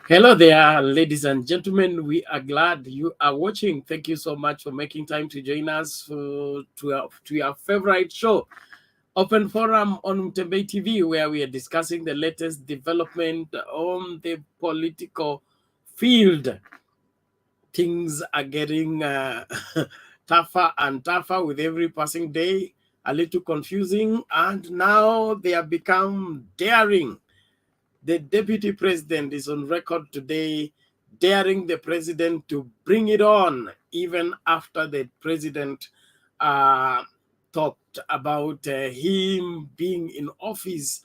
Hello there, ladies and gentlemen. We are glad you are watching. Thank you so much for making time to join us to your favorite show, Open Forum on Mtembei TV, where we are discussing the latest development on the political field. Things are getting tougher and tougher with every passing day, a little confusing, and now they have become daring. The deputy president is on record today daring the president to bring it on, even after the president talked about him being in office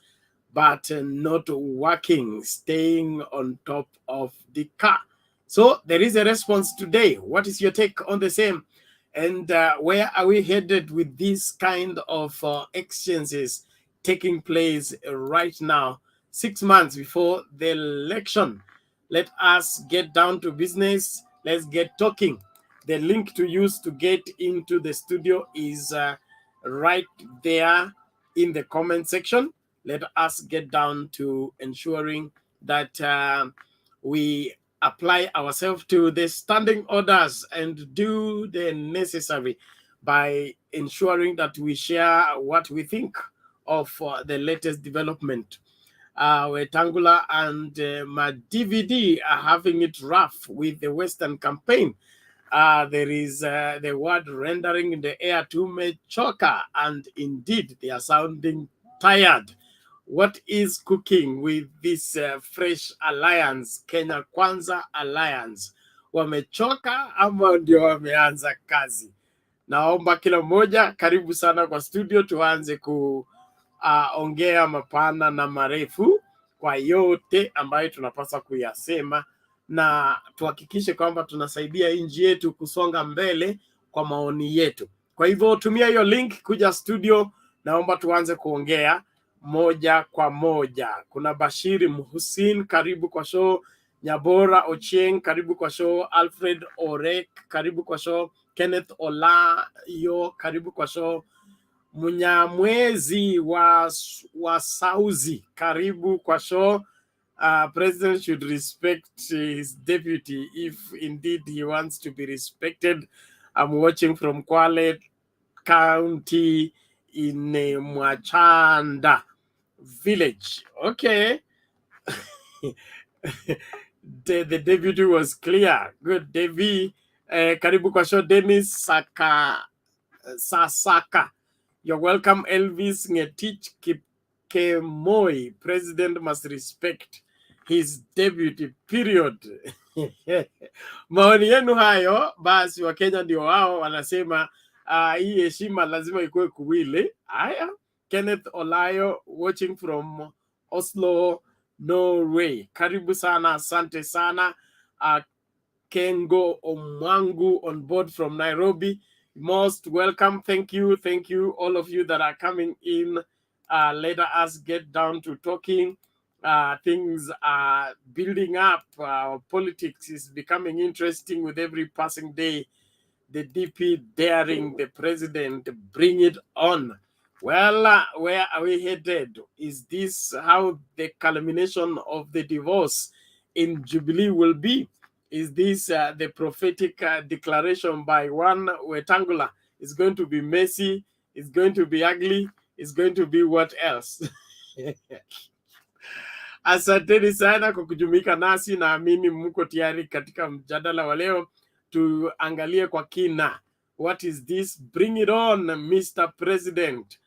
but not working, staying on top of the car. So there is a response today. What is your take on the same? And where are we headed with this kind of exchanges taking place right now, 6 months before the election? Let us get down to business. Let's get talking. The link to use to get into the studio is right there in the comment section. Let us get down to ensuring that we apply ourselves to the standing orders and do the necessary by ensuring that we share what we think of the latest development. Wetangula and Madvd are having it rough with the Western campaign. There is the word rendering in the air to mechoka, and indeed they are sounding tired. What is cooking with this fresh alliance, Kenya Kwanza Alliance? Wamechoka ama ndio wameanza kazi? Naomba kila mmoja, karibu sana kwa studio, tuanze kuongea mapana na marefu kwa yote ambayo tunapaswa kuyasema, na tuhakikishe kwamba tunasaidia nchi yetu kusonga mbele kwa maoni yetu. Kwa hivyo tumia hiyo link kuja studio. Naomba tuanze kuongea moja kwa moja. Kuna Bashiri Muhsin, karibu kwa show. Nyabora Ochieng, karibu kwa show. Alfred Orek, karibu kwa show. Kenneth Olayo, karibu kwa show. Munyamwezi wa Sauzi, karibu kwa show. President should respect his deputy if indeed he wants to be respected. I'm watching from Kwale County in Mwachanda village. Okay. the deputy was clear. Good. Devi, karibu kwa show. Dennis Sasaka, you're welcome. Elvis Ngetich Kipkemoi, president must respect his deputy, period. Maoni yenu hayo, basi Wakenya ndio wao wanasema hii heshima lazima ikuwe kuwile. Haya, Kenneth Olayo watching from Oslo, Norway. Karibu sana, asante sana. Kengo Omwangu on board from Nairobi. Most welcome. Thank you all of you that are coming in. Let us get down to talking. Things are building up. Politics is becoming interesting with every passing day. The DP daring the president, bring it on. Well, where are we headed? Is this how the culmination of the divorce in Jubilee will be? Is this the prophetic declaration by one Wetangula? It's going to be messy. It's going to be ugly. It's going to be what else? Asanteni sana kwa kujumuika nasi, naamini mko tayari katika mjadala wa leo. Tuangalie kwa kina. What is this? Bring it on, Mr. President.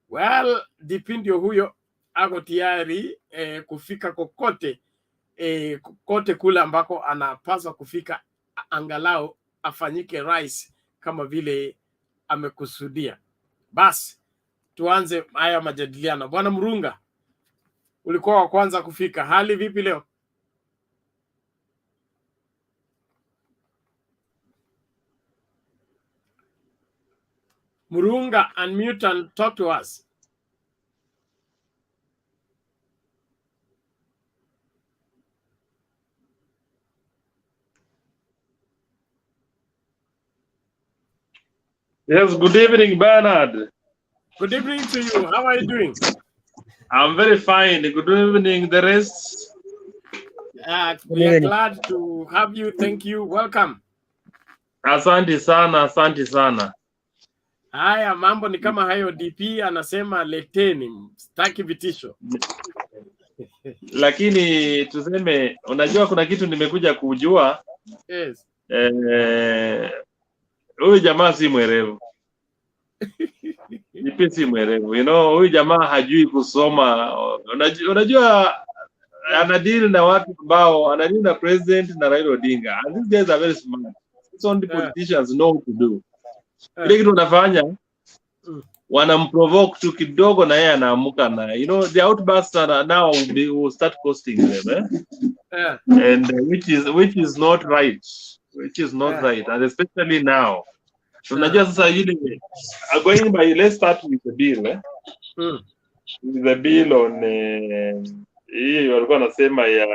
Well, dipindio huyo ako tayari kufika kokote kote kule ambako anapaswa kufika, angalau afanyike rais kama vile amekusudia. Basi tuanze haya majadiliano. Bwana Murunga, ulikuwa wa kwanza kufika. Hali vipi leo? Murunga, unmute and talk to us. Yes, good evening, Bernard. Good evening to you. How are you doing? I'm very fine. Good evening, the rest. We are glad to have you. Thank you. Welcome. Asante sana, asante sana. Haya, mambo ni kama hayo. DP anasema leteni, sitaki vitisho. Lakini tuseme, unajua kuna kitu nimekuja kujua. Yes. Huyu jamaa si mwerevu. DP si mwerevu. You know, huyu jamaa hajui kusoma. Unajua anadeal na watu ambao anadeal na president na Raila Odinga. And these guys are very smart. It's only politicians know what to do. Ile kitu unafanya wanamprovoke tu kidogo na yeye anaamuka na the outbursts are now will start costing them and which is not right, and especially now unajua sasa ile going by, let's start with the bill with the bill on hii walikuwa nasema ya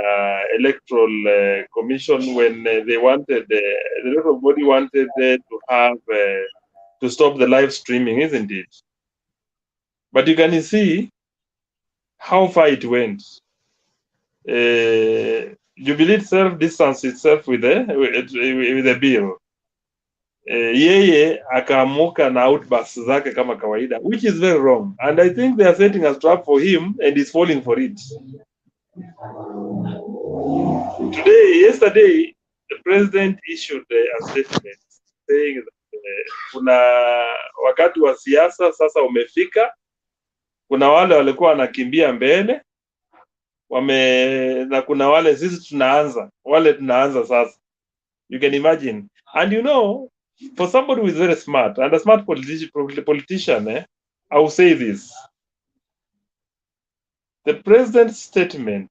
electoral commission when they wanted the electoral body wanted to have to stop the live streaming, isn't it? But you can see how far it went. Jubilee itself distanced itself with the bill. Yeye akaamuka na outbursts zake kama kawaida, which is very wrong. And I think they are setting a trap for him and he's falling for it. Yesterday, the president issued a statement saying that kuna wakati wa siasa sasa umefika, kuna wale walikuwa wanakimbia mbele na kuna wale sisi tunaanza sasa. You can imagine. And for somebody who is very smart and a smart politician, I will say this. The president's statement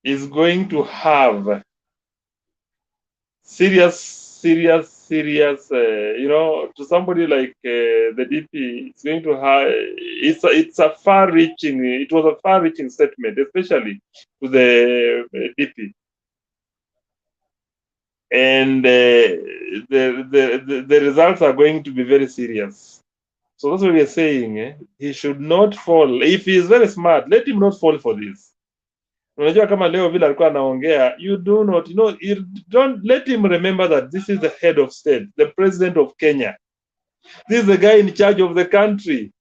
is going to have serious, to somebody like the DP, it's going to have, it was a far-reaching statement, especially to the DP. And the results are going to be very serious. So that's what we are saying. He should not fall. If he is very smart, let him not fall for this. Unajua kama leo vile alikuwa anaongea, you don't let him remember that this is the head of state, the president of Kenya. This is the guy in charge of the country.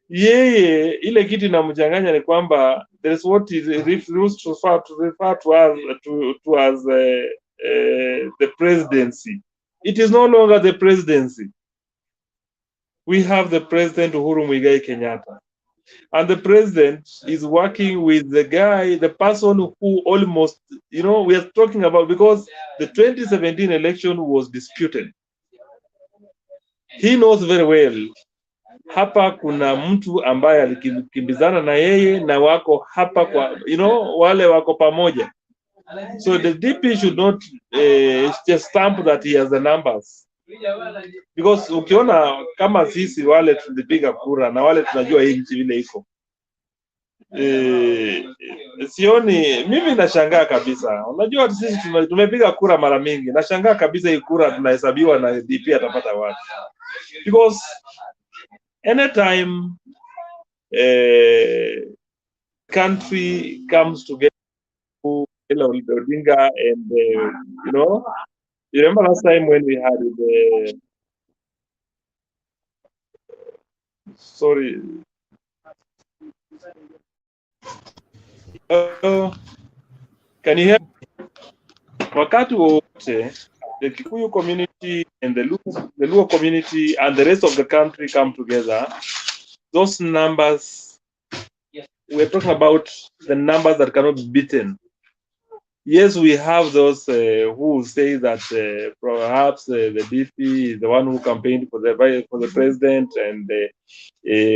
Yeye ile kitu inamchanganya ni kwamba there is what is refused to refer to as the presidency. It is no longer the presidency. We have the president Uhuru Muigai Kenyatta. And the president is working with the person who almost, we are talking about, because the 2017 election was disputed. He knows very well. Hapa kuna mtu ambaye alikimbizana na yeye na wako hapa kwa, wale wako pamoja. So the DP should not just stamp that he has the numbers. Because ukiona kama sisi wale tulipiga kura na wale tunajua hii nchi vile iko. Sioni, mimi nashangaa kabisa. Unajua sisi tumepiga kura mara mingi. Nashangaa kabisa hii kura tunahesabiwa na DP atapata wapi. Because anytime country comes together, Odinga and you remember last time when we had the sorry. Can you hear me? Wakati wote the Kikuyu community and the Luo community and the rest of the country come together, those numbers, we're talking about the numbers that cannot be beaten. Yes, we have those who say that perhaps the DP is the one who campaigned for the president, and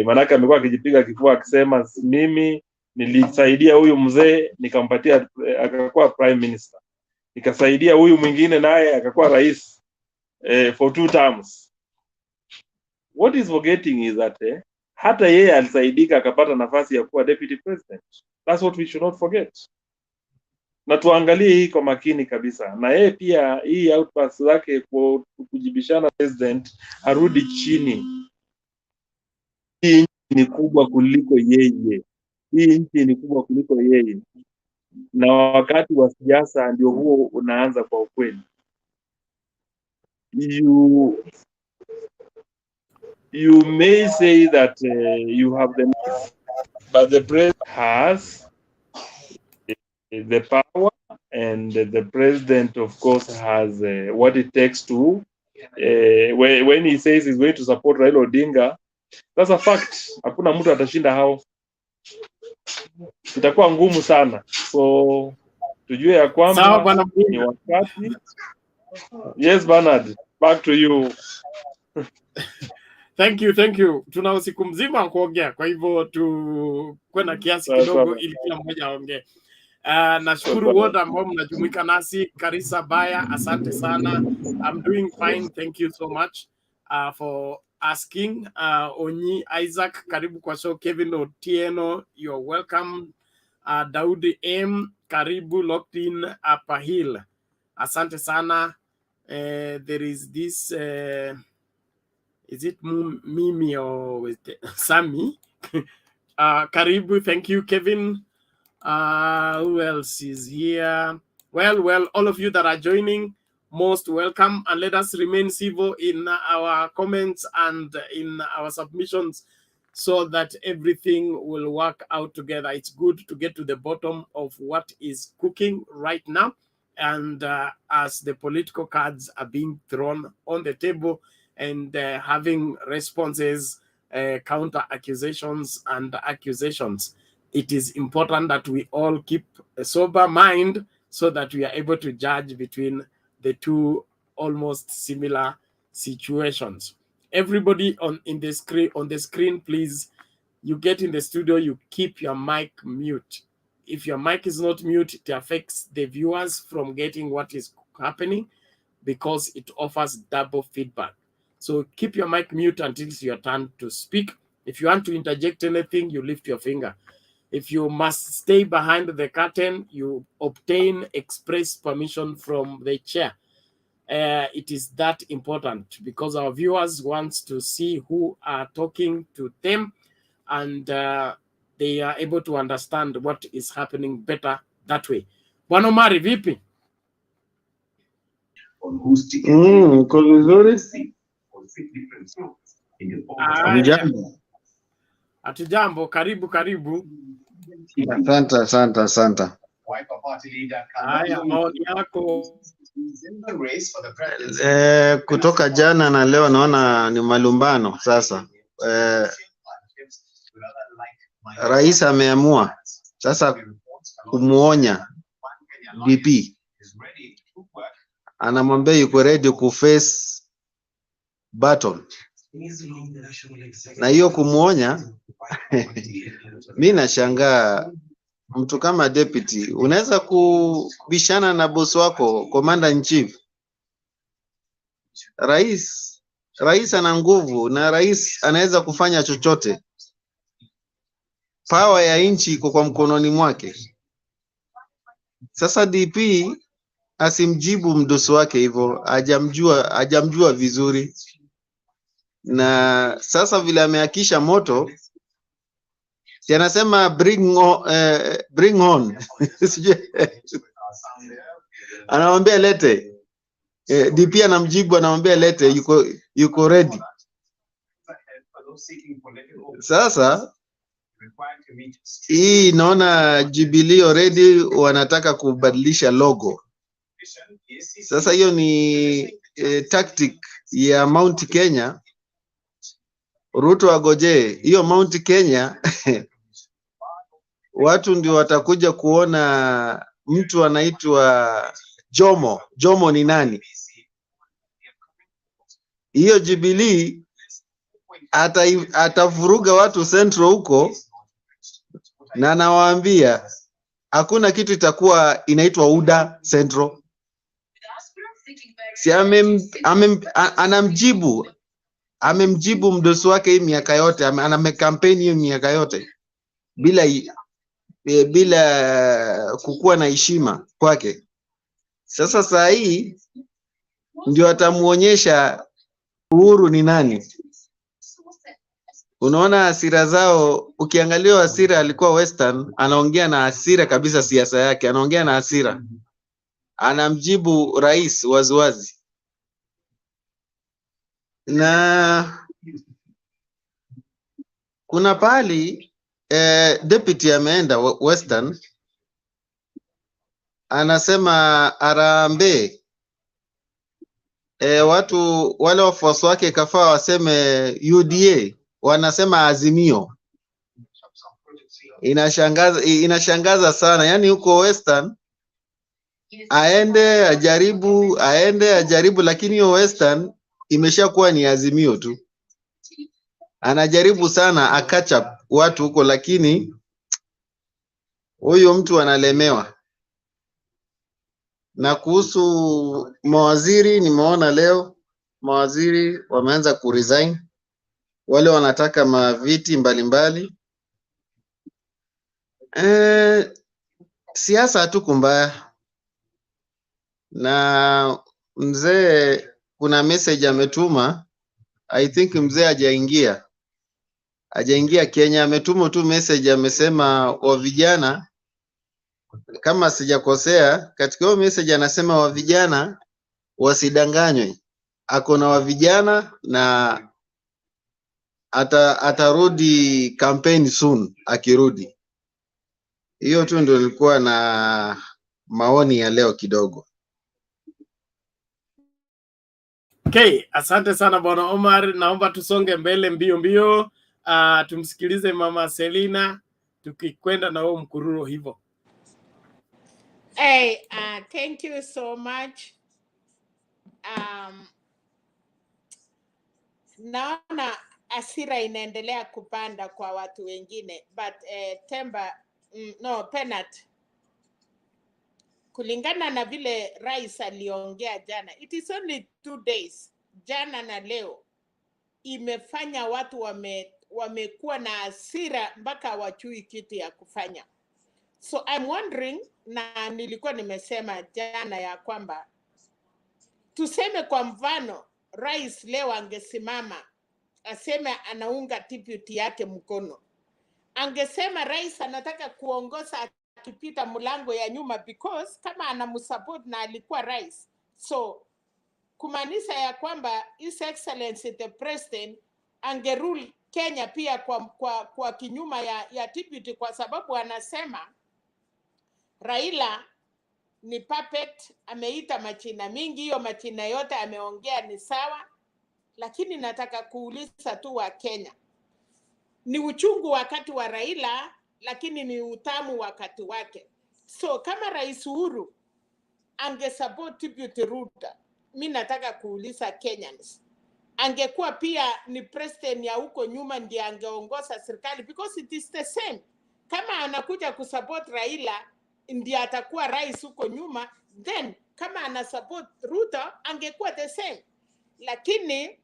manaka amekuwa akijipiga kifua akisema mimi nilisaidia huyu mzee nikampatia akakuwa prime minister, nikasaidia huyu mwingine naye akakuwa rais for 2 terms. What is forgetting is that hata yeye alisaidika akapata nafasi ya kuwa deputy president. That's what we should not forget. Na tuangalie hii kwa makini kabisa. Na yeye pia hii outburst zake kujibishana president arudi chini. Hii nchi ni kubwa kuliko yeye. na wakati wa siasa ndio huo unaanza kwa ukweli. You may say that you have the myth, but the president has the power, and the president of course has what it takes to when he says he's going to support Raila Odinga, that's a fact. Hakuna mtu atashinda hao, itakuwa ngumu sana. So tujue ya kwamba ni wakati. Yes, Bernard, back to you. Thank you. Tuna usiku mzima kuongea, kwa hivyo tukuwe na kiasi kidogo ili kila mmoja aongee. Nashukuru wote ambao mnajumuika nasi. Karisa Baya, asante sana. I'm doing fine, thank you so much for asking. Onyi Isaac, karibu kwa show. Kevin Otieno, you're welcome. Daudi M, karibu. Locked in Upper Hill, asante sana. There is this is it Mimi or Sammy? Karibu, thank you, Kevin. Who else is here? Well, all of you that are joining, most welcome, and let us remain civil in our comments and in our submissions so that everything will work out together. It's good to get to the bottom of what is cooking right now, and as the political cards are being thrown on the table and having responses, counter accusations and accusations, it is important that we all keep a sober mind so that we are able to judge between the two almost similar situations. Everybody on the screen, please, you get in the studio, you keep your mic mute. If your mic is not mute, it affects the viewers from getting what is happening because it offers double feedback. So keep your mic mute until it's your turn to speak. If you want to interject anything, you lift your finger. If you must stay behind the curtain, you obtain express permission from the chair. It is that important because our viewers want to see who are talking to them, and they are able to understand what is happening better that way. Bwana Omari, vipi? Uko vizuri? Hatujambo, karibu. Asante. Haya, maoni yako. Kutoka jana na leo naona ni malumbano sasa. Rais ameamua sasa kumuonya DP, anamwambia yuko ready kuface battle, na hiyo kumuonya mimi nashangaa. Mtu kama deputy unaweza kubishana na boss wako commander in chief. Rais ana nguvu na rais anaweza kufanya chochote. Power ya nchi iko kwa mkononi mwake. Sasa DP asimjibu mdosi wake hivyo, hajamjua vizuri. Na sasa vile ameakisha moto, si anasema bring on. Anamwambia lete. DP anamjibu, anamwambia lete, yuko ready. Sasa hii naona Jubilee already wanataka kubadilisha logo. Sasa hiyo ni tactic ya Mount Kenya. Ruto agoje hiyo Mount Kenya. Watu ndio watakuja kuona mtu anaitwa Jomo. Jomo ni nani? Hiyo Jubilee atavuruga watu Central huko, na nawaambia hakuna kitu itakuwa inaitwa UDA Central. Si amemjibu mdosi wake hii miaka yote, anamekampeni hii miaka yote bila kukuwa na heshima kwake. Sasa saa hii ndio atamuonyesha Uhuru ni nani. Unaona hasira zao, ukiangalia hasira alikuwa Western, anaongea na hasira kabisa, siasa yake anaongea na hasira, anamjibu rais waziwazi. Na kuna pahali deputy ameenda Western, anasema Harambee, watu wale wafuasi wake kafaa waseme UDA, wanasema Azimio. Inashangaza sana, yani huko Western aende ajaribu, lakini hiyo Western imeshakuwa ni Azimio tu. Anajaribu sana akacha watu huko, lakini huyo mtu analemewa. Na kuhusu mawaziri, nimeona leo mawaziri wameanza kuresign, wale wanataka maviti mbalimbali. Siasa hatuko mbaya. Na mzee kuna message ametuma, I think mzee hajaingia Kenya, ametuma tu message, amesema wa vijana, kama sijakosea, katika hiyo message anasema wa vijana wasidanganywe. Ako na wa vijana na atarudi campaign soon akirudi. Hiyo tu ndio nilikuwa na maoni ya leo kidogo. Okay, asante sana Bwana Omar, naomba tusonge mbele mbio mbio. Tumsikilize Mama Selina tukikwenda na huo mkururo hivyo. Hey, thank you so much. Naona hasira inaendelea kupanda kwa watu wengine, but Penat, kulingana na vile rais aliongea jana, it is only 2 days, jana na leo, imefanya watu wamekuwa na hasira mpaka wachui kitu ya kufanya. So I'm wondering, na nilikuwa nimesema jana ya kwamba tuseme kwa mfano rais leo angesimama aseme anaunga deputy yake mkono, angesema rais anataka kuongoza akipita mlango ya nyuma, because kama anamsupport na alikuwa rais, so kumaanisha ya kwamba His Excellency the President angerule Kenya pia kwa kinyuma ya deputy, kwa sababu anasema Raila ni puppet, ameita machina mingi, hiyo machina yote ameongea ni sawa, lakini nataka kuuliza tu wa Kenya, ni uchungu wakati wa Raila, lakini ni utamu wakati wake. So kama Rais Uhuru angesupport deputy Ruto, mimi nataka kuuliza Kenyans, angekuwa pia ni president ya huko nyuma ndiye angeongoza serikali, because it is the same. Kama anakuja kusupport Raila ndiye atakuwa rais huko nyuma, then kama ana support Ruto angekuwa the same. Lakini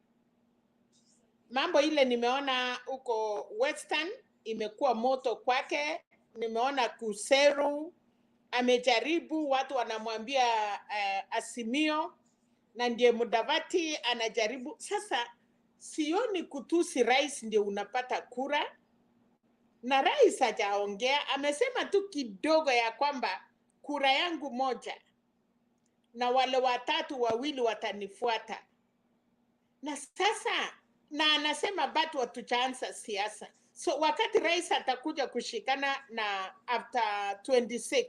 mambo ile nimeona huko Western imekuwa moto kwake. Nimeona Kuseru amejaribu, watu wanamwambia Azimio, na ndiye Madvd anajaribu. Sasa sioni kutusi rais ndio unapata kura, na rais hajaongea, amesema tu kidogo ya kwamba kura yangu moja na wale watatu wawili watanifuata. Na sasa na anasema bado watuchaanza siasa. So wakati rais atakuja kushikana na after 26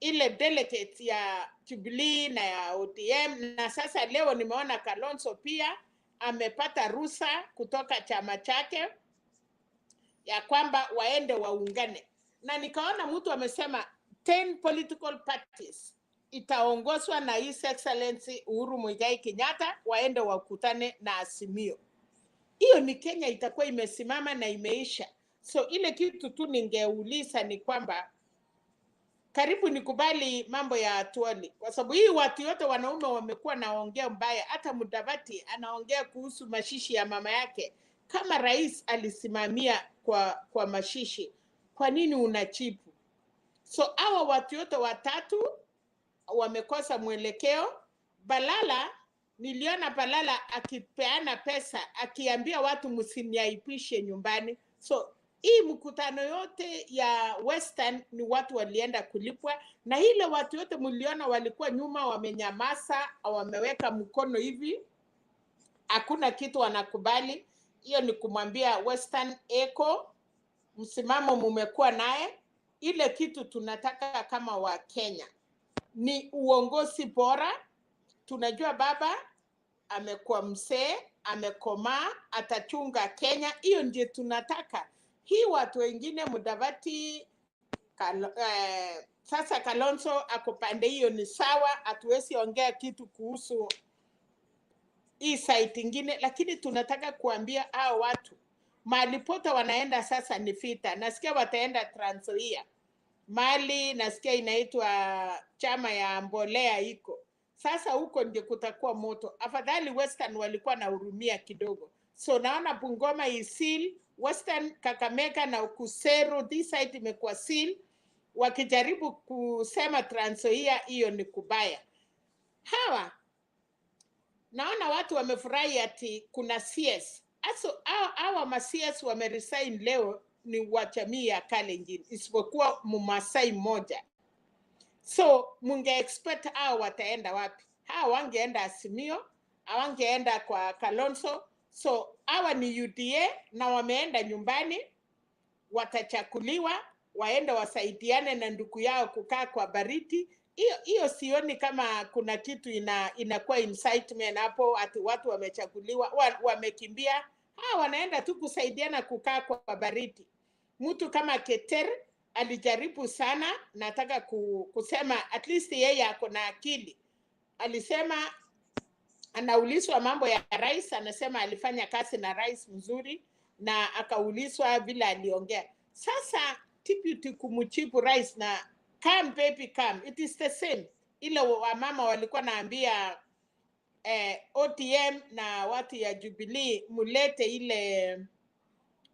ile delegate ya Jubilee na ya ODM, na sasa leo nimeona Kalonzo pia amepata ruhusa kutoka chama chake ya kwamba waende waungane, na nikaona mtu amesema 10 political parties itaongozwa na His Excellency Uhuru Muigai Kenyatta, waende wakutane na Azimio. Hiyo ni Kenya itakuwa imesimama na imeisha. So ile kitu tu ningeuliza ni kwamba karibu nikubali mambo ya Atwoli, kwa sababu hii watu yote wanaume wamekuwa naongea mbaya. Hata Madvd anaongea kuhusu mashishi ya mama yake. Kama rais alisimamia kwa mashishi, kwa nini unachipu? So hawa watu yote watatu wamekosa mwelekeo. Balala Niliona Balala akipeana pesa akiambia watu msiniaipishe nyumbani. So hii mkutano yote ya Western ni watu walienda kulipwa, na ile watu yote mliona walikuwa nyuma wamenyamaza, wameweka mkono hivi, hakuna kitu wanakubali. Hiyo ni kumwambia Western Eco, msimamo mumekuwa naye. Ile kitu tunataka kama wa Kenya ni uongozi bora. Tunajua baba amekuwa mzee, amekomaa, atachunga Kenya. Hiyo ndio tunataka. Hii watu wengine Mudavadi, sasa Kalonzo ako pande hiyo ni sawa, hatuwezi ongea kitu kuhusu hii site ingine, lakini tunataka kuambia hao watu mahali pote wanaenda sasa ni vita. Nasikia wataenda Trans Nzoia, mali nasikia inaitwa chama ya mbolea iko sasa, huko ndio kutakuwa moto. Afadhali Western walikuwa na hurumia kidogo. So naona Bungoma isil, Western Kakamega na Kuseru, this site imekuwa seal. Wakijaribu kusema Trans Nzoia, hiyo ni kubaya. Hawa naona watu wamefurahi ati kuna CS. Aso hawa ma CS wameresign leo ni wa jamii ya Kalenjin, isipokuwa Mmasai mmoja. So munge expect hao wataenda wapi? Hao wangeenda Azimio, hawangeenda kwa Kalonzo. So hawa ni UDA na wameenda nyumbani, watachakuliwa, waende wasaidiane na ndugu yao kukaa kwa baridi. Hiyo sioni kama kuna kitu inakuwa incitement hapo ati watu wamechaguliwa wamekimbia. Wanaenda tu kusaidiana kukaa kwa baridi. Mtu kama Keter alijaribu sana, nataka kusema at least yeye ako na akili. Alisema anaulizwa mambo ya rais, anasema alifanya kazi na rais mzuri, na akaulizwa vile aliongea. Sasa deputy kumchipu rais na come baby come, it is the same. Ile wamama walikuwa naambia OTM na watu ya Jubilee mulete ile,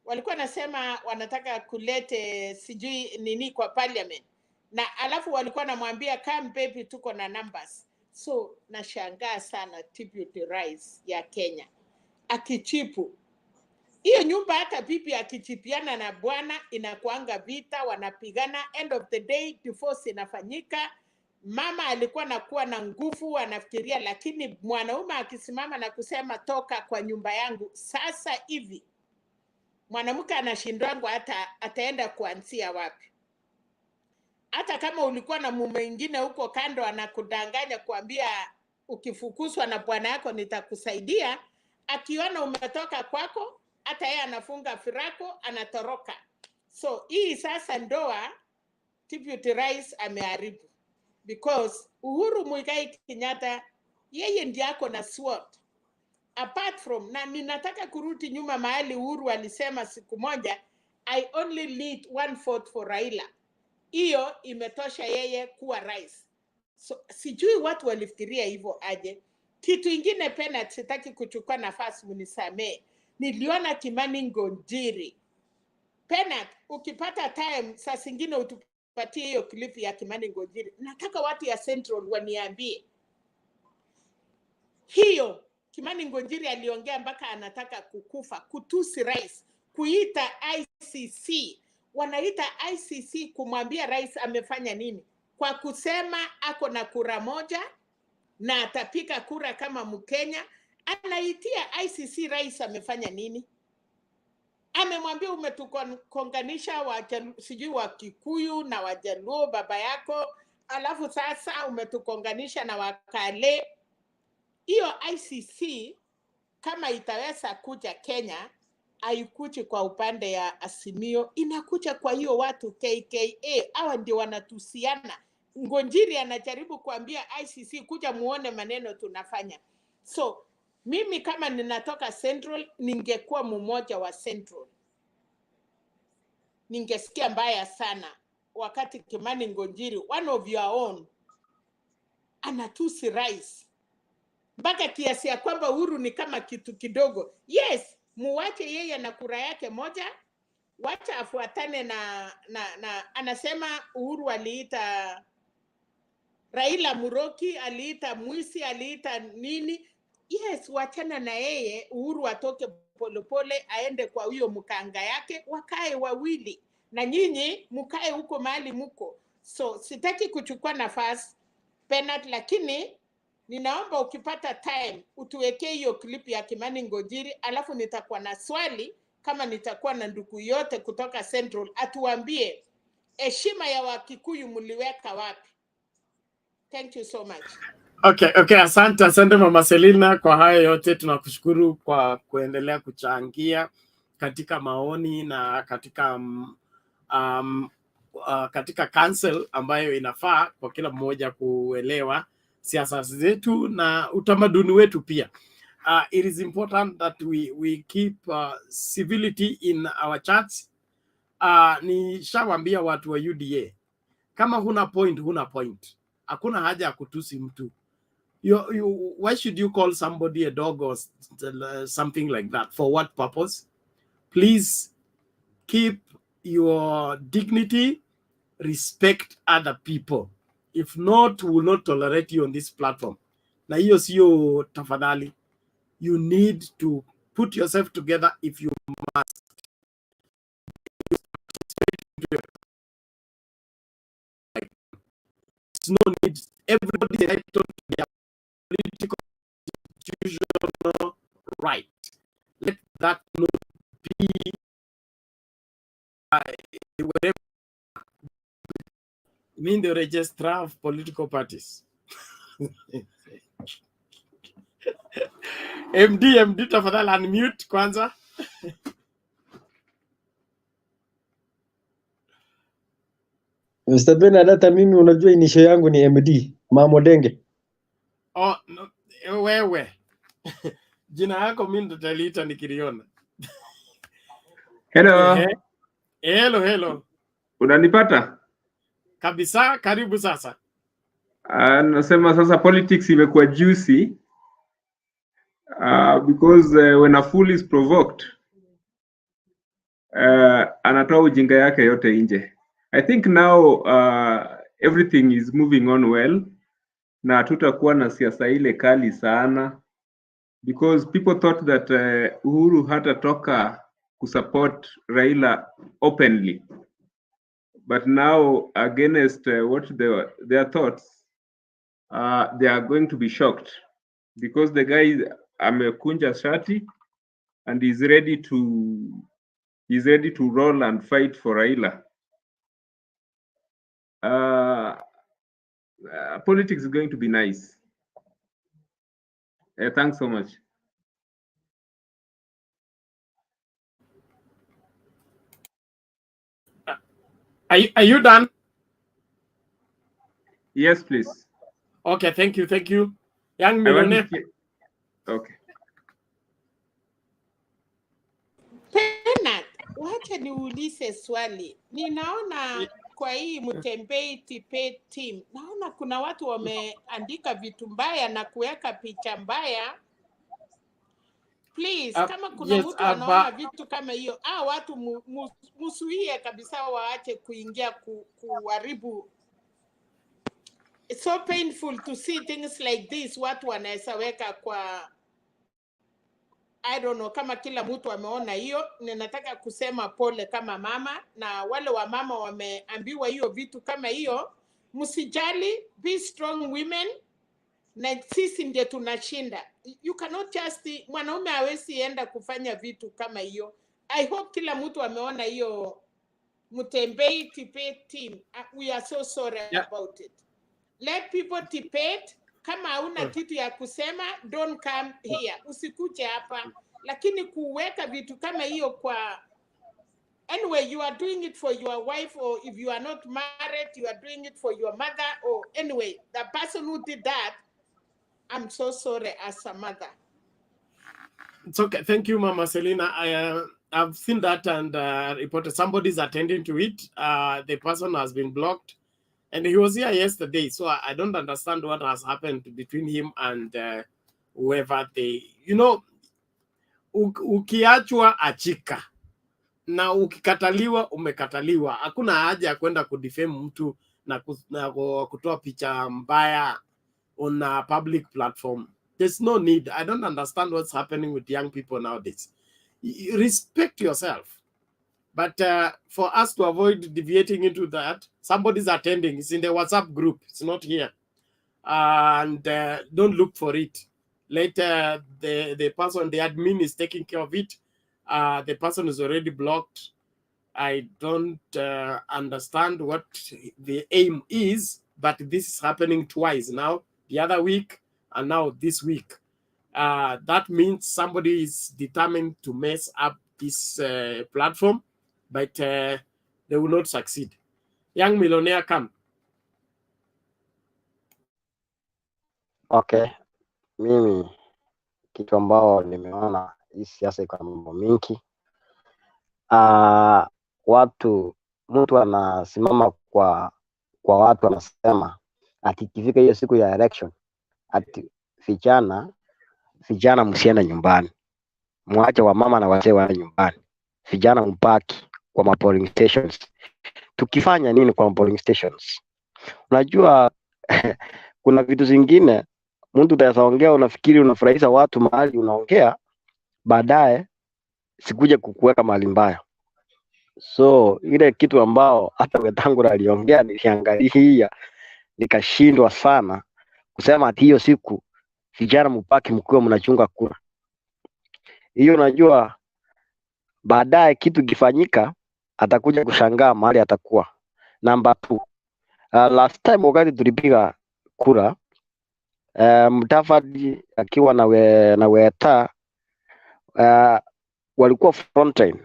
walikuwa nasema wanataka kulete sijui nini kwa parliament, na alafu walikuwa namwambia come baby tuko na numbers. So nashangaa sana deputy rais ya Kenya akichipu hiyo nyumba. Hata bibi akichipiana na bwana inakuanga vita, wanapigana, end of the day divorce inafanyika. Mama alikuwa nakuwa na nguvu anafikiria, lakini mwanaume akisimama na kusema toka kwa nyumba yangu, sasa hivi mwanamke anashindwangu hata ataenda kuanzia wapi. Hata kama ulikuwa na mume mwingine huko kando anakudanganya kuambia ukifukuzwa na bwana yako nitakusaidia, akiona umetoka kwako hata yeye anafunga firako anatoroka. So hii sasa ndoa deputy rais ameharibu, because Uhuru Muigai Kenyatta yeye ndiye ako na sword. Apart from, na ninataka kurudi nyuma mahali Uhuru alisema siku moja I only need 1/4 for Raila. Hiyo imetosha yeye kuwa rais. So sijui watu walifikiria hivyo aje. Kitu ingine pena, sitaki kuchukua nafasi munisamee, niliona Kimani Ngonjiri. Pena ukipata time saa zingine utupatie hiyo clip ya Kimani Ngonjiri. Nataka watu ya Central waniambie. Hiyo Kimani Ngonjiri aliongea mpaka anataka kukufa, kutusi rais, kuita ICC. Wanaita ICC kumwambia rais amefanya nini? Kwa kusema ako na kura moja na atapika kura kama Mkenya. Anaitia ICC rais amefanya nini? Amemwambia umetukonganisha sijui wa Kikuyu na Wajaluo baba yako, alafu sasa umetukonganisha na Wakale. Hiyo ICC kama itaweza kuja Kenya, haikuji kwa upande ya Azimio, inakuja kwa hiyo watu KKA. Hawa ndio wanatusiana. Ngonjiri anajaribu kuambia ICC kuja muone maneno tunafanya. So mimi kama ninatoka Central, ningekuwa mmoja wa Central, ningesikia mbaya sana wakati Kimani Ngonjiri, one of your own, anatusi rais mpaka kiasi ya kwamba Uhuru ni kama kitu kidogo. Yes, muwache yeye na kura yake moja, wacha afuatane na anasema Uhuru aliita Raila Muroki, aliita Mwisi, aliita nini. yes, wachana na yeye, Uhuru atoke polepole aende kwa huyo mkanga yake, wakae wawili na nyinyi mkae huko mahali muko. So sitaki kuchukua nafasi Penat, lakini ninaomba ukipata time utuwekee hiyo clip ya Kimani Ngojiri, alafu nitakuwa na swali kama nitakuwa na ndugu yote kutoka Central atuambie heshima ya Wakikuyu mliweka wapi. Thank you so much. Okay, asante Mama Selina kwa hayo yote. Tunakushukuru kwa kuendelea kuchangia katika maoni na katika katika council ambayo inafaa kwa kila mmoja kuelewa siasa zetu na utamaduni wetu pia. It is important that we keep civility in our chats. Nishawaambia watu wa UDA, kama huna point. Hakuna haja ya kutusi mtu. Why should you call somebody a dog or something like that? For what purpose? Please keep your dignity, respect other people. If not, we will not tolerate you on this platform. Na hiyo sio tafadhali. You need to put yourself together if you must. It's no need. Everybody is entitled to their political constitutional right. Let that not be whatever. I mean the registrar of political parties. MD tafadhali unmute kwanza. Mr. Bernard, hata mimi unajua inisho yangu ni MD Mamo Denge. Oh, no, wewe. Jina yako mimi ndo nitaliita nikiliona. Hello. Hello. Unanipata? Kabisa, karibu sasa. Nasema sasa politics imekuwa juicy because when a fool is provoked anatoa ujinga yake yote nje. I think now everything is moving on well na tutakuwa na siasa ile kali sana because people thought that Uhuru hatatoka kusupport Raila openly, but now against what their thoughts, they are going to be shocked because the guy amekunja shati and is ready to roll and fight for Raila. Politics is going to be nice. Thanks so much. Are you done? Yes, please. Okay, thank you. Young millionaire. Okay. Penat, wacha niulize swali. Ninaona kwa hii Mtembei Tipe team, naona kuna watu wameandika vitu mbaya na kuweka picha mbaya. Please, kama kuna mtu anaona vitu kama hiyo, watu musuie kabisa, waache kuingia kuharibu. It's so painful to see things like this. Watu wanaweza weka kwa I don't know, kama kila mtu ameona hiyo. Ninataka kusema pole kama mama, na wale wa mama wameambiwa hiyo vitu kama hiyo, msijali, be strong women, na sisi ndiye tunashinda. You cannot just, mwanaume hawezi enda kufanya vitu kama hiyo. I hope kila mtu ameona hiyo Mtembei Tipe team. We are so sorry about it. Let people debate. Kama hauna kitu ya kusema, don't come here. Usikuje hapa. Lakini kuweka vitu kama hiyo kwa anyway, you are doing it for your wife, or if you are not married, you are doing it for your mother, or anyway, the person who did that, I'm so sorry as a mother. It's okay. Thank you, Mama Selina. I've seen that and reported somebody's attending to it. The person has been blocked. And he was here yesterday, so I don't understand what has happened between him and whoever they, ukiachwa achika na ukikataliwa umekataliwa. Hakuna haja ya kwenda kudefame mtu na kutoa picha mbaya on a public platform. There's no need. I don't understand what's happening with young people nowadays. Respect yourself. But for us to avoid deviating into that, somebody's attending. It's in the WhatsApp group. It's not here. And don't look for it. Later, the person, the admin is taking care of it. The person is already blocked. I don't understand what the aim is, but this is happening twice now, the other week and now this week. That means somebody is determined to mess up this platform, but they will not succeed. Young millionaire, come. Okay, mimi kitu ambao nimeona hii siasa iko na mambo mingi. Mtu anasimama kwa watu anasema ati ikifika hiyo siku ya election ati vijana msiende nyumbani, mwache wa mama na wazee waende nyumbani, vijana mpaki kwa polling stations. Tukifanya nini kwa polling stations? Unajua kuna vitu zingine mtu utaongea unafikiri unafurahisha watu mahali unaongea, baadaye sikuja kukuweka mahali mbaya. So ile kitu ambao hata Wetangula aliongea niliangalia nikashindwa sana kusema ati hiyo siku vijana mpaki mkiwa mnachunga kura. Hiyo unajua baadaye kitu kifanyika atakuja kushangaa mahali atakuwa. Number 2. Last time wakati tulipiga kura Madvd akiwa na Weta walikuwa frontline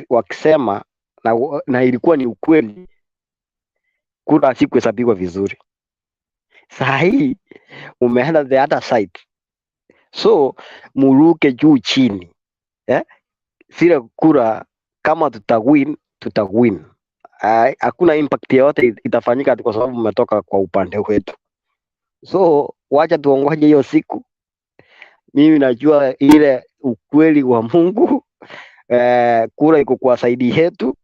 wakisema na ilikuwa ni ukweli kura sikuhesabiwa vizuri. Saa hii umeenda the other side, so muruke juu chini sile kura kama tutawin. Hakuna impact yote itafanyika kwa sababu umetoka kwa upande wetu. So wacha tuongoje hiyo siku. Mimi najua ile ukweli wa Mungu, kura iko kwa saidi yetu.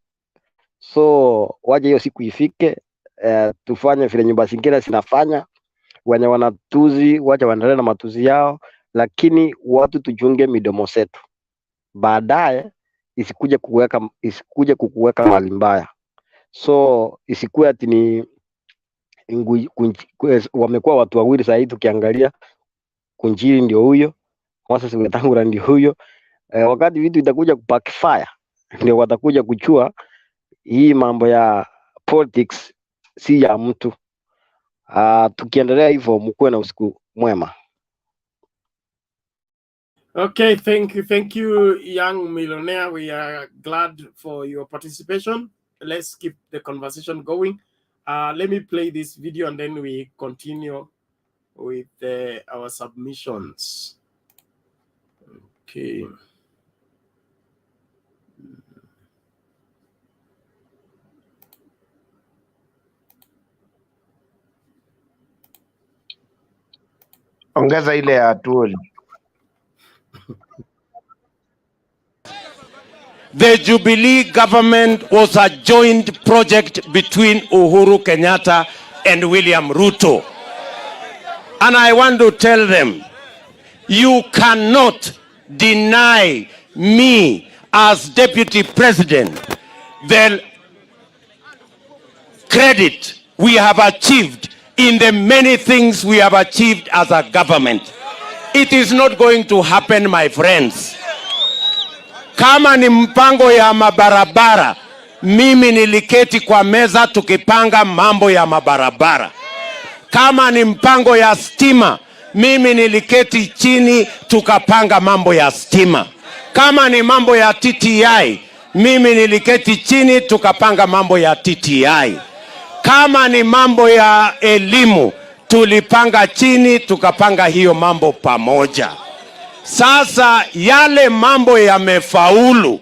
So wacha hiyo siku ifike, tufanye vile nyumba zingine zinafanya. Wenye wanatuzi wacha waendelee na matuzi yao, lakini watu tujunge midomo zetu. Baadaye isikuje kukuweka mahali mbaya. So isikuwe ati ni wamekuwa watu wawili sasa hivi tukiangalia Kunjiri ndio huyo, Moses Wetangula ndio huyo. Wakati vitu itakuja kubackfire ndio watakuja kuchua hii mambo ya politics si ya mtu. Tukiendelea hivyo mkuwe na usiku mwema. Okay, thank you young millionaire. We are glad for your participation. Let's keep the conversation going. Let me play this video and then we continue with our submissions. Okay. Ongeza ile ya Atuoli. The Jubilee government was a joint project between Uhuru Kenyatta and William Ruto. And I want to tell them, you cannot deny me as deputy president the credit we have achieved in the many things we have achieved as a government. It is not going to happen, my friends. Kama ni mpango ya mabarabara, mimi niliketi kwa meza tukipanga mambo ya mabarabara. Kama ni mpango ya stima, mimi niliketi chini tukapanga mambo ya stima. Kama ni mambo ya TTI, mimi niliketi chini tukapanga mambo ya TTI. Kama ni mambo ya elimu, tulipanga chini tukapanga hiyo mambo pamoja. Sasa yale mambo yamefaulu,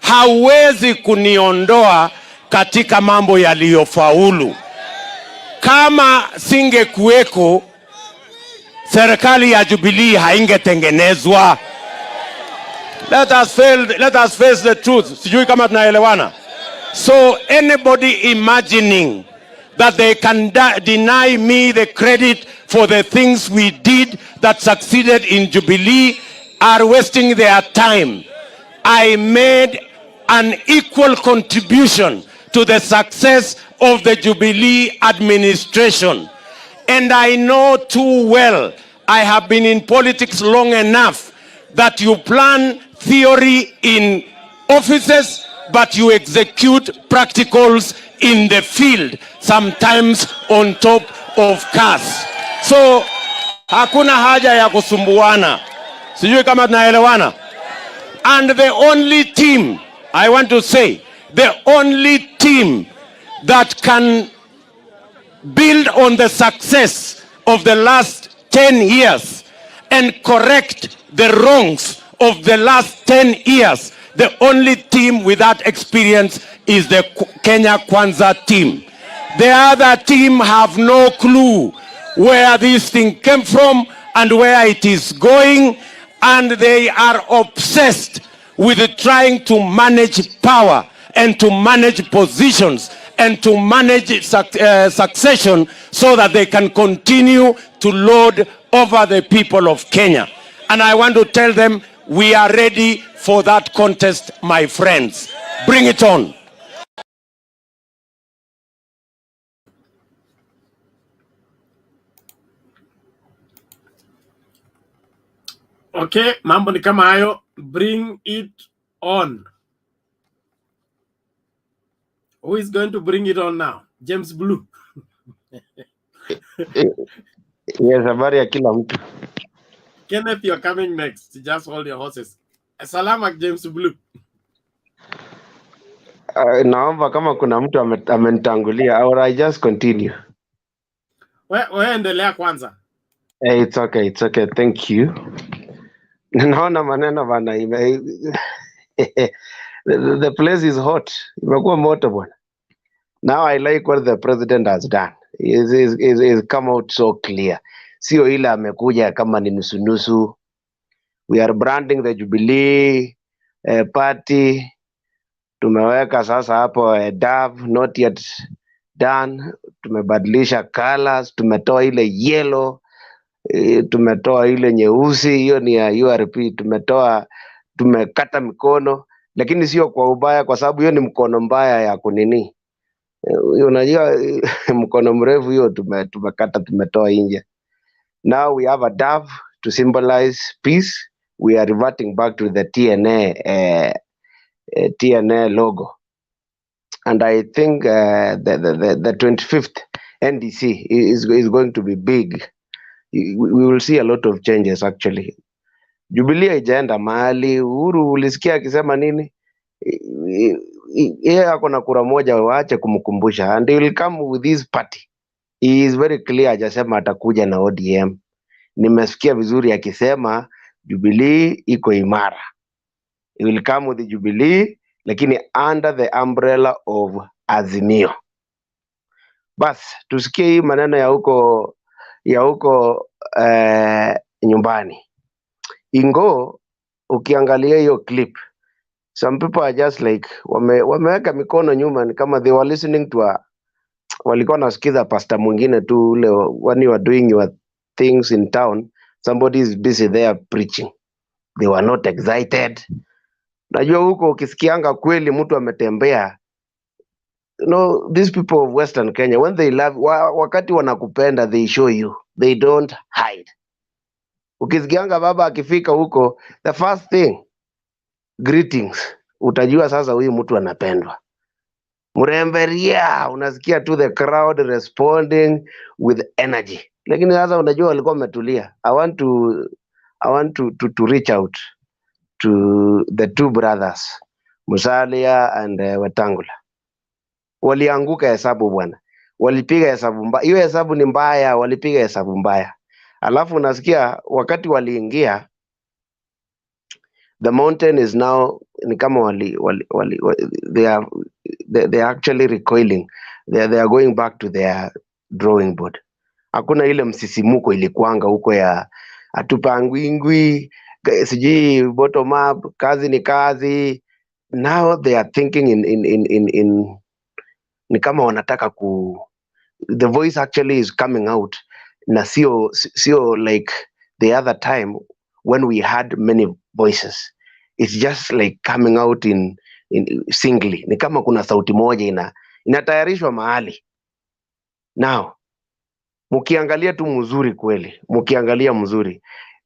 hauwezi kuniondoa katika mambo yaliyofaulu. Kama singekuweko, serikali ya Jubilee haingetengenezwa. Let us face the truth. Sijui kama tunaelewana. So anybody imagining that they can deny me the credit for the things we did that succeeded in Jubilee are wasting their time. I made an equal contribution to the success of the Jubilee administration. And I know too well, I have been in politics long enough, that you plan theory in offices, but you execute practicals in the field, sometimes on top of cars. So, hakuna haja ya kusumbuana. Sijui kama tunaelewana. And the only team, I want to say, the only team that can build on the success of the last 10 years and correct the wrongs of the last 10 years, the only team with that experience is the Kenya Kwanza team. The other team have no clue where this thing came from and where it is going, and they are obsessed with trying to manage power and to manage positions and to manage succession so that they can continue to lord over the people of Kenya. And I want to tell them, we are ready for that contest, my friends. Bring it on. Okay, mambo ni kama hayo. Bring it on. Who is going to bring it on now? James Blue. Yes, habari ya kila mtu. Kenneth, you're coming next. Just hold your horses. Salama, James Blue. Naomba kama kuna mtu amenitangulia, or I just continue. Wewe endelea kwanza. Hey, it's okay, thank you. Naona maneno bana the place is hot. Imekuwa moto bwana. Now I like what the president has done. Is come out so clear. Sio ile amekuja kama ni nusu. We are branding the Jubilee party. Tumeweka sasa hapo DAV, not yet done. Tumebadilisha colors, tumetoa ile yellow, tumetoa ile nyeusi, hiyo ni ya URP, tumekata mikono, lakini sio kwa ubaya, kwa sababu hiyo ni mkono mbaya ya kunini. Unajua mkono mrefu hiyo tumekata, tumetoa nje. Now we have a dove to symbolize peace. We are reverting back to the TNA logo, and I think the 25th NDC is going to be big. We will see a lot of changes actually. Jubilee haijaenda mahali. Uhuru ulisikia akisema nini? Yeye ako na kura moja, waache kumkumbusha, and he will come with his party. He is very clear, hajasema atakuja na ODM. Nimesikia vizuri akisema Jubilee iko imara. He will come with the Jubilee, lakini under the umbrella of Azimio. Bas, tusikie hii maneno ya huko nyumbani. Ingo, ukiangalia hiyo clip, some people are just like, wameweka mikono nyuma, ni kama they were listening to walikuwa nasikiza pastor mwingine tu ule, when you are doing your things in town, somebody is busy there preaching. They were not excited. Najua huko ukisikianga kweli mtu ametembea. You know, these people of Western Kenya, when they love, wakati wanakupenda, they show you. They don't hide. Ukisikianga baba akifika huko, the first thing, greetings. Utajua sasa huyu mtu anapendwa. Mremberia, unasikia tu the crowd responding with energy. Lakini sasa unajua walikuwa wametulia. I want to reach out to the two brothers, Musalia and Wetangula. Walianguka hesabu bwana. Walipiga hesabu mbaya. Hiyo hesabu ni mbaya, walipiga hesabu mbaya. Alafu unasikia wakati waliingia, the mountain is now ni kama they are actually recoiling. They are going back to their drawing board. Hakuna ile msisimuko ilikuanga huko ya atupangwingwi, sijui bottom up, kazi ni kazi. Now they are thinking in ni kama wanataka the voice actually is coming out na sio like the other time when we had many voices. It's just like coming out in singly, ni kama kuna sauti moja inatayarishwa mahali. Now mukiangalia tu mzuri kweli, mukiangalia mzuri,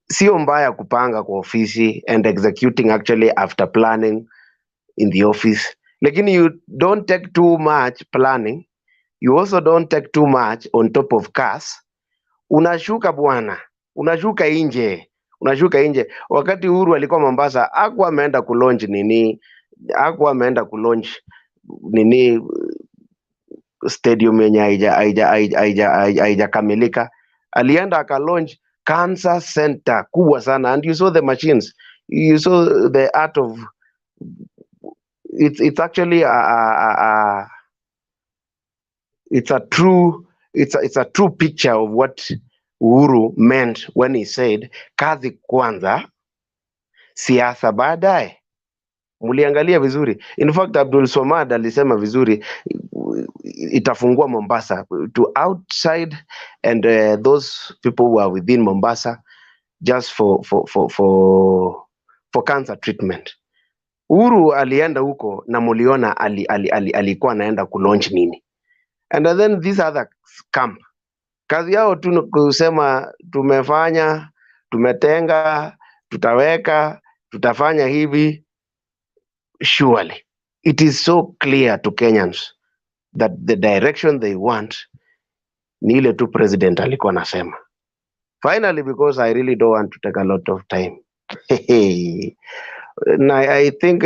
sio mbaya kupanga kwa ofisi and executing actually after planning in the office, lakini you don't take too much planning, you also don't take too much on top of cars. Unashuka bwana, unashuka nje. Wakati Uhuru alikuwa Mombasa, hakuwa ameenda kulaunch stadium yenye haijakamilika. Alienda akalaunch cancer center kubwa sana, and you saw the machines, you saw the art of it's actually it's a true picture of what Uhuru meant when he said kazi kwanza, siasa baadaye. Muliangalia vizuri. In fact, Abdul Somad alisema vizuri, itafungua Mombasa to outside and those people who are within Mombasa just for cancer treatment. Uhuru alienda huko na muliona alikuwa anaenda kulaunch nini. And then these other camp, kazi yao tu kusema tumefanya, tumetenga, tutaweka, tutafanya hivi. Surely it is so clear to Kenyans that the direction they want ni ile tu president alikuwa anasema. Finally, because I really don't want to take a lot of time. Na I think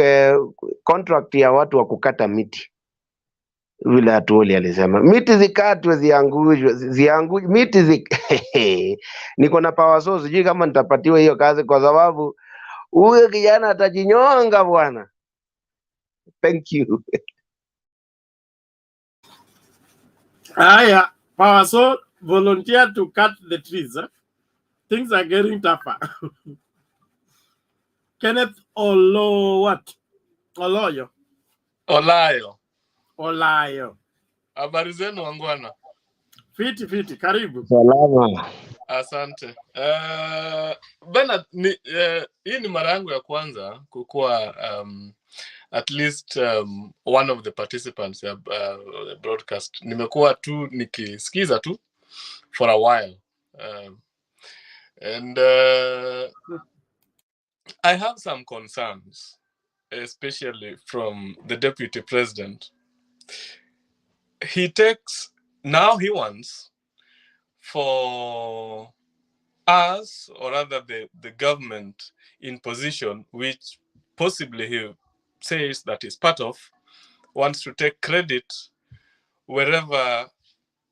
contract ya watu wa kukata miti, vile Atuoli alisema, miti zikatwe, ziangushwe, miti niko na power source, sijui kama nitapatiwa hiyo kazi, kwa sababu huyo kijana atajinyonga bwana. Thank you. Aya, power source volunteer to cut the trees. Things are getting tougher. Kenneth Oloyo. Habari zenu wangwana? Fiti, karibu. Salama. Asante. Bana, hii ni mara yangu ya kwanza kukuwa at least one of the participants ya broadcast. Nimekuwa tu nikisikiza tu for a while. And I have some concerns, especially from the deputy president. He wants for us, or rather the government in position, which possibly he says that is part of, wants to take credit wherever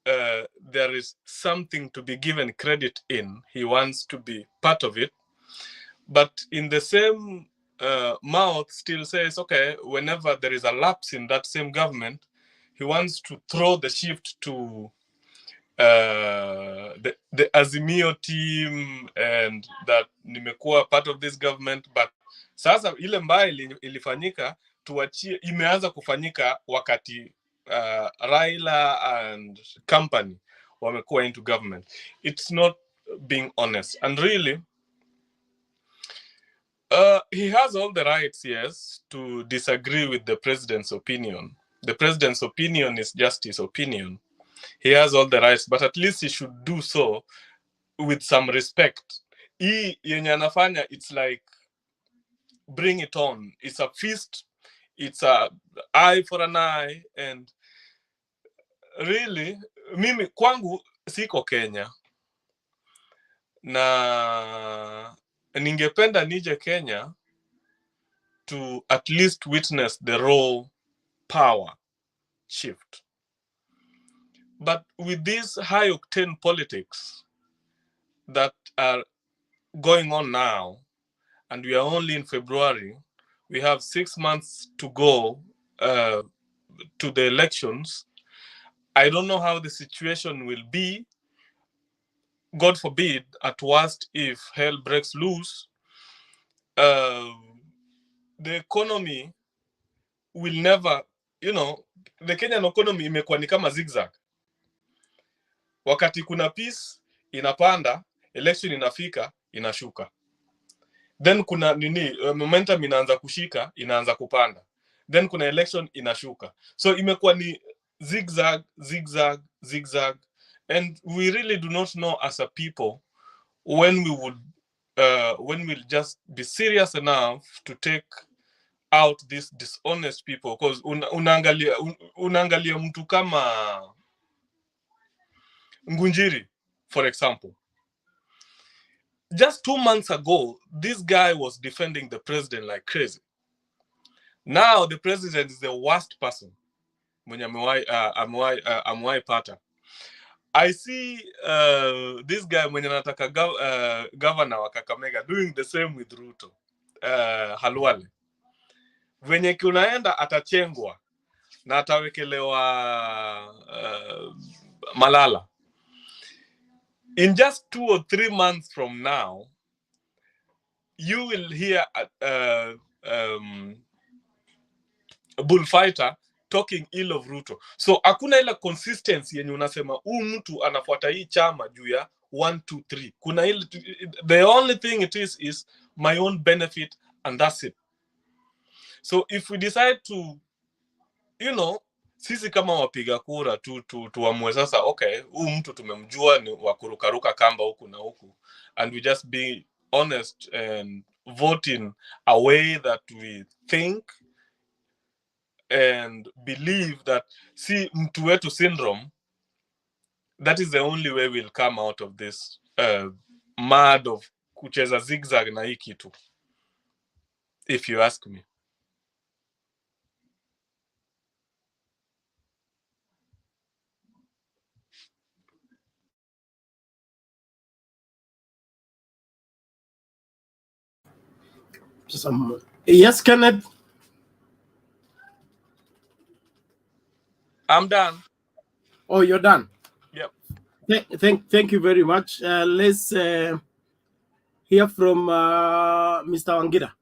there is something to be given credit in. He wants to be part of it, but in the same mouth still says, okay, whenever there is a lapse in that same government, he wants to throw the shift to the Azimio team, and that nimekuwa part of this government. But sasa ile mbaya ilifanyika, tuachie, imeanza kufanyika wakati Raila and company wamekuwa into government. It's not being honest. And really, he has all the rights, yes, to disagree with the president's opinion. The president's opinion is just his opinion. He has all the rights, but at least he should do so with some respect. Yenye anafanya, it's like, bring it on. It's a feast. It's a eye for an eye. And really, mimi kwangu siko Kenya. Na ningependa nije Kenya to at least witness the raw power shift. But with these high octane politics that are going on now, and we are only in February, we have 6 months to go to the elections. I don't know how the situation will be. God forbid, at worst, if hell breaks loose, the economy will never, the Kenyan economy imekuwa ni kama zigzag. Wakati kuna peace, inapanda, election inafika, inashuka. Then kuna momentum inaanza kushika, inaanza kupanda. Then kuna election inashuka. So imekuwa ni zigzag, zigzag, zigzag. And we really do not know as a people when we'll just be serious enough to take out these dishonest people, because unaangalia mtu kama Ngunjiri, for example. Just 2 months ago, this guy was defending the president like crazy. Now the president is the worst person. Amwai pata. I see this guy mwenye nataka governor wa Kakamega doing the same with Ruto. Halwale. Venye kunaenda atachengwa na atawekelewa Malala. In just 2 or 3 months from now, you will hear a bullfighter talking ill of Ruto. So hakuna ile consistency yenye unasema mtu anafuata hii chama juu ya 1 2 3. Kuna ile, the only thing it is my own benefit, and that's it. So if we decide to, sisi kama wapiga kura tuamue sasa, okay, mtu tumemjua ni wakurukaruka kamba huku na huku, and we just be honest and vote in a way that we think and believe that mtu wetu syndrome, that is the only way we'll come out of this mad of kucheza zigzag na hii kitu, if you ask me. Yes, Kenneth. I'm done. Oh, you're done. Yep. Thank you very much. Let's hear from Mr. Wangira.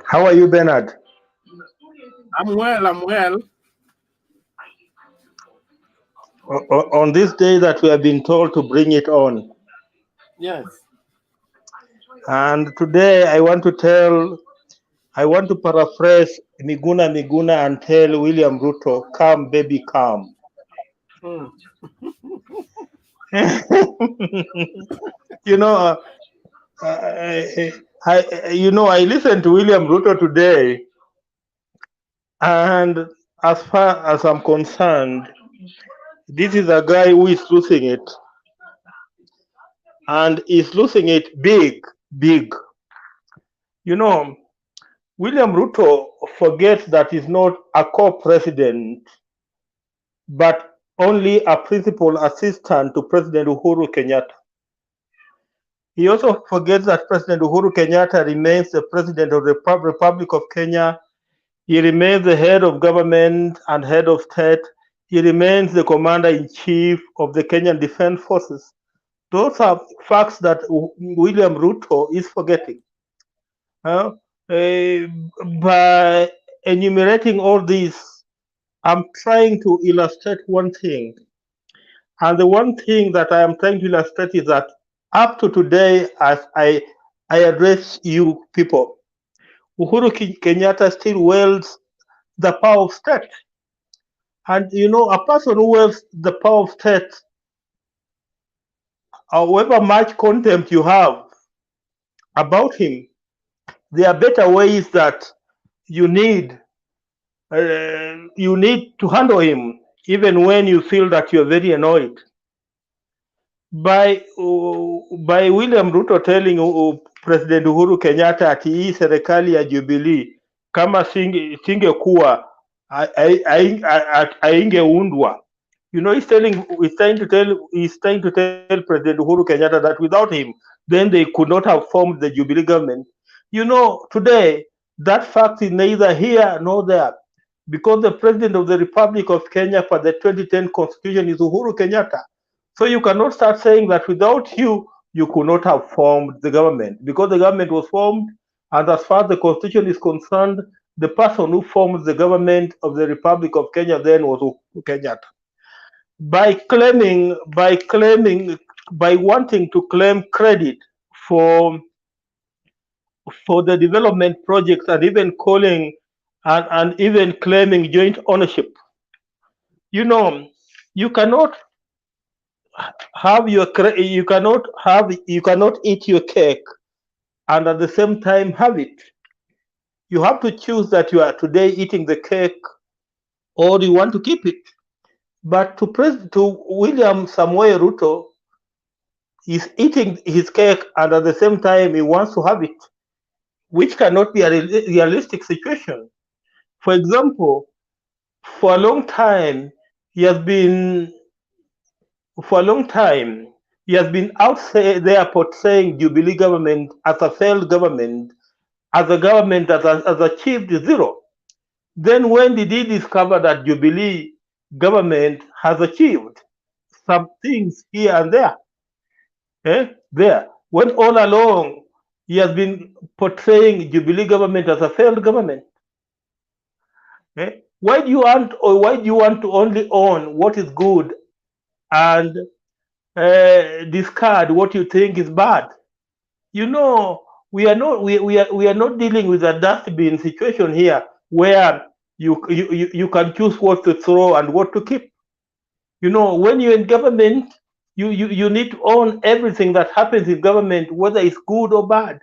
How are you, Bernard? I'm well. On this day that we have been told to bring it on. Yes. And today I want to paraphrase Miguna and tell William Ruto, come baby, come. I listened to William Ruto today, and as far as I'm concerned, this is a guy who is losing it, and is losing it big. William Ruto forgets that he's not a co-president, but only a principal assistant to President Uhuru Kenyatta. He also forgets that President Uhuru Kenyatta remains the president of the Republic of Kenya. He remains the head of government and head of state. He remains the commander-in-chief of the Kenyan Defense Forces. Those are facts that William Ruto is forgetting. By enumerating all these, I'm trying to illustrate one thing. And the one thing that I am trying to illustrate is that up to today, as I address you people, Uhuru Kenyatta still wields the power of state. And a person who wields the power of state, however much contempt you have about him, there are better ways that you need to handle him, even when you feel that you're very annoyed. By William Ruto telling President Uhuru Kenyatta ati hii serikali ya Jubilee kama singekuwa aingeundwa. He's trying to tell President Uhuru Kenyatta that without him, then they could not have formed the Jubilee government. Today, that fact is neither here nor there, because the President of the Republic of Kenya for the 2010 Constitution is Uhuru Kenyatta. So you cannot start saying that without you could not have formed the government, because the government was formed, and as far as the Constitution is concerned, the person who formed the government of the Republic of Kenya then was Uhuru Kenyatta. by wanting to claim credit for the development projects, and even calling and even claiming joint ownership. You know, you cannot have you cannot eat your cake and at the same time have it. You have to choose that you are today eating the cake or you want to keep it. But to William Samoei Ruto, he's eating his cake and at the same time he wants to have it, which cannot be a realistic situation. For example, for a long time, he has been for a long time he has been out there portraying Jubilee government as a failed government, as a government that has achieved zero. Then when did he discover that Jubilee government has achieved some things here and there? There. When all along he has been portraying Jubilee government as a failed government. Why do you want to only own what is good and discard what you think is bad? You know, we are not dealing with a dustbin situation here where you can choose what to throw and what to keep. You know, when you're in government, you need to own everything that happens in government, whether it's good or bad.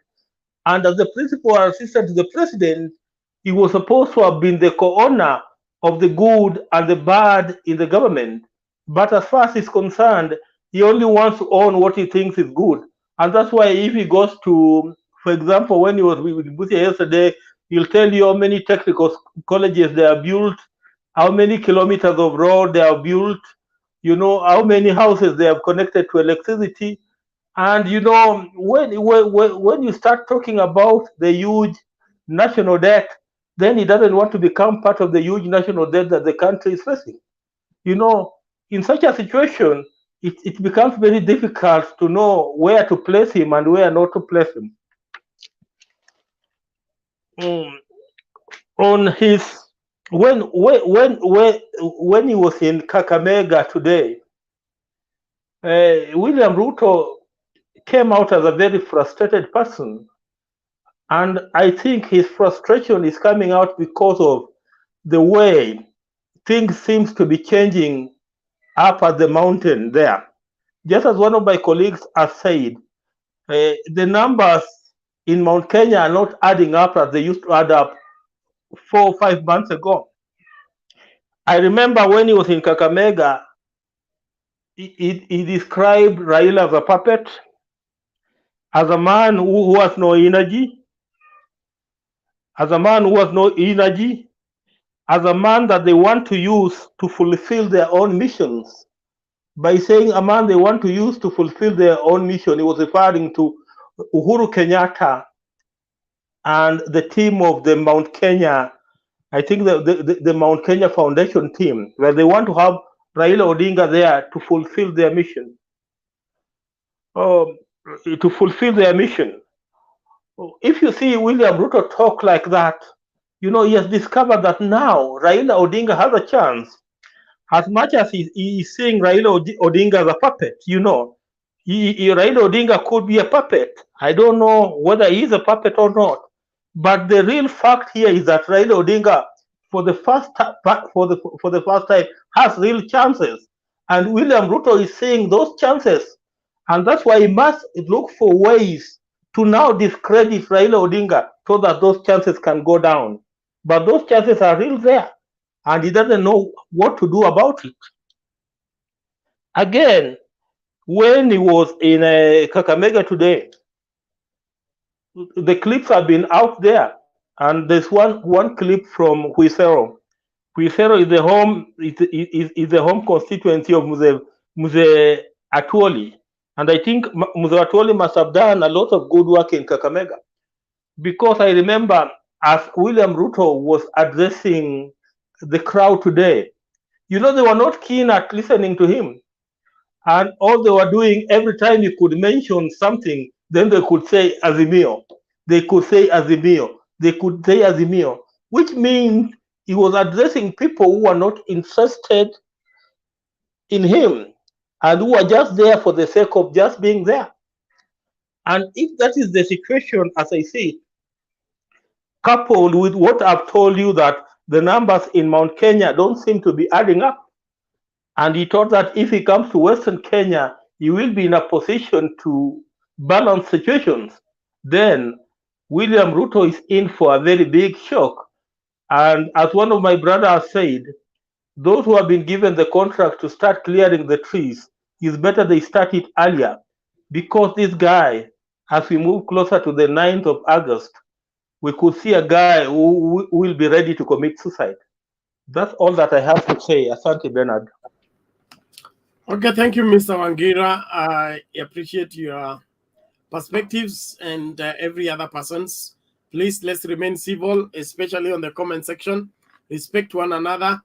And as the principal assistant to the president, he was supposed to have been the co-owner of the good and the bad in the government. But as far as he's concerned, he only wants to own what he thinks is good. And that's why if he goes to, for example, when he was with Busia yesterday, he'll tell you how many technical colleges they are built, how many kilometers of road they are built, you know, how many houses they have connected to electricity. And you know, when you start talking about the huge national debt, then he doesn't want to become part of the huge national debt that the country is facing. You know, in such a situation, it becomes very difficult to know where to place him and where not to place him. Mm, on his when he was in Kakamega today, William Ruto came out as a very frustrated person. And I think his frustration is coming out because of the way things seems to be changing up at the mountain there. Just as one of my colleagues has said, the numbers in Mount Kenya are not adding up as they used to add up 4 or 5 months ago. I remember when he was in Kakamega, he described Raila as a puppet, as a man who has no energy, as a man who has no energy, as a man that they want to use to fulfill their own missions. By saying a man they want to use to fulfill their own mission, he was referring to Uhuru Kenyatta and the team of the Mount Kenya, I think the Mount Kenya Foundation team, where they want to have Raila Odinga there to fulfill their mission. To fulfill their mission. If you see William Ruto talk like that, you know, he has discovered that now Raila Odinga has a chance. As much as he is seeing Raila Odinga as a puppet, you know, Raila Odinga could be a puppet. I don't know whether he is a puppet or not. But the real fact here is that Raila Odinga, for the first time, has real chances, and William Ruto is seeing those chances, and that's why he must look for ways to now discredit Raila Odinga so that those chances can go down. But those chances are real there, and he doesn't know what to do about it. Again, when he was in Kakamega today, the clips have been out there, and there's one clip from Huisero. Huisero is the home constituency of Muse Atuoli, and I think Muse Atuoli must have done a lot of good work in Kakamega, because I remember as William Ruto was addressing the crowd today, you know, they were not keen at listening to him. And all they were doing, every time you could mention something, then they could say Azimio. They could say Azimio. They could say Azimio, which means he was addressing people who were not interested in him and who are just there for the sake of just being there. And if that is the situation, as I say, coupled with what I've told you, that the numbers in Mount Kenya don't seem to be adding up, and he thought that if he comes to Western Kenya, he will be in a position to balance situations, then William Ruto is in for a very big shock. And as one of my brothers said, those who have been given the contract to start clearing the trees, it's better they start it earlier, because this guy, as we move closer to the 9th of August, we could see a guy who will be ready to commit suicide. That's all that I have to say. Asante, Bernard. Okay, thank you, Mr. Wangira. I appreciate your perspectives and every other person's. Please, let's remain civil, especially on the comment section. Respect one another.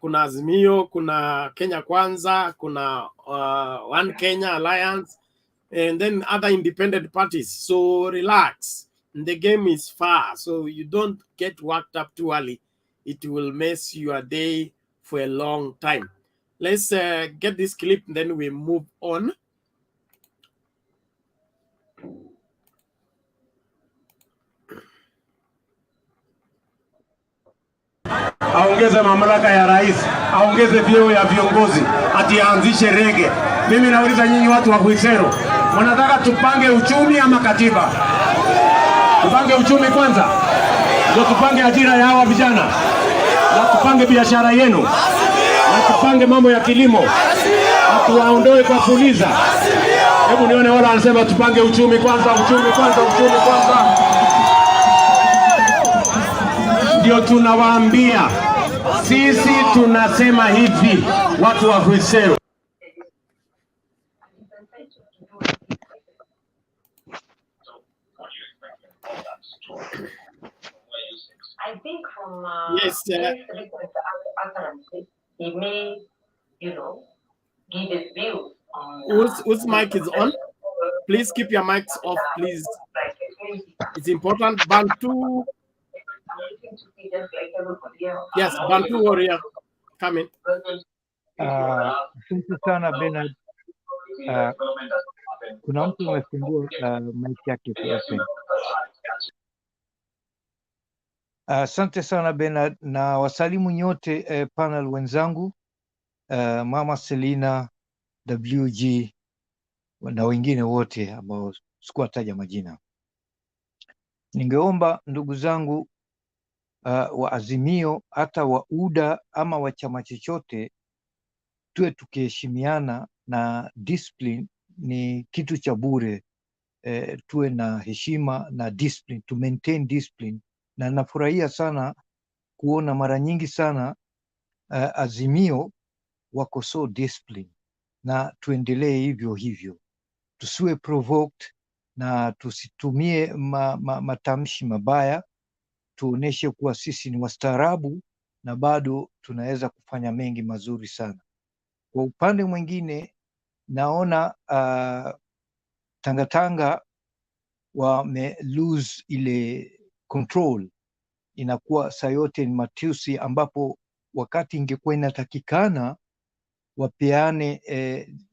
Kuna Azimio, kuna Kenya Kwanza, kuna One Kenya Alliance, and then other independent parties. So relax. The game is far, so you don't get worked up too early. It will mess your day for a long time. Let's get this clip, then we move on. Aongeze mamlaka ya rais, aongeze vyeo ya viongozi, ati aanzishe rege. Mimi nauliza nyinyi watu wa Khwisero, mnataka tupange uchumi ama katiba? Tupange uchumi kwanza, ndio tupange ajira ya hawa vijana, na tupange biashara yenu, na tupange mambo ya kilimo, na tuwaondoe kwa fuliza. Hebu nione wala anasema tupange uchumi kwanza, uchumi kwanza, uchumi kwanza. Ndio tunawaambia sisi, tunasema hivi watu wa Khwisero. I think from yes, he may, give his view on whose mic is on? Please keep your mics off, please. It's important. Bantu. Yes, Bantu warrior, come in. Asante sana Bernard. Kuna mtu amefungua mic yake open. Asante sana Bernard, na wasalimu nyote panel wenzangu, Mama Selina, WG na wengine wote ambao sikuwataja majina. Ningeomba ndugu zangu wa Azimio, hata wa UDA ama wa chama chochote, tuwe tukiheshimiana, na discipline ni kitu cha bure. Tuwe na heshima na discipline, to maintain discipline. Na nafurahia sana kuona mara nyingi sana Azimio wako so discipline, na tuendelee hivyo hivyo, tusiwe provoked na tusitumie matamshi mabaya. Tuoneshe kuwa sisi ni wastaarabu na bado tunaweza kufanya mengi mazuri sana. Kwa upande mwingine naona Tangatanga wame lose ile control, inakuwa saa yote ni matusi, ambapo wakati ingekuwa inatakikana wapeane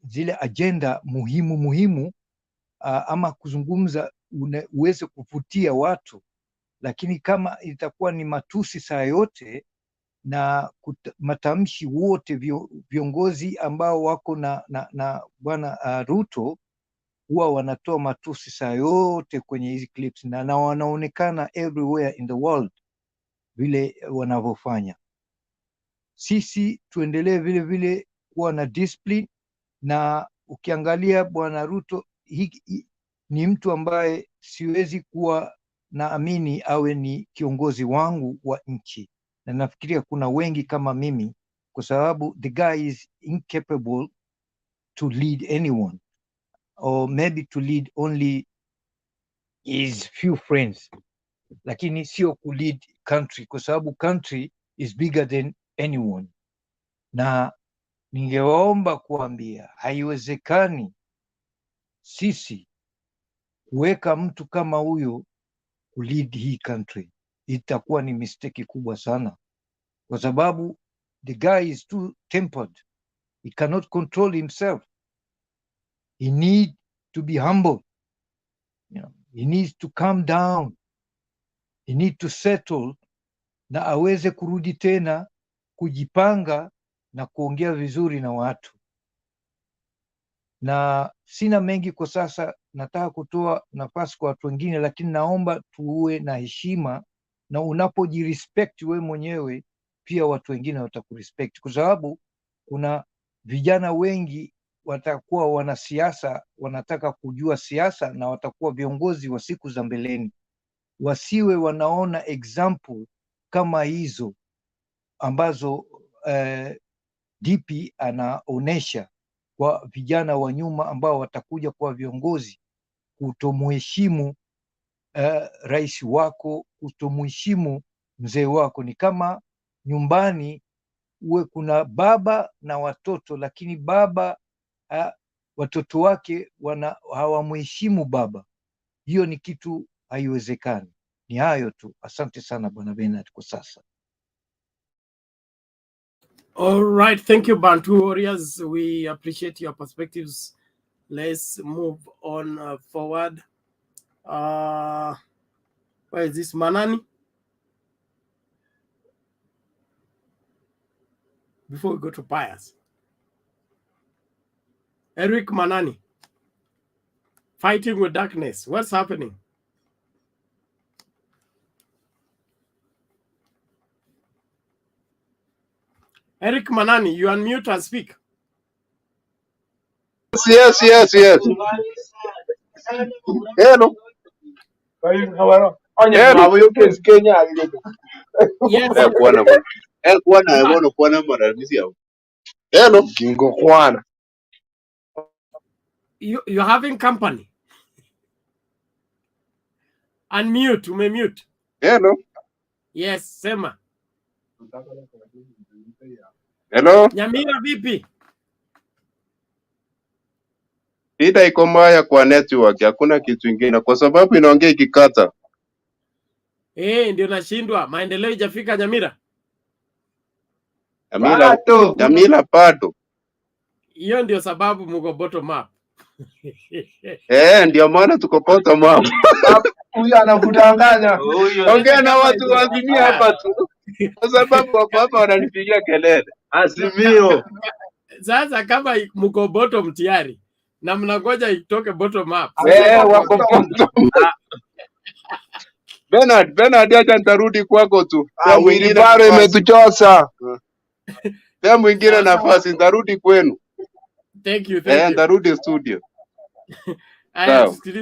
zile agenda muhimu ama kuzungumza uweze kuvutia watu. Lakini kama itakuwa ni matusi saa yote na matamshi wote, viongozi ambao wako na bwana Ruto huwa wanatoa matusi saa yote kwenye hizi clips, na wanaonekana everywhere in the world vile wanavyofanya. Sisi tuendelee vile vile kuwa na discipline, na ukiangalia bwana Ruto ni mtu ambaye siwezi kuwa naamini awe ni kiongozi wangu wa nchi, na nafikiria kuna wengi kama mimi, kwa sababu the guy is incapable to lead anyone, or maybe to lead only his few friends, lakini sio ku lead country, kwa sababu country is bigger than anyone. Na ningewaomba kuambia haiwezekani sisi kuweka mtu kama huyo kulead hii country. Itakuwa ni mistake kubwa sana, kwa sababu the guy is too tempered. He cannot control himself. He needs to be humble. He needs to calm down. He needs to settle na aweze kurudi tena kujipanga na kuongea vizuri na watu. Na sina mengi kwa sasa, nataka kutoa nafasi kwa watu wengine, lakini naomba tuwe na heshima, na unapojirespect we mwenyewe pia watu wengine watakurespect, kwa sababu kuna vijana wengi watakuwa wanasiasa, wanataka kujua siasa na watakuwa viongozi wa siku za mbeleni. Wasiwe wanaona example kama hizo ambazo DP anaonesha kwa vijana wa nyuma ambao watakuja kuwa viongozi, kutomheshimu rais wako, kutomheshimu mzee wako. Ni kama nyumbani uwe kuna baba na watoto, lakini baba watoto wake hawamheshimu baba. Hiyo ni kitu haiwezekani. Ni hayo tu, asante sana Bwana Bernard kwa sasa. All right, thank you, Bantu Warriors. We appreciate your perspectives. Let's move on forward. Where is this, Manani? Before we go to Pius. Eric Manani, fighting with darkness. What's happening? Eric Manani, you unmute and speak. Yes. Hello. Hello. You're having company. Unmute, mute. Hello. Yes, sema. Hello. Nyamira vipi? Shida iko mbaya kwa network, hakuna kitu kingine kwa sababu inaongea ikikata. Ndio nashindwa. Maendeleo ijafika Nyamira. Nyamira pato. Hiyo ndio sababu mko bottom up. Ndio maana tuko bottom up. Huyu anakudanganya. Ongea na watu wa Azimio hapa tu. Kwa sababu hapa wananipigia kelele. Azimio. Sasa kama mko bottom tayari na mnangoja itoke bottom up. Wako bottom. Bernard acha nitarudi kwako tu. Wilibaro imetuchosa. Pia mwingine nafasi nitarudi kwenu. Thank you. Nitarudi studio.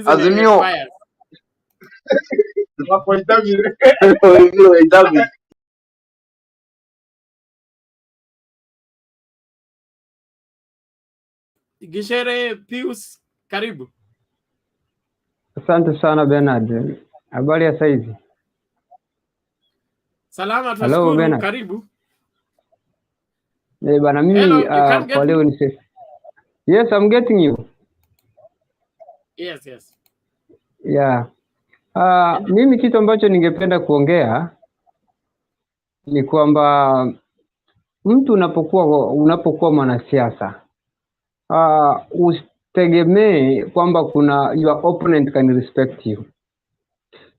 Azimio. Gishere Pius, karibu. Asante sana Bernard. Habari ya saizi? Salama, tunashukuru. Karibu. Bana mimi kwa leo ni safe. Yes, I'm getting you. Yes. Yeah. Mimi kitu ambacho ningependa kuongea ni kwamba mtu unapokuwa mwanasiasa usitegemee kwamba kuna your opponent can respect you.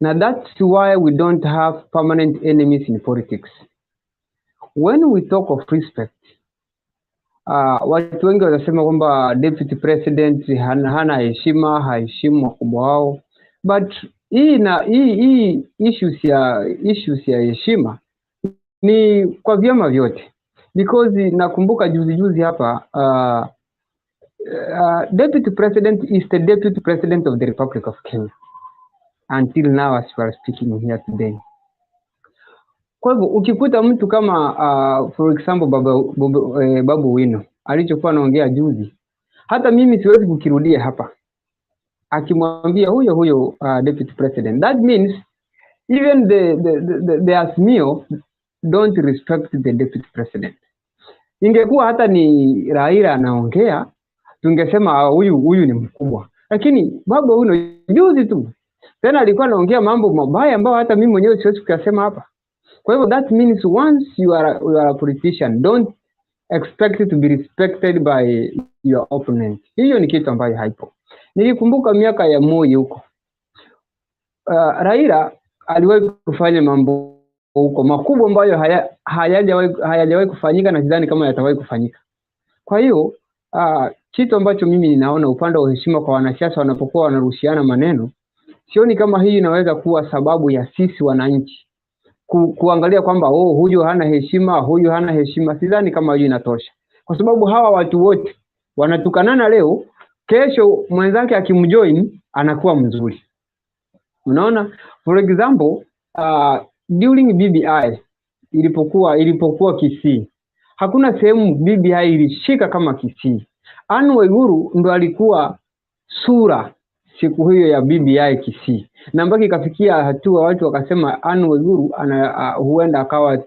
Now that's why we don't have permanent enemies in politics. When we talk of respect, watu wengi wanasema kwamba deputy president hana heshima, haheshimu wakubwa wao, but hii issues ya heshima ni kwa vyama vyote, because nakumbuka juzi hapa deputy president is the deputy president of the Republic of Kenya until now as we are speaking here today. Kwa hivyo ukikuta mtu kama for example Babu Wino alichokuwa anaongea juzi, hata mimi siwezi kukirudia hapa, akimwambia huyo deputy president, that means even the Azimio don't respect the deputy president. Ingekuwa hata ni Raila anaongea, tungesema huyu ni mkubwa, lakini Babu Wino juzi tu tena alikuwa anaongea mambo mabaya ambayo hata mimi mwenyewe siwezi kuyasema hapa. Kwa hivyo that means once you are a politician, don't expect to be respected by your opponent. Hiyo ni kitu ambayo haipo. Nilikumbuka miaka ya Moi huko, Raila aliwahi kufanya mambo huko makubwa ambayo hayajawahi kufanyika na sidhani kama yatawahi kufanyika. Kwa hiyo kitu ambacho mimi ninaona upande wa heshima kwa wanasiasa wanapokuwa wanarushiana maneno, sioni kama hii inaweza kuwa sababu ya sisi wananchi kuangalia kwamba huyu hana heshima, huyu hana heshima. Sidhani kama hiyo inatosha, kwa sababu hawa watu wote wanatukanana leo, kesho mwenzake akimjoin anakuwa mzuri. Unaona, for example, during BBI ilipokuwa Kisii, hakuna sehemu BBI ilishika kama Kisii. Anne Waiguru ndo alikuwa sura siku hiyo ya BBI Kisii, na mpaka ikafikia hatua watu wakasema Anne Waiguru huenda akawa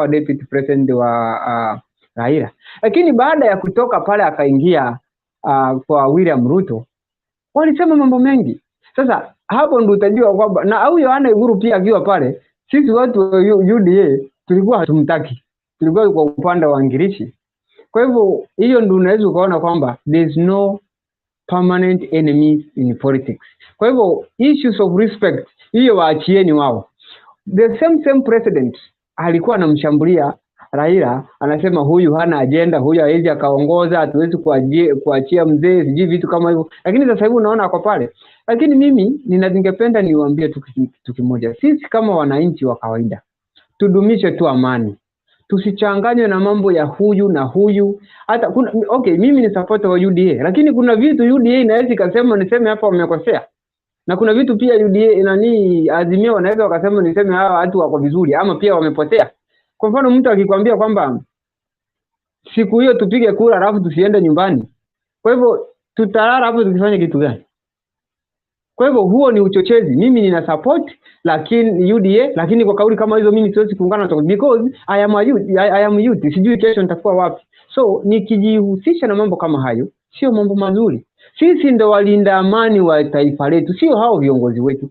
deputy president wa Raila. Lakini baada ya kutoka pale akaingia kwa William Ruto, walisema mambo mengi. Sasa hapo ndio utajua kwamba, na huyo Anne Waiguru pia akiwa pale, sisi watu wa UDA tulikuwa hatumtaki, tulikuwa kwa upande wa Ngirishi. Kwa hivyo hiyo ndio unaweza ukaona kwamba there is no permanent enemies in politics. Kwa hivyo issues of respect hiyo waachieni wao. The same president alikuwa anamshambulia Raila, anasema huyu hana agenda, huyu hawezi akaongoza, hatuwezi kuachia mzee, sijui vitu kama hivyo. Lakini sasa hivi unaona kwa pale. Lakini mimi ningependa niwaambie tu kimoja. Sisi kama wananchi wa kawaida tudumishe tu amani. Tusichanganywe na mambo ya huyu na huyu. Hata mimi ni supporter wa UDA, lakini kuna vitu UDA inaweza niseme hapa wamekosea. Na kuna vitu pia UDA Azimio wanaweza wakasema niseme hawa watu wako vizuri ama pia wamepotea. Kwa mfano mtu akikwambia kwamba siku hiyo tupige kura alafu tusiende nyumbani, kwa hivyo tutalala hapo tukifanya kitu gani? Kwa hivyo huo ni uchochezi. Mimi nina support lakini UDA, lakini kwa kauli kama hizo mimi siwezi kuungana na, because I am youth, sijui kesho nitakuwa wapi. So nikijihusisha na mambo kama hayo sio mambo mazuri. Sisi ndo walinda amani wa taifa letu, sio hao viongozi wetu.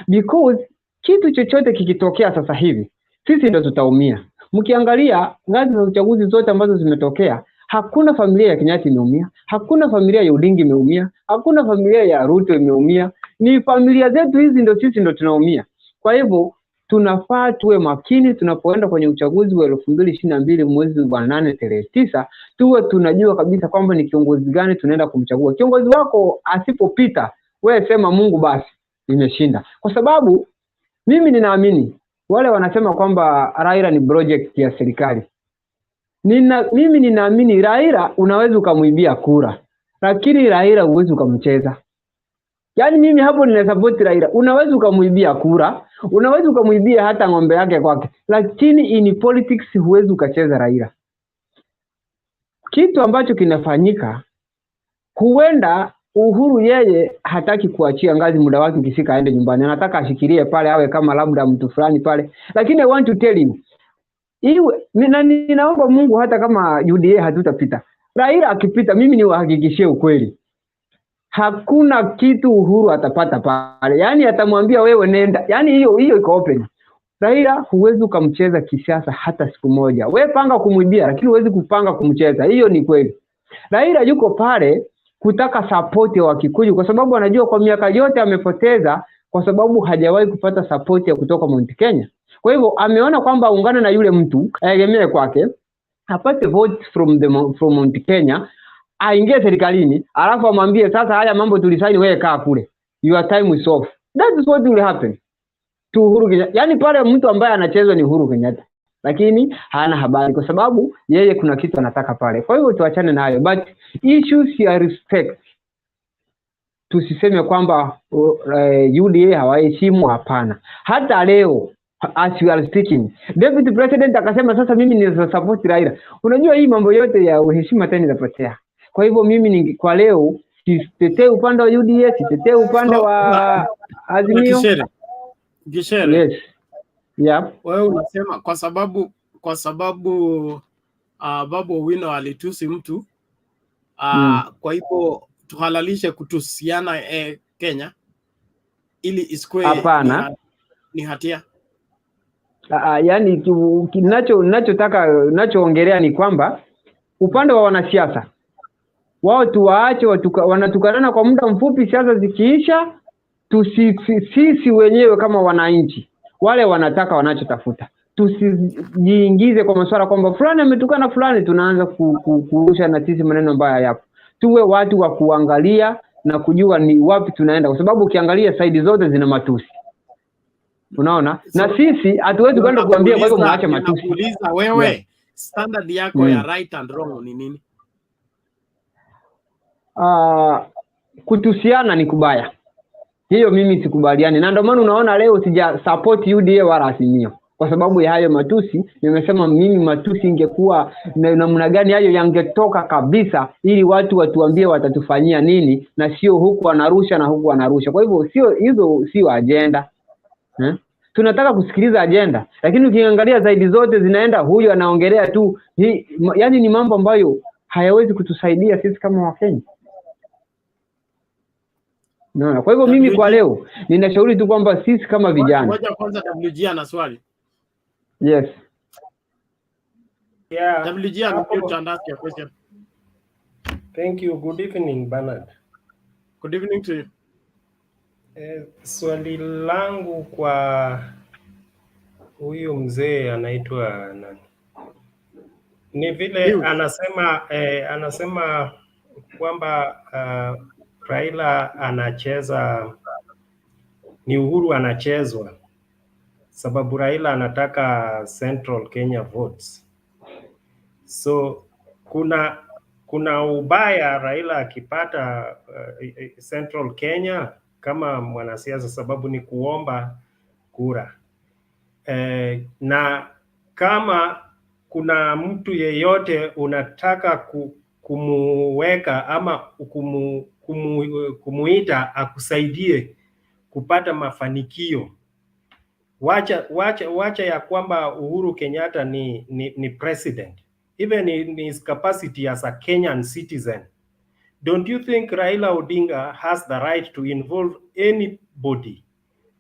Because kitu chochote kikitokea sasa hivi sisi ndo tutaumia. Mkiangalia ngazi za uchaguzi zote ambazo zimetokea, hakuna familia ya Kenyatta imeumia, hakuna familia ya Odinga imeumia, hakuna familia ya Ruto imeumia. Ni familia zetu hizi ndo sisi ndo tunaumia. Kwa hivyo tunafaa tuwe makini tunapoenda kwenye uchaguzi wa 2022 mwezi wa 8 tarehe 9, tuwe tunajua kabisa kwamba ni kiongozi gani tunaenda kumchagua. Kiongozi wako asipopita, wewe sema Mungu basi nimeshinda. Kwa sababu mimi ninaamini wale wanasema kwamba Raila ni project ya serikali. Mimi ninaamini Raila unaweza ukamuibia kura, lakini Raila huwezi ukamcheza. Yaani mimi hapo nina support Raila. Unaweza ukamuibia kura, unaweza ukamuibia hata ng'ombe yake kwake, lakini in politics huwezi ukacheza Raila. Kitu ambacho kinafanyika, huenda Uhuru yeye hataki kuachia ngazi, muda wake ukifika aende nyumbani. Anataka ashikilie pale awe kama labda mtu fulani pale. Lakini I want to tell you, ninaomba Mungu hata kama UDA hatutapita, Raila akipita, mimi niwahakikishie ukweli, hakuna kitu Uhuru atapata pale. Yaani atamwambia wewe nenda. Yaani hiyo iko open. Raila huwezi kumcheza kisiasa hata siku moja. Wewe panga kumuibia, lakini huwezi kupanga kumcheza. Hiyo ni kweli. Raila yuko pale kutaka support ya Wakikuyu, kwa sababu anajua kwa miaka yote amepoteza kwa sababu hajawahi kupata support ya kutoka Mount Kenya. Kwa hivyo ameona kwamba ungana na yule mtu, aegemee kwake, apate vote from Mount Kenya, aingie serikalini, alafu amwambie sasa haya mambo tulisaini, wewe kaa kule. Your time is off. That is what will happen to Uhuru Kenyatta. Yaani pale mtu ambaye anachezwa ni Uhuru Kenyatta, lakini hana habari kwa sababu yeye kuna kitu anataka pale. Kwa hivyo tuachane nayo, but issues ya respect, tusiseme kwamba UDA hawaheshimu, hapana. Hata leo as we are speaking, Deputy President akasema sasa mimi ni support Raila. Unajua hii mambo yote ya heshima tena inapotea. Kwa hivyo mimi kwa leo sitetee upande wa UDA, sitetee upande wa Azimio. Gishere. Yes. Yeah. Wewe unasema kwa sababu Babu Owino alitusi mtu kwa hivyo tuhalalishe kutusiana Kenya ili isikue ni hatia. Yani ninachoongelea ni kwamba upande wa wanasiasa wao tuwaache wanatukanana kwa muda mfupi, siasa zikiisha sisi wenyewe kama wananchi wale wanataka wanachotafuta, tusijiingize kwa masuala kwamba fulani ametukana fulani tunaanza kurusha na sisi maneno ambayo hayapo. Tuwe watu wa kuangalia na kujua ni wapi tunaenda, kwa sababu ukiangalia saidi zote zina matusi, unaona. Na sisi hatuwezi kwenda kuambia kwa hivyo mwache matusi. Nakuuliza wewe, standard yako ya right and wrong ni nini? Kutusiana ni kubaya, hiyo mimi sikubaliani, na ndio maana unaona leo sija support UDA wala Azimio kwa sababu ya hayo matusi. Nimesema mimi matusi ingekuwa namna gani hayo yangetoka kabisa, ili watu watuambie watatufanyia nini, na sio huku anarusha na huku anarusha. Kwa hivyo sio agenda. Tunataka kusikiliza agenda, lakini ukiangalia zaidi zote zinaenda huyu anaongelea tu yani ni mambo ambayo hayawezi kutusaidia sisi kama Wakenya. No, kwa hivyo mimi kwa leo ninashauri tu kwamba sisi kama vijana. Ngoja kwanza WG ana swali. Yes. Yeah. WG ana ask your question. Thank you. Good evening, Bernard. Good evening to you. Swali langu kwa huyu mzee anaitwa nani? Ni vile anasema kwamba Raila anacheza, ni Uhuru anachezwa sababu Raila anataka Central Kenya votes. So kuna ubaya Raila akipata Central Kenya kama mwanasiasa, sababu ni kuomba kura. Na kama kuna mtu yeyote unataka kumuweka ama kumuita akusaidie kupata mafanikio, wacha ya kwamba Uhuru Kenyatta ni president, even in his capacity as a Kenyan citizen. Don't you think Raila Odinga has the right to involve anybody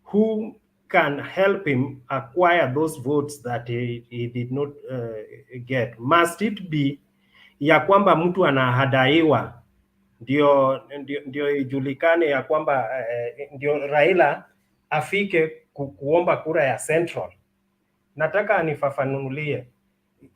who can help him acquire those votes that he did not get? Must it be ya kwamba mtu anahadaiwa ndio ijulikane ya kwamba ndio Raila afike kuomba kura ya Central? Nataka anifafanulie.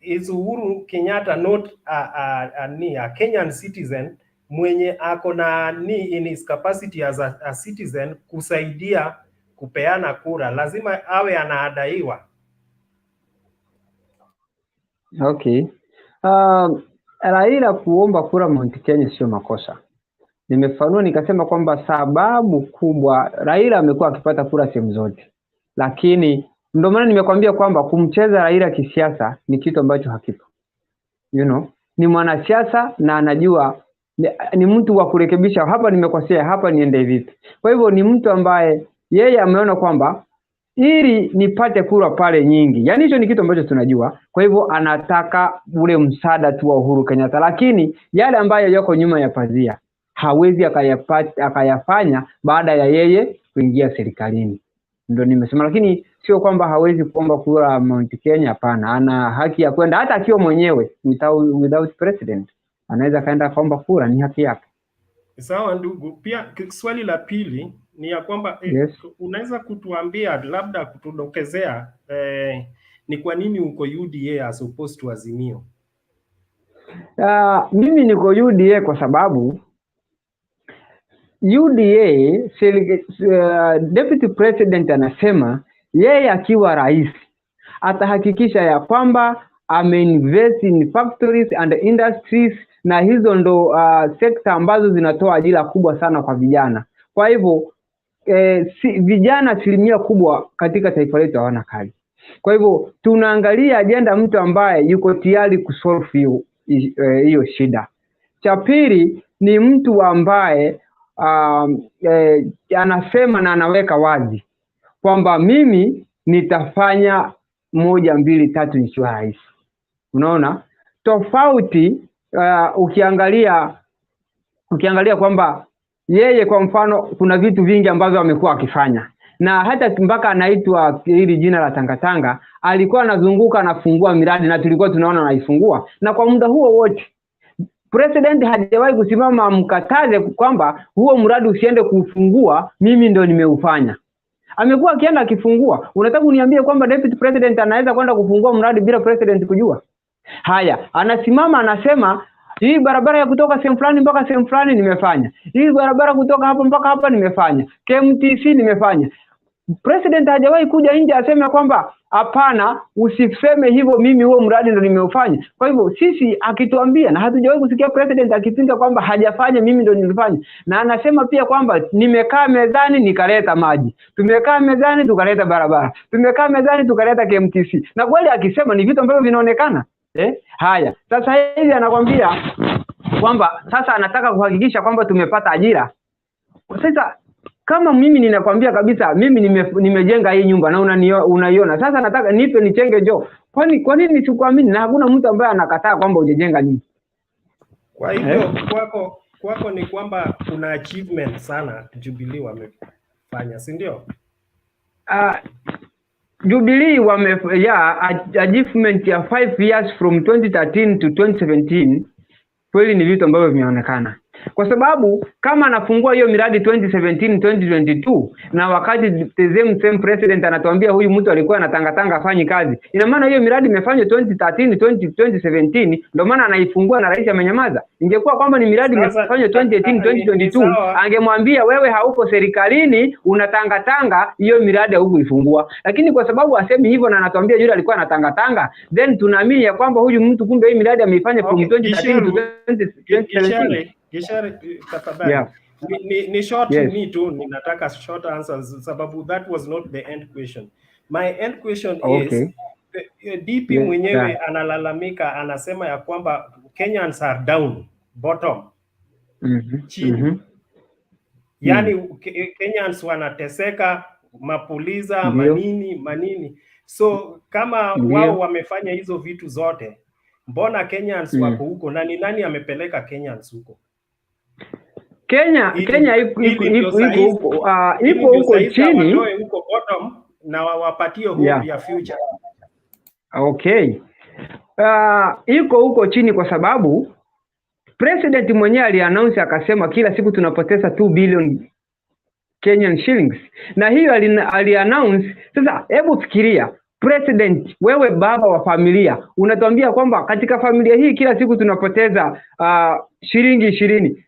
Is Uhuru Kenyatta not a Kenyan citizen mwenye ako na in his capacity as a citizen kusaidia kupeana kura? Lazima awe anahadaiwa? Okay. Raila kuomba kura Mount Kenya sio makosa. Nimefanua nikasema kwamba sababu kubwa Raila amekuwa akipata kura sehemu zote, lakini ndio maana nimekwambia kwamba kumcheza Raila kisiasa ni kitu ambacho hakipo. Ni mwanasiasa na anajua ni mtu wa kurekebisha, hapa nimekosea, hapa niende vipi. Kwa hivyo ni mtu ambaye yeye ameona kwamba ili nipate kura pale nyingi, yani hicho ni kitu ambacho tunajua. Kwa hivyo anataka ule msaada tu wa Uhuru Kenyatta, lakini yale ambayo yako nyuma ya pazia hawezi akayafanya baada ya yeye kuingia serikalini. Ndio nimesema, lakini sio kwamba hawezi kuomba kura Mount Kenya, hapana. Ana haki ya kwenda, hata akiwa mwenyewe without president anaweza kaenda kuomba kura, ni haki yake. Sawa ndugu. Pia swali la pili ni ya kwamba unaweza kutuambia, labda kutudokezea ni kwa nini uko UDA as opposed to Azimio? Mimi niko UDA kwa sababu UDA deputy president anasema yeye akiwa rais atahakikisha ya kwamba ameinvest in factories and industries, na hizo ndo sekta ambazo zinatoa ajira kubwa sana kwa vijana. Kwa hivyo vijana asilimia kubwa katika taifa letu hawana kazi. Kwa hivyo tunaangalia ajenda mtu ambaye yuko tayari kusolve hiyo shida. Cha pili ni mtu ambaye anasema na anaweka wazi kwamba mimi nitafanya 1, 2, 3 nikiwa rais. Unaona tofauti ukiangalia kwamba yeye kwa mfano kuna vitu vingi ambavyo amekuwa akifanya, na hata mpaka anaitwa hili jina la tangatanga alikuwa anazunguka anafungua miradi na tulikuwa tunaona anaifungua, na kwa muda huo wote president hajawahi kusimama mkataze kwamba huo mradi usiende kufungua, mimi ndo nimeufanya. Amekuwa akienda akifungua. Unataka uniambie kwamba deputy president anaweza kwenda kufungua mradi bila president kujua? Haya, anasimama anasema hii barabara ya kutoka sehemu fulani mpaka sehemu fulani nimefanya. Hii barabara kutoka hapa mpaka hapa nimefanya. KMTC nimefanya. President hajawahi kuja nje aseme kwamba hapana, usiseme hivyo, mimi huo mradi ndo nimeufanya. Kwa hivyo sisi akituambia, na hatujawahi kusikia president akipinga kwamba hajafanya, mimi ndo nimefanya. Na anasema pia kwamba nimekaa mezani nikaleta maji, tumekaa mezani tukaleta barabara, tumekaa mezani tukaleta KMTC. Na kweli akisema ni vitu ambavyo vinaonekana. Haya, sasa hivi anakwambia kwamba sasa anataka kuhakikisha kwamba tumepata ajira. Sasa kama mimi ninakwambia kabisa mimi nimejenga hii nyumba na unaiona, sasa nataka nipe nichenge njoo. Kwa nini nisikuamini? Na hakuna mtu ambaye anakataa kwamba hujajenga nyumba. Kwa hivyo kwako ni kwamba kuna achievement sana Jubilee wamefanya, si ndio? Jubilee achievement ya 5 years from 2013 to 2017 kweli ni vitu ambavyo vimeonekana. Kwa sababu kama anafungua hiyo miradi 2017 2022 na wakati the same president anatuambia huyu mtu alikuwa anatangatanga afanye kazi, ina maana hiyo miradi imefanywa 2013 2017 ndio maana anaifungua na rais amenyamaza. Ingekuwa kwamba ni miradi imefanywa 2018 2022 angemwambia wewe hauko serikalini unatangatanga, hiyo miradi hukuifungua. Lakini kwa sababu asemi hivyo na anatuambia yule alikuwa anatangatanga, then tunaamini ya kwamba huyu mtu kumbe hii miradi ameifanya from 2013 to 2017. Gishari, tafadhali. Yeah. Ni short me too, ninataka short answers sababu that was not the end question. My end question is DP mwenyewe analalamika, anasema ya kwamba Kenyans are down, bottom. Chini. Yani Kenyans wanateseka, mapoliza, manini. So kama wao wamefanya hizo vitu zote, mbona Kenyans wako huko na ni nani amepeleka Kenyans huko? Kenya ipo huko chini, huko bottom na wapatie hope ya future. Okay. Iko huko chini kwa sababu president mwenyewe aliannounce akasema kila siku tunapoteza 2 billion Kenyan shillings. Na hiyo aliannounce. Sasa hebu fikiria, president, wewe baba wa familia, unatuambia kwamba katika familia hii kila siku tunapoteza shilingi 20.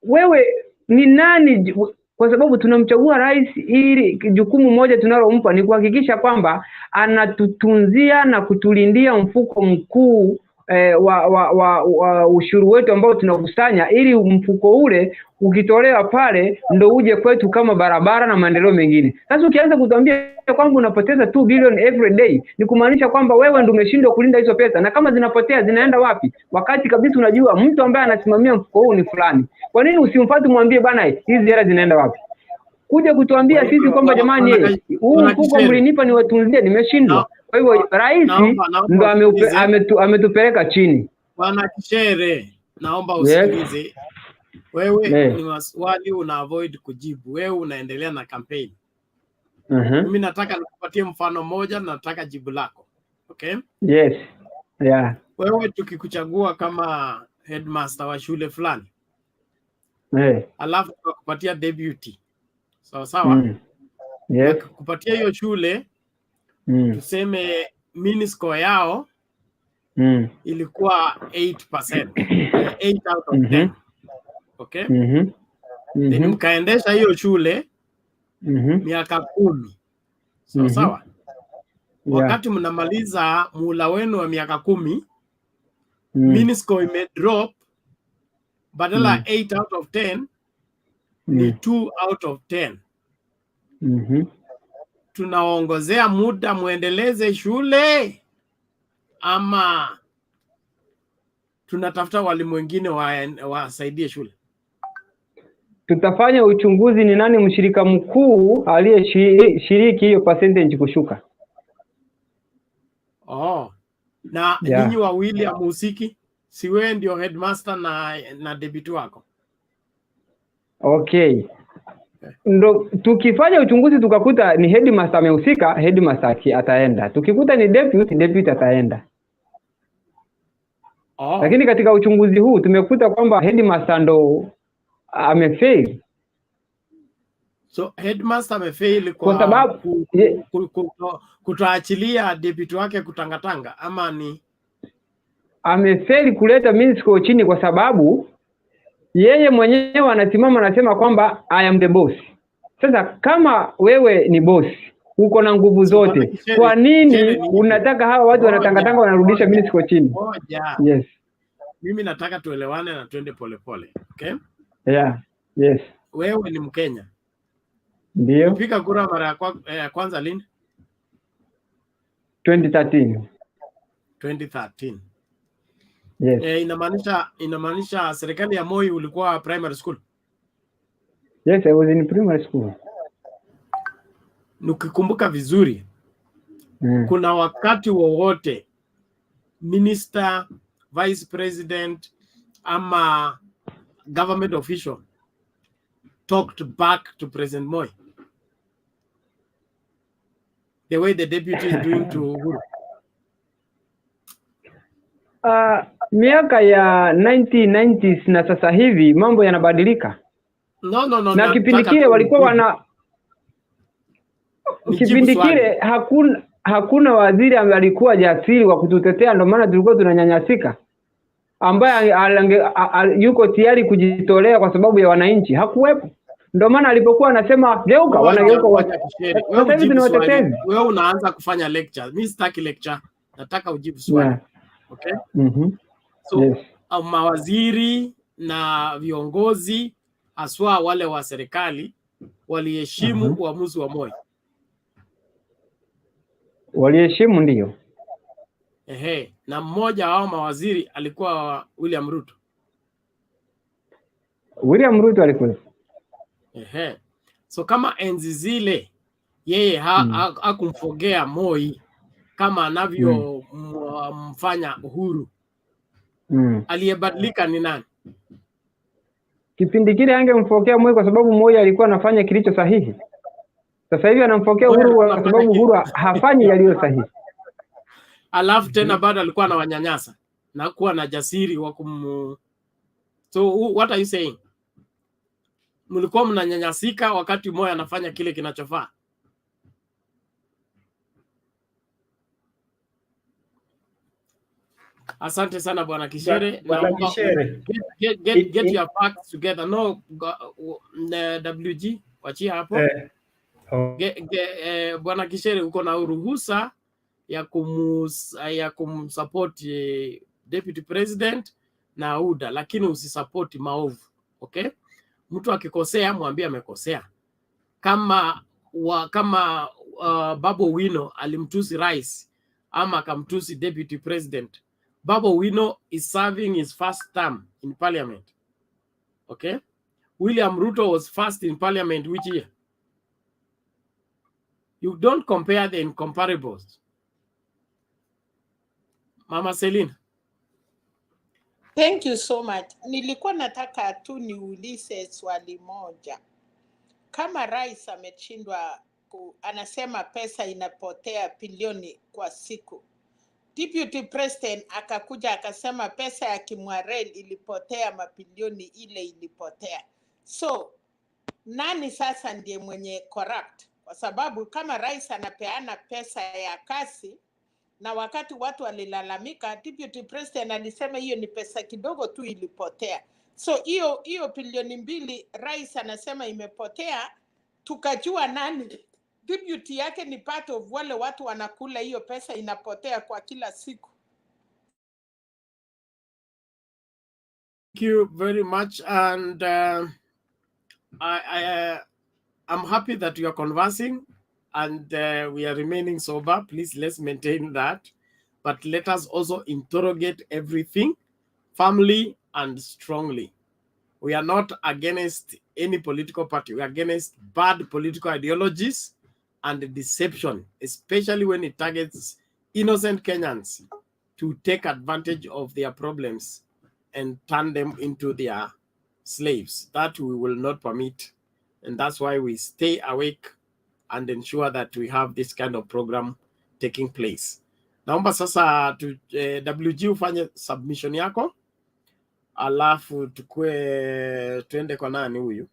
Wewe ni nani? Kwa sababu tunamchagua rais, ili jukumu moja tunalompa ni kuhakikisha kwamba anatutunzia na kutulindia mfuko mkuu wa ushuru wetu ambao tunakusanya, ili mfuko ule ukitolewa pale ndo uje kwetu kama barabara na maendeleo mengine. Sasa ukianza kutuambia kwamba unapoteza 2 billion every day, ni kumaanisha kwamba wewe ndio umeshindwa kulinda hizo pesa, na kama zinapotea zinaenda wapi? Wakati kabisa unajua mtu ambaye anasimamia mfuko huu ni fulani. Kwa nini usimfuate mwambie bana hizi hela zinaenda wapi? Kuja kutuambia sisi kwamba jamani huu mfuko mlinipa niwatunzie, nimeshindwa. Kwa hivyo rais ndo ametupeleka chini. Bwana Kishere, naomba usikilize. Wewe ni maswali una avoid kujibu. Wewe unaendelea na campaign. Mimi nataka nikupatie mfano moja, nataka jibu lako. Okay? Yes. Yeah. Wewe tukikuchagua kama headmaster wa shule fulani. Alafu tukupatia deputy. Sawa? Yes. Kupatia hiyo shule tuseme miniscore yao ilikuwa 8%. 8 out of 10. Okay? Then mkaendesha hiyo shule miaka 10. Sawa? Wakati mnamaliza muhula wenu wa miaka 10, miniscore imedrop, badala 8 out of 10 ni 2 out of 10. Tunaongozea muda muendeleze shule ama tunatafuta walimu wengine wasaidie shule? Tutafanya uchunguzi ni nani mshirika mkuu aliyeshiriki hiyo percentage kushuka. Na ninyi wawili amuhusiki? Si wewe ndio headmaster na deputy wako? Okay. ndo tukifanya uchunguzi tukakuta ni headmaster amehusika, headmaster ataenda. Tukikuta ni deputy ataenda. Lakini katika uchunguzi huu tumekuta kwamba headmaster ndo amefail. So headmaster amefail kwa sababu kutoachilia deputy wake kutangatanga, ama ni amefail kuleta minsko chini, kwa sababu yeye mwenyewe anasimama anasema kwamba I am the boss. Sasa kama wewe ni boss, uko na nguvu zote, kwa nini unataka hawa watu wanatangatanga wanarudisha minsko chini? Yes. Mimi nataka tuelewane na twende polepole. Okay? Yeah. Yes. Wewe ni Mkenya. Ndio. Ulipiga kura mara ya kwanza lini? 2013. 2013. Yes. Inamaanisha serikali ya Moi ulikuwa primary school? Yes, I was in primary school. Nikikumbuka vizuri, kuna wakati wowote minister, vice president ama government official talked back to President Moi the way the deputy is doing to Uhuru? Miaka ya 1990s na sasa hivi mambo yanabadilika. No. Na kipindi kile walikuwa kipindi kile hakuna waziri ambaye alikuwa jasiri wa kututetea, ndio maana tulikuwa tunanyanyasika, ambaye yuko tayari kujitolea kwa sababu ya wananchi hakuwepo. Ndio maana alipokuwa anasema geuka, wanageuka. Sasa hivi tunawatetezi. Wewe unaanza kufanya lecture. Mimi sitaki lecture. Nataka ujibu swali. Yeah. Okay? So, yes. Mawaziri na viongozi haswa wale wa serikali waliheshimu uamuzi wa Moi. Waliheshimu, ndio. Na mmoja wao mawaziri alikuwa William Ruto. William Ruto alikuwa. So kama enzi zile yeye hakumfogea Moi kama anavyo mfanya Uhuru. Aliyebadilika ni nani? Kipindi kile angemfokea Moi kwa sababu Moi alikuwa anafanya kilicho sahihi. Sasa hivi anamfokea Uhuru kwa sababu Uhuru hafanyi yaliyo sahihi. Alafu tena bado alikuwa anawanyanyasa na kuwa na jasiri wa So what are you saying? Mlikuwa mnanyanyasika wakati Moi anafanya kile kinachofaa? Asante sana Bwana Kishere. Get your facts together. No, WG wachia hapo. Bwana Kishere, uko na uruhusa ya kumsupport deputy president na UDA, lakini usisupport maovu. Okay? Mtu akikosea mwambie amekosea. Kama Babu Wino alimtusi rais ama akamtusi deputy president, Babu Wino is serving his first term in parliament. Okay? William Ruto was first in parliament which year? You don't compare the incomparables. Mama Selina. Thank you so much. Nilikuwa nataka tu niulize swali moja. Kama rais ameshindwa, anasema pesa inapotea bilioni kwa siku. Deputy President akakuja akasema pesa ya Kimwarel ilipotea mabilioni, ile ilipotea. So nani sasa ndiye mwenye corrupt? Kwa sababu kama rais anapeana pesa ya kasi na wakati watu walilalamika, Deputy President alisema hiyo ni pesa kidogo tu ilipotea. So hiyo bilioni 2 rais anasema imepotea, tukajua nani deputy yake ni part of wale watu wanakula hiyo pesa inapotea kwa kila siku. Thank you very much, and I'm happy that you are conversing and we are remaining sober. Please, let's maintain that, but let us also interrogate everything firmly and strongly. We are not against any political party. We are against bad political ideologies and deception, especially when it targets innocent Kenyans to take advantage of their problems and turn them into their slaves. That we will not permit And that's why we stay awake and ensure that we have this kind of program taking place. Naomba sasa WG ufanye submission yako, alafu tuende kwa nani huyu?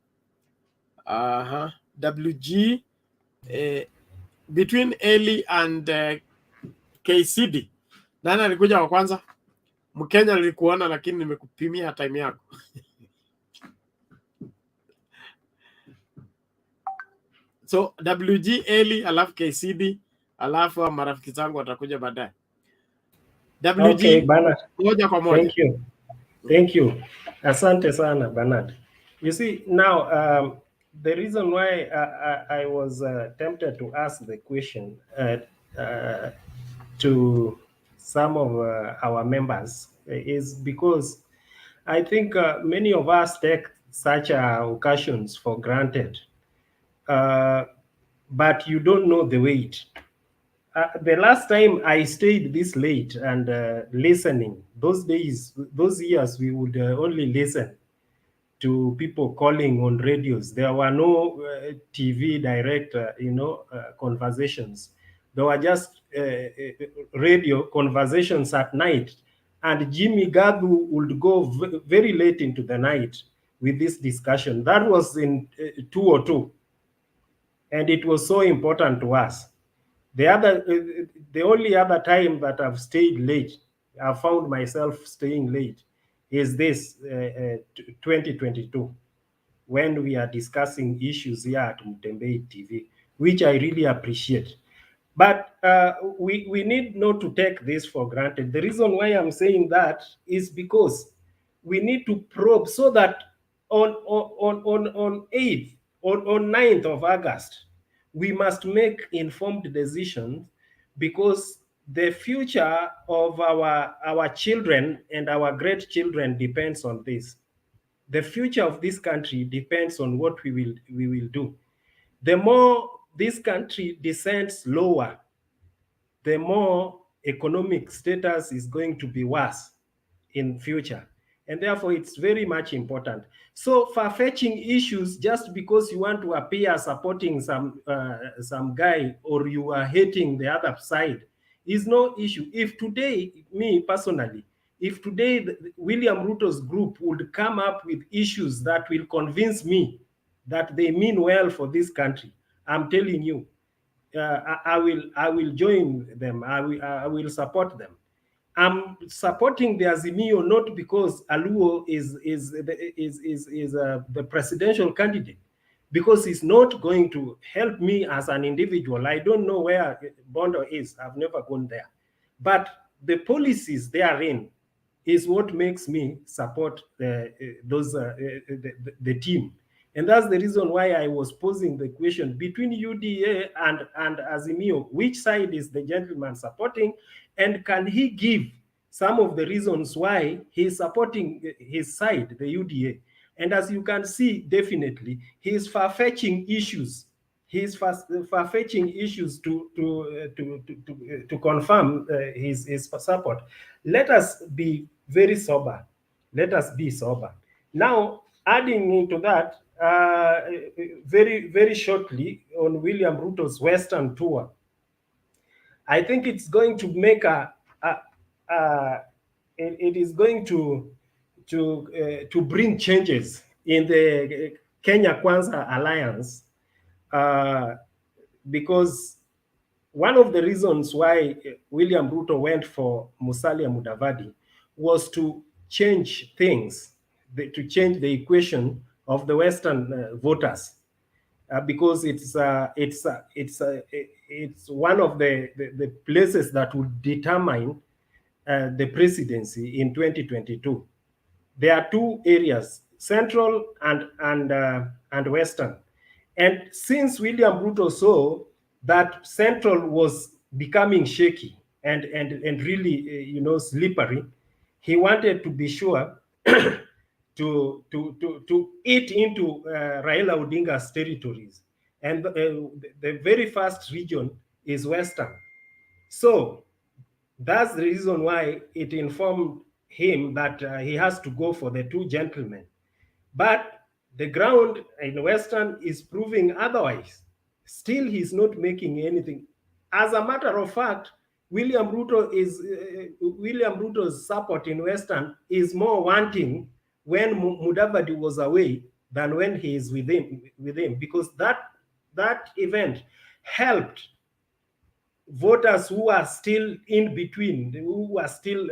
Aha, WG between Eli and KCD. Nani alikuja wa kwanza? Mkenya nilikuona, lakini nimekupimia time yako. So WG, Eli, alafu KCD, alafu marafiki zangu watakuja baadaye. WG, Okay, Bernard. moja kwa moja. Thank you. Thank you. Asante sana, Bernard. You see, now, the reason why I was tempted to ask the question to some of our members is because I think many of us take such occasions for granted, but you don't know the weight. The last time I stayed this late and listening, those days, those years, we would only listen to people calling on radios. There were no TV direct, conversations. There were just radio conversations at night. And Jimmy Gagu would go very late into the night with this discussion. That was in 2002. And it was so important to us. The only other time that I've stayed late, I found myself staying late, is this 2022, when we are discussing issues here at Mtembei TV, which I really appreciate. But we need not to take this for granted. The reason why I'm saying that is because we need to probe so that on 8th, on 9th of August, we must make informed decisions, because the future of our children and our great children depends on this. The future of this country depends on what we will do. The more this country descends lower, the more economic status is going to be worse in future. And therefore, it's very much important. So far-fetching issues just because you want to appear supporting some guy or you are hating the other side is no issue. If today, me personally, if today William Ruto's group would come up with issues that will convince me that they mean well for this country, I'm telling you, I will join them. I will support them. I'm supporting the Azimio not because Aluo is the presidential candidate, because he's not going to help me as an individual. I don't know where Bondo is. I've never gone there. But the policies they are in is what makes me support the team. And that's the reason why I was posing the question between UDA and Azimio, which side is the gentleman supporting, and can he give some of the reasons why he's supporting his side, the UDA? And as you can see, definitely, he's far-fetching issues. He's far-fetching issues to confirm his support. Let us be very sober. Let us be sober. Now, adding into that, very, very shortly on William Ruto's Western tour, I think it's going to make it is going to bring changes in the Kenya Kwanza alliance, because one of the reasons why William Ruto went for Musalia Mudavadi was to change things, to change the equation of the Western voters, because it's one of the places that would determine the presidency in 2022. There are two areas, Central and Western. And since William Ruto saw that Central was becoming shaky and really slippery, he wanted to be sure to eat into Raila Odinga's territories. And the very first region is Western. So that's the reason why it informed him that he has to go for the two gentlemen. But The ground in Western is proving otherwise. Still, he's not making anything. As a matter of fact, William Ruto's support in Western is more wanting when Mudavadi was away than when he is with him, because that event helped voters who are still in between, who are still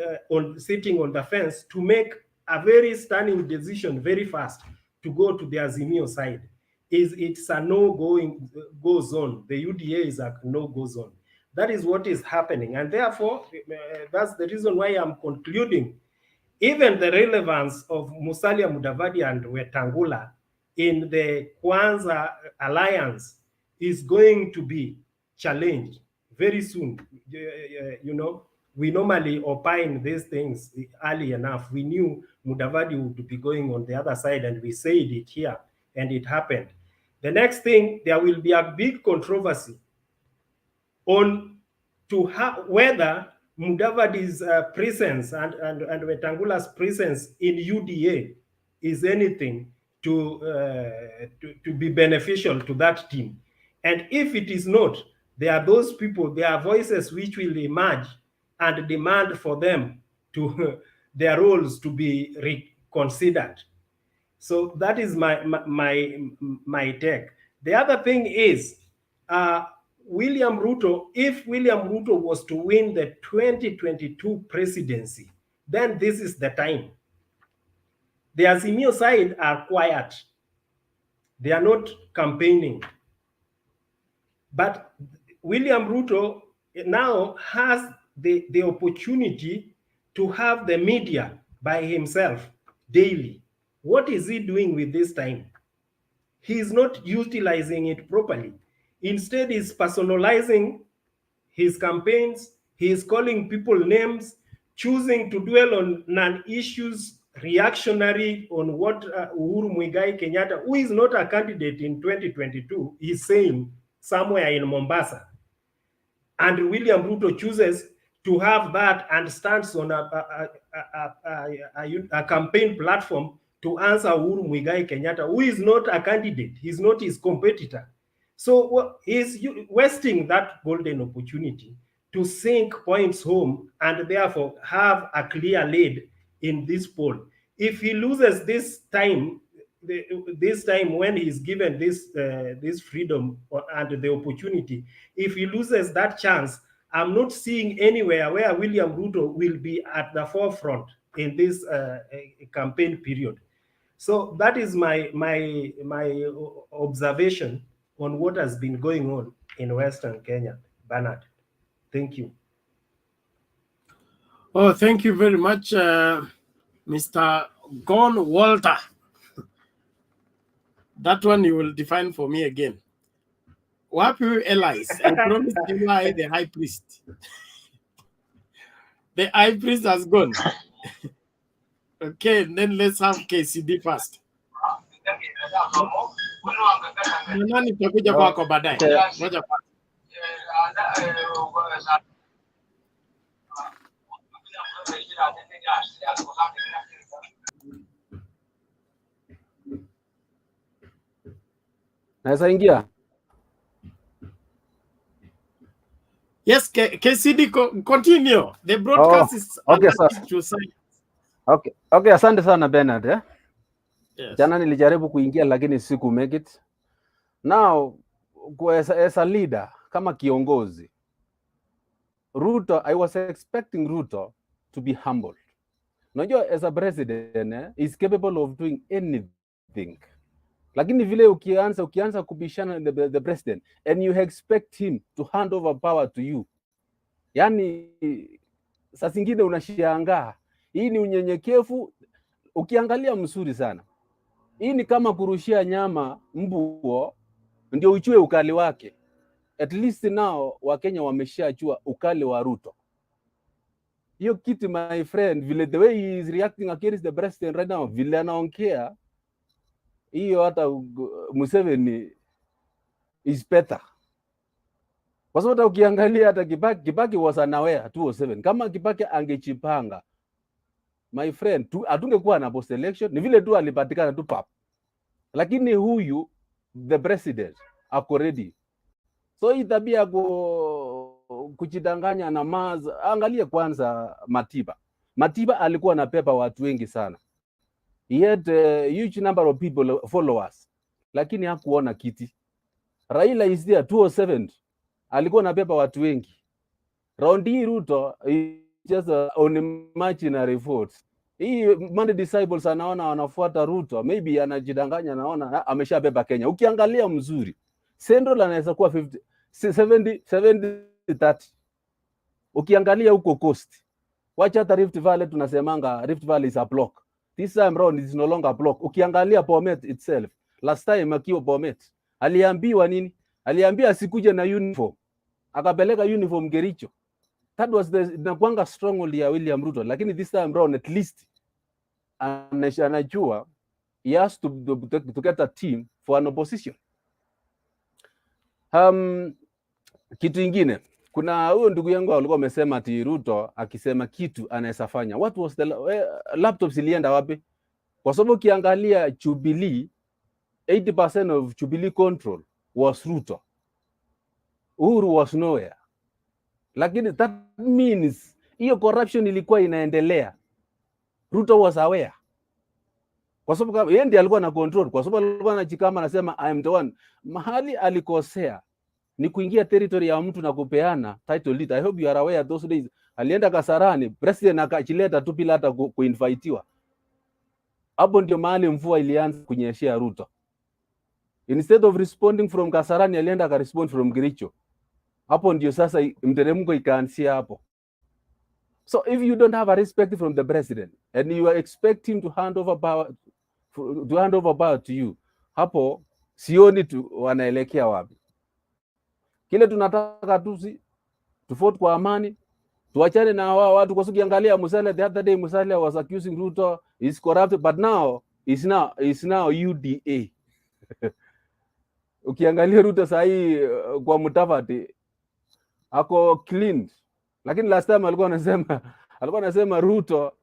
sitting on the fence, to make a very stunning decision very fast to go to the Azimio side. It's a no-go zone. The UDA is a no-go zone. That is what is happening. And therefore, that's the reason why I'm concluding even the relevance of Musalia Mudavadi and Wetangula in the Kwanza alliance is going to be challenged very soon. You know, we normally opine these things early enough. We knew Mudavadi would be going on the other side, and we said it here, and it happened. The next thing, there will be a big controversy on whether Mudavadi's presence and Wetangula's presence in UDA is anything to be beneficial to that team. And if it is not, there are those people, there are voices which will emerge and demand for them to their roles to be reconsidered. So that is my take. The other thing is, William Ruto, if William Ruto was to win the 2022 presidency, then this is the time. The Azimio side are quiet. They are not campaigning. But William Ruto now has the opportunity to have the media by himself daily. What is he doing with this time? He is not utilizing it properly. Instead, he's personalizing his campaigns. He is calling people names, choosing to dwell on non-issues, reactionary on what Uhuru Muigai Kenyatta, who is not a candidate in 2022, is saying somewhere in Mombasa. And William Ruto chooses to have that and stands on a campaign platform to answer Uhuru Muigai Kenyatta, who is not a candidate. He's not his competitor. So he's wasting that golden opportunity to sink points home and therefore have a clear lead in this poll. If he loses this time when he's given this freedom and the opportunity, if he loses that chance, I'm not seeing anywhere where William Ruto will be at the forefront in this campaign period. So that is my observation on what has been going on in Western Kenya. Bernard, thank you. Oh, thank you very much, Mr. Gon Walter. That one you will define for me again. Wapi allies? I promised you why the high priest. The high priest has gone. Okay, then let's have KCD first. Nani tutakuja kwako baadaye. Ngoja kwanza. Naweza ingia? Yes, KCD, continue. The broadcast is okay, to say. Okay, asante sana Bernard. Yes. Jana nilijaribu kuingia lakini siku make it. Now, as a leader, kama kiongozi, Ruto, I was expecting Ruto to be humble. Unajua, as a president, is capable of doing anything. Lakini vile ukianza kubishana the president and you expect him to hand over power to you, yani saa zingine unashangaa. Hii ni unyenyekevu. Ukiangalia mzuri sana, hii ni kama kurushia nyama mbuo ndio uchue ukali wake. At least now Wakenya wameshachua ukali wa Ruto. Hiyo kitu, my friend, vile the way he is reacting against the president right now, vile anaongea, hiyo hata Museveni is better. Kwa sababu ukiangalia hata Kibaki was unaware 207. Kama Kibaki angechipanga, my friend, atungekuwa na post election. Ni vile tu alipatikana tu pap. lakini huyu the president ako ready. So hii tabia kujidanganya na maza, angalia kwanza Matiba alikuwa anapepa watu wengi sana. He had a huge number of people followers, lakini hakuona kiti. Raila is there 207, alikuwa anapepa watu wengi. Raundi hii Ruto is just on imaginary votes. Hii Madvd disciples anaona wanafuata Ruto, maybe anajidanganya, anaona ameshabeba Kenya. Ukiangalia mzuri, Central anaweza kuwa 70-30. Ukiangalia huko Coast, wacha hata Rift Valley, tunasemanga Rift Valley is a block. This time round is no longer a block. Ukiangalia Bomet itself, last time akiwa Bomet, aliambiwa nini? Aliambia asikuje na uniform, akapeleka uniform Kericho. That was the nakwanga strongly ya William Ruto, lakini this time round at least anajua he has to get a team for an opposition. Kitu ingine, kuna huyo ndugu yangu alikuwa amesema ati Ruto akisema kitu anaweza fanya. What was the laptops ilienda wapi? Kwa sababu ukiangalia Jubilee, 80% of Jubilee control was Ruto. Uhuru was nowhere. Lakini that means hiyo corruption ilikuwa inaendelea. Ruto was aware. Kwa sababu yeye ndiye alikuwa na control, kwa sababu alikuwa anajikama anasema I am the one. Mahali alikosea ni kuingia territory ya mtu na kupeana title lead. I hope you are aware those days. Alienda Kasarani, president akachileta tu bila hata kuinvitiwa. Hapo ndio mahali mvua ilianza kunyeshea Ruto. Instead of responding from Kasarani, alienda akarespond from Kericho. Hapo ndio sasa mteremko ikaanzia hapo. So if you don't have a respect from the president and you expect him to hand over power to you, hapo sioni tu wanaelekea wapi. Kile tunataka tuvote kwa amani, tuachane na wao watu, kwa sababu ukiangalia Musalia the other day, Musalia was accusing Ruto is corrupt, but now is now UDA. Ukiangalia Ruto sahi kwa Madvd ako clean, lakini last time alikuwa anasema Ruto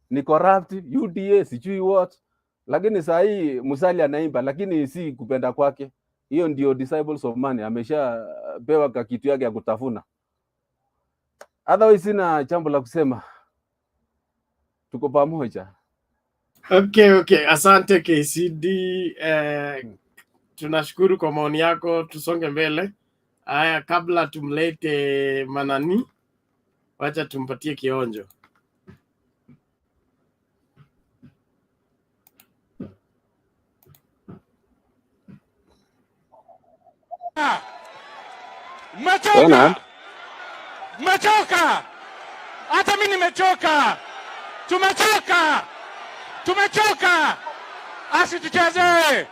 ni corrupt, UDA sijui what, lakini sahi Musalia anaimba, lakini si kupenda kwake. Hiyo ndio disciples of money, ameshapewa kitu yake ya kutafuna. Otherwise sina jambo la kusema. Tuko pamoja. Okay, asante KCD. Tunashukuru kwa maoni yako, tusonge mbele. Haya, kabla tumlete Manani, wacha tumpatie kionjo. Mmechoka. Hata mimi nimechoka. Tumechoka. Asitucheze.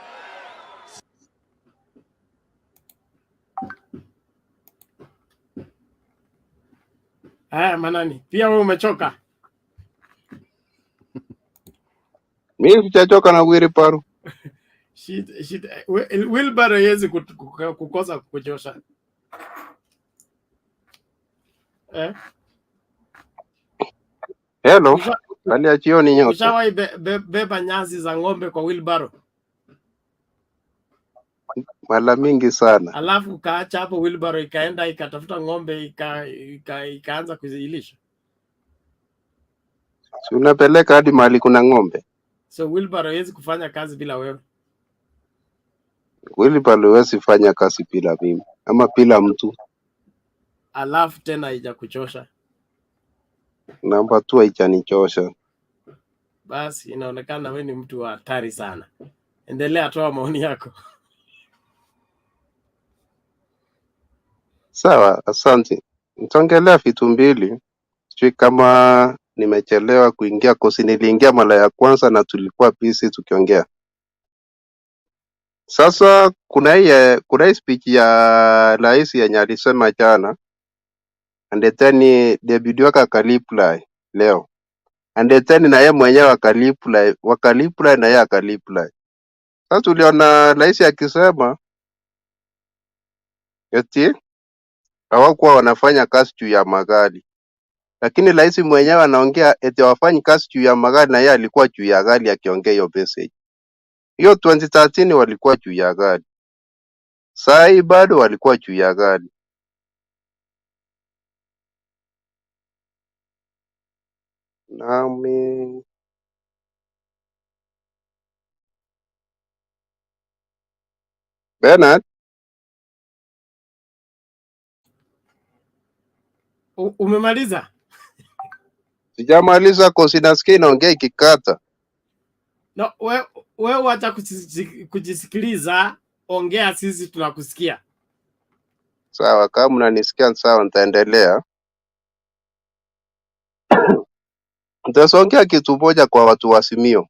Manani, pia wewe umechoka? Mimi sijachoka na Wilbaro. Wilbaro yezi kukosa kuchosha. Hello. Aliachio ni nyote. Ushawahi beba nyasi za ng'ombe kwa Wilbaro? Mara mingi sana. Alafu kaacha hapo Wilbaro ikaenda ikatafuta ng'ombe ikaanza kuzilisha. Si unapeleka hadi mahali kuna ng'ombe. So Wilbaro hawezi kufanya kazi bila wewe. Wilbaro hawezi fanya kazi bila mimi ama bila mtu. Alafu tena haijakuchosha. Namba tu haijanichosha. Basi inaonekana wewe ni mtu wa hatari sana. Endelea, toa maoni yako. Sawa, asante. Nitaongelea vitu mbili. Sijui kama nimechelewa kuingia kosi, niliingia mara ya kwanza na tulikuwa busy tukiongea. Sasa kuna hii speech ya rais yenye alisema jana, and then David waka akaliply leo, and then na yeye mwenyewe wakaliply na yeye akaliply. Sasa tuliona rais akisema eti hawakuwa wanafanya kazi juu ya magari, lakini rais mwenyewe anaongea eti hawafanyi kazi juu ya magari na yeye alikuwa juu ya gari akiongea hiyo message. Hiyo 2013 walikuwa juu ya gari, saa hii bado walikuwa juu ya gari. Nami Bernard, Umemaliza? sijamaliza kosi, nasikia inaongea ikikata. No, wewe wacha kujisikiliza, ongea, sisi tunakusikia. Sawa, kama mnanisikia sawa, nitaendelea. Nitasongea kitu moja kwa watu wa Simio.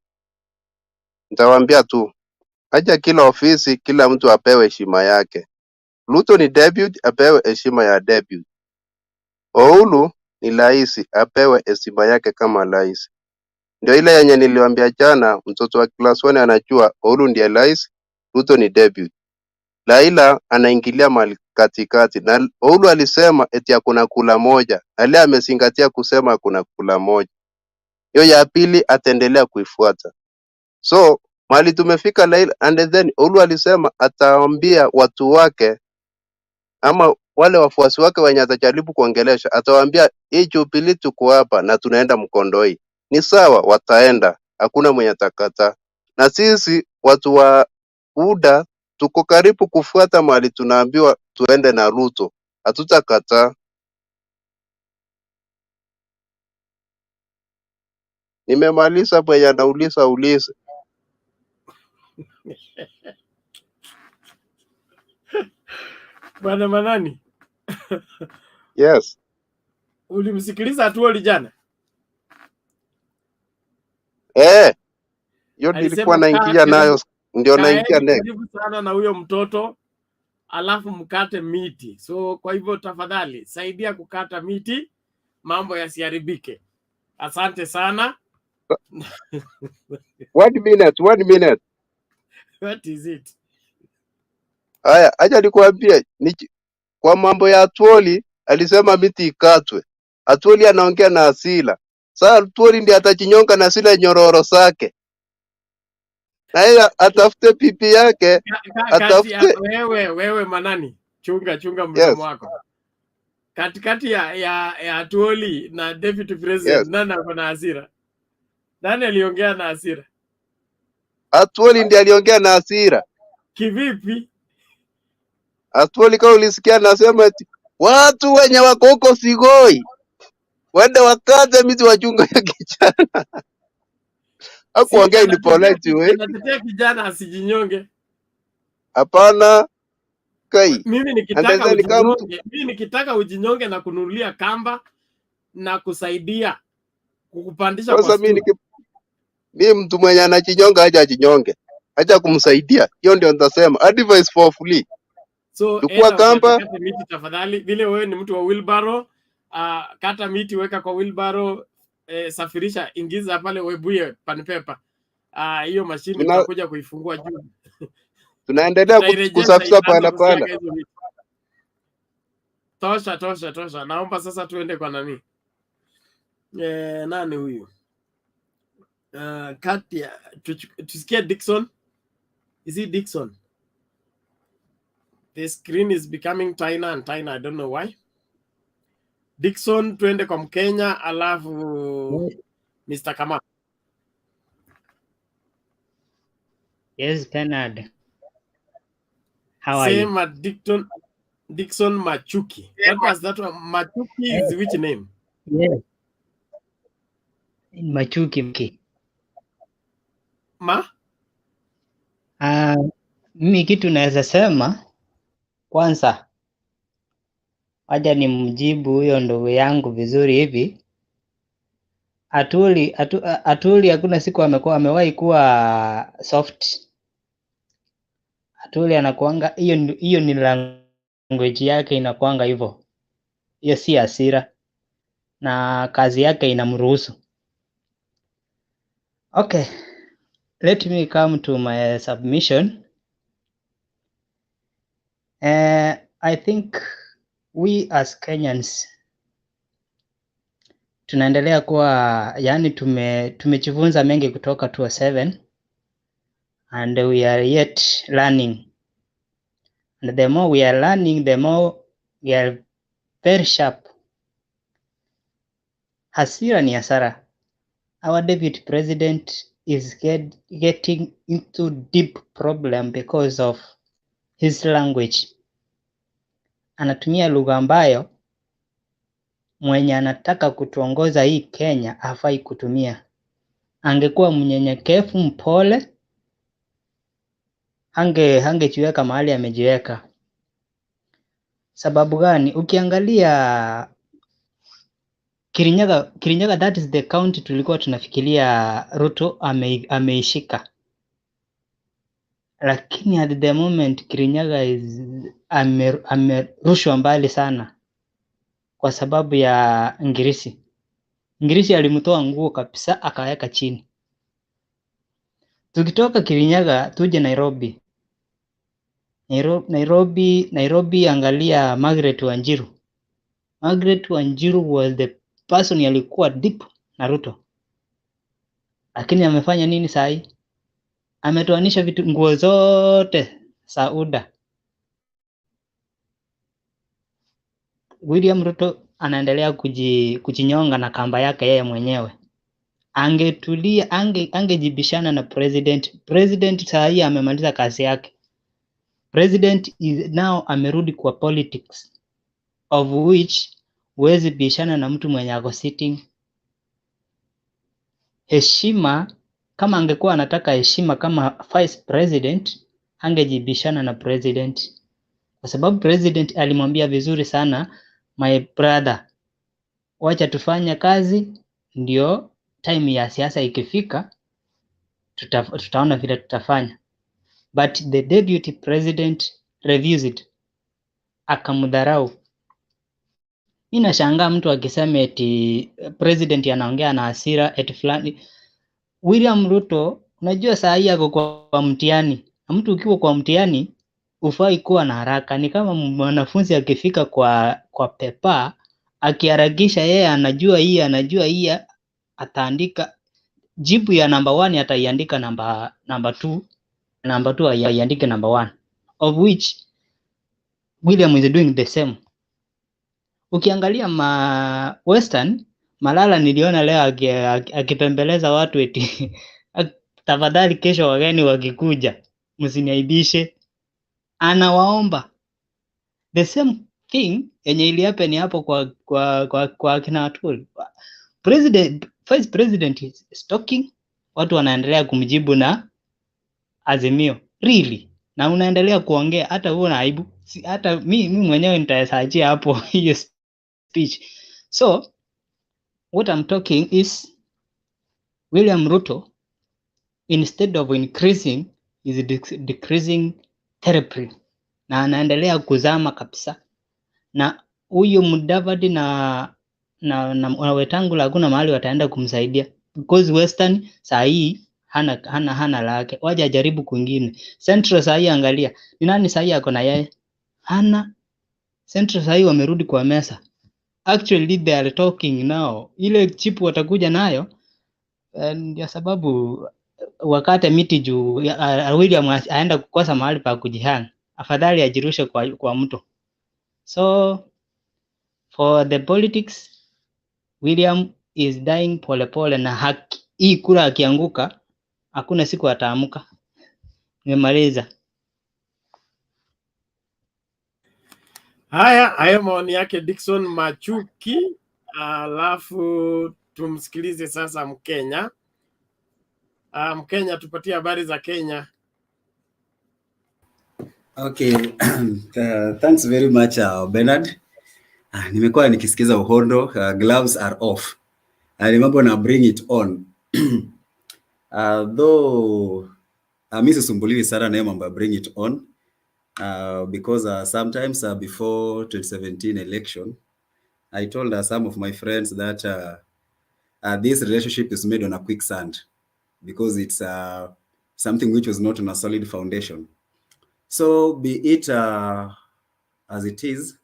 Nitawaambia tu, acha kila ofisi, kila mtu apewe heshima yake. Ruto ni deputy, apewe heshima ya deputy. Oulu ni rais, apewe heshima yake kama rais. Ndio ile yenye niliwaambia jana, mtoto wa class 1 anajua Oulu ndiye rais, Ruto ni deputy. Raila anaingilia mali katikati, na Oulu alisema eti hakuna kula moja, na leo amezingatia kusema hakuna kula moja. Hiyo ya pili ataendelea kuifuata. So mali tumefika Raila, and then Oulu alisema ataambia watu wake ama wale wafuasi wake wenye atajaribu kuongelesha, atawaambia hii Jubilee tuko hapa na tunaenda Mkondoi. Ni sawa, wataenda, hakuna mwenye atakata. Na sisi watu wa UDA tuko karibu kufuata mali tunaambiwa tuende na Ruto, hatutakataa. Nimemaliza, mwenye anauliza ulize. Bwana Manani. Yes. Ulimsikiliza Atuoli jana? Hiyo nilikuwa naingia nayo, ndio naingia next. Karibu sana na huyo mtoto, alafu mkate miti. So kwa hivyo tafadhali saidia kukata miti, mambo yasiharibike. Asante sana. 1 minute. What is it? Haya, acha nikwambie, kwa mambo ya Atuoli alisema miti ikatwe. Atuoli anaongea na hasira. Sasa Atuoli ndiye atachinyonga na zile nyororo zake. Na yeye atafute pipi yake, atafute. Wewe Manani, chunga mdomo wako. Katikati ya Atuoli na Deputy President, nani ako na hasira? Nani aliongea na hasira? Atuoli ndiye aliongea na hasira. Kivipi? Atuoli kama ulisikia nasema eti watu wenye wako huko Sigoi wende wakate miti wachunga ya kijana. Hakuongea ni polite way. Anatetea kijana asijinyonge. Hapana. Mimi nikitaka ujinyonge na kununulia kamba na kusaidia kukupandisha kwa sasa. Mimi mtu mwenye anajinyonga acha ajinyonge, acha kumsaidia. Hiyo ndio nitasema advice for free. So chukua kamba, kata miti tafadhali. Vile wewe ni mtu wa wheelbarrow, kata miti, weka kwa wheelbarrow, safirisha, ingiza pale Webuye pan paper. Hiyo mashini tutakuja kuifungua juu. Tunaendelea kusafisha pala. Tosha. Naomba sasa tuende kwa nani? Nani huyu? Kati tusikie Dickson. Is it Dickson? The screen is becoming tiner and tiner. I don't know why. Dickson, tuende kwa Mkenya, alafu Mr. Kama. Yes, Bernard. How are you? Same Dickson Machuki. What was that one? Machuki is which name? Yes. Machuki. Mimi kitu naweza sema, kwanza waja ni mjibu huyo ndugu yangu vizuri hivi. Atuoli hakuna siku amewahi kuwa soft. Atuoli anakuanga hiyo ni language yake inakuanga hivyo. Hiyo si hasira na kazi yake inamruhusu. Okay. Let me come to my submission. I think we as Kenyans tunaendelea kuwa, yani tumejifunza mengi kutoka 2007 and we are yet learning. And the more we are learning, the more we are very sharp. Hasira ni hasara. Our deputy president is getting into deep problem because of his language. Anatumia lugha ambayo mwenye anataka kutuongoza hii Kenya hafai kutumia. Angekuwa mnyenyekevu, mpole, hangejiweka mahali amejiweka. Sababu gani? Ukiangalia Kirinyaga, that is the county tulikuwa tunafikiria Ruto ameishika. Lakini at the moment Kirinyaga amerushwa mbali sana kwa sababu ya Ngirisi. Ngirisi alimtoa nguo kabisa akaweka chini. Tukitoka Kirinyaga tuje Nairobi. Nairobi, angalia Margaret Wanjiru. Margaret Wanjiru was the person alikuwa deep na Ruto. Lakini amefanya nini sahi? Ametoanisha vitu, nguo zote Sauda. William Ruto anaendelea kujinyonga na kamba yake yeye mwenyewe. Angetulia, angejibishana na president. President sahi amemaliza kazi yake. President is now amerudi kwa politics, of which huwezi bishana na mtu mwenye ako sitting. Heshima, kama angekuwa anataka heshima kama vice president, angejibishana na president. Kwa sababu president alimwambia vizuri sana, my brother, wacha tufanye kazi, ndio time ya siasa ikifika, tutaona vile tutafanya. But the deputy president refused it. Akamdharau. Ninashangaa mtu akisema eti president anaongea na hasira eti fulani. William Ruto, unajua saa hii ako kwa mtihani. Na mtu ukiwa kwa mtihani ufai kuwa na haraka. Ni kama mwanafunzi akifika kwa pepa, akiharakisha yeye anajua hii ataandika jibu ya number 1 ataiandika number 2, number 2 aiandike number 1, of which William is doing the same. Ukiangalia Western, Malala niliona leo akipembeleza watu eti tafadhali kesho wageni wakikuja msiniaibishe. Anawaomba. The same thing yenye ili happen hapo kwa kina Atul. Vice President is talking, watu wanaendelea kumjibu na Azimio. Really? Na unaendelea kuongea hata huo na aibu. Hata mimi mwenyewe nitasaachia hapo hiyo speech. So what I'm talking is William Ruto, instead of increasing, is decreasing terribly. Na anaendelea kuzama kabisa. Na huyo Madvd na Wetangula hakuna mahali wataenda kumsaidia. Because Western saa hii hana lake. Waje ajaribu kwingine. Central saa hii angalia. Ni nani saa hii ako na yeye? Hana. Central saa hii wamerudi kwa mesa. Actually they are talking now. Ile chip watakuja nayo ndio sababu wakati miti juu William aenda kukosa mahali pa kujihang. Afadhali ajirushe kwa mto. So for the politics, William is dying polepole na haki. Hii kura akianguka hakuna siku ataamuka. Nimemaliza. Haya maoni yake Dickson Machuki. Alafu tumsikilize sasa Mkenya. Mkenya, tupatie habari za Kenya. Okay, thanks very much Bernard. Nimekuwa nikisikiza uhondo, gloves are off. Mambo na bring it on. Though mimi sisumbuliwi sana na mambo bring it on, because sometimes before 2017 election I told some of my friends that this relationship is made on a quicksand because it's something which was not on a solid foundation. So be it as it is,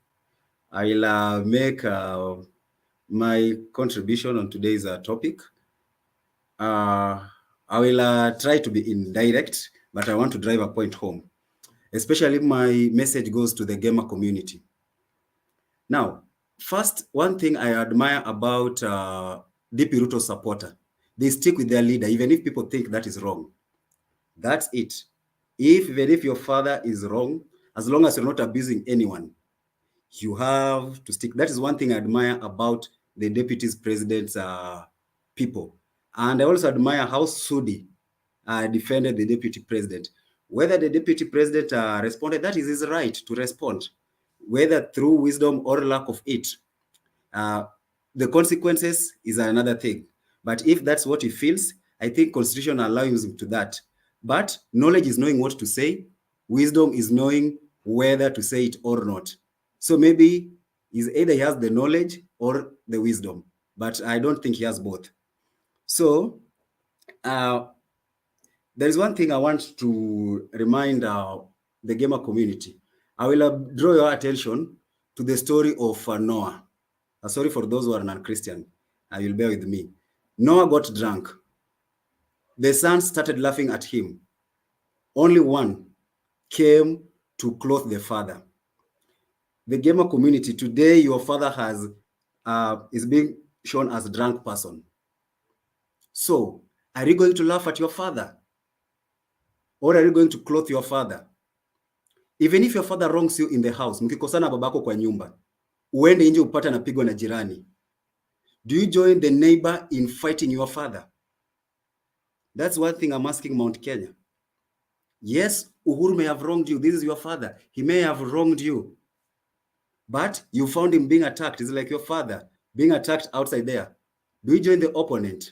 I'll make my contribution on today's topic. I will try to be indirect but I want to drive a point home. Especially my message goes to the gamer community. Now, first, one thing I admire about DP Ruto supporter, they stick with their leader, even if people think that is wrong. That's it. Even if your father is wrong, as long as you're not abusing anyone, you have to stick. That is one thing I admire about the deputy president's people. And I also admire how Sudi defended the deputy president. Whether the deputy president responded, that is his right to respond. Whether through wisdom or lack of it, the consequences is another thing. But if that's what he feels, I think Constitution allows him to that. But knowledge is knowing what to say. Wisdom is knowing whether to say it or not. So maybe either he has the knowledge or the wisdom, but I don't think he has both. So there is one thing I want to remind the gamer community. I will draw your attention to the story of Noah. Sorry for those who are non-Christian. I will bear with me. Noah got drunk. The sons started laughing at him. Only one came to clothe the father. The gamer community, today your father is being shown as a drunk person. So, are you going to laugh at your father? Or are you going to clothe your father? Even if your father wrongs you in the house, mkikosana babako kwa nyumba, uende nje upate anapigwa na jirani, do you join the neighbor in fighting your father? That's one thing I'm asking Mount Kenya. Yes, Uhuru may have wronged you. This is your father. He may have wronged you. But you found him being attacked. It's like your father being attacked outside there. Do you join the opponent?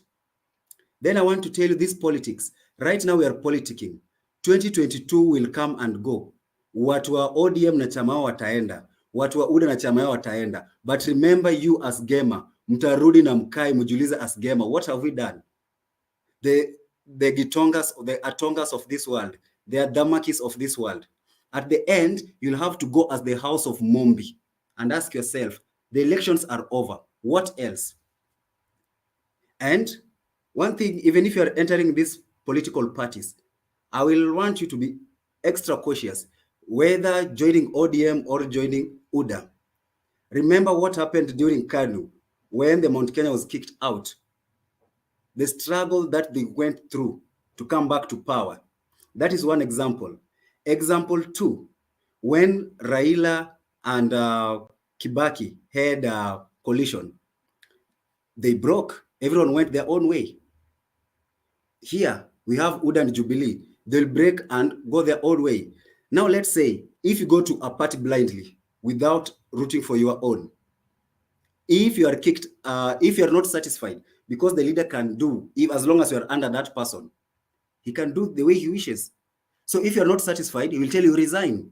Then I want to tell you this politics. Right now we are politicking. 2022 will come and go. Watu wa ODM na chama wataenda. Watu wa UDA na chama wataenda. But remember you as gamer. Mtarudi na mkai mujiulize as gamer. What have we done? The Gitongas, the Atongas of this world, the Damakis of this world. At the end, you'll have to go as the house of Mombi and ask yourself, the elections are over. What else? And one thing, even if you're entering these political parties, I will want you to be extra cautious, whether joining ODM or joining UDA. Remember what happened during KANU when the Mount Kenya was kicked out. The struggle that they went through to come back to power. That is one example. Example two, when Raila and Kibaki had a coalition, they broke. Everyone went their own way. Here, we have UDA and Jubilee. They'll break and go their own way. Now, let's say, if you go to a party blindly without rooting for your own, if you are kicked, if you are not satisfied, because the leader can do, as long as you are under that person, he can do the way he wishes. So if you're not satisfied, he will tell you resign.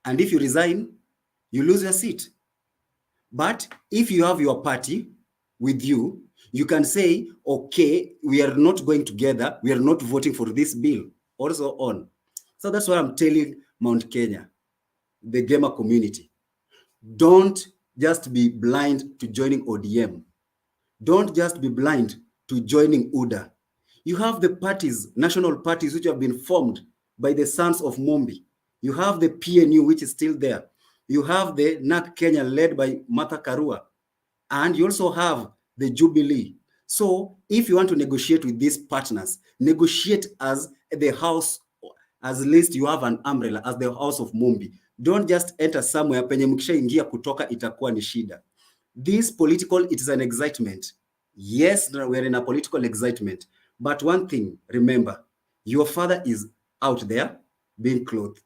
And if you resign, you lose your seat. But if you have your party with you, you can say, okay, we are not going together. We are not voting for this bill, or so on. So that's what I'm telling Mount Kenya, the gamer community. Don't just be blind to joining ODM. Don't just be blind to joining UDA. You have the parties, national parties, which have been formed by the sons of Mombi. You have the PNU, which is still there. You have the NAC Kenya, led by Martha Karua. And you also have the Jubilee. So if you want to negotiate with these partners, negotiate as the house, as least you have an umbrella, as the house of Mombi. Don't just enter somewhere, penye mkishaingia kutoka itakuwa ni shida. This political, it is an excitement. Yes, we're in a political excitement. But one thing, remember, your father is out there being clothed,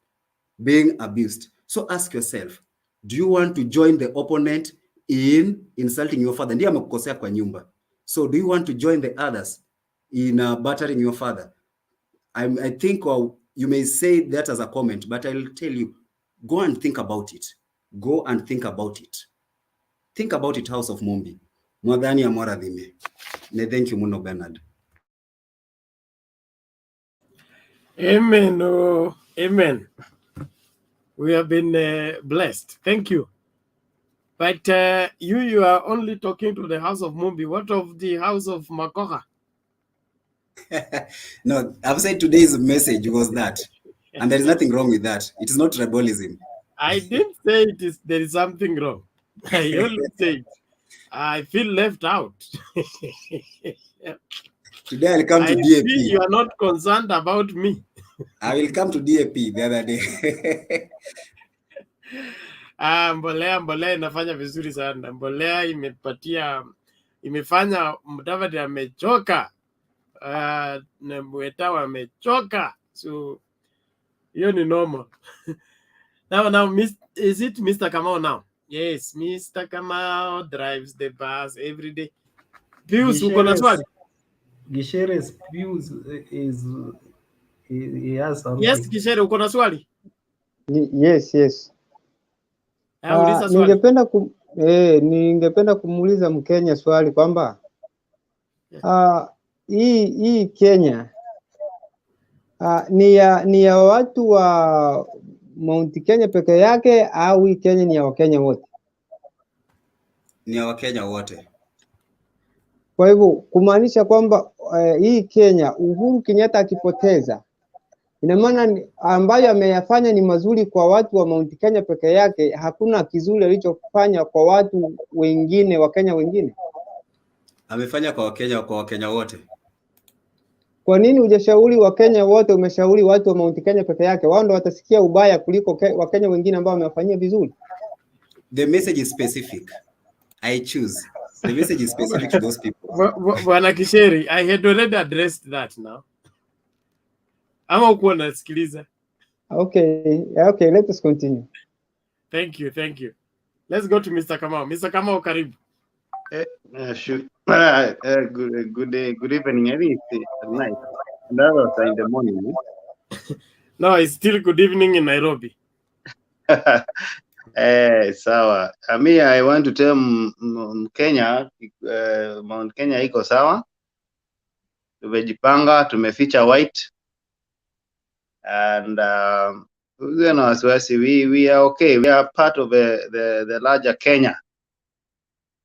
being abused. So ask yourself, do you want to join the opponent in insulting your father? Ndiye amekukosea kwa nyumba. So do you want to join the others in battering your father? I think you may say that as a comment, but I'll tell you, go and think about it. Go and think about it. Think about it, House of Mombi. Mwadhani amora dhime. Ne thank you muno Bernard. Amen. Oh, amen. We have been blessed. Thank you. But you are only talking to the house of Mombi. What of the house of Makoha? No, I've said today's message was that, and there is nothing wrong with that. It is not tribalism. I didn't say there is something wrong. I only said I feel left out. Today I'll come I to DAP. see you are not concerned about me. I will come to DAP the other day. Mbolea inafanya vizuri sana. Mbolea imefanya Madvd amechoka. Na Weta wamechoka. So hiyo ni normal. Now, is it Mr. Kamau now? Yes, Mr. Kamau drives the bus every day. Pius, uko na swali? Gishere's Pius he has something. Yes, Gishere, uko na swali? Yes. Uliza swali. Ningependa kumuuliza Mkenya swali kwamba hii Kenya ni ya watu wa Mount Kenya peke yake au hii Kenya ni ya Wakenya wote? Ni ya Wakenya wote. Kwa hivyo kumaanisha kwamba hii Kenya Uhuru Kenyatta akipoteza, ina maana ambayo ameyafanya ni mazuri kwa watu wa Mount Kenya peke yake, hakuna kizuri alichofanya kwa watu wengine, Wakenya wengine? Amefanya kwa Wakenya wote. Kwa nini hujashauri Wakenya wote, umeshauri watu wa Mount Kenya peke yake? Wao ndio watasikia ubaya kuliko Wakenya wengine ambao wamewafanyia vizuri. The message is specific. I choose. The message is specific to those people. Bwana Kisheri, I had already addressed that now. Ama uko nasikiliza? Okay, let us continue. Thank you. Let's go to Mr. Kamau. Mr. Kamau, karibu. Sure. Good evening. I think it's at night. And others are in the morning. No, it's still good evening in Nairobi. Sawa. I want to tell Kenya, Mount Kenya iko sawa. Tumejipanga, tumeficha white. And we are okay. We are part of the larger Kenya.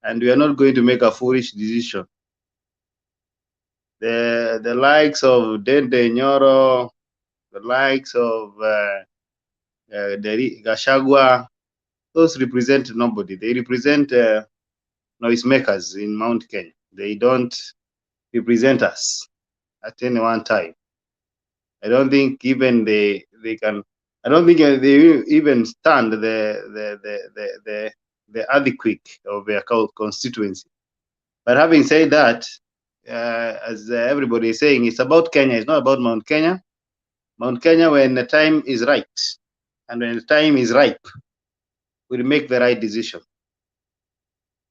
And we are not going to make a foolish decision. The likes of Dende Nyoro, the likes of Gashagwa, those represent nobody. They represent noisemakers in Mount Kenya. They don't represent us at any one time. I don't think even they can. I don't think they even stand the earthquake of their constituency. But having said that, as everybody is saying, it's about Kenya. It's not about Mount Kenya. Mount Kenya, when the time is right, and when the time is ripe, we'll make the right decision.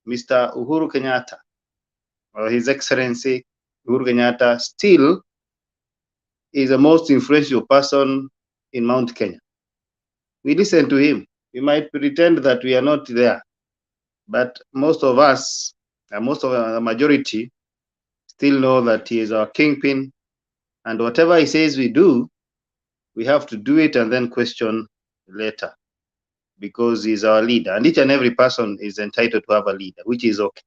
Mr. Uhuru Kenyatta, or His Excellency Uhuru Kenyatta, still is the most influential person in Mount Kenya. We listen to him. We might pretend that we are not there, but most of us, most of the majority, still know that he is our kingpin, and whatever he says we do, we have to do it and then question later, because he's our leader, and each and every person is entitled to have a leader, which is okay.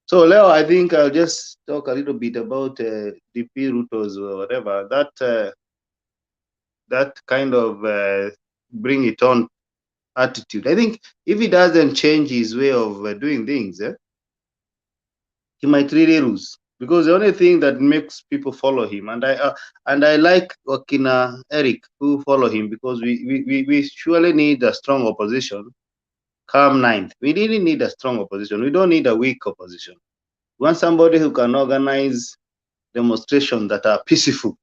So Leo, I think I'll just talk a little bit about DP Ruto's or whatever, that kind of bring it on attitude. I think if he doesn't change his way of doing things, he might really lose, because the only thing that makes people follow him, and I like Wakina Eric who follow him, because we surely need a strong opposition come 9th. We really need a strong opposition. We don't need a weak opposition. We want somebody who can organize demonstrations that are peaceful.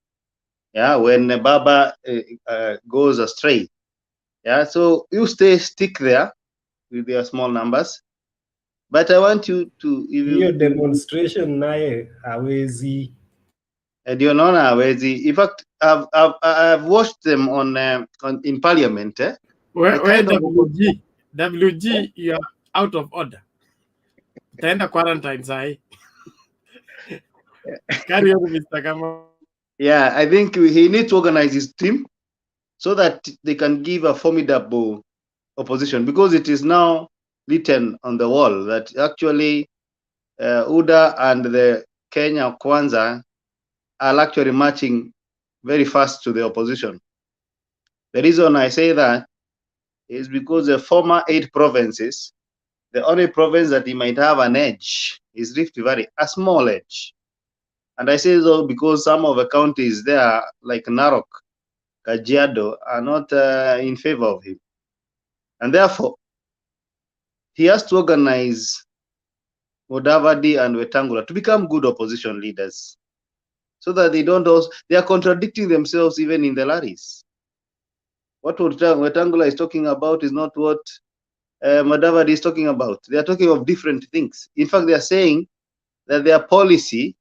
Yeah, when Baba goes astray. Yeah, so you stick there with your small numbers. But I want you to... Hiyo demonstration naye hawezi. Ndio naona hawezi. In fact, I've watched them in parliament. Where WG, you are out of order. Utaenda quarantine sahi. Carry on, Mr. Kamau. Yeah, I think he needs to organize his team so that they can give a formidable opposition, because it is now written on the wall that actually UDA and the Kenya Kwanza are actually marching very fast to the opposition. The reason I say that is because the former 8 provinces, the only province that he might have an edge is Rift Valley, a small edge. And I say so because some of the counties there, like Narok, Kajiado, are not in favor of him. And therefore, he has to organize Madvd and Wetangula to become good opposition leaders, so that they don't also, they are contradicting themselves even in the rallies. What Wetangula is talking about is not what Madvd is talking about. They are talking of different things. In fact, they are saying that their policy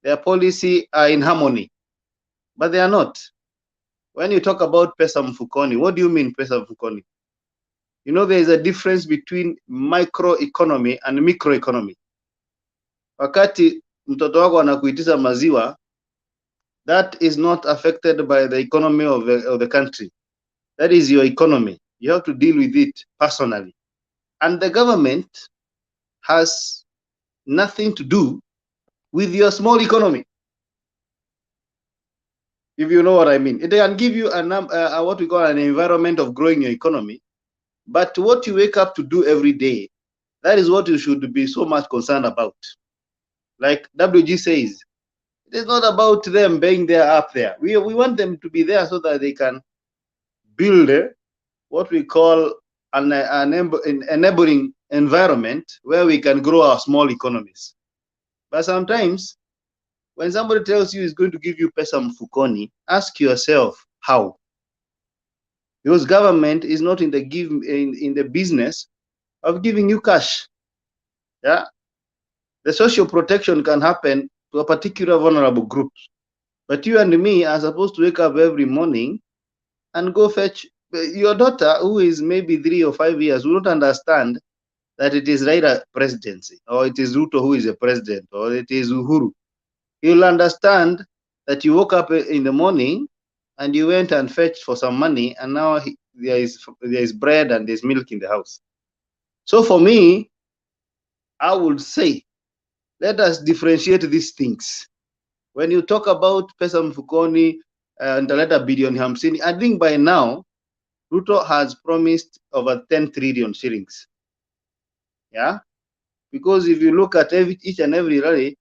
are in harmony, but they are not. When you talk about pesa mfukoni, what do you mean pesa mfukoni? You know, there is a difference between microeconomy and microeconomy. Wakati mtoto wako anakuitisha maziwa, that is not affected by the economy of the country. That is your economy. You have to deal with it personally. And the government has nothing to do with your small economy. If you know what I mean. They can give you what we call an environment of growing your economy, but what you wake up to do every day, that is what you should be so much concerned about. Like WG says, it is not about them being there up there. We want them to be there so that they can build what we call an enabling environment where we can grow our small economies. But sometimes, when somebody tells you he's going to give you pesa mfukoni, ask yourself how. Because government is not in the business of giving you cash. Yeah, the social protection can happen to a particular vulnerable group, but you and me are supposed to wake up every morning and go fetch your daughter, who is maybe 3 or 5 years, will not understand that it is Raila presidency, or it is Ruto who is a president, or it is Uhuru. You'll understand that you woke up in the morning and you went and fetched for some money, and now there is bread and there's milk in the house. So for me, I would say, let us differentiate these things. When you talk about pesa mfukoni and nitaleta bilioni 50, I think by now Ruto has promised over 10 trillion shillings. Yeah, because if you look at each and every rally,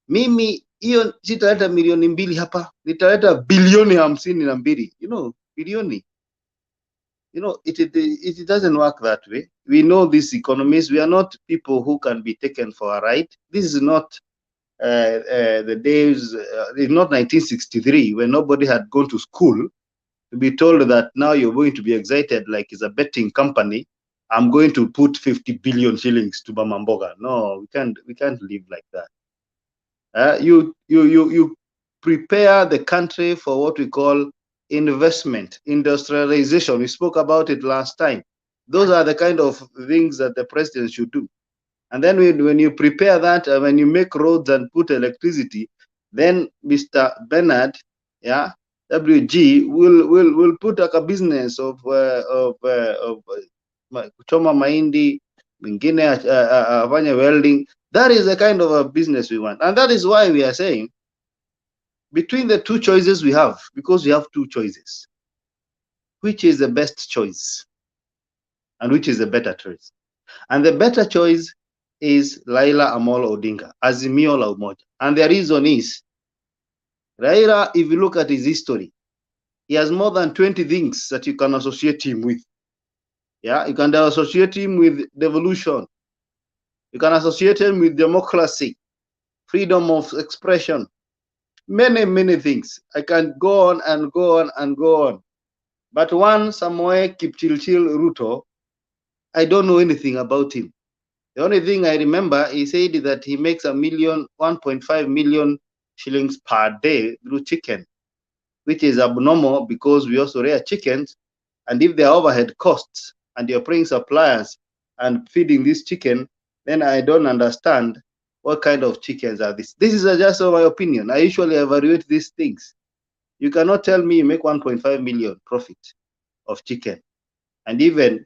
mimi hiyo sitaleta milioni 2 hapa, nitaleta bilioni 52. You know, bilioni. You know, it doesn't work that way. We know these economies. We are not people who can be taken for a ride. This is not the days, it's not 1963 when nobody had gone to school to be told that now you're going to be excited like it's a betting company. I'm going to put 50 billion shillings to Bamamboga. No, we can't live like that. You prepare the country for what we call investment, industrialization. We spoke about it last time. Those are the kind of things that the president should do. And then when you prepare that, when you make roads and put electricity, then Mr. Bernard, yeah, WG will put like a business of choma mahindi, mingine afanye welding. That is the kind of a business we want, and that is why we are saying between the two choices we have, because we have two choices, which is the best choice and which is the better choice? And the better choice is Raila Amolo Odinga, Azimio la Umoja. And the reason is, Raila, if you look at his history, he has more than 20 things that you can associate him with. Yeah, you can associate him with devolution. You can associate him with democracy, freedom of expression, many things. I can go on and go on and go on. But one Samoei Kipchirchir Ruto, I don't know anything about him. The only thing I remember, he said that he makes 1.5 million shillings per day through chicken, which is abnormal because we also rear chickens. And if there are overhead costs and you're paying suppliers and feeding this chicken, then I don't understand what kind of chickens are these. This is just my opinion. I usually evaluate these things. You cannot tell me you make 1.5 million profit of chicken. And even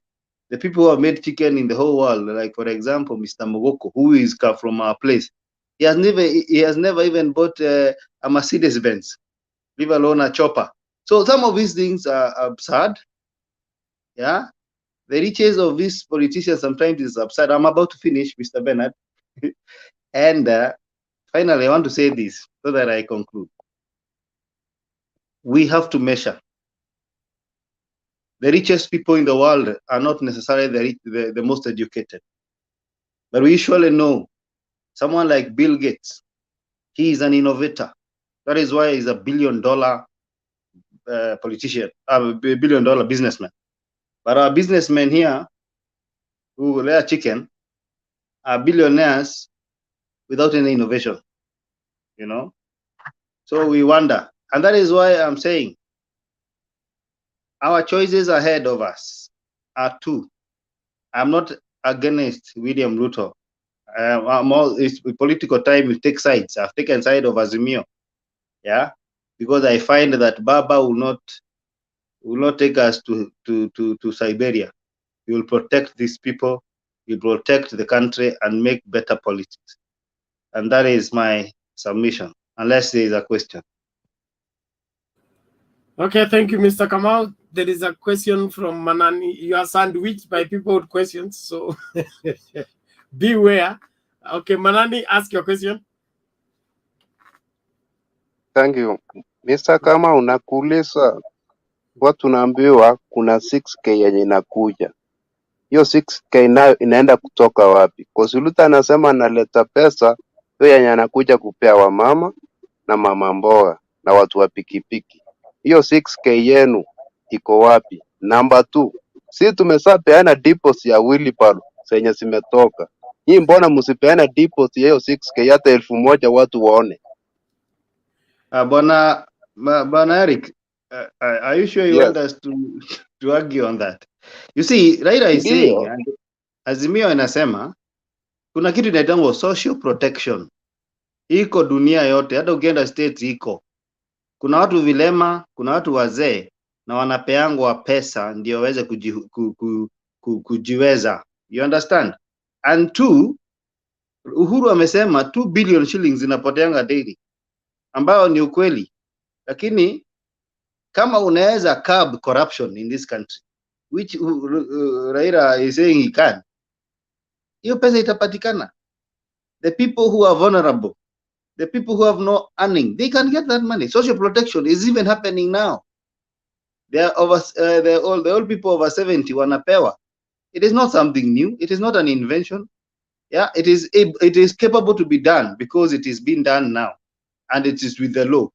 the people who have made chicken in the whole world, like for example, Mr. Mogoko, who is from our place, he has never even bought a a Mercedes Benz, leave alone a chopper. So some of these things are absurd. Yeah, the riches of these politicians sometimes is absurd. I'm about to finish, Mr. Bernard. And finally, I want to say this so that I conclude. We have to measure. The richest people in the world are not necessarily the most educated. But we surely know someone like Bill Gates, he is an innovator. That is why he's a $1 billion politician, $1 billion businessman. But our businessmen here who lay chicken are billionaires without any innovation, you know. So we wonder. And that is why I'm saying our choices ahead of us are two. I'm not against William Ruto. It's political time, we take sides. I've taken side of Azimio. Yeah, because I find that Baba will not take us to Siberia. He will protect these people, he will protect the country and make better politics. And that is my submission, unless there is a question. Okay, thank you, Mr. Kamau. There is a question from Manani. You are sandwiched by people with questions, so beware. Okay, Manani, ask your question. Thank you. Mr. Kama unakuuliza watu tunaambiwa kuna 6K yenye inakuja. Hiyo 6K nayo inaenda kutoka wapi? Kwa Ruto anasema analeta pesa hiyo yenye anakuja kupea wamama na mama mboga na watu wa pikipiki. Hiyo 6K yenu iko wapi? Number 2. Si tumeshapeana deposit ya wheelbarrow zenye zimetoka. Hii mbona msipeana deposit ya hiyo 6K hata 1,000 watu waone? Bwana Eric, are you sure you want us to argue on that? You see, Raila is saying, and Azimio inasema kuna kitu inaitwa social protection. Iko dunia yote, hata ukienda states iko. Kuna watu vilema, kuna watu wazee na wanapeangwa pesa ndio waweze kujiweza. You understand? And 2, Uhuru amesema 2 billion shillings inapoteanga daily, ambao ni ukweli. Lakini kama unaweza curb corruption in this country, which Raila is saying he can, hiyo pesa itapatikana. The people who are vulnerable, the people who have no earning, they can get that money. Social protection is even happening now. They are over, the old people over 70 wanapewa. It is not something new. It is not an invention. Yeah, it is capable to be done because it is being done now, and it is with the law.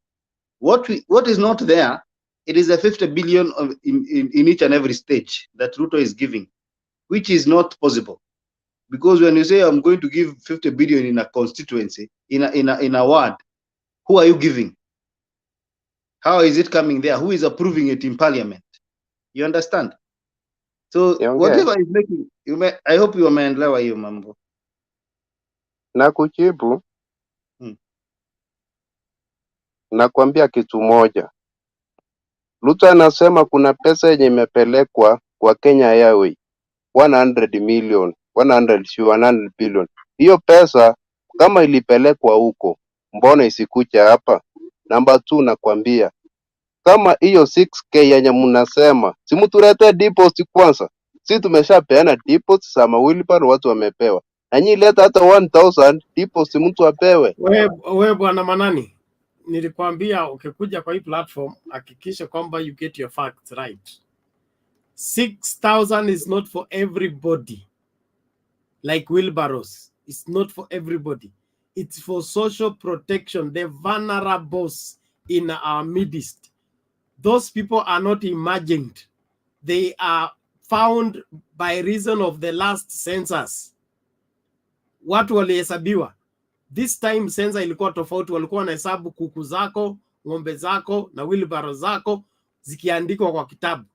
What is not there? It is a 50 billion in each and every stage that Ruto is giving, which is not possible. Because when you say I'm going to give 50 billion in a constituency, in a ward, who are you giving? How is it coming there? Who is approving it in parliament? You understand? So whatever is making, I hope you umeelewa hiyo mambo. Na kujibu, nakwambia kitu moja. Ruto anasema kuna pesa yenye imepelekwa kwa Kenya Airways 100 million, 100 billion. Hiyo pesa kama ilipelekwa huko, mbona isikuja hapa? Number 2, nakwambia kama hiyo 6K yenye mnasema, si mtuletee deposit kwanza. Si tumeshapeana deposit sama wheelbarrow watu wamepewa. Na nyinyi leta hata 1000 deposit mtu apewe. Wewe bwana Manani, nilikwambia ukikuja kwa hii platform hakikisha kwamba you get your facts right. 6,000 is not for everybody. Like wheelbarrows, it's not for everybody. It's for social protection, the vulnerables in our midst. Those people are not imagined. They are found by reason of the last census. Watu walihesabiwa. This time census ilikuwa tofauti, walikuwa wanahesabu kuku zako, ng'ombe zako na wheelbarrow zako zikiandikwa kwa kitabu.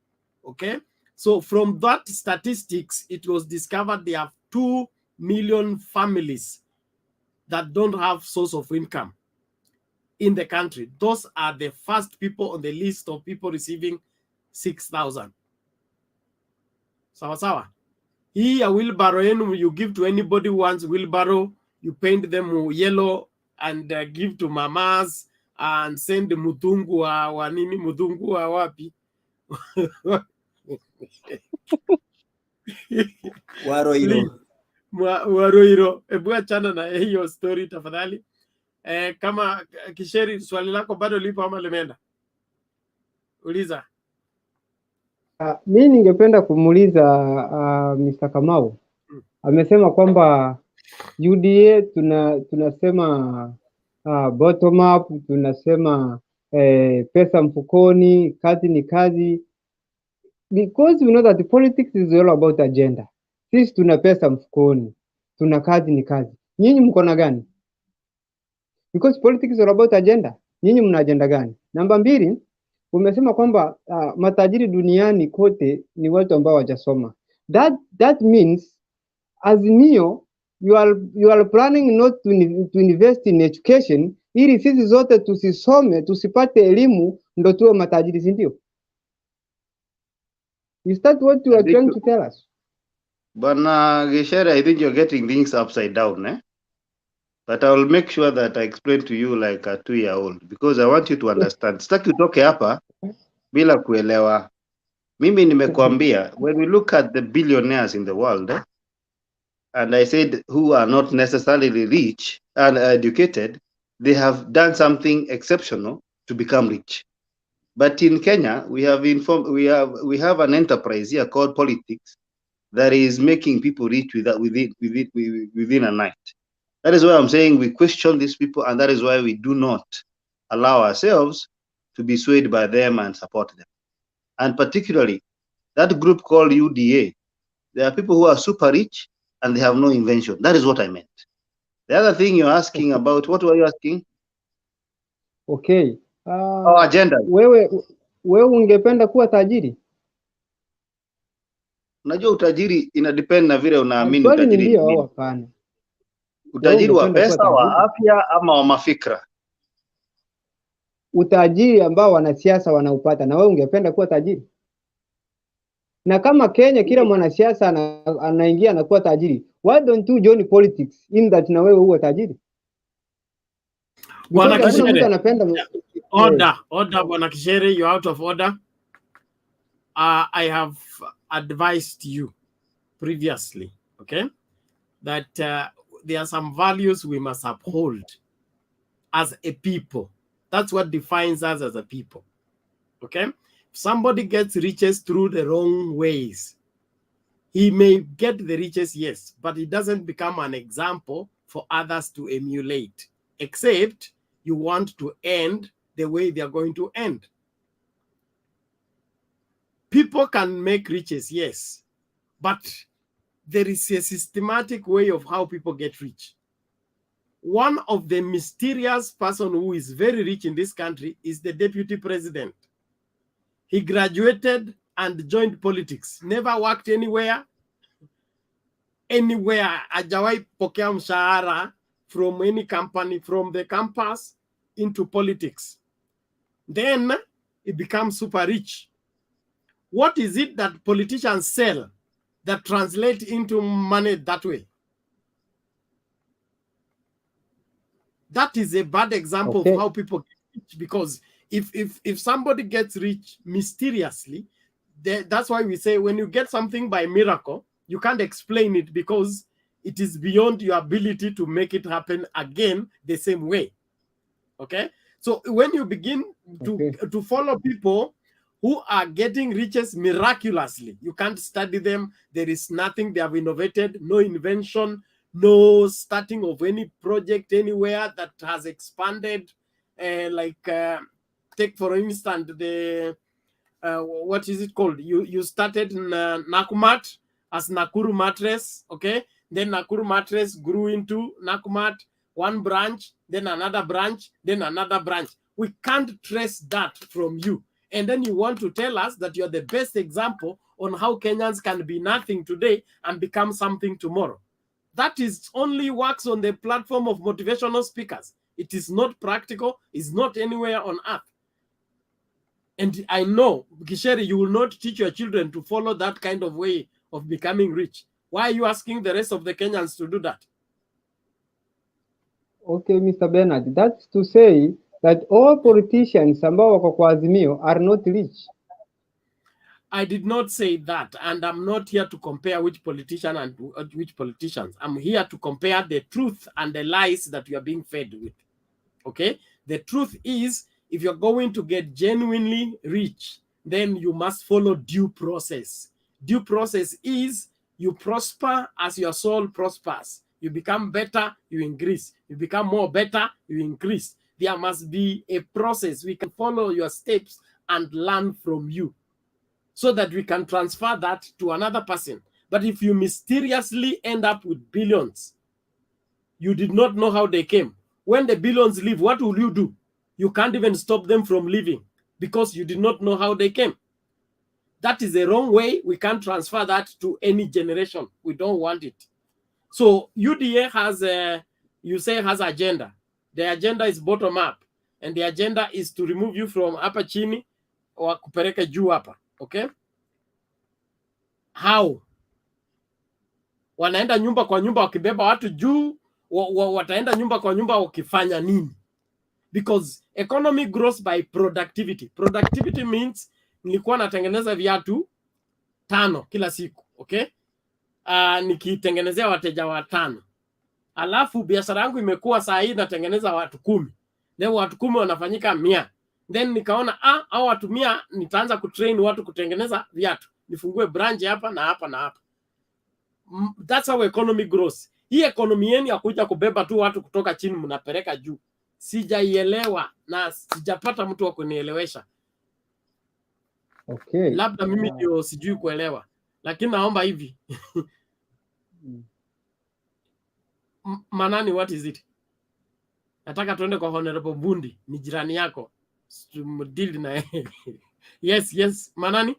Okay? So from that statistics, it was discovered there are 2 million families that don't have source of income in the country. Those are the first people on the list of people receiving 6,000. Sawa sawa. Hii ya wheelbarrow yenu, you give to anybody who wants wheelbarrow, you paint them yellow and give to mamas and send Mutungu wa nini, Mutungu wa wapi? Waroiro. Waroiro, hebu achana na hiyo story tafadhali. Kama Kisheri, swali lako bado lipo ama limeenda? Uliza. Mi ningependa kumuuliza Mr. Kamau. Amesema kwamba UDA tunasema bottom up, tunasema pesa mfukoni, kazi ni kazi, because we know that the politics is all about agenda. Sisi tuna pesa mfukoni, tuna kazi ni kazi. Nyinyi mko na gani? Because politics is all about agenda. Nyinyi mna agenda gani? Namba 2, umesema kwamba matajiri duniani kote ni watu ambao hawajasoma. That means Azimio, you are planning not to invest in education ili sisi zote tusisome, tusipate elimu ndo tuwe matajiri, si ndio? Is that what you are trying to tell us? Bwana Gishere, I think you're getting things upside down, eh? But I will make sure that I explain to you like a 2-year-old, because I want you to understand. Sitaki utoke hapa bila kuelewa. Mimi nimekuambia, when we look at the billionaires in the world, and I said who are not necessarily rich and educated, they have done something exceptional to become rich. But in Kenya, we have an enterprise here called politics that is making people rich within a night. That is why I'm saying we question these people, and that is why we do not allow ourselves to be swayed by them and support them. And particularly, that group called UDA, there are people who are super rich and they have no invention. That is what I meant. The other thing you're asking about, what were you asking? Okay. Agenda. Wewe ungependa kuwa tajiri? Unajua utajiri ina depend na vile unaamini Swali ni utajiri ni ndio au nini. hapana? Utajiri wa ungependa kuwa pesa, wa tajiri? afya ama wa mafikra? Utajiri ambao wanasiasa wanaupata, na wewe ungependa kuwa tajiri? Na kama Kenya kila mwanasiasa anaingia anakuwa tajiri, why don't you join politics in that na wewe uwe tajiri? Bwana Because hakuna mtu Kishere, anapenda order, Bwana Kishere, you're out of order. I have advised you previously, okay, that there are some values we must uphold as a people. That's what defines us as a people, okay? If somebody gets riches through the wrong ways, he may get the riches, yes, but it doesn't become an example for others to emulate, except you want to end the way they are going to end. People can make riches, yes, but there is a systematic way of how people get rich. One of the mysterious person who is very rich in this country is the deputy president. He graduated and joined politics, never worked anywhere, hajawai pokea mshahara from any company, from the campus into politics. Then he becomes super rich. What is it that politicians sell that translate into money that way? That is a bad example of how people get rich, because if somebody gets rich mysteriously, that's why we say when you get something by miracle, you can't explain it because it is beyond your ability to make it happen again the same way. Okay? So when you begin to follow people who are getting riches miraculously, you can't study them. There is nothing they have innovated, no invention, no starting of any project anywhere that has expanded. Take for instance the what is it called? You started in Nakumat as Nakuru Mattress, okay? Then Nakuru Mattress grew into Nakumat, one branch, then another branch, then another branch. We can't trace that from you. And then you want to tell us that you're the best example on how Kenyans can be nothing today and become something tomorrow. That is only works on the platform of motivational speakers. It is not practical. It's not anywhere on earth. And I know, Gisheri, you will not teach your children to follow that kind of way of becoming rich. Why are you asking the rest of the Kenyans to do that? Okay, Mr. Bernard, that's to say that all politicians ambao wako kwa Azimio are not rich. I did not say that, and I'm not here to compare which politician and which politicians. I'm here to compare the truth and the lies that you are being fed with. Okay? The truth is, if you're going to get genuinely rich, then you must follow due process. Due process is you prosper as your soul prospers. You become better, you increase. You become more better, you increase. There must be a process. We can follow your steps and learn from you, so that we can transfer that to another person. But if you mysteriously end up with billions, you did not know how they came. When the billions leave, what will you do? You can't even stop them from leaving because you did not know how they came. That is the wrong way. We can't transfer that to any generation. We don't want it. So UDA has you say has agenda. The agenda is bottom up, and the agenda is to remove you from hapa chini or kupeleka juu hapa. Okay? How? Wanaenda nyumba kwa nyumba wakibeba watu juu, wataenda nyumba kwa nyumba wakifanya nini? Because economy grows by productivity. Productivity means nilikuwa natengeneza viatu 5 kila siku, okay? Nikitengenezea wateja 5. Alafu biashara yangu imekuwa saa hii natengeneza watu 10. Leo watu 10 wanafanyika 100. Then nikaona hao watu 100 nitaanza kutrain watu kutengeneza viatu. Nifungue branch hapa na hapa na hapa. That's how economy grows. Hii economy yenu ya kuja kubeba tu watu kutoka chini mnapeleka juu, sijaielewa na sijapata mtu wa kunielewesha. Okay. Labda mimi ndio sijui kuelewa, lakini naomba hivi Manani, what is it? Nataka tuende kwa Honorable Bundi, ni jirani yako, deal na yes Manani.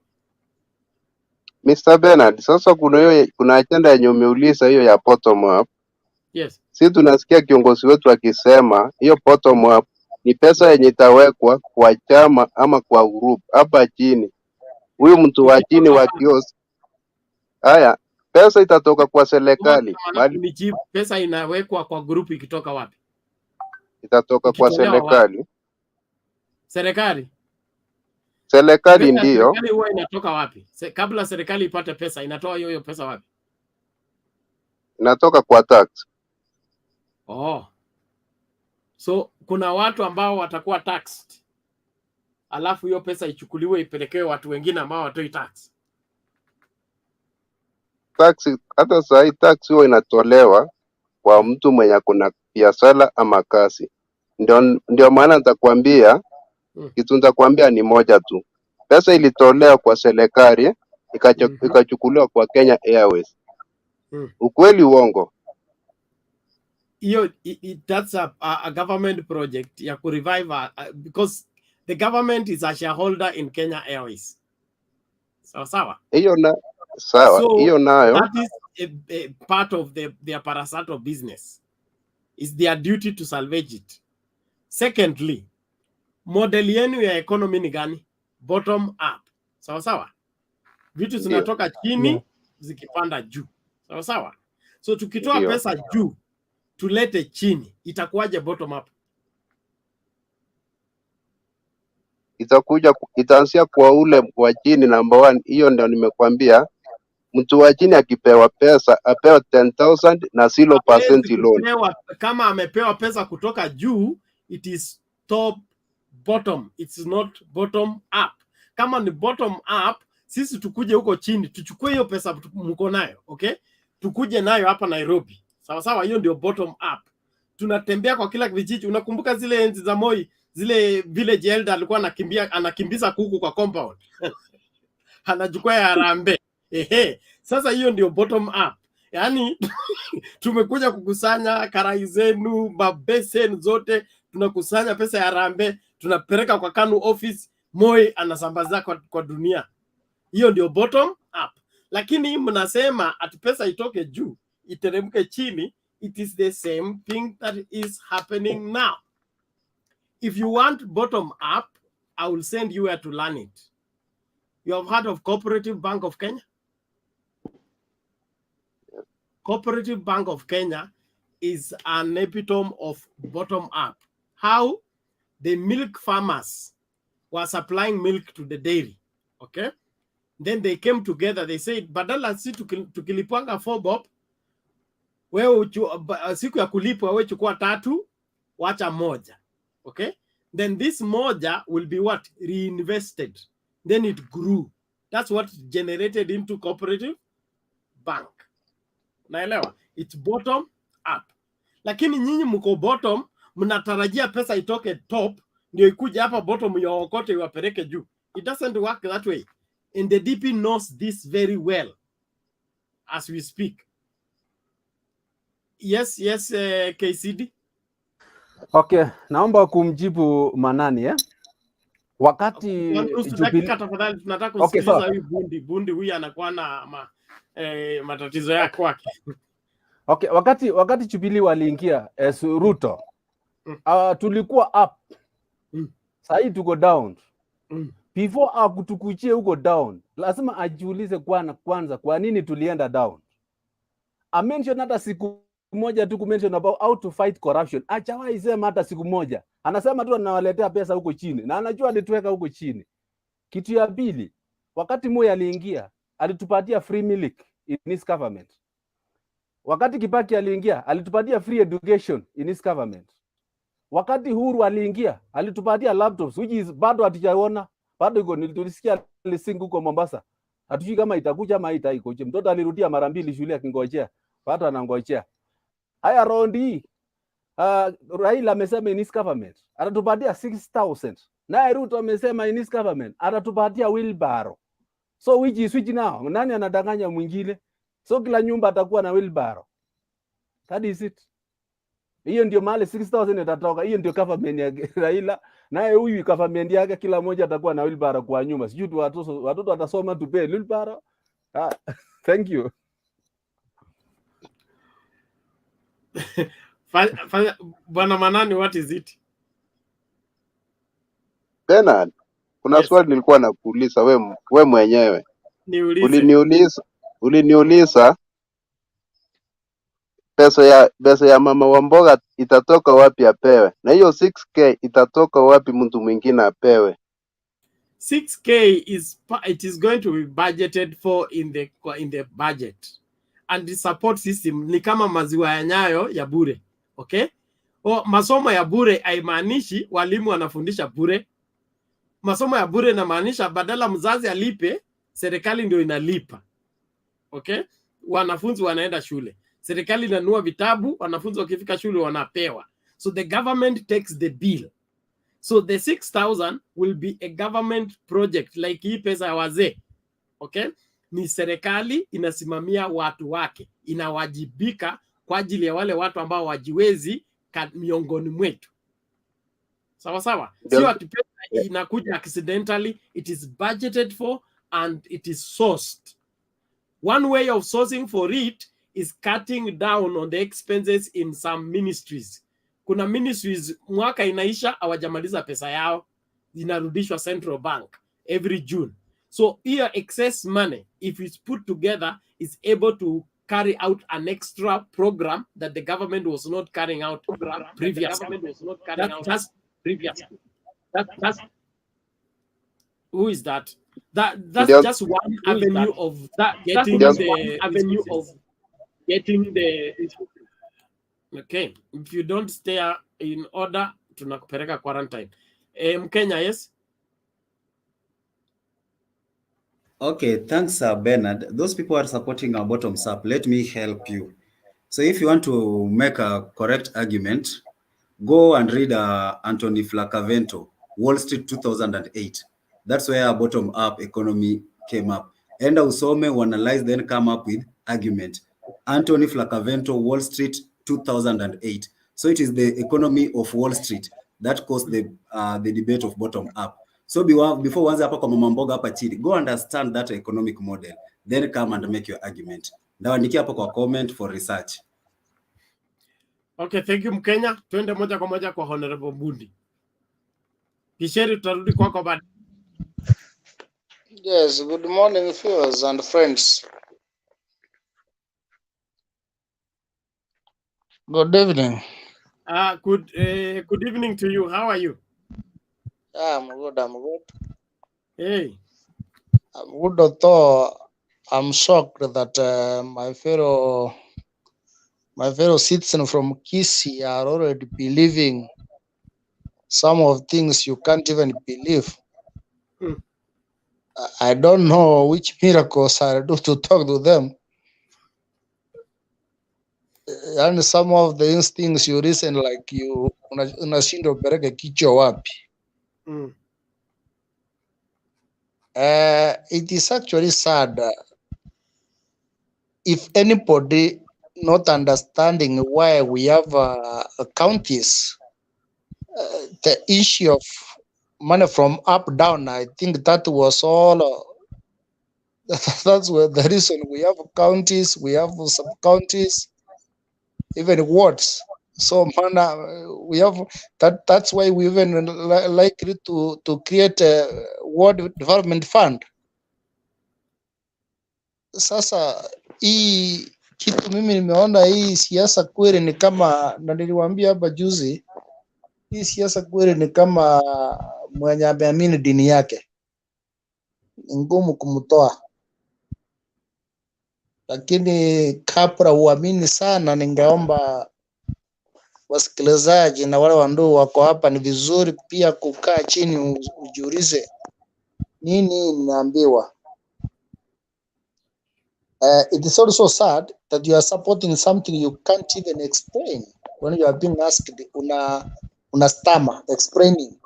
Mr. Bernard, sasa kuna agenda yenye umeuliza hiyo ya bottom up. Yes. Si tunasikia kiongozi wetu akisema hiyo bottom up ni pesa yenye itawekwa kwa chama ama kwa group hapa chini. Huyu mtu wa chini wa kiosk. Haya, pesa itatoka kwa serikali. Pesa inawekwa kwa group ikitoka wapi? Itatoka kwa serikali. Serikali? Serikali ndio. Serikali huwa inatoka wapi? Kabla serikali ipate pesa, inatoa hiyo pesa wapi? Inatoka kwa tax. Oh. So kuna watu ambao watakuwa taxed, alafu hiyo pesa ichukuliwe ipelekewe watu wengine ambao watoi tax. Tax, hata saa hii tax huwa inatolewa kwa mtu mwenye kuna biashara ama kazi. Ndio maana nitakwambia kitu nitakwambia ni moja tu. Pesa ilitolewa kwa serikali ikachukuliwa kwa Kenya Airways. Ukweli uongo? That's a government project ya ku revive because the government is a shareholder in Kenya Airways. Sawa. Hiyo na sawa, hiyo nayo. That is a part of their parastatal business. It's their duty to salvage it. Secondly, model yenu ya economy ni gani? Bottom up. Sawa. Vitu zinatoka chini zikipanda juu. Sawa. So tukitoa pesa juu tulete chini, itakuwaje bottom up? Itaanzia kwa ule wa chini number 1. Hiyo ndio nimekwambia. Mtu wa chini akipewa pesa apewa 10,000 na 0% loan. Kama amepewa pesa kutoka juu, it is top bottom, it's not bottom up. Kama ni bottom up, sisi tukuje huko chini tuchukue hiyo pesa mko nayo, okay? Tukuje nayo hapa Nairobi. Sawa, hiyo ndio bottom up. Tunatembea kwa kila vijiji. Unakumbuka zile enzi za Moi, zile village elder alikuwa anakimbiza kuku kwa compound anachukua ya harambee. Sasa hiyo ndio bottom up. Yaani tumekuja kukusanya karai zenu, mabesen zote, tunakusanya pesa ya harambee, tunapeleka kwa KANU office, Moi anasambaza kwa dunia. Hiyo ndio bottom up. Lakini mnasema ati pesa itoke juu iteremke chini. It is the same thing that is happening now. If you want bottom up, I will send you where to learn it. You have heard of Cooperative Bank of Kenya? Cooperative Bank of Kenya is an epitome of bottom up. How? the milk farmers were supplying milk to the dairy. Okay? Then they came together. They said, badala si tukilipwanga 4 bob, wewe siku ya kulipwa wewe chukua 3, wacha moja. Okay? Then this moja will be what? Reinvested. Then it grew. That's what generated into cooperative bank. Naelewa? It's bottom up. Lakini nyinyi mko bottom, mnatarajia pesa itoke top ndio ikuje hapa bottom yaokote iwapeleke juu. It doesn't work that way. And the DP knows this very well as we speak. Yes, KCD. Okay, naomba kumjibu Manani wakati dakika tafadhali, tunataka kusikiliza huyu bundi huyu anakuwa na matatizo yake kwake. Okay, wakati Jubilee waliingia Ruto, tulikuwa up. Sasa tuko down. Before akutukuchie huko down, lazima ajiulize kwanza kwa nini tulienda down. I mention hata siku moja tu kumention about how to fight corruption. Achawahi sema hata siku moja. Anasema tu anawaletea pesa huko chini na anajua alituweka huko chini. Kitu ya pili, wakati Moi aliingia, alitupatia free milk in his government. Wakati Kibaki aliingia, alitupatia free education in his government. Wakati Uhuru aliingia, alitupatia laptops which is bado hatujaona. Bado iko nilisikia lising huko Mombasa. Hatujui kama itakuja ama haitaiko. Mtoto alirudia mara 2 shule akingojea. Bado anangojea. Haya rondi Raila amesema in his government atatupatia 6,000. Na Ruto amesema in his government atatupatia wheelbarrow. So which is which now? Nani anadanganya mwingine? So kila nyumba atakuwa na wheelbarrow. That is it. Hiyo ndio mahali 6,000 itatoka. Hiyo ndio government ya Raila. Naye huyu government yake kila mmoja atakuwa na wheelbarrow kwa nyumba. Sijui tu watoto watasoma tupe wheelbarrow. Thank you. Bwana Manani, what is it? Bernard, kuna swali nilikuwa nakuuliza we mwenyewe. Uliniuliza pesa ya mama wa mboga itatoka wapi apewe, na hiyo 6K itatoka wapi mtu mwingine apewe? 6K is going to be budgeted for in the budget, and the support system ni kama maziwa ya Nyayo ya bure. Okay? Masomo ya bure haimaanishi walimu wanafundisha bure. Masomo ya bure inamaanisha badala mzazi alipe, serikali ndio inalipa. Okay? Wanafunzi wanaenda shule. Serikali inanunua vitabu, wanafunzi wakifika shule wanapewa. So the government takes the bill. So the 6,000 will be a government project like hii pesa ya wazee. Okay? Ni serikali inasimamia watu wake. Inawajibika kwa ajili ya wale watu ambao wajiwezi miongoni mwetu. Sawa sawa? Sio ati pesa inakuja accidentally, it is budgeted for and it is sourced. One way of sourcing for it is cutting down on the expenses in some ministries. Kuna ministries mwaka inaisha hawajamaliza pesa yao, inarudishwa Central Bank every June. So here excess money, if it's put together, is able to carry out an extra program that the government was not carrying out previously. Who is that? That's just one avenue of getting the okay. If you don't stay in order, tunakupeleka quarantine. Kenya, yes. Okay, thanks, Bernard. Those people are supporting our bottoms up. Let me help you. So if you want to make a correct argument, go and read Anthony Flacavento, Wall Street 2008. That's where our bottom-up economy came up. Enda usome, analyze, then come up with argument. Anthony Flacavento, Wall Street 2008. So it is the economy of Wall Street that caused the debate of bottom-up. So before uanze hapa kwa mama mboga hapa chini, go understand that economic model, then come and make your argument. Ndawandikia hapo kwa comment for research. Okay, thank you Mkenya. Twende moja kwa moja kwa Honorable Bundi. Kisheri, tutarudi kwako baada. Yes, good morning viewers and friends. Good evening. Good evening to you. How are you? I'm good. I'm good. Hey. I'm good, although I'm shocked that my fellow citizens from Kisii are already believing some of things you can't even believe. I don't know which miracles I do to talk to them. And some of the things you listen like you unashindwa upeleke kichwa wapi. It is actually sad if anybody not understanding why we have counties, the issue of money from up down. I think that was all. That's where the reason we have counties, we have sub counties, even wards. So we have that. That's why we even likely to create a ward development fund. Sasa hii kitu mimi nimeona hii siasa kweli ni kama, na niliwaambia hapa juzi, hii siasa kweli ni kama mwenye ameamini dini yake, ni ngumu kumtoa. Lakini kabla uamini sana, ningeomba wasikilizaji na wale wandugu wako hapa, ni vizuri pia kukaa chini ujiulize nini ninaambiwa. It is also sad that you are supporting something you can't even explain. When you are being asked, una stammer explaining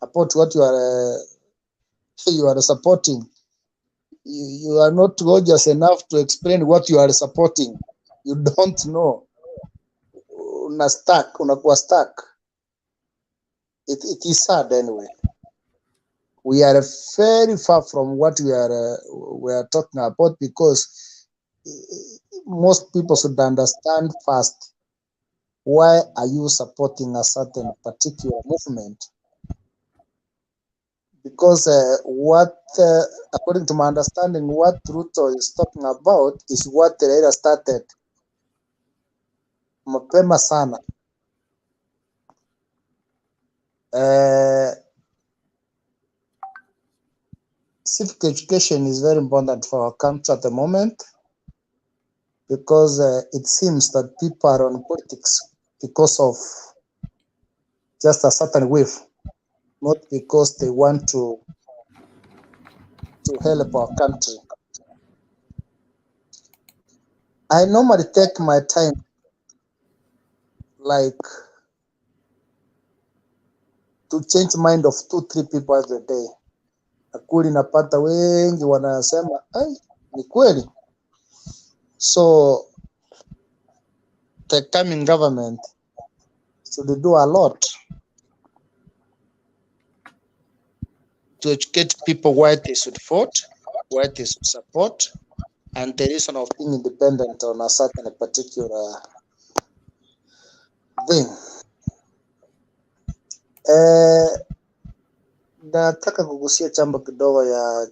about what you are supporting. You are not gorgeous enough to explain what you are supporting. You don't know. Unakuwa stuck. It is sad anyway. We are very far from what we are talking about, because most people should understand first, why are you supporting a certain particular movement? Because according to my understanding, what Ruto is talking about is what Raila started mapema sana. Civic education is very important for our country at the moment, because it seems that people are on politics because of just a certain wave, not because they want to help our country. I normally take my time, like, to change mind of 2-3 people every day. Akuli napata wengi wanasema ni kweli. So the coming government should do a lot to educate people why they should vote, why they should support, and the reason of being independent on a certain particular thing. Nataka kugusia jambo kidogo ya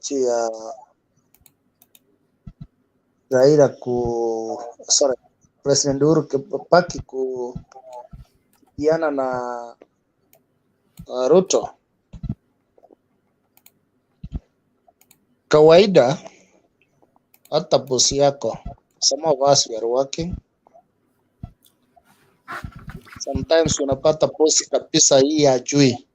Raila President Uhuru Kenyatta kuiana na Ruto. Kawaida hata bosi yako, some of us we are working, sometimes unapata bosi kabisa hii ajui,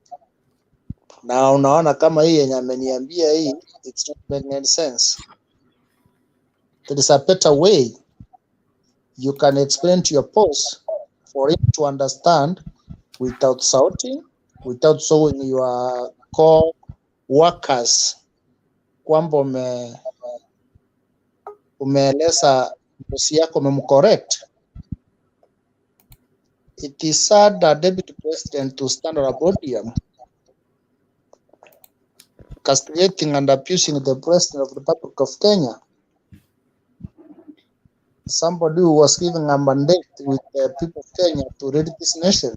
na unaona kama hii yenye ameniambia hii, it's not making any sense. There is a better way you can explain to your boss for him to understand without shouting, without showing your co-workers kwamba umeeleza bosi yako umemcorrect. It is sad that Deputy President to stand on a podium castrating and abusing the President of the Republic of Kenya, somebody who was given a mandate with the people of Kenya to lead this nation.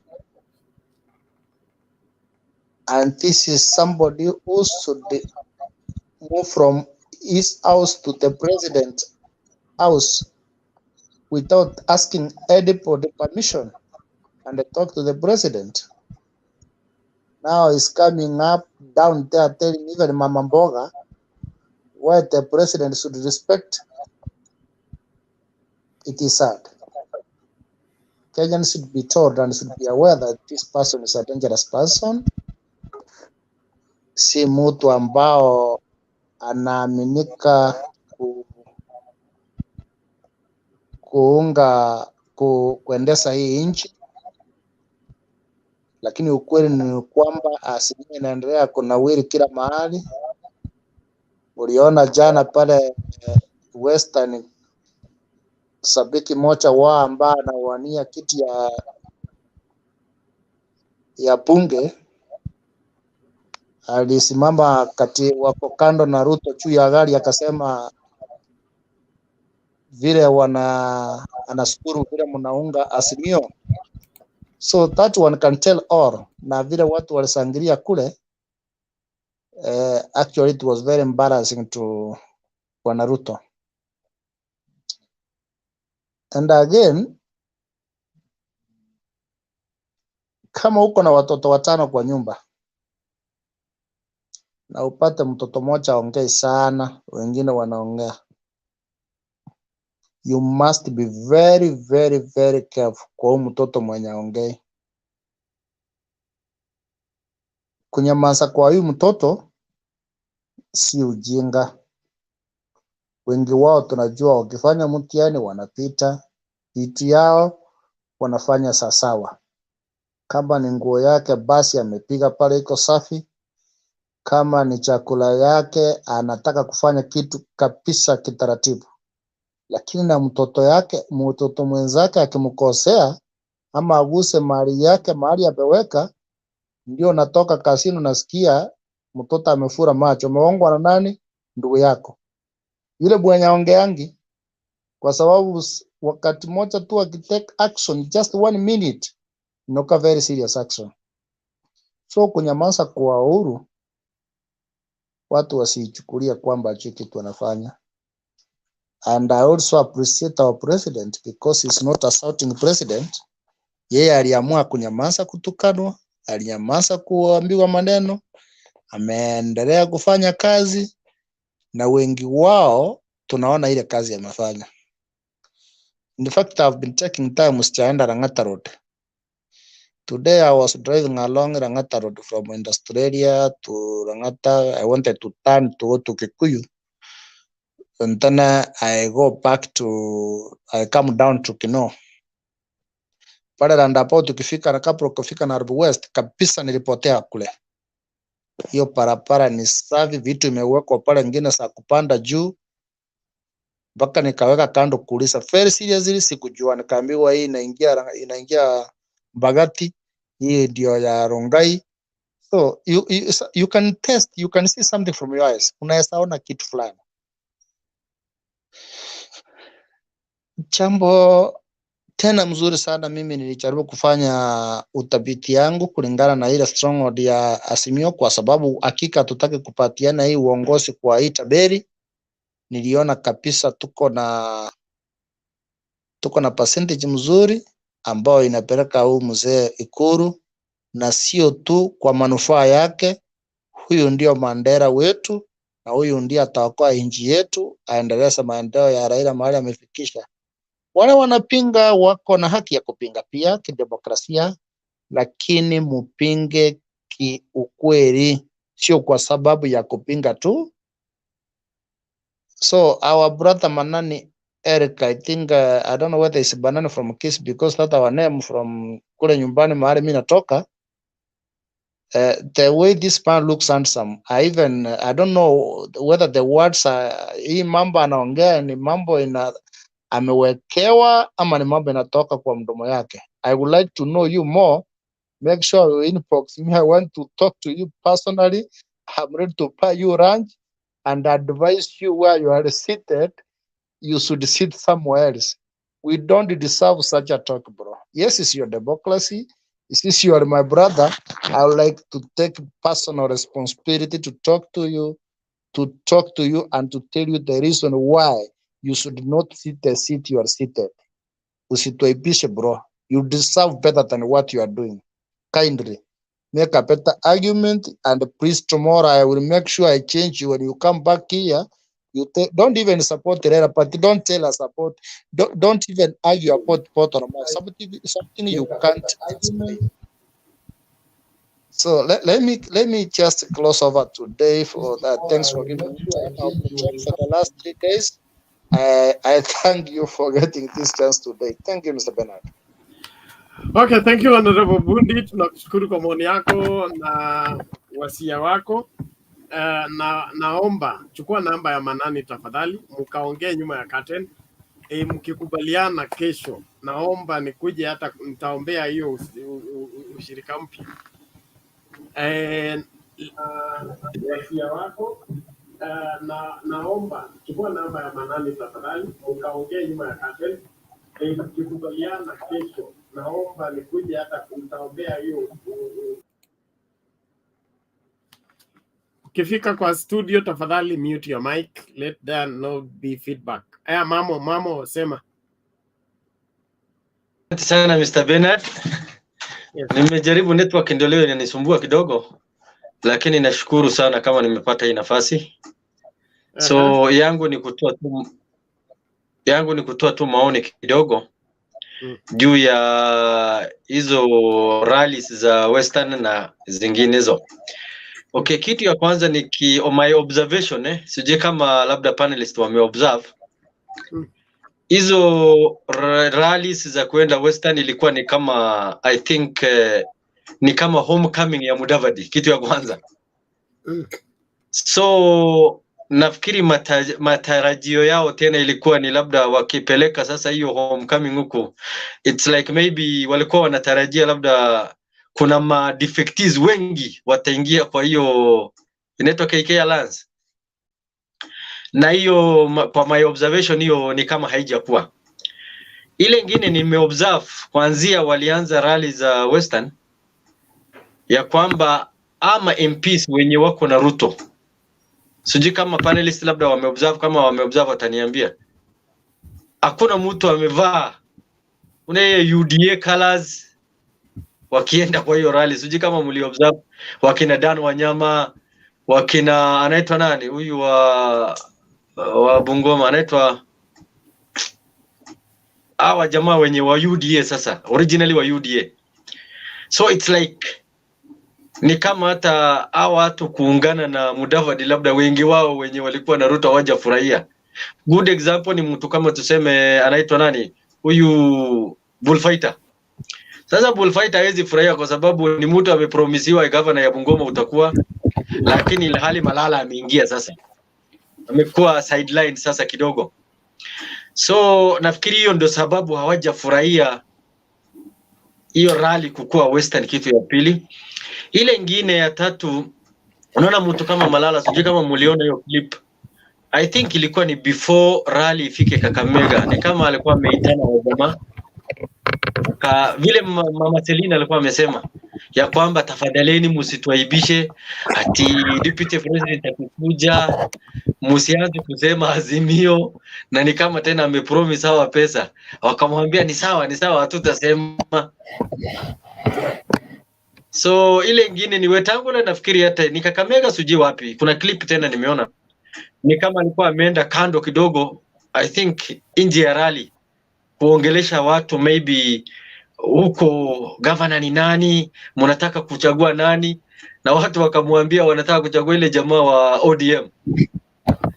And this is somebody who should move from his house to the President's house without asking anybody permission and talk to the President. now is coming up down there telling even Mama Mboga what the president should respect. It is sad. Kenyans should be told and should be aware that this person is a dangerous person. Si mtu ambao anaaminika kuendesha hii nchi, lakini ukweli ni kwamba asilimia inaendelea kunawiri kila mahali. Uliona jana pale Western, sabiki moja wao ambaye anawania kiti ya bunge alisimama kati wako kando na Ruto juu ya gari, akasema vile anashukuru vile mnaunga Azimio. So that one can tell all. Na vile watu walisangilia kule, actually it was very embarrassing to Bwana Ruto. And again, kama uko na watoto watano kwa nyumba na upate mtoto mmoja aongee sana, wengine wanaongea, you must be very very very careful kwa mtoto mwenye aongee. Kunyamaza kwa huyu mtoto si ujinga. Wengi wao tunajua wakifanya mtihani wanapita, vitu yao wanafanya sawasawa. Kama ni nguo yake basi amepiga pale iko safi. Kama ni chakula yake anataka kufanya kitu kabisa kitaratibu. Lakini na mtoto mwenzake akimkosea ama aguse mali yake mahali ameweka, ndio natoka kasino nasikia mtoto amefura macho. Umeongwa na nani? Ndugu yako. Yule bwana aongeangi, kwa sababu wakati moja tu akitake action just 1 minute inoka very serious action. So kunyamaza kwa uhuru, watu wasichukulia kwamba hicho kitu anafanya. And I also appreciate our president because he's not a shouting president. Yeye aliamua kunyamaza kutukanwa, alinyamaza kuambiwa maneno, ameendelea kufanya kazi, na wengi wao tunaona ile kazi amefanya. In fact, I've been taking time sijaenda Lang'ata Road. Today I was driving along Lang'ata Road from Australia to Lang'ata. I wanted to turn to go to Kikuyu. And then I come down to Kino. Pale roundabout tukifika na kabla kufika Nairobi West kabisa nilipotea kule. Hiyo parapara ni safi, vitu imewekwa pale ngine za kupanda juu. Mpaka nikaweka kando kuuliza very seriously, sikujua. Nikaambiwa hii inaingia Mbagati, hii ndio ya Rongai. So you can test, you can see something from your eyes. Unaweza ona kitu fulani. Jambo tena mzuri sana, mimi nilijaribu kufanya utafiti yangu kulingana na ile stronghold ya Azimio, kwa sababu hakika tutaki kupatiana hii uongozi kwa hii taberi. Niliona kabisa tuko na percentage mzuri ambao inapeleka huu mzee Ikuru, na sio tu kwa manufaa yake. Huyu ndio Mandela wetu, na huyu ndiye ataokoa nchi yetu, aendeleza maendeleo ya Raila mahali amefikisha. Wale wanapinga wako na haki ya kupinga pia kidemokrasia, lakini mupinge kiukweli, sio kwa sababu ya kupinga tu. So our brother Manani Eric, I think I don't know whether it's Banana from Kiss because that's our name from kule nyumbani mahali mimi natoka. The way this man looks handsome, I don't know whether the words hii mambo anaongea ni mambo amewekewa ama ni mambo inatoka kwa mdomo yake. I would like to know you more. Make sure you inbox me. I want to talk to you personally. I'm ready to buy you lunch and advise you where you are seated. You should sit somewhere else. We don't deserve such a talk, bro. Yes, it's your democracy. Since you are my brother, I would like to take personal responsibility to talk to you and to tell you the reason why you should not sit the seat you are seated. Usituaibishe, bro. You deserve better than what you are doing. Kindly. make a better argument. And please, tomorrow I will make sure I change you when you come back here. You don't even support the Raila party. Don't tell us about. Don't even argue about something you can't explain. So let me just close over today for that. Thanks for giving me time. I've been trying for the last 3 days. I thank you for getting this chance today. Thank you, Mr. Bernard. Okay, thank you Honorable Bundi, tunakushukuru kwa maoni yako na wasia wako. Naomba chukua namba ya Manani tafadhali, mkaongee nyuma ya curtain. Mkikubaliana kesho, naomba nikuje, hata nitaombea hiyo ushirika mpya. Wasia wako, naomba chukua namba ya Manani tafadhali, mkaongee nyuma ya curtain. Mkikubaliana kesho, naomba nikuje, hata nitaombea hiyo. Ukifika kwa studio tafadhali mute your mic, let there no be feedback. Mamo sema. Asante sana Mr. Bernard. Yes. Nimejaribu network ndio leo inanisumbua kidogo, lakini nashukuru sana kama nimepata hii nafasi. So yangu ni kutoa tu maoni kidogo juu ya hizo rallies za Western na zinginezo. Okay, kitu ya kwanza ni my observation, sije kama labda panelists wameobserve. Hizo rallies za kwenda Western ilikuwa ni kama I think ni kama homecoming ya Madvd, kitu ya kwanza. So nafikiri matarajio yao tena ilikuwa ni labda wakipeleka sasa hiyo homecoming huko, it's like maybe walikuwa wanatarajia labda kuna ma defectees wengi wataingia kwa hiyo inaitwa KK Alliance, na hiyo kwa my observation hiyo ni kama haijakuwa. Ile nyingine nimeobserve kuanzia walianza rally za Western ya kwamba ama MPs wenye wako na Ruto, sijui kama panelists labda wameobserve, kama wameobserve wataniambia, hakuna mtu amevaa une UDA colors wakienda kwa hiyo rally. Sijui kama mliobserve, wakina Dan Wanyama, wakina anaitwa nani huyu wa Bungoma anaitwa, hawa jamaa wenye wa UDA sasa, originally wa UDA. So it's like ni kama hata hawa watu kuungana na Madvd labda wengi wao wenye walikuwa na Ruto hawajafurahia. Good example ni mtu kama tuseme anaitwa nani huyu Bullfighter. Sasa Bullfighter hawezi furahia kwa sababu ni mtu amepromisiwa governor ya Bungoma utakuwa, lakini ile hali Malala ameingia sasa, amekuwa sideline sasa kidogo. So nafikiri hiyo ndio sababu hawajafurahia hiyo rally kukua Western. Kitu ya pili, ile nyingine ya tatu, unaona mtu kama Malala, sijui kama mliona hiyo clip, I think ilikuwa ni before rally ifike Kakamega, ni kama alikuwa ameitana wa jamaa vile Mama Selina alikuwa amesema ya kwamba tafadhaleni msituaibishe, ati deputy president atakuja, msianze kusema Azimio, na ni kama tena amepromise hawa pesa. Wakamwambia ni sawa hatutasema. So ile nyingine ni Wetangula, nafikiri hata ni Kakamega sijui wapi, kuna clip tena nimeona ni kama alikuwa ameenda kando kidogo, I think nje ya rally, kuongelesha watu maybe huko governor ni nani, mnataka kuchagua nani, na watu wakamwambia wanataka kuchagua ile jamaa wa ODM.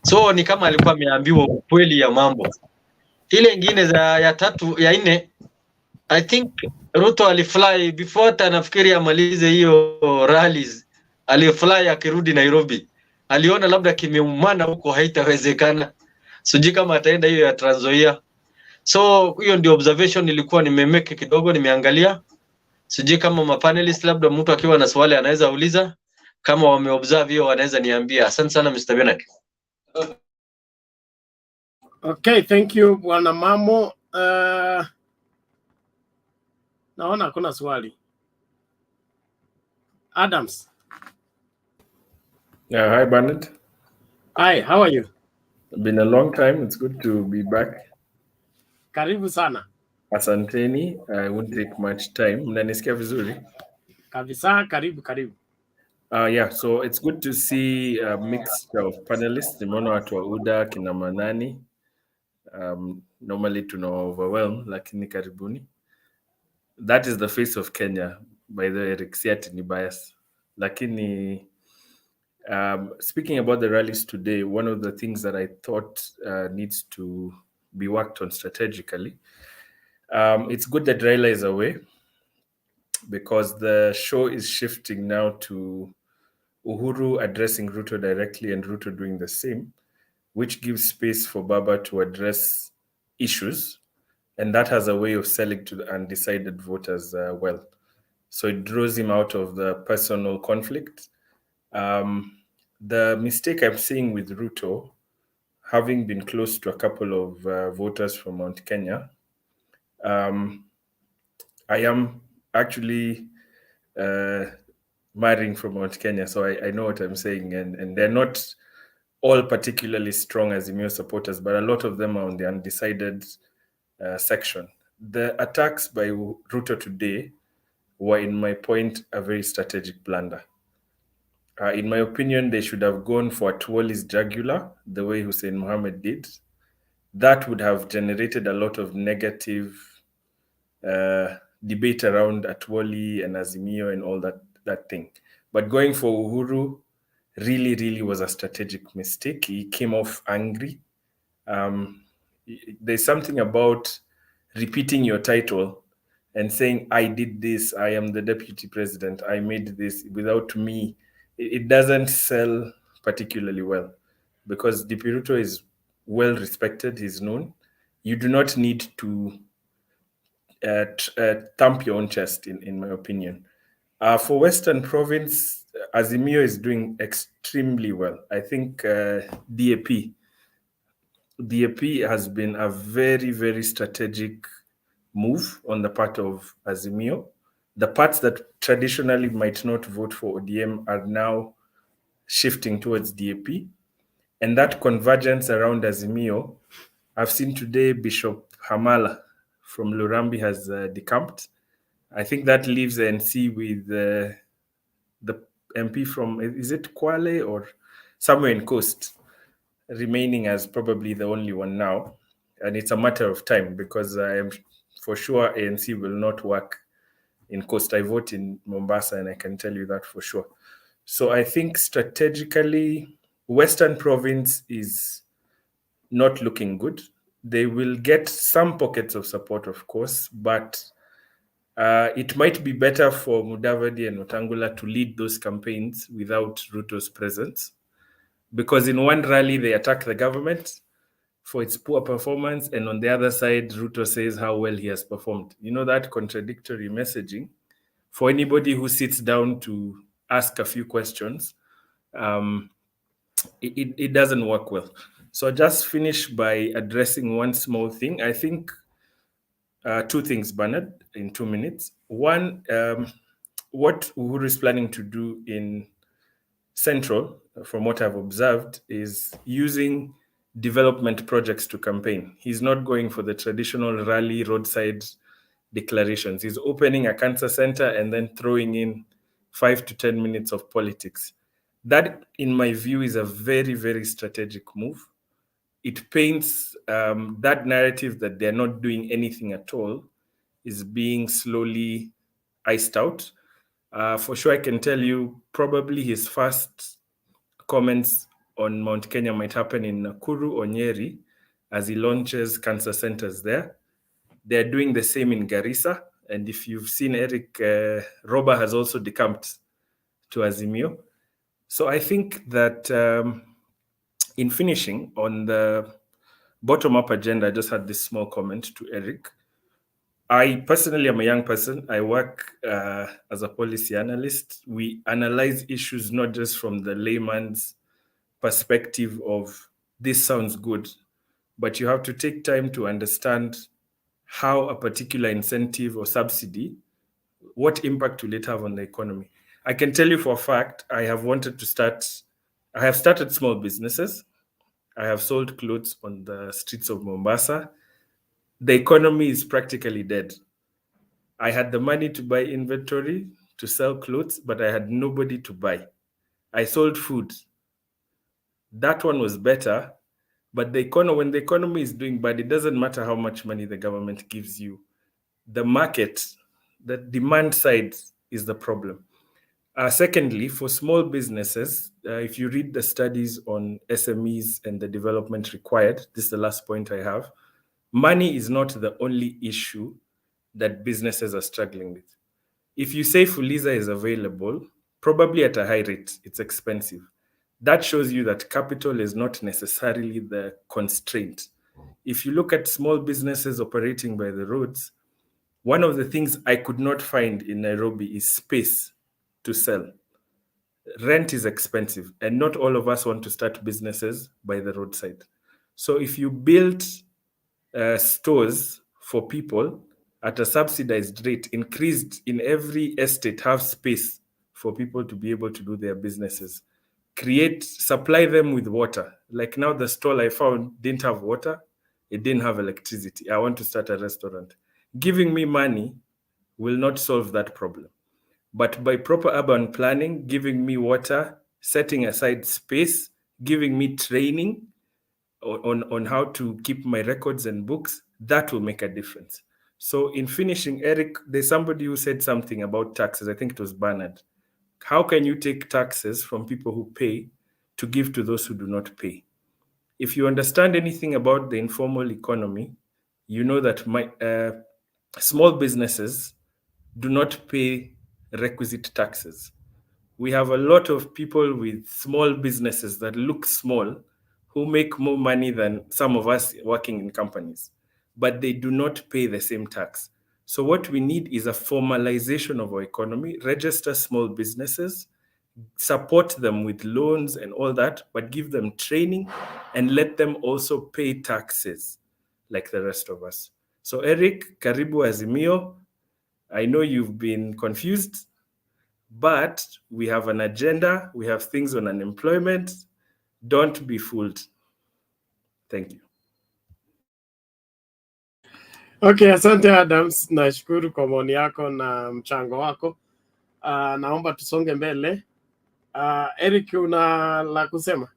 So ni kama alikuwa ameambiwa ukweli ya mambo. Ile nyingine ya nne, I think Ruto alifly before hata nafikiri amalize hiyo rallies, alifly akirudi Nairobi, aliona labda kimeumana huko haitawezekana, sijui kama ataenda hiyo ya Trans Nzoia. So hiyo ndio observation nilikuwa nimemeke kidogo, nimeangalia. Sijui kama mapanelist labda mtu akiwa na swali anaweza uliza, kama wameobserve hiyo wanaweza niambia. Asante sana Mr. Bernard. Okay, thank you Bwana Mamo. Naona kuna swali. Adams. Yeah, hi Bernard. Hi, how are you? Been a long time. It's good to be back. Karibu sana. Asanteni. I won't take much time. Mnanisikia vizuri? Kabisa, karibu karibu. Yeah, so it's good to see a mixture of panelists. Nimeona watu wa UDA, kina Manani. Normally tuna overwhelm, lakini karibuni. That is the face of Kenya, by the way, Eric, si ati ni bias. Lakini, speaking about the rallies today, one of the things that I thought needs to be worked on strategically, it's good that Raila is away because the show is shifting now to Uhuru addressing Ruto directly and Ruto doing the same, which gives space for Baba to address issues. And that has a way of selling to the undecided voters well. So it draws him out of the personal conflict. The mistake I'm seeing with Ruto, having been close to a couple of voters from Mount Kenya, I am actually marrying from Mount Kenya, so I know what I'm saying. And they're not all particularly strong Azimio supporters, but a lot of them are on the undecided section. The attacks by Ruto today were, in my point, a very strategic blunder. In my opinion, they should have gone for Atwoli's jugular, the way Hussein Mohammed did. That would have generated a lot of negative debate around Atwoli and Azimio and all that thing. But going for Uhuru really was a strategic mistake. He came off angry. There's something about repeating your title and saying, I did this, I am the deputy president, I made this, without me. It doesn't sell particularly well because DP Ruto is well respected, he's known. You do not need to thump your own chest, in my opinion. For Western Province, Azimio is doing extremely well. I think DAP has been a very strategic move on the part of Azimio. The parts that traditionally might not vote for ODM are now shifting towards DAP. And that convergence around Azimio, I've seen today Bishop Hamala from Lurambi has decamped. I think that leaves the NC with the MP from, is it Kwale or somewhere in Coast, remaining as probably the only one now. And it's a matter of time because I am for sure ANC will not work in Coast. I vote in Mombasa and I can tell you that for sure. So I think strategically, Western Province is not looking good. They will get some pockets of support, of course, but it might be better for Mudavadi and Wetangula to lead those campaigns without Ruto's presence. Because in one rally, they attack the government for its poor performance, and on the other side, Ruto says how well he has performed. You know, that contradictory messaging, for anybody who sits down to ask a few questions, it doesn't work well. So I'll just finish by addressing one small thing. I think two things, Bernard, in 2 minutes. One, what Uhuru is planning to do in Central, from what I've observed, is using development projects to campaign. He's not going for the traditional rally roadside declarations. He's opening a cancer center and then throwing in 5 to 10 minutes of politics. That, in my view, is a very strategic move. It paints that narrative that they're not doing anything at all is being slowly iced out. For sure, I can tell you probably his first comments on Mount Kenya might happen in Nakuru or Nyeri as he launches cancer centers there. They're doing the same in Garissa. And if you've seen Eric, Roba has also decamped to Azimio. So I think that in finishing on the bottom-up agenda, I just had this small comment to Eric. I personally am a young person. I work as a policy analyst. We analyze issues not just from the layman's perspective of this sounds good, but you have to take time to understand how a particular incentive or subsidy, what impact will it have on the economy. I can tell you for a fact, I have started small businesses. I have sold clothes on the streets of Mombasa. The economy is practically dead. I had the money to buy inventory, to sell clothes, but I had nobody to buy. I sold food. That one was better, but when the economy is doing bad, it doesn't matter how much money the government gives you. The market, the demand side is the problem. Secondly, for small businesses, if you read the studies on SMEs and the development required, this is the last point I have, money is not the only issue that businesses are struggling with. If you say Fuliza is available, probably at a high rate, it's expensive. That shows you that capital is not necessarily the constraint. If you look at small businesses operating by the roads, one of the things I could not find in Nairobi is space to sell. Rent is expensive, and not all of us want to start businesses by the roadside. So if you build stores for people at a subsidized rate, increased in every estate, have space for people to be able to do their businesses. Supply them with water. Like now the stall I found didn't have water, it didn't have electricity. I want to start a restaurant. Giving me money will not solve that problem. But by proper urban planning, giving me water, setting aside space, giving me training on how to keep my records and books, that will make a difference. So in finishing, Eric, there's somebody who said something about taxes. I think it was Bernard. How can you take taxes from people who pay to give to those who do not pay? If you understand anything about the informal economy, you know that small businesses do not pay requisite taxes. We have a lot of people with small businesses that look small who make more money than some of us working in companies, but they do not pay the same tax. So what we need is a formalization of our economy, register small businesses, support them with loans and all that, but give them training and let them also pay taxes like the rest of us. So Eric, karibu Azimio. I know you've been confused, but we have an agenda. We have things on unemployment. Don't be fooled. Thank you. Okay, asante Adams, nashukuru kwa maoni yako na mchango wako. Naomba tusonge mbele. Eric, una la kusema?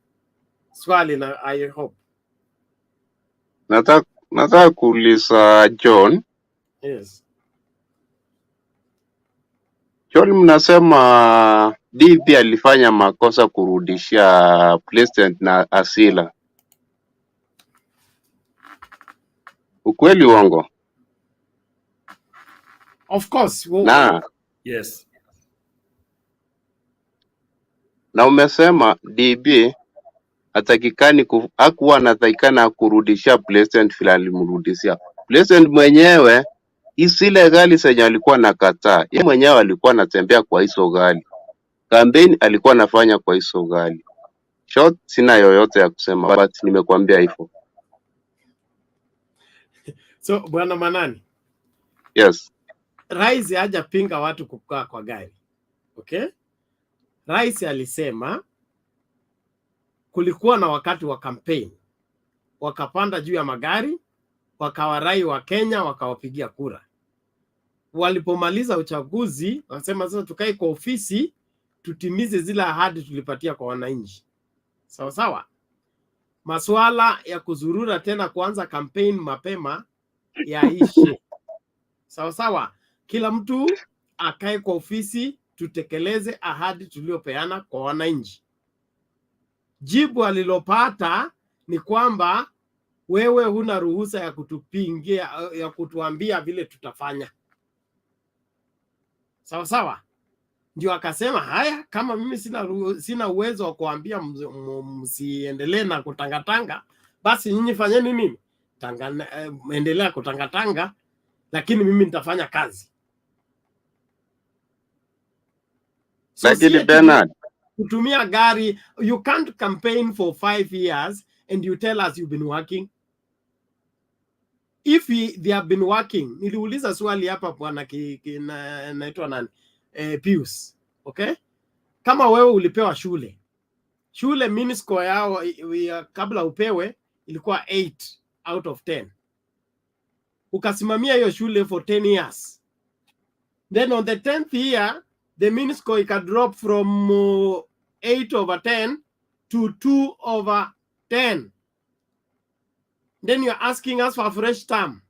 Swali na I hope. Nataka kuuliza John. Yes. John, mnasema DP alifanya makosa kurudisha president na asila. Ukweli uongo? Of course. Yes. Na umesema DB hakuwa anatakikana kurudisha president vile alimrudishia. President mwenyewe isile gali senye alikuwa nakataa. Yeye mwenyewe alikuwa anatembea kwa hizo gali. Kampeni alikuwa anafanya kwa hizo gali. Short, sina yoyote ya kusema, but nimekuambia hivyo. So, Bwana Manani. Yes. Rais hajapinga watu kukaa kwa gari. Okay? Rais alisema kulikuwa na wakati wa campaign. Wakapanda juu ya magari, wakawarai wa Kenya, wakawapigia kura. Walipomaliza uchaguzi, wasema sasa tukae kwa ofisi, tutimize zile ahadi tulipatia kwa wananchi. Sawa sawa. Masuala ya kuzurura tena kuanza campaign mapema yaishe. Sawa sawa. Kila mtu akae kwa ofisi, tutekeleze ahadi tuliopeana kwa wananchi. Jibu alilopata ni kwamba wewe huna ruhusa ya kutupingia, ya kutuambia vile tutafanya. Sawa sawa. Ndio akasema haya, kama mimi sina uwezo wa kuambia msiendelee na kutangatanga, basi nyinyi fanyeni nini? Endelea kutangatanga, lakini mimi nitafanya kazi. So lakini Bernard, kutumia gari, you can't campaign for 5 years and you tell us you've been working. If they have been working, niliuliza swali hapa bwana naitwa nani? Pius. Okay? Kama wewe ulipewa shule mini score yao kabla upewe ilikuwa 8 out of 10. Ukasimamia hiyo shule for 10 years. Then on the 10th year the mean score can drop from 8/10 to 2/10. Then you're asking us for a fresh term.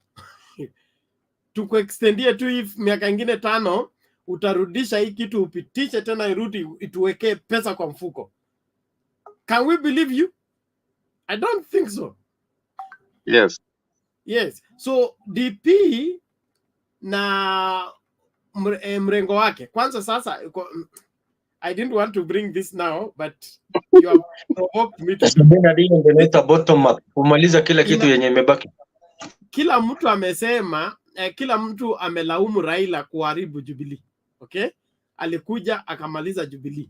Tukuextendie tu if miaka ingine 5 utarudisha hii kitu upitishe tena irudi ituwekee pesa kwa mfuko. Can we believe you? I don't think so. Yes. Yes. So DP na mrengo wake. Kwanza sasa I didn't want to bring this now, but you have provoked me to do. Bottom up. Kumaliza kila kitu yenye imebaki. Kila mtu amesema kila mtu amelaumu Raila kuharibu Jubilee. Okay? Alikuja akamaliza Jubilee.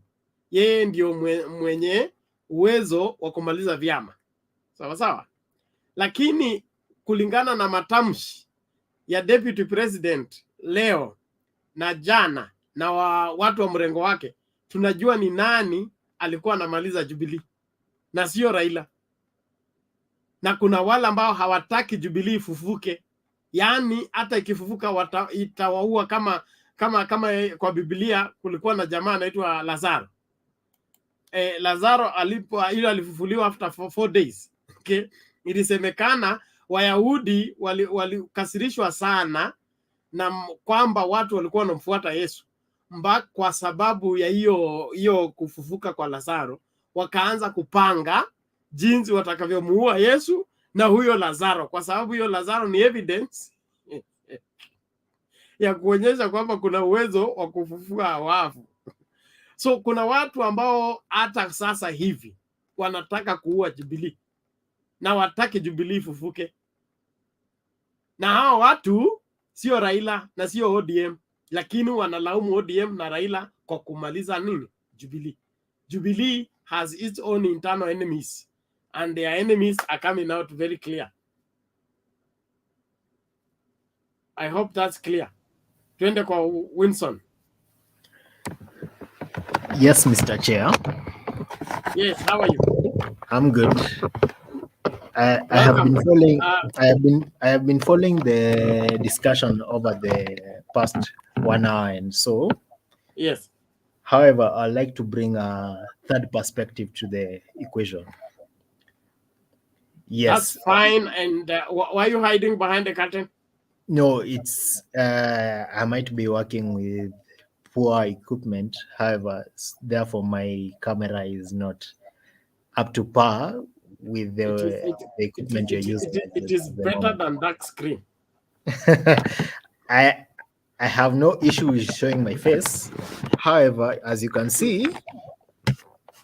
Yeye ndio mwenye uwezo wa kumaliza vyama. Sawa sawa? Lakini kulingana na matamshi ya Deputy President leo na jana na watu wa mrengo wake, tunajua ni nani alikuwa anamaliza Jubilee na sio Raila. Na kuna wale ambao hawataki Jubilee ifufuke, yaani hata ikifufuka itawaua kama kwa Biblia kulikuwa na jamaa anaitwa Lazaro. Lazaro alifufuliwa after 4 days. Okay? Ilisemekana Wayahudi walikasirishwa sana na kwamba watu walikuwa wanamfuata Yesu. Kwa sababu ya hiyo kufufuka kwa Lazaro, wakaanza kupanga jinsi watakavyomuua Yesu na huyo Lazaro, kwa sababu hiyo Lazaro ni evidence ya kuonyesha kwamba kuna uwezo wa kufufua wafu. So kuna watu ambao hata sasa hivi wanataka kuua Jubilee na wataki Jubilee ifufuke, na hao watu sio Raila na sio ODM, lakini wanalaumu ODM na Raila kwa kumaliza nini? Jubilee. Jubilee has its own internal enemies and their enemies are coming out very clear. I hope that's clear. Twende kwa Winson. Yes, Mr. Chair. Yes, how are you? I'm good. I have been following. I have been following the discussion over the past 1 hour and so. Yes. However, I'd like to bring a third perspective to the equation. Yes. That's fine. And why are you hiding behind the curtain? No, it's I might be working with poor equipment. However, therefore my camera is not up to par with the equipment you're using. It is better than dark screen. I have no issue with showing my face. However, as you can see,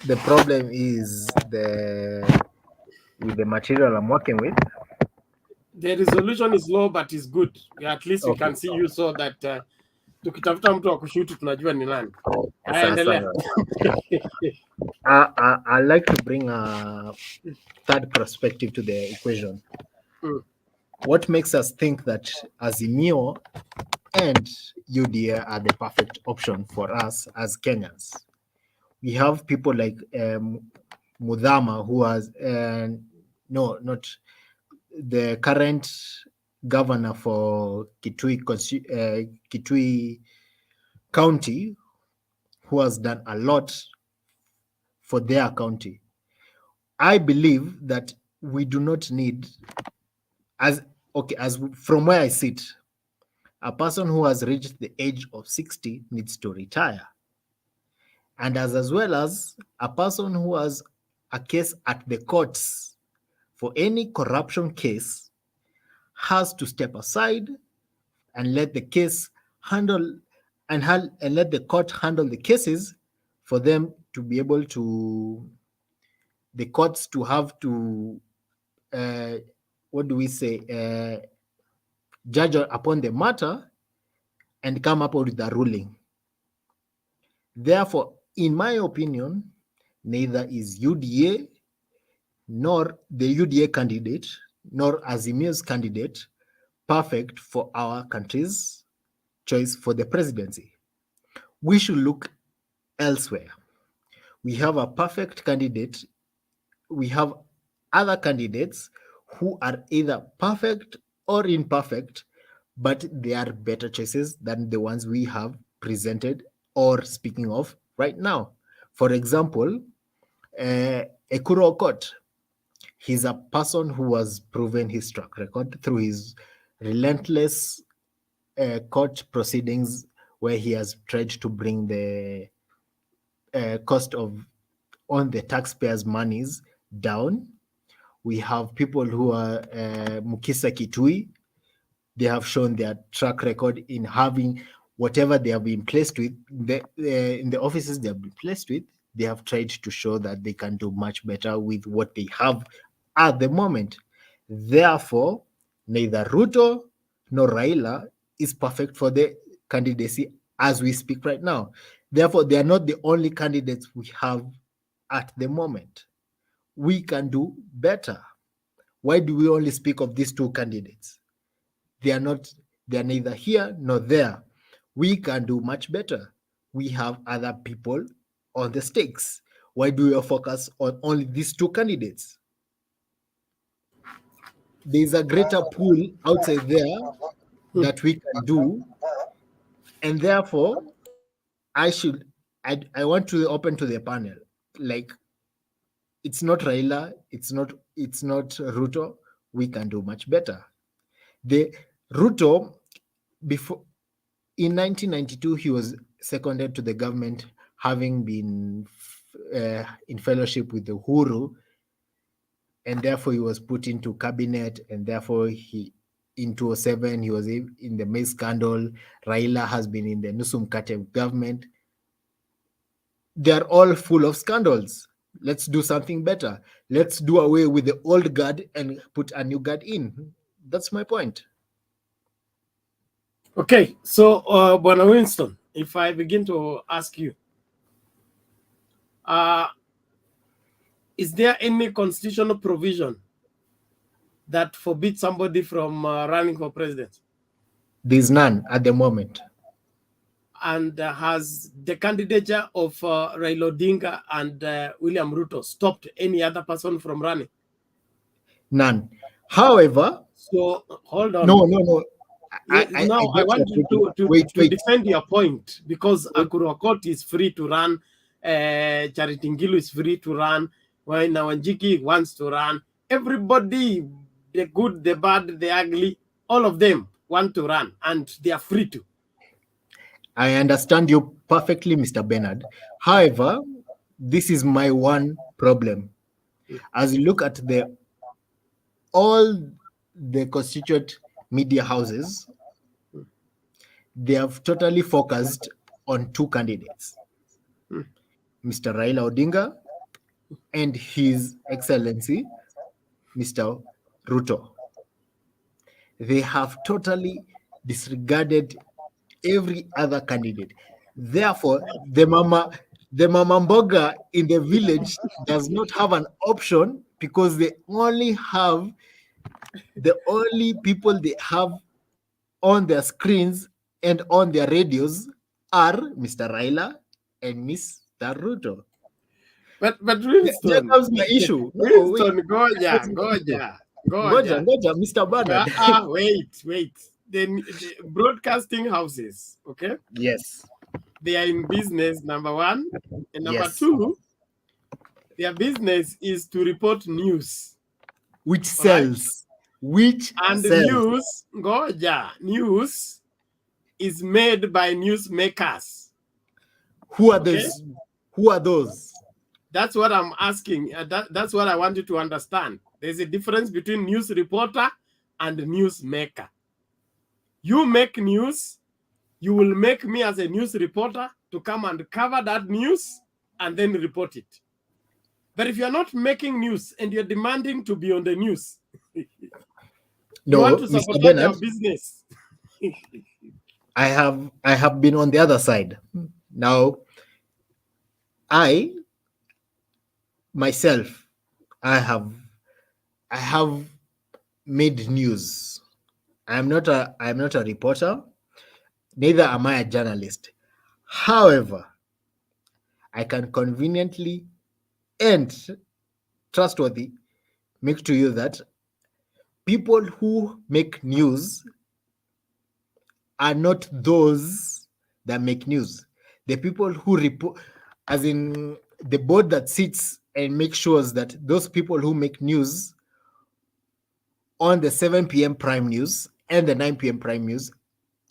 the problem is with the material I'm working with. The resolution is low, but it's good. At least we can see you, so that tukitafuta mtu wa kushuti tunajua ni nani. I'd like to bring a third perspective to the equation. What makes us think that Azimio and UDA are the perfect option for us as Kenyans? We have people like Mudhama, who has not the current governor for Kitui County, who has done a lot for their county. I believe that we do not need, as from where I sit, a person who has reached the age of 60 needs to retire. And as well as a person who has a case at the courts for any corruption case has to step aside and let the case handle and let the court handle the cases for them to be able to, the courts to have to, judge upon the matter and come up with a ruling. Therefore, in my opinion, neither is UDA nor the UDA candidate nor Azimio's candidate perfect for our country's choice for the presidency. We should look elsewhere. We have a perfect candidate. We have other candidates who are either perfect or imperfect, but they are better choices than the ones we have presented or speaking of right now. For example, Ekuro Okot, he's a person who has proven his track record through his relentless court proceedings, where he has tried to bring the cost of on the taxpayers' monies down. We have people who are Mukisa Kitui. They have shown their track record in having whatever they have been placed with, in the offices they have been placed with, they have tried to show that they can do much better with what they have at the moment. Therefore, neither Ruto nor Raila is perfect for the candidacy as we speak right now. Therefore, they are not the only candidates we have at the moment. We can do better. Why do we only speak of these two candidates? They are neither here nor there. We can do much better. We have other people on the stakes. Why do we focus on only these two candidates? There's a greater pool outside there that we can do, and therefore I want to open to the panel. Like, it's not Raila, it's not Ruto. We can do much better. The Ruto, before in 1992, he was seconded to the government, having been in fellowship with the Uhuru, and therefore he was put into cabinet, and therefore in 2007 he was in the maize scandal. Raila has been in the Nusum Kate government. They are all full of scandals. Let's do something better. Let's do away with the old guard and put a new guard in. That's my point. Okay, so Bwana Winston, if I begin to ask you, is there any constitutional provision that forbids somebody from running for president? There's none at the moment. And has the candidature of Raila Odinga and William Ruto stopped any other person from running? None. However, so hold on. No. Now I want you to defend your point, because Akuru Okot is free to run, Charity Ngilu is free to run, when Wanjiki wants to run. Everybody, the good, the bad, the ugly, all of them want to run, and they are free to. I understand you perfectly, Mr. Bernard. However, this is my one problem. As you look at all the constituent media houses, they have totally focused on two candidates, Mr. Raila Odinga and His Excellency, Mr. Ruto. They have totally disregarded every other candidate. Therefore, the mama mboga in the village does not have an option, because the only people they have on their screens and on their radios are Mr. Raila and Mr. Ruto. But Winston, there comes my issue. Winston, goja, Mr. Bernard. Wait. The broadcasting houses, okay? Yes. They are in business, number one. And number two, their business is to report news. Which sells. News is made by newsmakers. Who are those? Who are those? That's what I'm asking. That's what I want you to understand. There's a difference between news reporter and newsmaker. You make news, you will make me as a news reporter to come and cover that news and then report it. But if you're not making news and you're demanding to be on the news, you want to support your business. I have been on the other side. Now, I myself, I have made news. I'm not a reporter, neither am I a journalist. However, I can conveniently and trustworthy make to you that people who make news are not those that make news. The people who report, as in the board that sits and makes sure that those people who make news on the 7 p.m. prime news and the 9 p.m. prime news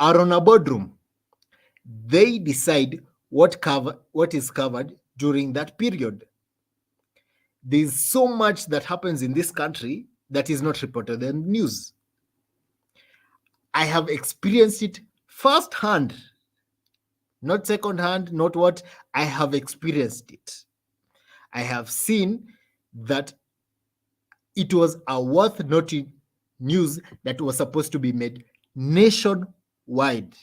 are on a boardroom. They decide what is covered during that period. There's so much that happens in this country that is not reported in news. I have experienced it firsthand, not secondhand, not what, I have experienced it. I have seen that it was a worth noting news that was supposed to be made nationwide.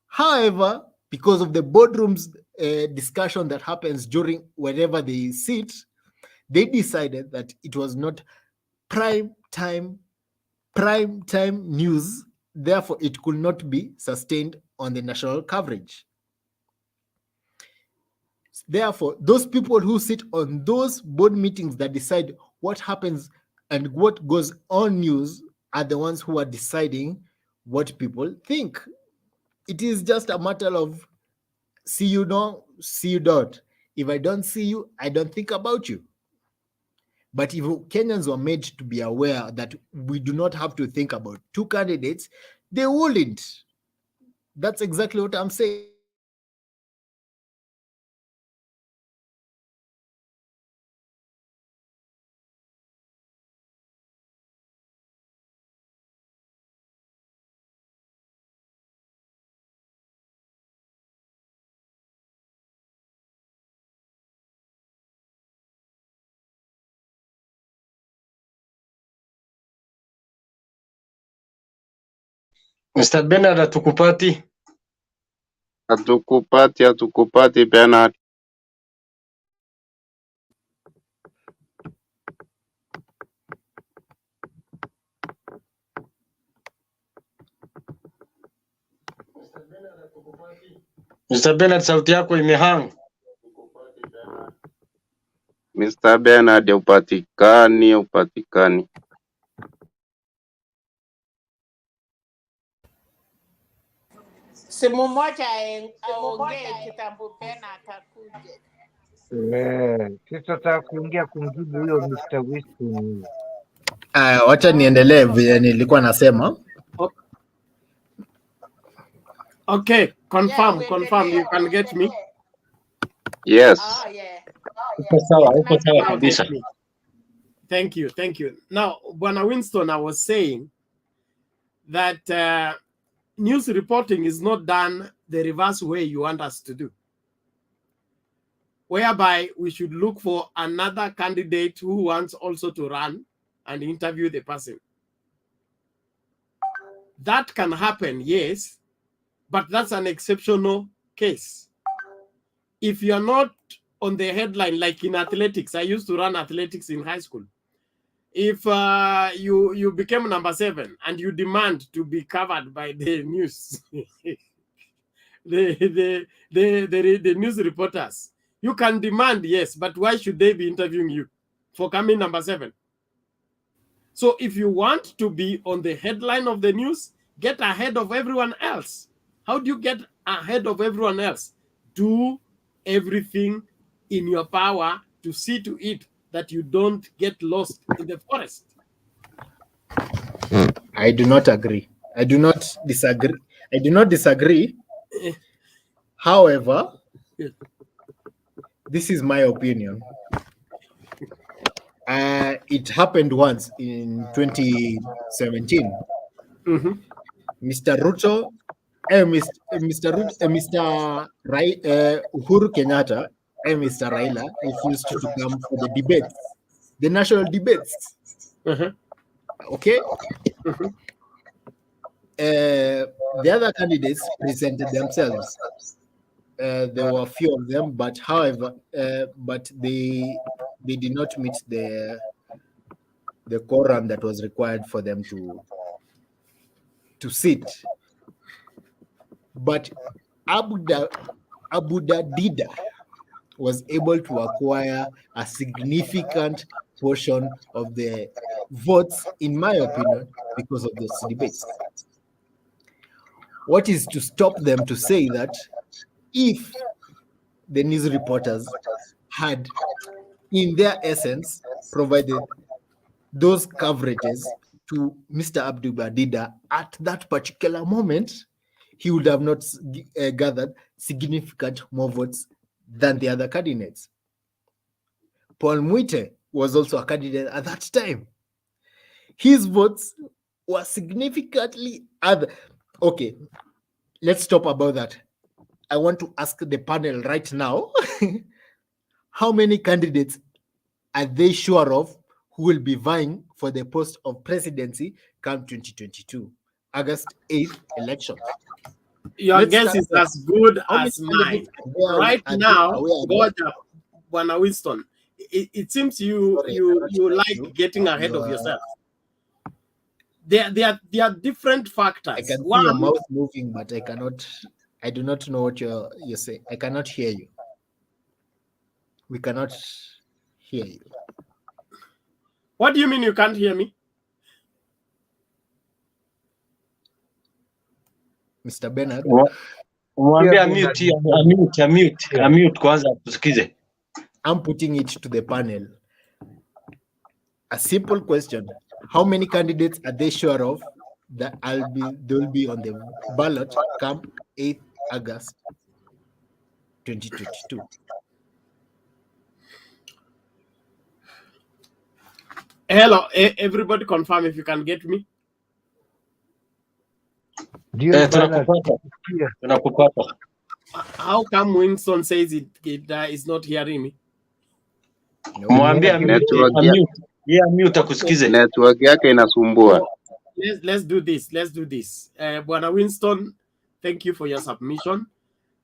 However, because of the boardrooms discussion that happens during wherever they sit, they decided that it was not prime time news, therefore it could not be sustained on the national coverage. Therefore, those people who sit on those board meetings that decide what happens and what goes on news are the ones who are deciding what people think. It is just a matter of see you don't, see you don't. If I don't see you, I don't think about you. But if Kenyans were made to be aware that we do not have to think about two candidates, they wouldn't. That's exactly what I'm saying. Mr. Bernard hatukupati. Hatukupati Bernard. Mr. Bernard, sauti yako imehang. Mr. Bernard upatikani. Simu moja aongee kitambo Bena atakuja. Sitataka kuingia kumjibu huyo Mr. Winston. Wacha niendelee vile nilikuwa nasema. Okay, confirm, you can get me. Yes. Oh, yeah. Uko sawa kabisa. Thank you. Now, Bwana Winston, I was saying that news reporting is not done the reverse way you want us to do, whereby we should look for another candidate who wants also to run and interview the person. That can happen, yes, but that's an exceptional case. If you're not on the headline, like in athletics, I used to run athletics in high school. If you became number 7 and you demand to be covered by the news, the news reporters, you can demand, yes, but why should they be interviewing you for coming number 7? So if you want to be on the headline of the news, get ahead of everyone else. How do you get ahead of everyone else? Do everything in your power to see to it that you don't get lost in the forest. I do not agree. I do not disagree. However, this is my opinion. It happened once in 2017. Mr. Ruto, Uhuru Kenyatta and Mr. Raila refused to come for the debates, the national debates. Okay? The other candidates presented themselves. There were a few of them, but however, but they did not meet the quorum that was required for them to sit. But Abuda Dida was able to acquire a significant portion of the votes, in my opinion, because of those debates. What is to stop them to say that if the news reporters had, in their essence, provided those coverages to Mr. Abdul Badida at that particular moment, he would have not gathered significant more votes than the other candidates. Paul Mwite was also a candidate at that time. His votes were significantly other. Okay, let's stop about that. I want to ask the panel right now, how many candidates are they sure of who will be vying for the post of presidency come 2022, August 8th elections? Your guess is as good as mine. Right now, Goja, Bwana Winston, it seems you like getting ahead of yourself. There are different factors. I can see your mouth moving, but I do not know what you're saying. I cannot hear you. We cannot hear you. What do you mean you can't hear me? Mr. Bernard. Mwambie mute kwanza tusikize. I'm putting it to the panel. A simple question. How many candidates are they sure of that they will be on the ballot come 8th August 2022? Hello, everybody confirm if you can get me. How come Winston says it is not hearing me? Mwambie mute akusikize. Network yake inasumbua. Let's do this. Bwana Winston, thank you for your submission.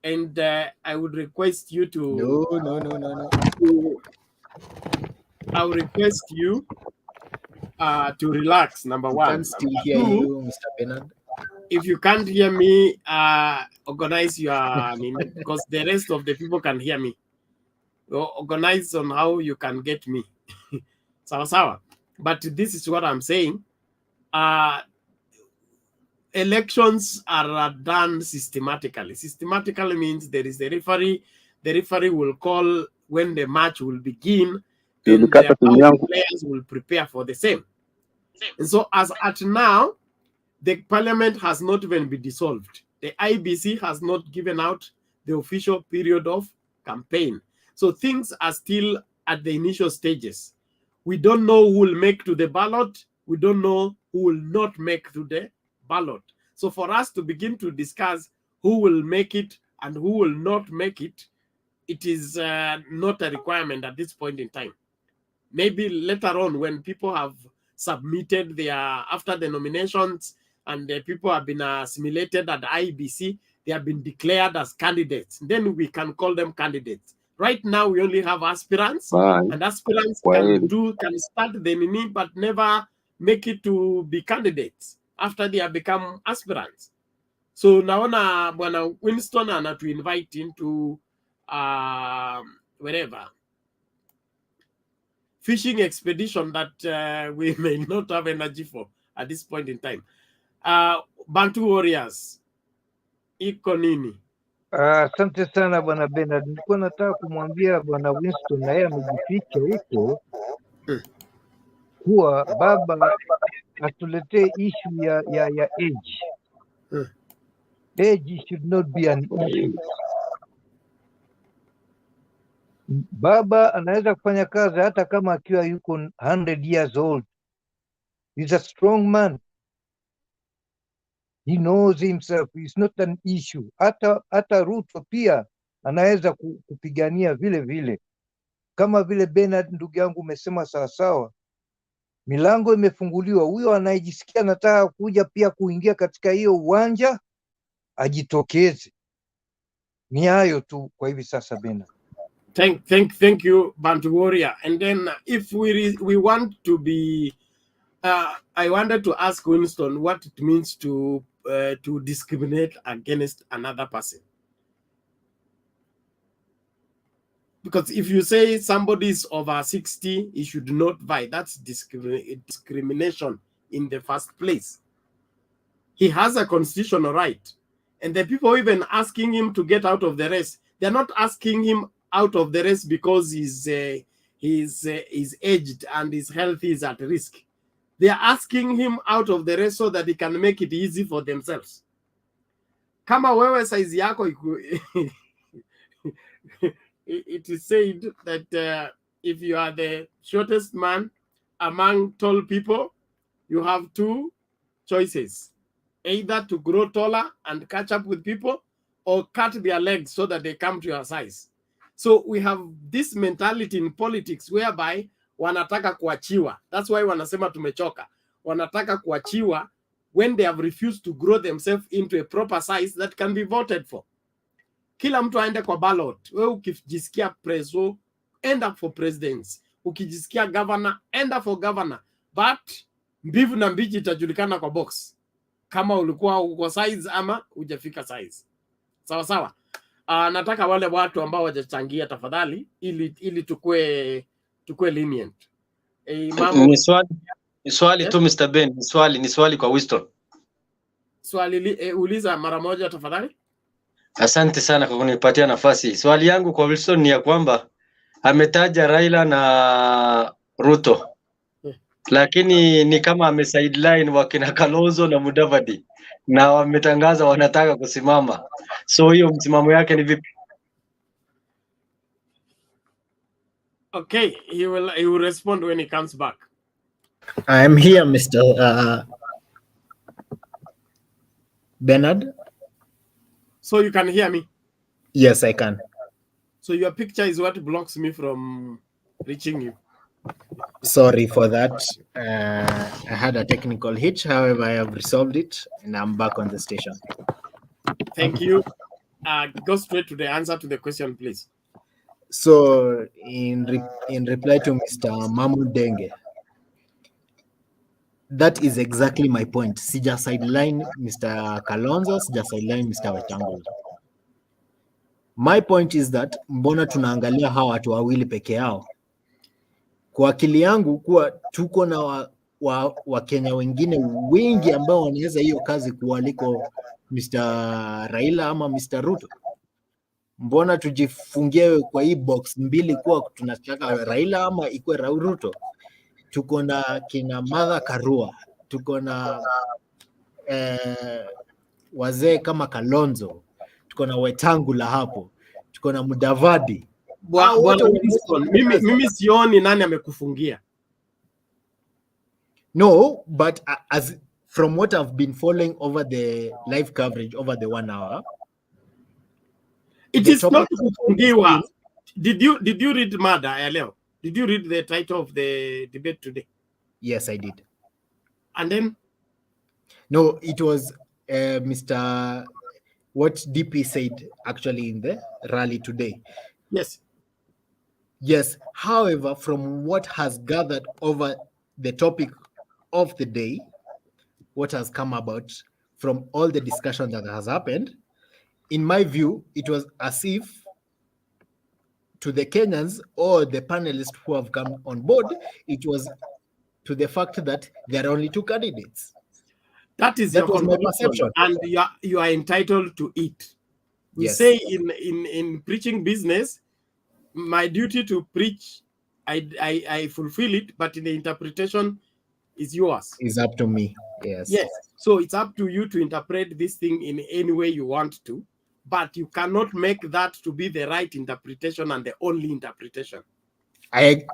And I would request you to... No. I would request you to relax, number one. I can still hear you, Mr. Bernard. If you can't hear me, organize your... because the rest of the people can hear me. Organize on how you can get me. Sawa. But this is what I'm saying. Elections are done systematically. Systematically means there is a referee. The referee will call when the match will begin, and the players will prepare for the same. And so as at now, the parliament has not even been dissolved. The IBC has not given out the official period of campaign. So things are still at the initial stages. We don't know who will make to the ballot. We don't know who will not make to the ballot. So for us to begin to discuss who will make it and who will not make it, it is not a requirement at this point in time. Maybe later on when people have submitted after the nominations and the people have been assimilated at the IBC, they have been declared as candidates. Then we can call them candidates. Right now, we only have aspirants, and aspirants can start the nini, but never make it to be candidates after they have become aspirants. So naona Bwana Winston ana to invite into wherever fishing expedition that we may not have energy for at this point in time. Bantu Warriors, iko nini? Asante sana bwana Bernard, nilikuwa nataka kumwambia bwana Winston na yeye amejificha huko kuwa baba atuletee issue ya age. Age should not be an issue. Baba anaweza kufanya kazi hata kama akiwa yuko 100 years old. He's a strong man. He knows himself. It's not an issue. Hata Ruto pia anaweza kupigania vile vile. Kama vile Bernard ndugu yangu umesema sawasawa. Milango imefunguliwa. Huyo anayejisikia anataka kuja pia kuingia katika hiyo uwanja ajitokeze. Ni hayo tu kwa hivi sasa Bernard. Thank you, Bantu Warrior. And then if we want to be, I wanted to ask Winston what it means to discriminate against another person. Because if you say somebody is over 60, he should not vie. That's discrimination in the first place. He has a constitutional right. And the people even asking him to get out of the race, They're not asking him out of the race because he's aged and his health is at risk. They are asking him out of the race so that he can make it easy for themselves. Kama wewe size yako it is said that if you are the shortest man among tall people, you have two choices: either to grow taller and catch up with people, or cut their legs so that they come to your size. So we have this mentality in politics whereby wanataka kuachiwa. That's why wanasema tumechoka. Wanataka kuachiwa when they have refused to grow themselves into a proper size that can be voted for. Kila mtu aende kwa ballot. Wewe ukijisikia preso, end up for presidents. Ukijisikia governor, end up for governor. But mbivu na mbichi itajulikana kwa box, kama ulikuwa uko size ama hujafika size. Sawa sawa. Nataka wale watu ambao wajachangia tafadhali, ili tukue lenient. Ni swali tu Mr. Ben, ni swali kwa Winston. Swali uliza mara moja tafadhali. Asante sana kwa kunipatia nafasi. Swali yangu kwa Wilson ni ya kwamba ametaja Raila na Ruto, lakini ni kama amesideline wakina Kalonzo na Madvd na wametangaza wanataka kusimama. So hiyo msimamo yake ni vipi? Okay, he will respond when he comes back. I am here, Mr. Bernard. So you can hear me? Yes, I can. So your picture is what blocks me from reaching you. Sorry for that. I had a technical hitch. However, I have resolved it and I'm back on the station. Thank you. Go straight to the answer to the question, please. So in reply to Mr. Mamu Denge, that is exactly my point. Sija sideline Mr. Kalonzo, sija sideline Mr. Wetangula. My point is that mbona tunaangalia hawa watu wawili peke yao? Kwa akili yangu kuwa tuko na Wakenya wengine wengi ambao wanaweza hiyo kazi kuwaliko Mr. Raila ama Mr. Ruto. Mbona tujifungie kwa hii box mbili kuwa tunataka Raila ama ikwe Ruto? Tuko na kina Martha Karua, tuko na wazee kama Kalonzo, tuko na Wetangula hapo, tuko na Madvd. Mimi sioni nani amekufungia. No, but as from what I've been following over the live coverage over the 1 hour, it is not kufungiwa. Did you read Mada leo? Did you read the title of the debate today? Yes, I did. And then? No, it was Mr. what DP said actually in the rally today. Yes. Yes. However, from what has gathered over the topic of the day, what has come about from all the discussion that has happened, in my view, it was as if to the Kenyans or the panelists who have come on board, it was to the fact that there are only two candidates. That your my perception, and you are entitled to it. We say in preaching business, my duty to preach, I fulfill it, but in the interpretation is yours. It's up to me. Yes. Yes. So it's up to you to interpret this thing in any way you want to, but you cannot make that to be the right interpretation and the only interpretation. I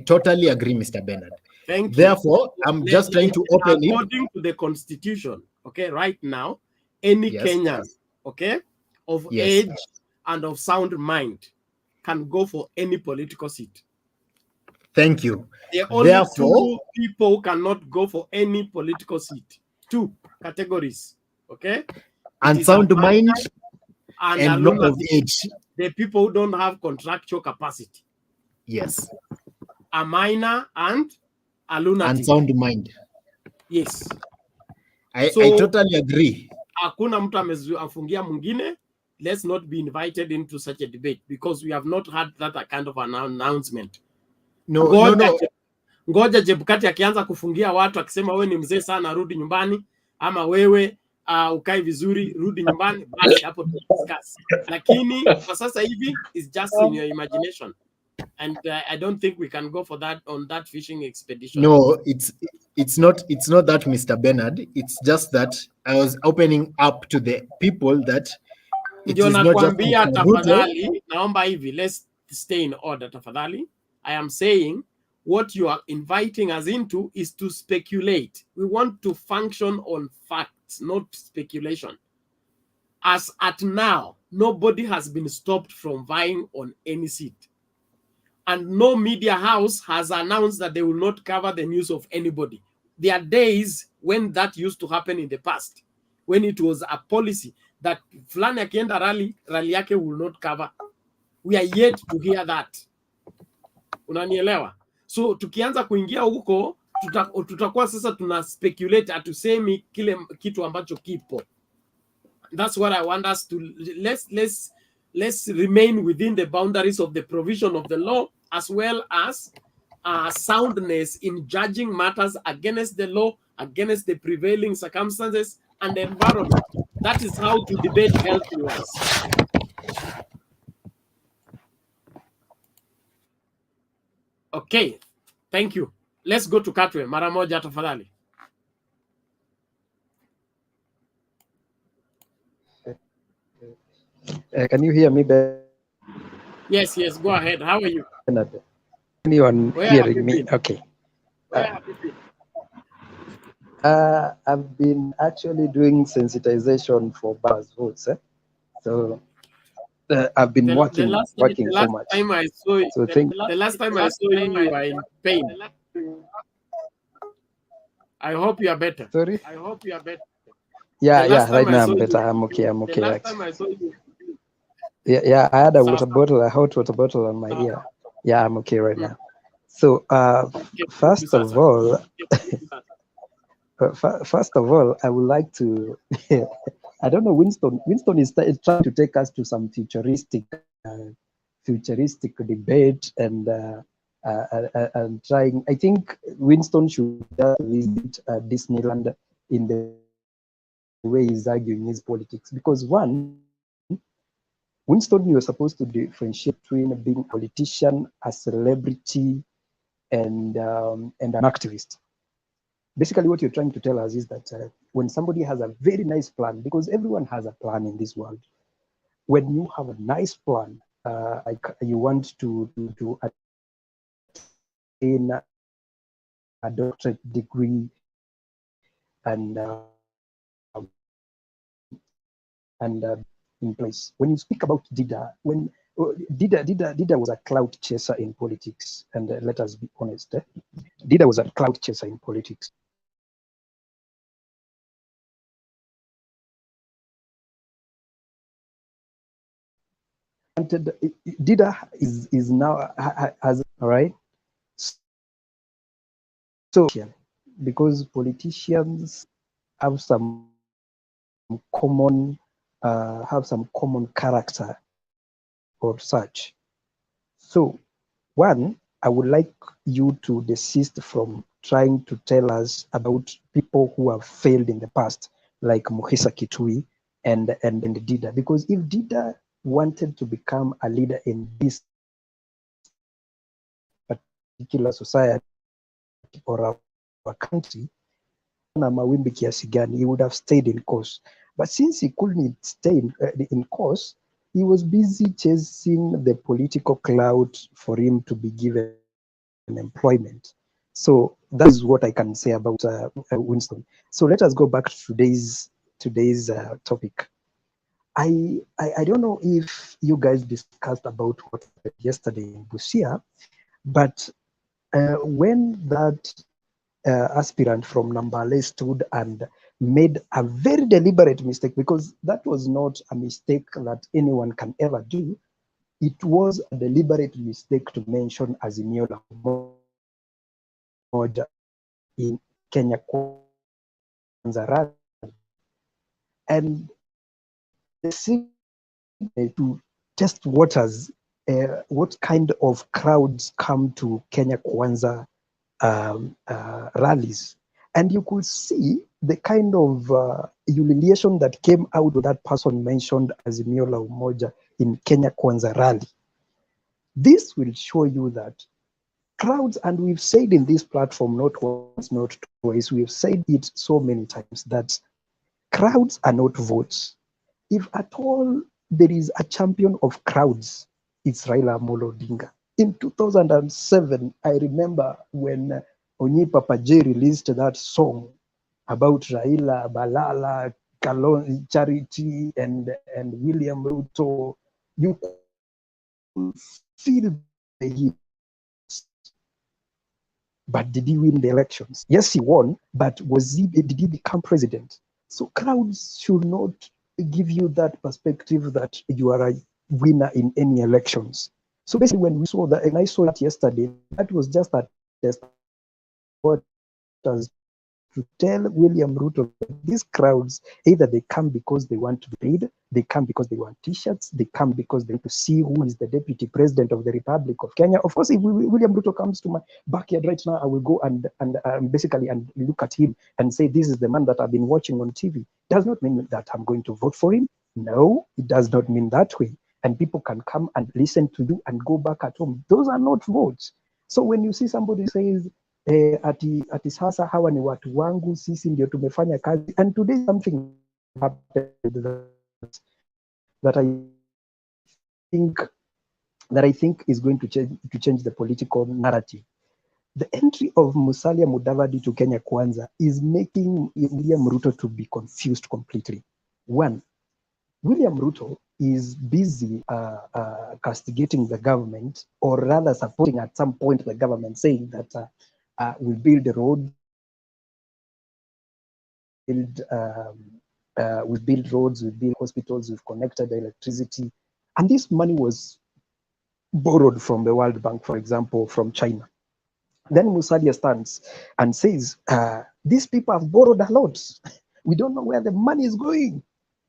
totally agree, Mr. Bernard. Thank you. Therefore, I'm just trying to open it. According to the Constitution, okay, right now, any Kenyan, okay, of age and of sound mind can go for any political seat. Thank you. There are only two people who cannot go for any political seat. Two categories, okay? And sound mind and low of age. The people who don't have contractual capacity. Yes. A minor and a lunatic. And sound mind. Yes. I totally agree. Hakuna mtu amefungia mwingine. Let's not be invited into such a debate because we have not had that kind of an announcement. Ngoja Jebukati akianza kufungia watu akisema wewe ni mzee sana rudi nyumbani, ama wewe ukae vizuri, rudi nyumbani, basi hapo discuss. Lakini kwa sasa hivi is just in your imagination, and I don't think we can go for that on that fishing expedition. No, it's not that, Mr. Bernard. It's just that I was opening up to the people that it Ndio is not just nakwambia, Mr. Ruto. tafadhali, naomba hivi, let's stay in order tafadhali. I am saying what you are inviting us into is to speculate. We want to function on facts, not speculation. As at now, nobody has been stopped from vying on any seat. And no media house has announced that they will not cover the news of anybody. There are days when that used to happen in the past, when it was a policy that fulani akienda rally yake will not cover. We are yet to hear that. Unanielewa? So tukianza kuingia huko, tutakuwa sasa tuna speculate, atusemi kile kitu ambacho kipo. That's what I want us to, let's remain within the boundaries of the provision of the law, as well as soundness in judging matters against the law, against the prevailing circumstances and the environment. That is how to debate health-wise. Okay, thank you. Let's go to Katwe. Mara moja tafadhali. Can you hear me better? Yes, go ahead. How are you? Anyone Where have hearing you me? been? Okay. I've been actually doing sensitization for bars votes. So I've been The working last so much. time I saw you, So the last time I saw you, you are in pain. I hope you are better. Sorry? I hope you are better. Yeah. Right now I'm better. I'm okay. The last Actually. time I saw you. Yeah. I had a Sawa. hot water bottle on my ear. Yeah, I'm okay right now. So first of all, I would like to. I don't know. Winston is trying to take us to some futuristic debate and trying. I think Winston should visit Disneyland in the way he's arguing his politics, because one, Winston, you're supposed to differentiate between being a politician, a celebrity, and an activist. Basically, what you're trying to tell us is that when somebody has a very nice plan, because everyone has a plan in this world, when you have a nice plan, like you want to attain a doctorate degree and in place. When you speak about Dida, when Dida was a clout chaser in politics, and let us be honest, Dida was a clout chaser in politics. Dida is now has, all right. So because politicians have some common character or such. So one, I would like you to desist from trying to tell us about people who have failed in the past, like Muhisa Kitui and Dida, because if Dida wanted to become a leader in this particular society or our country, na mawimbi kiasi gani, he would have stayed in course. But since he couldn't stay in course, he was busy chasing the political clout for him to be given employment. So that is what I can say about Winston. So let us go back to today's topic. I don't know if you guys discussed about what happened yesterday in Busia, but when that aspirant from Nambale stood and made a very deliberate mistake, because that was not a mistake that anyone can ever do. It was a deliberate mistake to mention Azimio la Umoja in Kenya Kwanza, and the to test waters, what kind of crowds come to Kenya Kwanza rallies. And you could see the kind of humiliation that came out of that person mentioned as Miola Umoja in Kenya Kwanza rally. This will show you that crowds, and we've said in this platform not once, not twice, we've said it so many times, that crowds are not votes. If at all there is a champion of crowds, it's Raila Amolo Odinga. In 2007, I remember when Onyi Papa J released that song about Raila, Balala, Kalon, Charity, and William Ruto, you could feel the heat. But did he win the elections? Yes, he won, but did he become president? So crowds should not give you that perspective that you are a winner in any elections. So basically, when we saw that, and I saw it yesterday, that was just a test to tell William Ruto that these crowds, either they come because they want to be paid, they come because they want t-shirts, they come because they want to see who is the deputy president of the Republic of Kenya. Of course, if William Ruto comes to my backyard right now, I will go and basically look at him and say, this is the man that I've been watching on TV. Does not mean that I'm going to vote for him. No, it does not mean that way. And people can come and listen to you and go back at home. Those are not votes. So when you see somebody says, ati sasa hawa ni watu wangu, sisi ndio tumefanya kazi, and today something happened that I think is going to change the political narrative. The entry of Musalia Mudavadi to Kenya Kwanza is making William Ruto to be confused completely. One, William Ruto is busy castigating the government, or rather supporting at some point the government, saying that we build the roads, we build roads, we build hospitals, we've connected electricity. And this money was borrowed from the World Bank, for example, from China. Then Musalia stands and says, these people have borrowed a lot. We don't know where the money is going.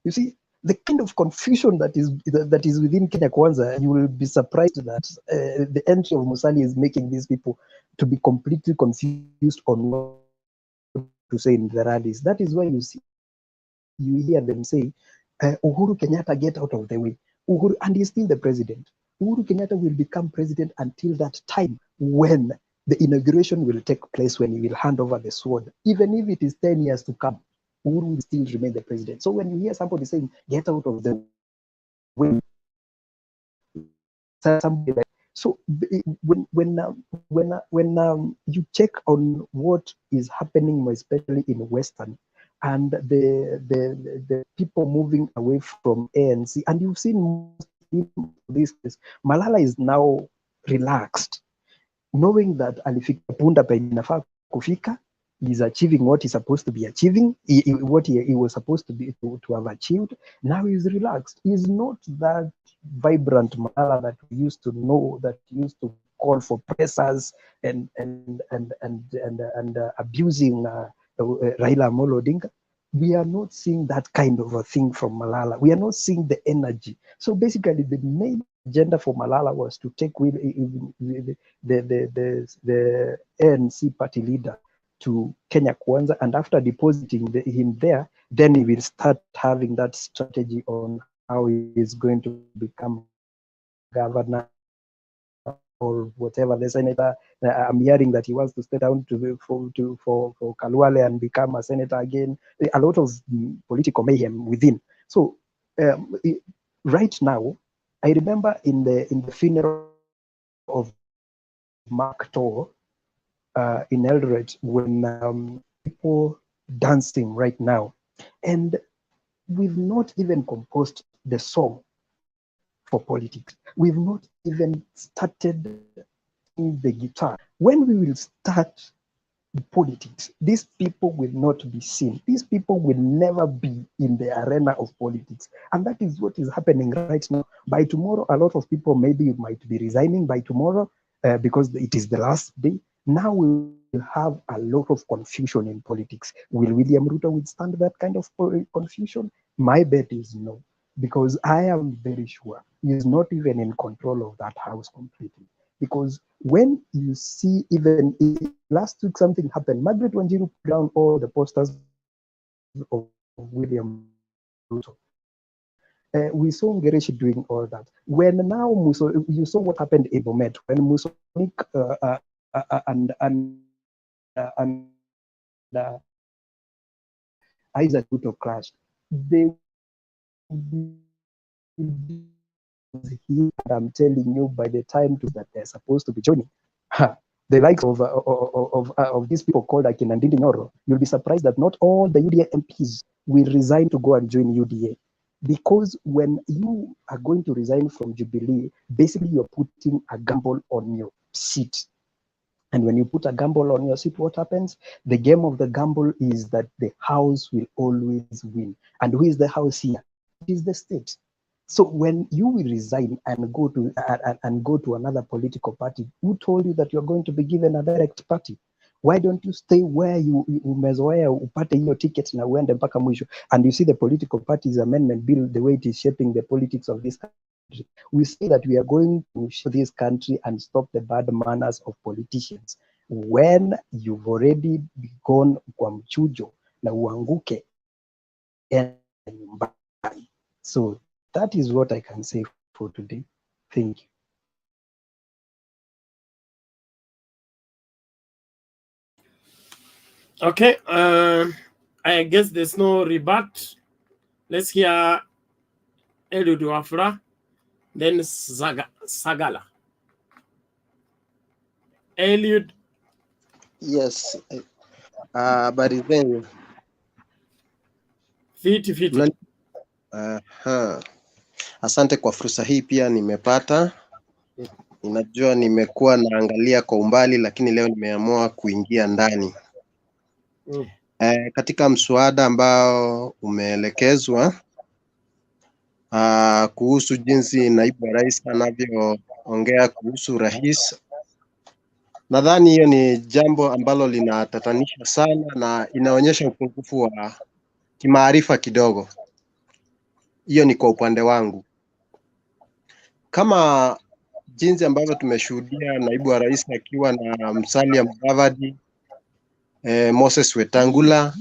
You see, the kind of confusion that is within Kenya Kwanza, you will be surprised that the entry of Musalia is making these people to be completely confused on what to say in the rallies. That is why you hear them say, Uhuru Kenyatta, get out of the way. Uhuru, and he's still the president. Uhuru Kenyatta will become president until that time when the inauguration will take place, when he will hand over the sword. Even if it is 10 years to come, Uhuru will still remain the president. So when you hear somebody saying, get out of the way, somebody like, so when you check on what is happening, especially in Western, and the people moving away from ANC, and you've seen this, Malala is now relaxed, knowing that alifika punda penye inafaa kufika, he's achieving what he's supposed to be achieving, what he was supposed to be to have achieved. Now he's relaxed. He's not that vibrant Malala that we used to know, that used to call for pressers and abusing Raila Amolo Odinga. We are not seeing that kind of a thing from Malala. We are not seeing the energy. So basically, the main agenda for Malala was to take the ANC party leader to Kenya Kwanza, and after depositing him there, then he will start having that strategy on how he is going to become governor or whatever. The senator, I'm hearing that he wants to step down for Kalwale and become a senator again. A lot of political mayhem within. So right now, I remember in the funeral of Mark Tor in Eldoret, when people dancing right now, and we've not even composed the song for politics. We've not even started the guitar. When we will start politics, these people will not be seen. These people will never be in the arena of politics. And that is what is happening right now. By tomorrow, a lot of people maybe might be resigning by tomorrow because it is the last day. Now we will have a lot of confusion in politics. Will William Ruto withstand that kind of confusion? My bet is no, because I am very sure he is not even in control of that house completely. because when you see, even last week something happened. Margaret Wanjiru put down all the posters of William Ruto. We saw Ngereshi doing all that. When now you saw what happened in Bomet when Musonic and Isaac Ruto crashed. They I'm telling you, by the time that they're supposed to be joining, the likes of these people called Akinandindi Nyoro, you'll be surprised that not all the UDA MPs will resign to go and join UDA. Because when you are going to resign from Jubilee, basically you're putting a gamble on your seat. And when you put a gamble on your seat, what happens? The game of the gamble is that the house will always win. And who is the house here? It is the state. So when you will resign and go to another political party, who told you that you're going to be given a direct party? Why don't you stay where you umezoea upate hiyo ticket na uende mpaka mwisho? And you see the political parties amendment bill, the way it is shaping the politics of this country. We say that we are going to show this country and stop the bad manners of politicians. When you've already gone kwa mchujo na uanguke, so that is what I can say for today. Thank you. Okay, I guess there's no rebut. Let's hear Eliud Wafula, then Sagala. Eliud. Yes. Habari zenu. Fiti. Asante kwa fursa hii pia nimepata. Ninajua nimekuwa naangalia kwa umbali lakini leo nimeamua kuingia ndani. Katika mswada ambao umeelekezwa kuhusu jinsi naibu wa rais anavyoongea kuhusu rais, nadhani hiyo ni jambo ambalo linatatanisha sana na inaonyesha upungufu wa kimaarifa kidogo. Hiyo ni kwa upande wangu. Kama jinsi ambavyo tumeshuhudia naibu wa rais akiwa na Musalia Mudavadi, Moses Wetangula,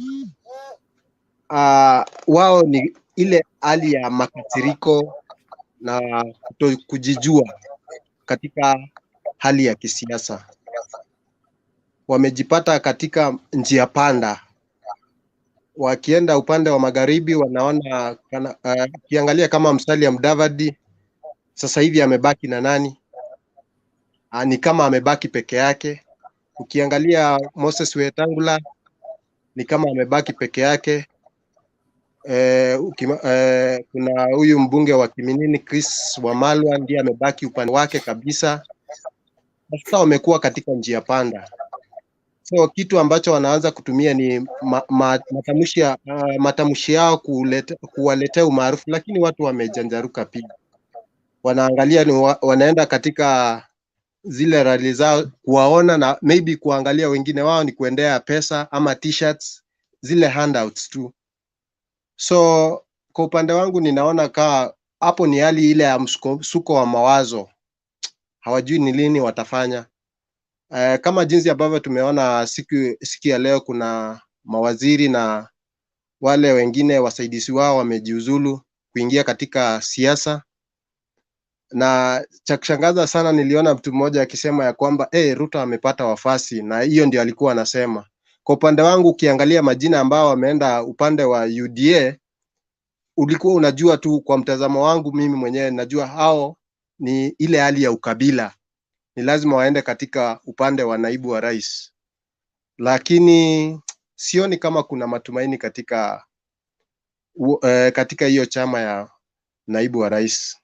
wao ni ile hali ya makasiriko na kujijua katika hali ya kisiasa. Wamejipata katika njia panda. Wakienda upande wa magharibi wanaona kiangalia kama Musalia Mudavadi sasa hivi amebaki na nani? Ni kama amebaki peke yake. Ukiangalia Moses Wetangula ni kama amebaki peke yake. Kuna huyu mbunge wa Kiminini Chris Wamalwa ndiye amebaki upande wake kabisa. Sasa wamekuwa katika njia panda. So kitu ambacho wanaanza kutumia ni matamshi yao kuwaletea umaarufu, lakini watu wamejanjaruka pia. Wanaangalia wanaenda katika zile rally zao kuwaona na maybe kuangalia wengine wao ni kuendea pesa ama t-shirts, zile handouts tu. So kwa upande wangu ninaona hapo ni hali ile ya msuko wa mawazo. Hawajui ni lini watafanya. Kama jinsi ambavyo tumeona siku ya leo, kuna mawaziri na wale wengine wasaidizi wao wamejiuzulu kuingia katika siasa. Na cha kushangaza sana, niliona mtu mmoja akisema ya kwamba Ruto amepata wafasi, na hiyo ndio alikuwa anasema. Kwa upande wangu ukiangalia majina ambao wameenda upande wa UDA, ulikuwa unajua tu, kwa mtazamo wangu mimi mwenyewe najua hao ni ile hali ya ukabila. Ni lazima waende katika upande wa naibu wa rais. Lakini sioni kama kuna matumaini katika hiyo chama ya naibu wa rais.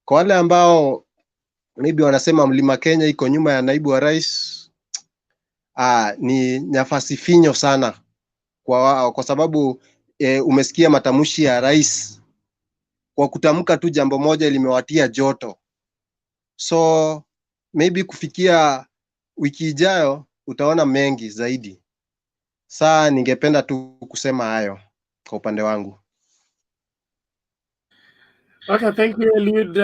Kwa wale ambao maybe wanasema Mlima Kenya iko nyuma ya naibu wa rais, ni nafasi finyo sana kwa sababu umesikia matamshi ya rais, kwa kutamka tu jambo moja limewatia joto. So maybe kufikia wiki ijayo utaona mengi zaidi. Saa ningependa tu kusema hayo kwa upande wangu. Okay, thank you, Eliud.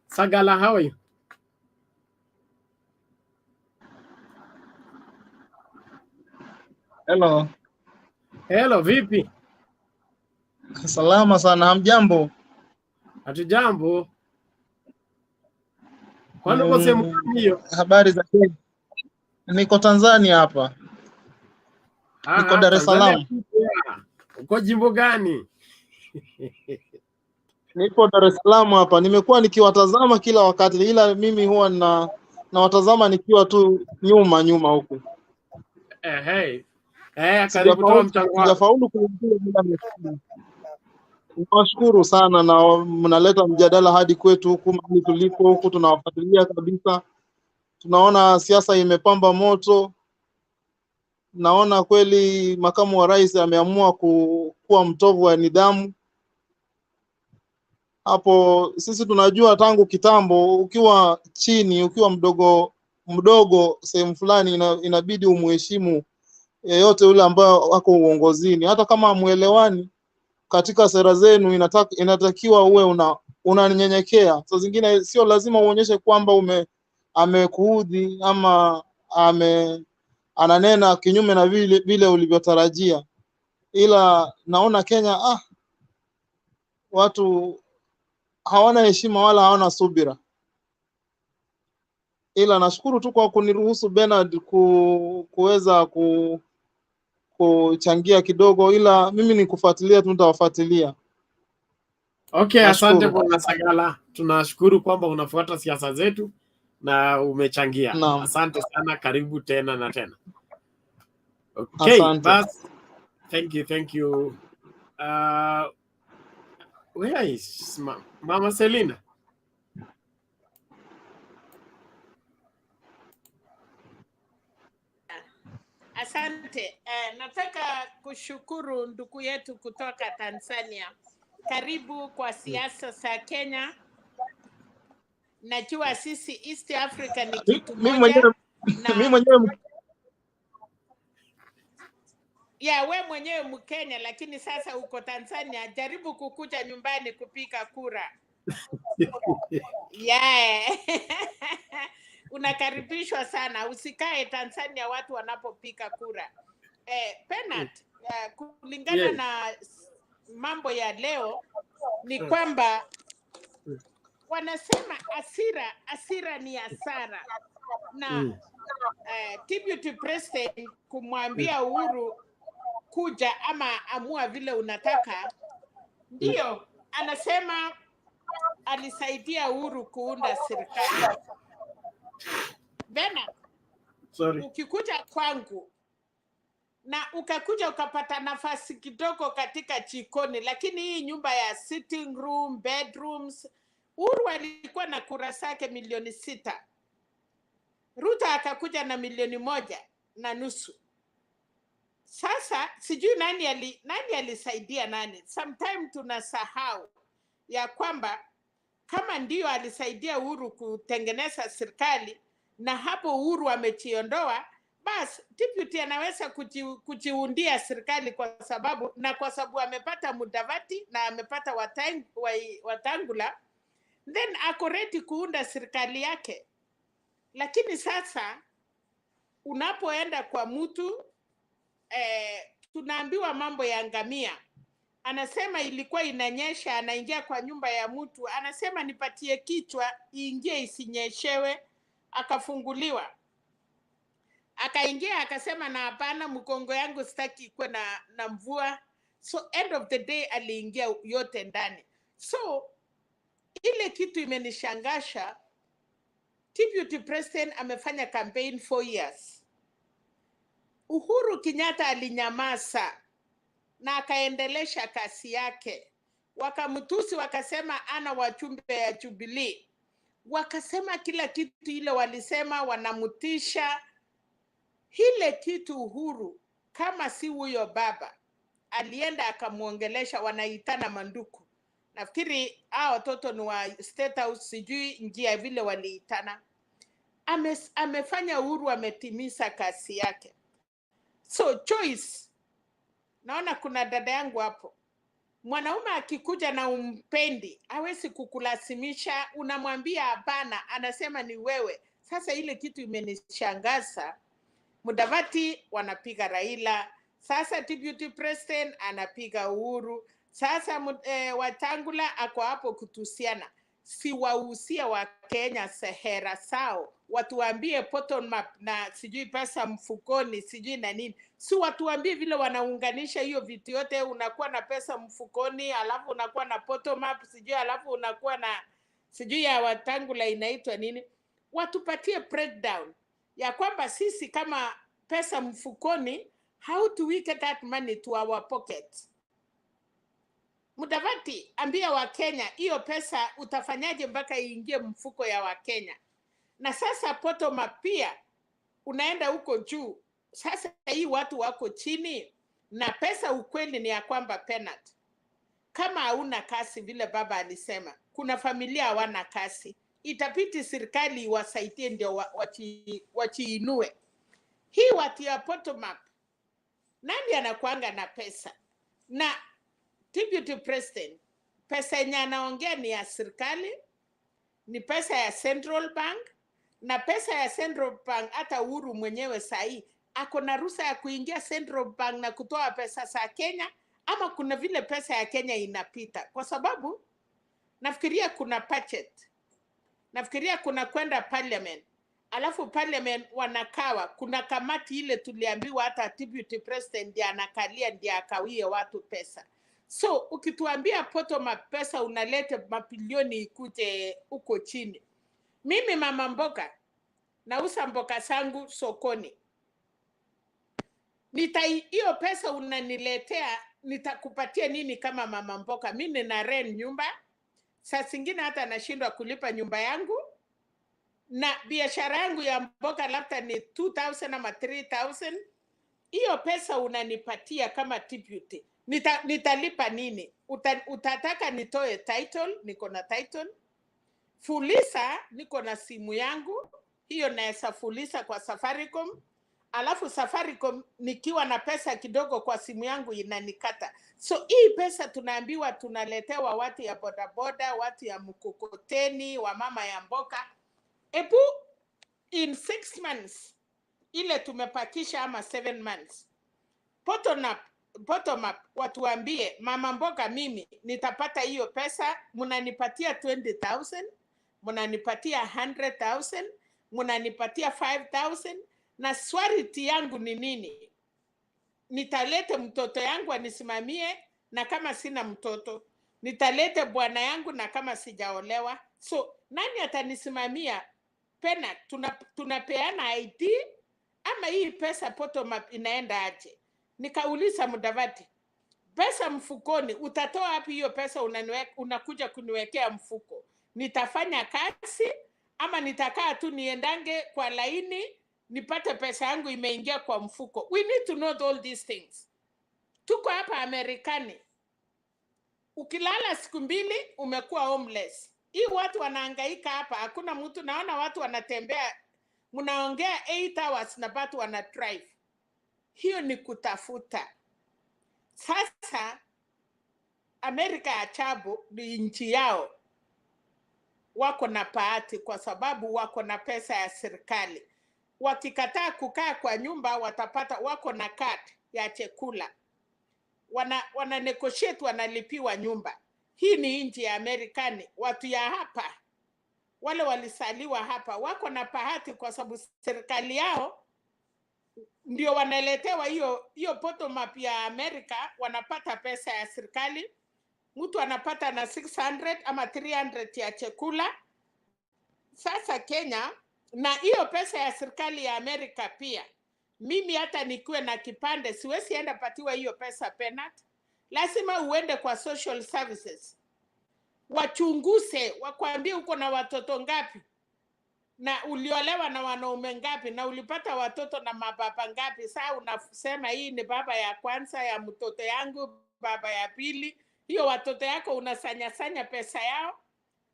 Sagala, how are you? Hello. Hello, vipi? Salama sana, hamjambo? Hatujambo. Kwani uko sehemu gani hiyo? Habari za Kenya? Niko Tanzania hapa. Niko Dar es Tanzania Salaam. pia. Uko jimbo gani? Niko Dar es Salaam hapa. Nimekuwa nikiwatazama kila wakati, ila mimi huwa nawatazama nikiwa tu nyuma huku. Karibu toa mchango wako. Sijafaulu kuingia bila msaada. Nawashukuru sana na mnaleta mjadala hadi kwetu huku mahali tulipo huku, tunawafuatilia kabisa. Tunaona siasa imepamba moto. Naona kweli makamu wa rais ameamua kuwa mtovu wa nidhamu. Hapo sisi tunajua tangu kitambo, ukiwa chini, ukiwa mdogo sehemu fulani, inabidi umheshimu yeyote yule ambaye wako uongozini, hata kama hamuelewani katika sera zenu, inatakiwa uwe unanyenyekea. Saa zingine sio lazima uonyeshe kwamba amekuudhi ama ananena kinyume na vile ulivyotarajia, ila naona Kenya watu hawana heshima wala hawana subira. Ila nashukuru tu kwa kuniruhusu Bernard kuweza kuchangia kidogo, ila mimi ni kufuatilia tu, nitawafuatilia. Okay, asante Bwana Sagala. Tunashukuru kwamba unafuata siasa zetu na umechangia. Asante sana, karibu tena na tena. Okay, bas. Thank you. Where is Mama Selina? Asante. Nataka kushukuru ndugu yetu kutoka Tanzania. Karibu kwa siasa za Kenya. Najua sisi East Africa ni kitu moja. Mimi mwenyewe we mwenyewe Mkenya, lakini sasa uko Tanzania, jaribu kukuja nyumbani kupiga kura. Unakaribishwa sana, usikae Tanzania watu wanapopiga kura. Bernard, kulingana na mambo ya leo ni kwamba wanasema asira ni hasara, na deputy president kumwambia Uhuru kuja ama amua vile unataka, ndio anasema alisaidia Uhuru kuunda serikali. Bernard, ukikuja kwangu na ukakuja ukapata nafasi kidogo katika jikoni, lakini hii nyumba ya sitting room, bedrooms, Uhuru alikuwa na kura zake 6,000,000. Ruto akakuja na 1,500,000. Sasa sijui nani alisaidia nani. Sometimes tunasahau ya kwamba kama ndio alisaidia Uhuru kutengeneza serikali na hapo Uhuru amejiondoa, basi deputy anaweza kujiundia serikali kwa sababu amepata Madvd na amepata Wetangula, then ako ready kuunda serikali yake. Lakini sasa unapoenda kwa mtu tunaambiwa mambo ya ngamia. Anasema ilikuwa inanyesha, anaingia kwa nyumba ya mtu, anasema nipatie kichwa iingie isinyeshewe, akafunguliwa. Akaingia akasema na hapana, mkongo yangu sitaki kuwe na mvua. So end of the day aliingia yote ndani. So ile kitu imenishangasha. Deputy president amefanya campaign 4 years. Uhuru Kenyatta alinyamaza na akaendelesha kasi yake. Wakamtusi, wakasema ana wajumbe ya Jubilee. Wakasema kila kitu ile walisema, wanamutisha. Ile kitu Uhuru, kama si huyo baba, alienda akamuongelesha, wanaitana manduku. Nafikiri hao watoto ni wa State House, sijui njia vile waliitana. Amefanya Uhuru ametimiza kasi yake. So choice, naona kuna dada yangu hapo. Mwanaume akikuja na umpendi, hawezi kukulazimisha, unamwambia hapana, anasema ni wewe. Sasa ile kitu imenishangaza. Madvd wanapiga Raila, Sasa deputy president anapiga Uhuru. Sasa Wetangula ako hapo kutusiana. Si wahusia wa Kenya sehera sao, watuambie bottom up na sijui pesa mfukoni sijui na nini. Si watuambie vile wanaunganisha hiyo vitu yote, unakuwa na pesa mfukoni alafu unakuwa na bottom up sijui alafu unakuwa na sijui ya Wetangula inaitwa nini. Watupatie breakdown ya kwamba sisi kama pesa mfukoni, how do we get that money to our pockets? Mudavadi, ambia wa Kenya hiyo pesa utafanyaje mpaka iingie mfuko ya wa Kenya. Na sasa bottom up pia unaenda huko juu. Sasa hii watu wako chini na pesa, ukweli ni ya kwamba penalty. Kama hauna kazi vile baba alisema, kuna familia hawana kazi, itapiti serikali iwasaidie ndio wachiinue. Hii watu ya bottom up, nani anakuanga na pesa? Na deputy president, pesa yenye anaongea ni ya serikali, ni pesa ya Central Bank, na pesa ya Central Bank hata Uhuru mwenyewe sahi ako na ruhusa ya kuingia Central Bank na kutoa pesa za Kenya, ama kuna vile pesa ya Kenya inapita? Kwa sababu nafikiria kuna budget, nafikiria kuna kwenda parliament, alafu parliament wanakawa, kuna kamati ile tuliambiwa hata deputy president ndiye anakalia ndiye akawie watu pesa. So ukituambia bottom up pesa unalete mabilioni ikuje huko chini. Mimi mama mboga nauza mboga zangu sokoni, hiyo pesa unaniletea nitakupatia nini kama mama mboga? Mimi nina rent nyumba, saa zingine hata nashindwa kulipa nyumba yangu, na biashara yangu ya mboga labda ni 2,000 ama 3,000. Hiyo pesa unanipatia kama deputy, nitalipa nini? Utataka nitoe title? Niko na title. Fulisa, niko na simu yangu, hiyo naweza fulisa kwa Safaricom. Alafu Safaricom nikiwa na pesa kidogo kwa simu yangu inanikata. So hii pesa tunaambiwa tunaletewa watu ya bodaboda, watu ya mkokoteni, wa mama ya mboka. Ebu in 6 months ile tumepakisha ama 7 months. Bottom up watuambie mama mboga, mimi nitapata hiyo pesa, mnanipatia 20,000, mnanipatia 100,000, mnanipatia 5,000, na swariti yangu ni nini? Nitalete mtoto yangu anisimamie, na kama sina mtoto nitalete bwana yangu, na kama sijaolewa. So nani atanisimamia? Pena tunapeana ID ama hii pesa bottom up inaenda aje? Nikauliza Mudavadi, pesa mfukoni utatoa wapi hiyo pesa? Unakuja kuniwekea mfuko, nitafanya kazi ama nitakaa tu niendange kwa laini nipate pesa yangu imeingia kwa mfuko? We need to know all these things. Tuko hapa Amerikani, ukilala siku 2 umekuwa homeless. Hii watu wanahangaika hapa, hakuna mtu. Naona watu wanatembea, mnaongea 8 hours na watu wana drive. Hiyo ni kutafuta. Sasa Amerika ya chabu ni nchi yao, wako na bahati kwa sababu wako na pesa ya serikali. Wakikataa kukaa kwa nyumba watapata, wako na kadi ya chakula, wana negotiate, wanalipiwa nyumba. Hii ni nchi ya Amerikani. Watu ya hapa wale walisaliwa hapa wako na bahati kwa sababu serikali yao ndio wanaletewa hiyo bottom up ya Amerika, wanapata pesa ya serikali. Mtu anapata na 600 ama 300 ya chakula. Sasa Kenya na hiyo pesa ya serikali ya Amerika pia, mimi hata nikiwe na kipande siwezi enda patiwa hiyo pesa penalty. Lazima uende kwa social services, wachunguze, wakwambie uko na watoto ngapi, na uliolewa na wanaume ngapi, na ulipata watoto na mababa ngapi. Saa unasema hii ni baba ya kwanza ya mtoto yangu, baba ya pili. Hiyo watoto yako unasanya pesa yao,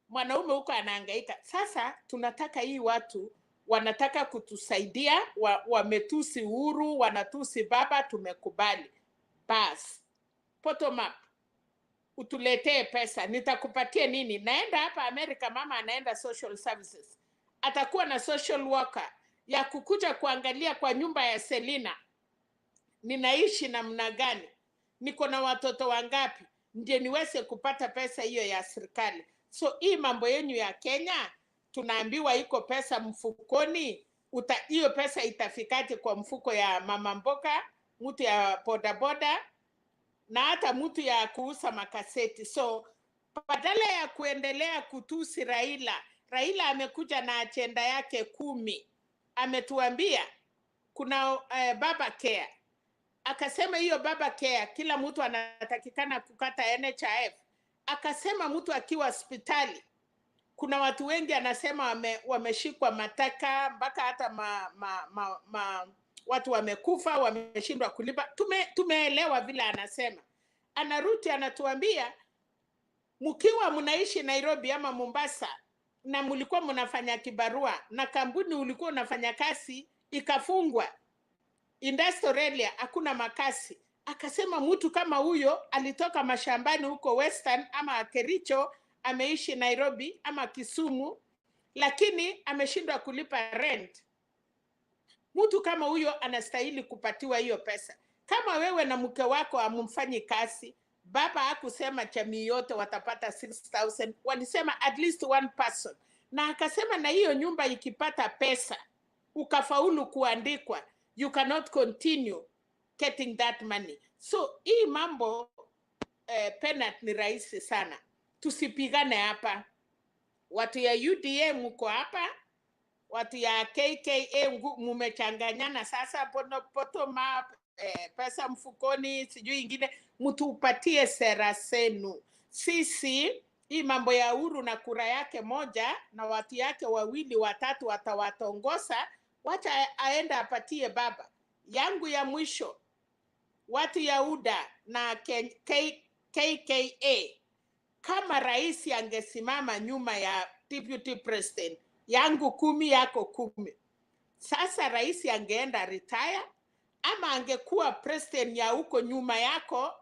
mwanaume huko anahangaika. Sasa tunataka hii watu wanataka kutusaidia, wametusi Uhuru, wanatusi baba, tumekubali. Bas, bottom up, utuletee pesa, nitakupatia nini? Naenda hapa Amerika, mama anaenda social services, atakuwa na social worker ya kukuja kuangalia kwa nyumba ya Selina ninaishi namna gani, niko na watoto wangapi, ndio niweze kupata pesa hiyo ya serikali. So hii mambo yenu ya Kenya, tunaambiwa iko pesa mfukoni, hiyo pesa itafikaje kwa mfuko ya mama mboga, mtu ya bodaboda na hata mtu ya kuuza makaseti? So badala ya kuendelea kutusi Raila amekuja na agenda yake 10. Ametuambia kuna baba care. Akasema hiyo baba care kila mtu anatakikana kukata NHIF. Akasema mtu akiwa hospitali, kuna watu wengi anasema wameshikwa mataka mpaka hata watu wamekufa, wameshindwa kulipa. Tumeelewa vile anasema. Anarudi anatuambia mkiwa mnaishi Nairobi ama Mombasa na mlikuwa mnafanya kibarua na kampuni ulikuwa unafanya kazi ikafungwa, industrial area hakuna makasi. Akasema mtu kama huyo alitoka mashambani huko Western ama Kericho, ameishi Nairobi ama Kisumu, lakini ameshindwa kulipa rent. Mtu kama huyo anastahili kupatiwa hiyo pesa. Kama wewe na mke wako amumfanyi kazi, baba hakusema jamii yote watapata 6,000, walisema at least one person. Na akasema na hiyo nyumba ikipata pesa, ukafaulu kuandikwa, you cannot continue getting that money. So hii mambo penat ni rahisi sana. Tusipigane hapa. Watu ya UDA mko hapa, watu ya KKA mumechanganyana sasa, bottom up, pesa mfukoni, sijui ingine. Mtu upatie sera zenu. Sisi hii mambo ya Uhuru na kura yake moja na watu yake 2 watatu watawatongoza, wacha aenda apatie baba. Yangu ya mwisho, watu ya UDA na KKA, kama rais angesimama nyuma ya deputy president, yangu 10 yako 10. Sasa rais angeenda retire ama angekuwa president ya huko nyuma yako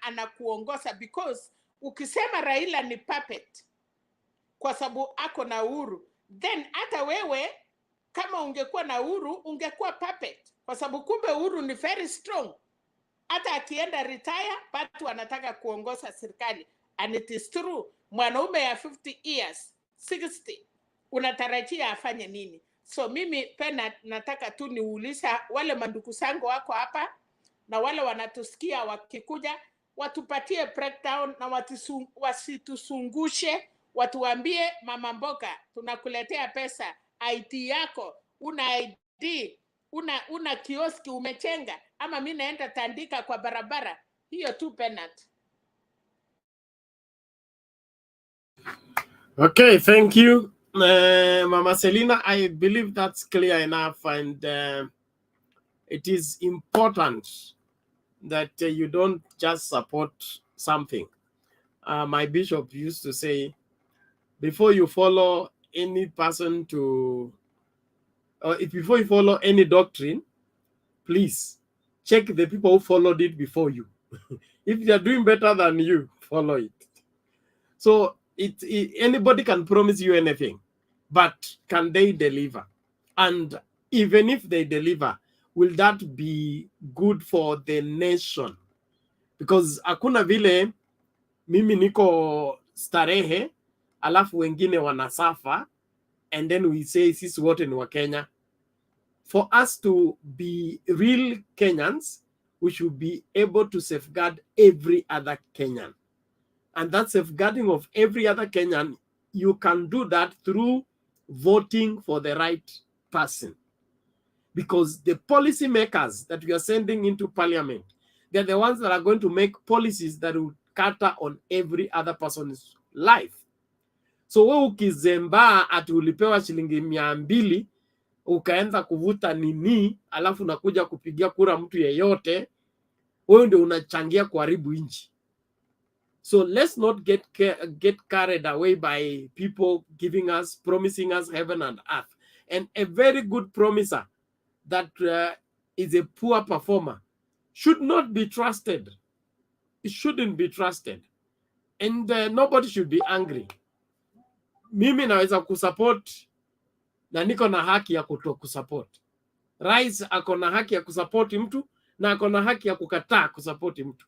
anakuongoza, because ukisema Raila ni puppet kwa sababu ako na Uhuru, then hata wewe kama ungekuwa na Uhuru ungekuwa puppet, kwa sababu kumbe Uhuru ni very strong. Hata akienda retire watu wanataka kuongoza serikali, and it is true. Mwanaume ya 50 years 60 unatarajia afanye nini? So mimi pena nataka tu niuliza wale mandugu zangu wako hapa na wale wanatusikia, wakikuja watupatie breakdown na wasitusungushe, watuambie mama mboga tunakuletea pesa, ID yako, una ID, una kioski umechenga, ama mimi naenda tandika kwa barabara. Hiyo tu penat. Okay, thank you, Mama Selina. I believe that's clear enough, and it is important that you don't just support something. My bishop used to say, before you follow any person before you follow any doctrine, please check the people who followed it before you. If they are doing better than you, follow it. So anybody can promise you anything, but can they deliver? And even if they deliver, will that be good for the nation? Because hakuna vile mimi niko starehe alafu wengine wanasafa, and then we say sisi wote ni wa Kenya. For us to be real Kenyans, we should be able to safeguard every other Kenyan. And that safeguarding of every other Kenyan, you can do that through voting for the right person. Because the policy makers that we are sending into parliament, they're the ones that are going to make policies that will cater on every other person's life. So wewe ukizembaa ati ulipewa shilingi 200 ukaenda kuvuta nini, alafu nakuja kupigia kura mtu yeyote, wewe ndio unachangia kuharibu nchi. So let's not get carried away by people promising us heaven and earth. And a very good promiser that is a poor performer should not be trusted. It shouldn't be trusted. And nobody should be angry. Mimi naweza kusupport na niko na haki ya kuto kusupport. Rais ako na haki ya kusupport mtu na ako na haki ya kukataa kusapoti mtu.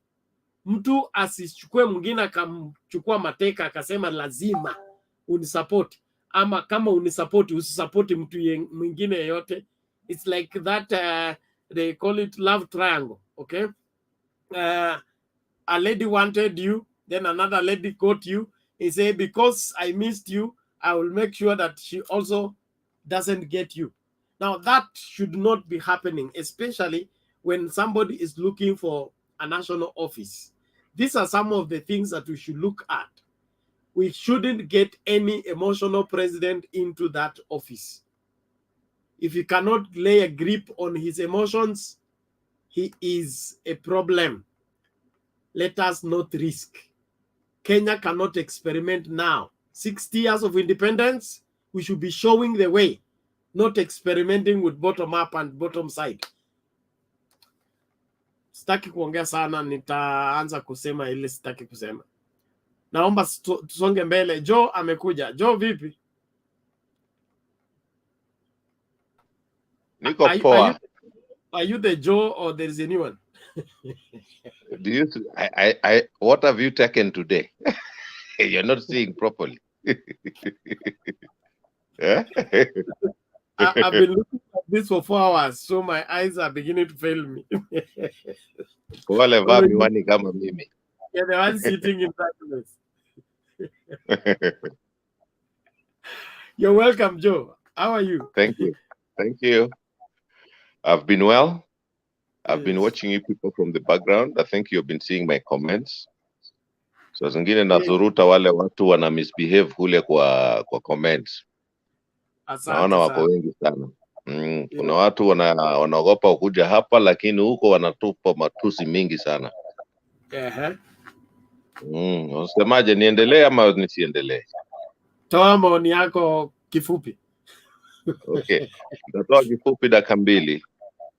Mtu asichukue mwingine akamchukua mateka akasema lazima unisapoti, ama kama unisapoti usisapoti mtu mwingine yeyote. It's like that they call it love triangle, okay? A lady wanted you, then another lady got you. He said, because I missed you, I will make sure that she also doesn't get you. Now, that should not be happening, especially when somebody is looking for a national office. These are some of the things that we should look at. We shouldn't get any emotional president into that office. If he cannot lay a grip on his emotions, he is a problem. Let us not risk. Kenya cannot experiment now. 60 years of independence, we should be showing the way, not experimenting with bottom up and bottom side. Sitaki kuongea sana, nitaanza kusema ile sitaki kusema. Naomba tusonge mbele. Joe amekuja. Joe vipi? Niko poa. Are you the Joe or there is a new one? Do you? What have you taken today? You're not seeing properly. I've been looking at this for 4 hours, so my eyes are beginning to fail me. Wale vaa miwani kama mimi. Yeah, the one sitting in darkness. You're welcome, Joe. How are you? Thank you. Thank you. I've been well. I've been watching you people from the background. I think you've been seeing my comments. So zingine nazuruta wale watu wana misbehave kule kwa comments. Naona wako wengi sana. Kuna watu wanaogopa kuja hapa, lakini huko wanatupa matusi mingi sana. Unasemaje, niendelee ama nisiendelee? Toa maoni yako kifupi. Okay. Nitatoa kifupi dakika mbili.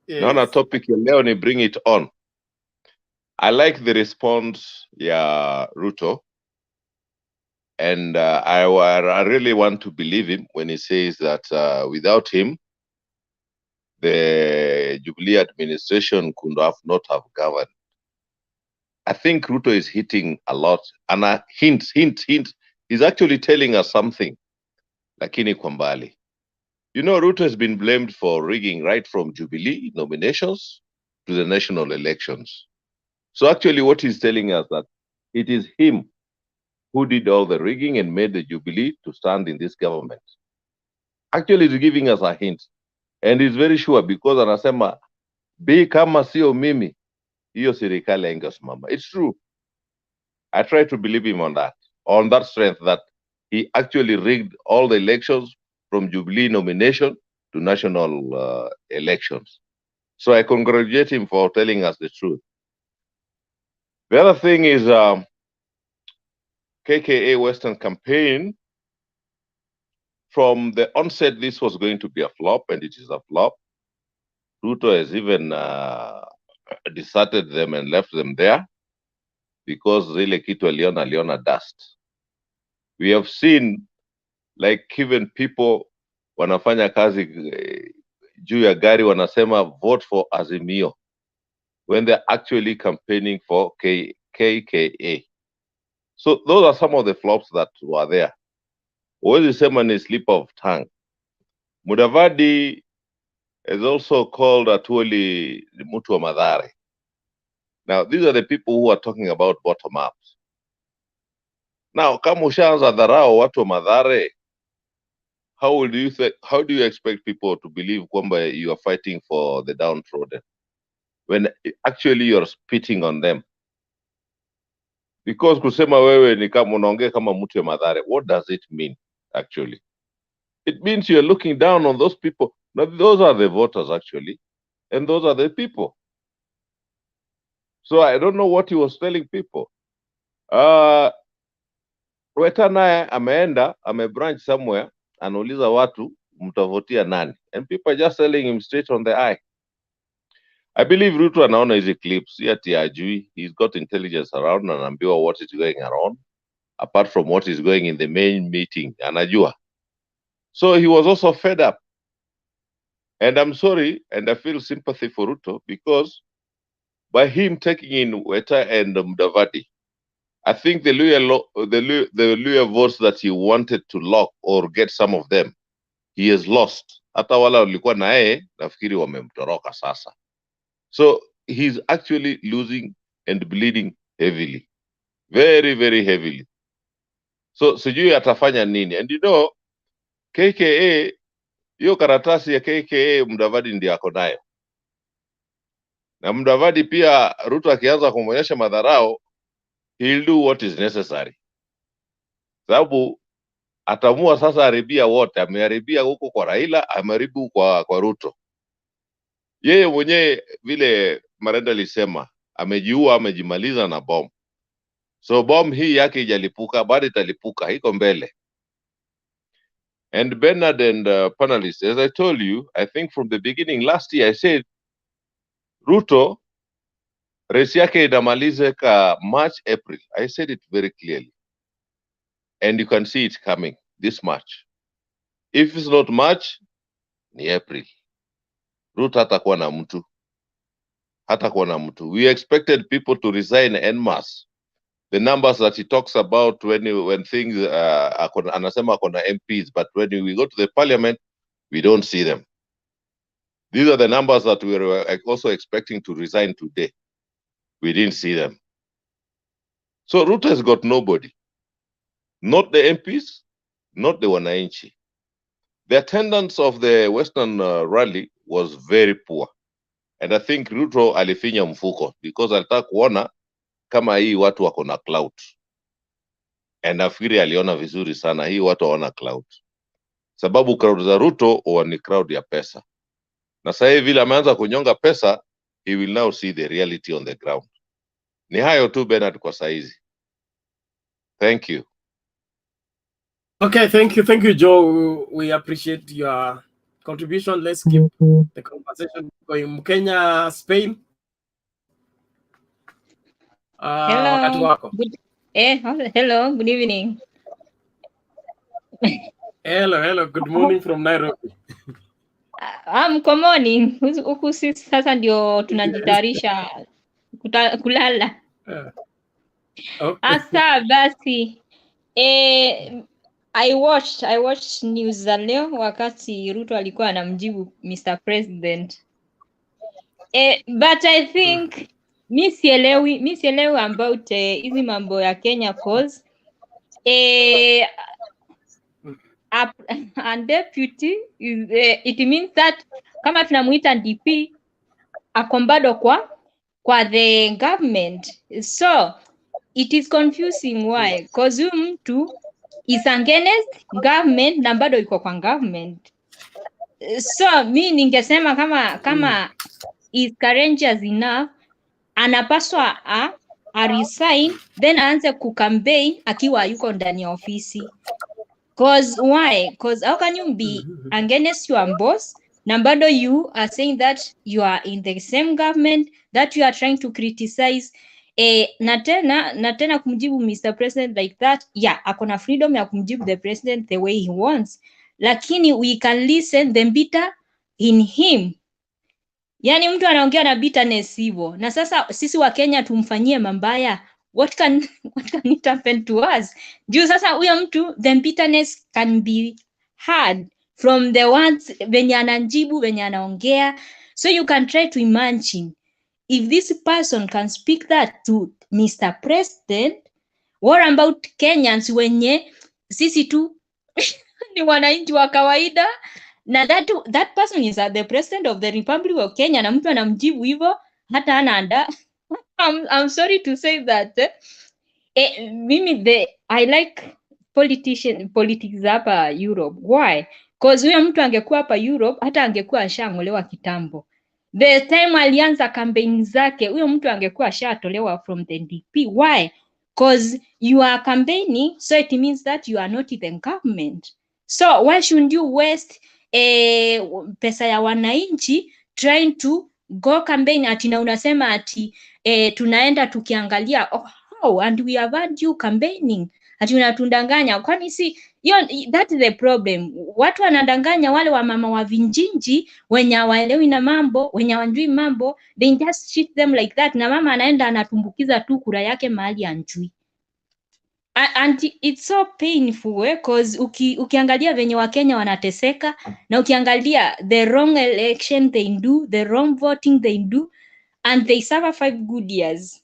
Naona topic ya leo ni bring it on. I like the response ya Ruto, and I really want to believe him when he says that without him, the Jubilee administration could not have governed. I think Ruto is hitting a lot, and a hint. He's actually telling us something. Lakini kwa mbali. You know, Ruto has been blamed for rigging right from Jubilee nominations to the national elections. So actually what he's telling us that it is him who did all the rigging and made the Jubilee to stand in this government. Actually, he's giving us a hint. And he's very sure because anasema, be kama sio mimi, hiyo serikali haingesimama. It's true. I try to believe him on that strength that he actually rigged all the elections from Jubilee nomination to national elections. So I congratulate him for telling us the truth. The other thing is KKA Western campaign. From the onset, this was going to be a flop, and it is a flop. Ruto has even deserted them and left them there because really kitu aliona dust. We have seen, like, even people wanafanya kazi juu ya gari wanasema vote for Azimio when they're actually campaigning for KKA. So those are some of the flops that were there. Huwezi sema ni slip of tongue. Madvd is also called Atuoli Mutu wa Madhare. Now, these are the people who are talking about bottom ups. Now, kama ushaanza dharau watu wa Madhare, how do you expect people to believe kwamba you are fighting for the downtrodden when actually you're spitting on them? Because kusema wewe ni kama unaongea kama mtu wa Madhare, what does it mean actually? It means you're looking down on those people. Now, those are the voters actually, and those are the people. So I don't know what he was telling people. Weta naye ameenda, branch somewhere, anauliza watu mtavotia nani, and people are just telling him straight on the eye. I believe Ruto anaona hizi clips, ati ajui, he's got intelligence around, anaambiwa what is going around, apart from what is going in the main meeting, anajua. So he was also fed up. And I'm sorry, and I feel sympathy for Ruto because by him taking in Weta and Madvd. I think the Luya votes that he wanted to lock or get some of them, he has lost. Hata wala walikuwa na yeye nafikiri wamemtoroka sasa. So he's actually losing and bleeding heavily. Very, very heavily. So sijui atafanya nini. And you know, KKA, hiyo karatasi ya KKA Madvd ndiye ako nayo. Na Madvd pia Ruto akianza kumonyesha madharau, he'll do what is necessary. Sababu atamua sasa haribia wote, ameharibia huko kwa Raila, ameharibu kwa Ruto. Yeye mwenyewe vile Marenda alisema, amejiua, amejimaliza na bomb. So bomb hii yake ijalipuka, bado italipuka, iko mbele. And Bernard and panelists, as I told you, I think from the beginning last year, I said, Ruto, race yake inamalizika March, April. I said it very clearly. And you can see it coming this March. If it's not March, ni April. Ruto hatakuwa na mtu. Hatakuwa na mtu. We expected people to resign en masse. The numbers that he talks about when things anasema akona MPs, but when we go to the parliament, we don't see them. These are the numbers that we were also expecting to resign today. We didn't see them. So Ruto has got nobody. Not the MPs, not the wananchi. The attendance of the Western rally was very poor. And I think Ruto alifinya mfuko because alitaka kuona kama hii watu wako na clout. And nafikiri aliona vizuri sana hii watu wana clout. Sababu crowd za Ruto ni crowd ya pesa. Na sasa hivi vile ameanza kunyonga pesa, he will now see the reality on the ground. Ni hayo tu Bernard kwa saizi. Thank you. Okay, thank you, Joe. We appreciate your contribution. Let's keep the conversation going. Kenya, Spain. Wakati Hello. wako. Hello. Good evening. Hello. Good morning from Nairobi. Good morning. Huku sisi sasa ndio tunajitayarisha kulala. Okay. Asa basi. I watched news za leo wakati Ruto alikuwa anamjibu Mr. President. But I think mi sielewi about hizi mambo ya Kenya cause a deputy is, it means that kama tunamuita DP akombado kwa the government, so it is confusing. Why? Because huyu mtu is against government na bado iko kwa government. So mi ningesema kama is courageous enough, anapaswa a resign then aanze kucampaign akiwa yuko ndani ya ofisi. Cause why? Cause how can you be against your boss na bado you are saying that you are in the same government that you are trying to criticize na tena kumjibu Mr. President like that? Yeah, akona freedom ya kumjibu the president the way he wants, lakini we can listen the bitter in him. Yani mtu anaongea na bitterness hivyo, na sasa sisi wa Kenya tumfanyie mambaya, what can it happen to us? Juu sasa huyo mtu the bitterness can be heard from the ones venye ananjibu, venye anaongea. So you can try to imagine if this person can speak that to Mr. President, what about Kenyans wenye sisi tu ni wananchi wa kawaida, na that person is the president of the Republic of Kenya na mtu anamjibu hivyo hata anaanda. I'm sorry to say that I like politics hapa Europe. Why? Because huyo mtu angekuwa hapa Europe hata angekuwa ashang'olewa kitambo. The time alianza campaign zake huyo mtu angekuwa ashatolewa from the DP. Why? Because you are campaigning, so it means that you are not in the government. So why shouldn't you waste pesa ya wananchi trying to go campaign ati na unasema ati tunaenda tukiangalia how and we have had you campaigning ati unatundanganya. Kwani si that is the problem. Watu wanadanganya wale wa mama wa vinjinji wenye hawaelewi na mambo, wenye hawajui mambo, they just treat them like that, na mama anaenda anatumbukiza tu kura yake mahali anjui. And it's so painful cause ukiangalia venye Wakenya wanateseka, na ukiangalia the wrong election they do, the wrong voting they do, and they suffer 5 good years.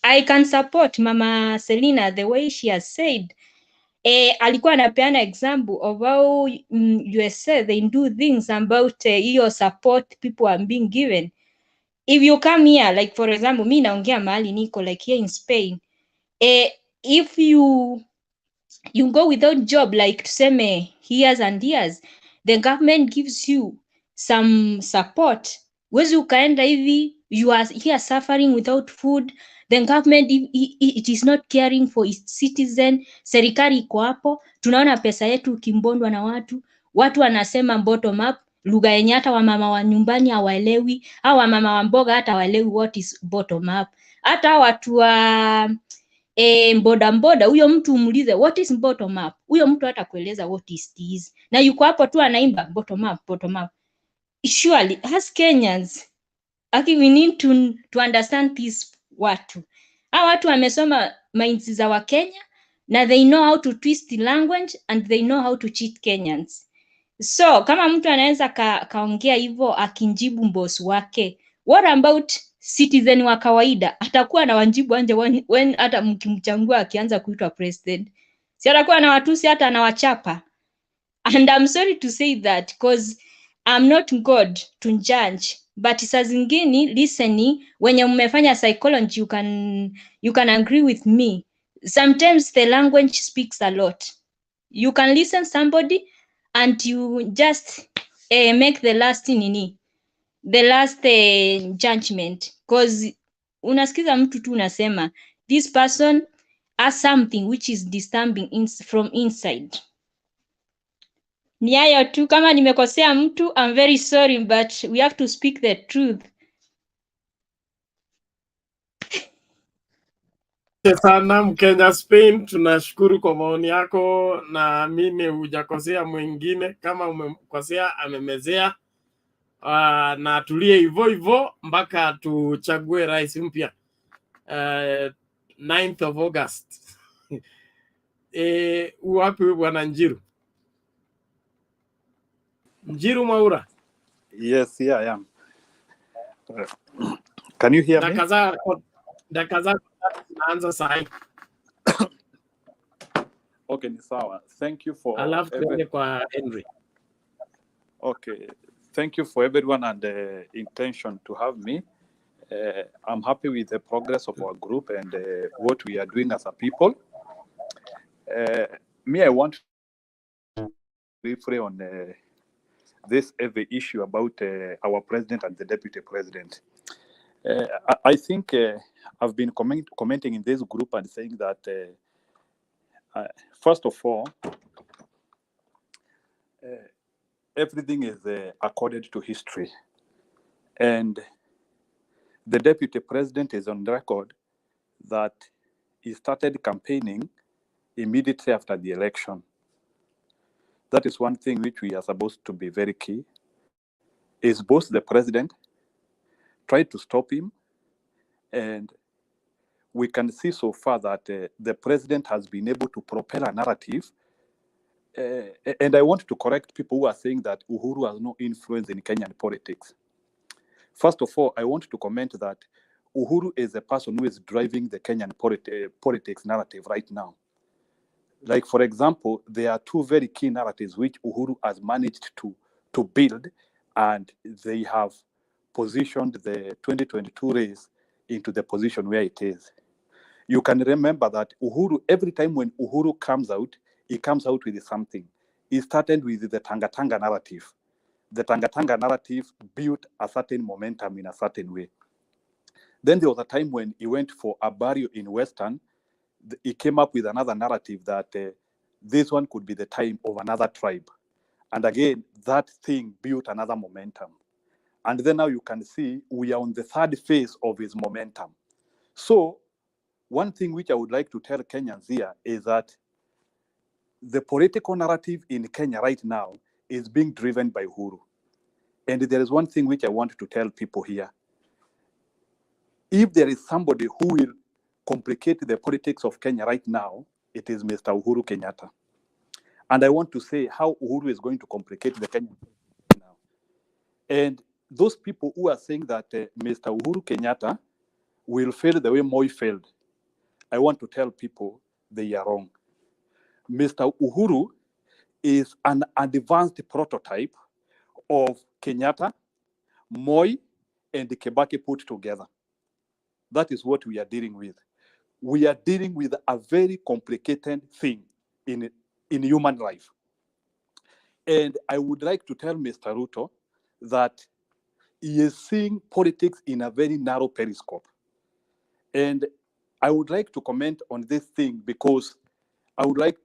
I can support Mama Selina the way she has said. Alikuwa anapeana example of how USA they do things about hiyo support people are being given. If you come here, like for example, mi naongea mahali niko like here in Spain, if you go without job like tuseme years and years, the government gives you some support. Wezi ukaenda hivi, you are here suffering without food, the government it is not caring for its citizen. Serikali iko hapo, tunaona pesa yetu ukimbondwa na watu wanasema bottom up, lugha yenye hata wamama wa nyumbani hawaelewi, au wamama wa mboga hata hawaelewi what is bottom up. Hata watu wa mboda huyo mtu umulize what is bottom up, huyo mtu hata kueleza what is this, na yuko hapo tu anaimba bottom up. Surely as Kenyans, we need to understand this. Watu wamesoma minds za wa Kenya, na they know how to twist the language and they know how to cheat Kenyans. So kama mtu anaweza kaongea hivyo akinjibu boss wake, what about citizen wa kawaida? Atakuwa na wanjibu anje when hata mkimchangua akianza kuitwa president, si atakuwa na watusi, hata anawachapa. And I'm sorry to say that because I'm not God to judge, but saa zingine listening, wenye mmefanya psychology, you can agree with me. Sometimes the language speaks a lot. You can listen somebody and you just make the last judgment, because unasikiza mtu tu unasema this person has something which is disturbing from inside. Ni hayo tu, kama nimekosea mtu I'm very sorry, but we have to speak the truth. Sana Mkenya Spain, tunashukuru kwa maoni yako, na mimi hujakosea mwingine, kama umekosea amemezea. Na tulie hivyo mpaka tuchague rais mpya 9th of August. Wapi bwana Njiru? Njiru Mwaura? Yes, yeah, I am. Can you hear me? Dakaza naanza sahi. Okay, ni sawa. Thank you for Alafu tuende kwa Henry. Okay, thank you for everyone and the intention to have me. I'm happy with the progress of our group and what we are doing as a people. I want to briefly on this heavy issue about our president and the deputy president. I think I've been commenting in this group and saying that first of all, everything is accorded to history, and the deputy president is on record that he started campaigning immediately after the election. That is one thing which we are supposed to be very key, is both the president tried to stop him, and we can see so far that the president has been able to propel a narrative. And I want to correct people who are saying that Uhuru has no influence in Kenyan politics. First of all, I want to comment that Uhuru is a person who is driving the Kenyan politics narrative right now. Like, for example, there are two very key narratives which Uhuru has managed to build, and they have positioned the 2022 race into the position where it is. You can remember that Uhuru, every time when Uhuru comes out, he comes out with something. He started with the Tanga narrative. The Tanga narrative built a certain momentum in a certain way. Then there was a time when he went for a burial in Western. He came up with another narrative that this one could be the time of another tribe. And again, that thing built another momentum. And then now you can see we are on the third phase of his momentum. So one thing which I would like to tell Kenyans here is that the political narrative in Kenya right now is being driven by Uhuru. And there is one thing which I want to tell people here. If there is somebody who will complicate the politics of Kenya right now, it is Mr. Uhuru Kenyatta. And I want to say how Uhuru is going to complicate the Kenya now. And those people who are saying that Mr. Uhuru Kenyatta will fail the way Moi failed, I want to tell people they are wrong. Mr. Uhuru is an advanced prototype of Kenyatta, Moi, and Kibaki put together. That is what we are dealing with. We are dealing with a very complicated thing in human life. And I would like to tell Mr. Ruto that he is seeing politics in a very narrow periscope. And I would like to comment on this thing because I would like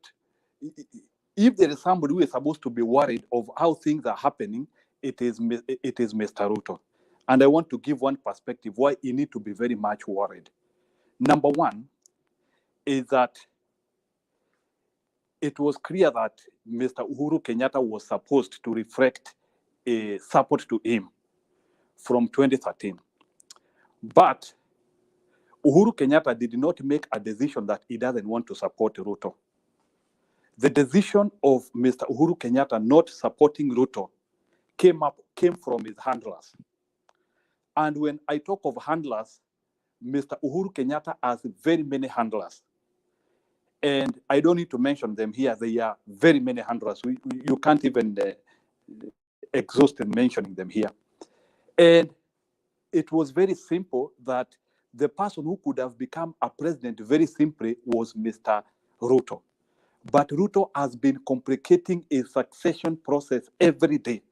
if there is somebody who is supposed to be worried of how things are happening, it is Mr. Ruto. And I want to give one perspective why he need to be very much worried. Number one is that it was clear that Mr. Uhuru Kenyatta was supposed to reflect a support to him from 2013. But Uhuru Kenyatta did not make a decision that he doesn't want to support Ruto. The decision of Mr. Uhuru Kenyatta not supporting Ruto came from his handlers. And when I talk of handlers, Mr. Uhuru Kenyatta has very many handlers. And I don't need to mention them here. There are very many handlers. You can't even exhaust in mentioning them here. And it was very simple that the person who could have become a president very simply was Mr. Ruto. But Ruto has been complicating a succession process every day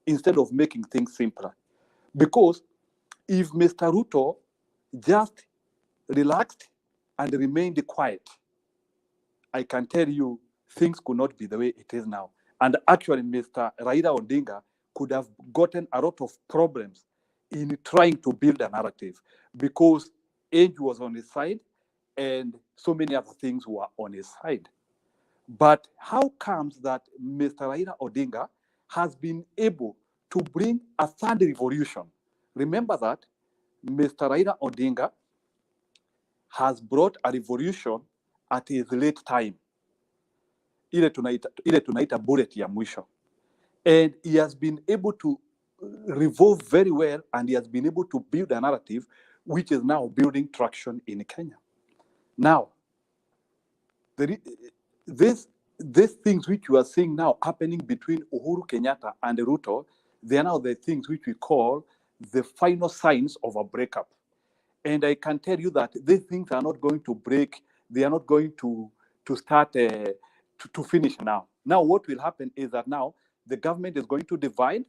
instead of making things simpler. Because if Mr. Ruto just relaxed and remained quiet, I can tell you things could not be the way it is now. And actually, Mr. Raila Odinga could have gotten a lot of problems in trying to build a narrative because age was on his side and so many other things were on his side. But how comes that Mr. Raila Odinga has been able to bring a third revolution? Remember that Mr. Raila Odinga has brought a revolution at his late time. Ile tunaita bullet ya mwisho. And he has been able to revolve very well, and he has been able to build a narrative which is now building traction in Kenya. Now, these things which you are seeing now happening between Uhuru Kenyatta and Ruto, they are now the things which we call the final signs of a breakup. And I can tell you that these things are not going to break. They are not going to start to finish now. Now, what will happen is that now the government is going to divide.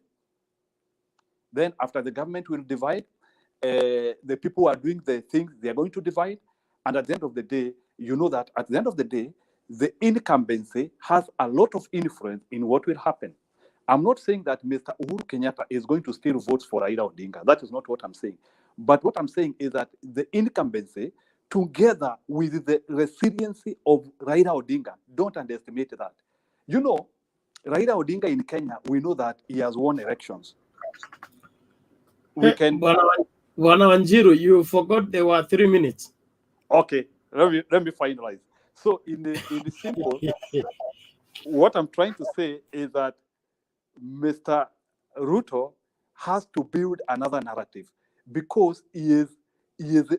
Then after the government will divide, the people who are doing the things, they are going to divide. And at the end of the day, you know that at the end of the day, the incumbency has a lot of influence in what will happen. I'm not saying that Mr. Uhuru Kenyatta is going to steal votes for Raila Odinga. That is not what I'm saying. But what I'm saying is that the incumbency, together with the resiliency of Raila Odinga, don't underestimate that. You know, Raila Odinga in Kenya, we know that he has won elections. We can. Bwana Wanjiru, you forgot there were 3 minutes. Okay, let me finalize. So in the simple, what I'm trying to say is that Mr. Ruto has to build another narrative because he is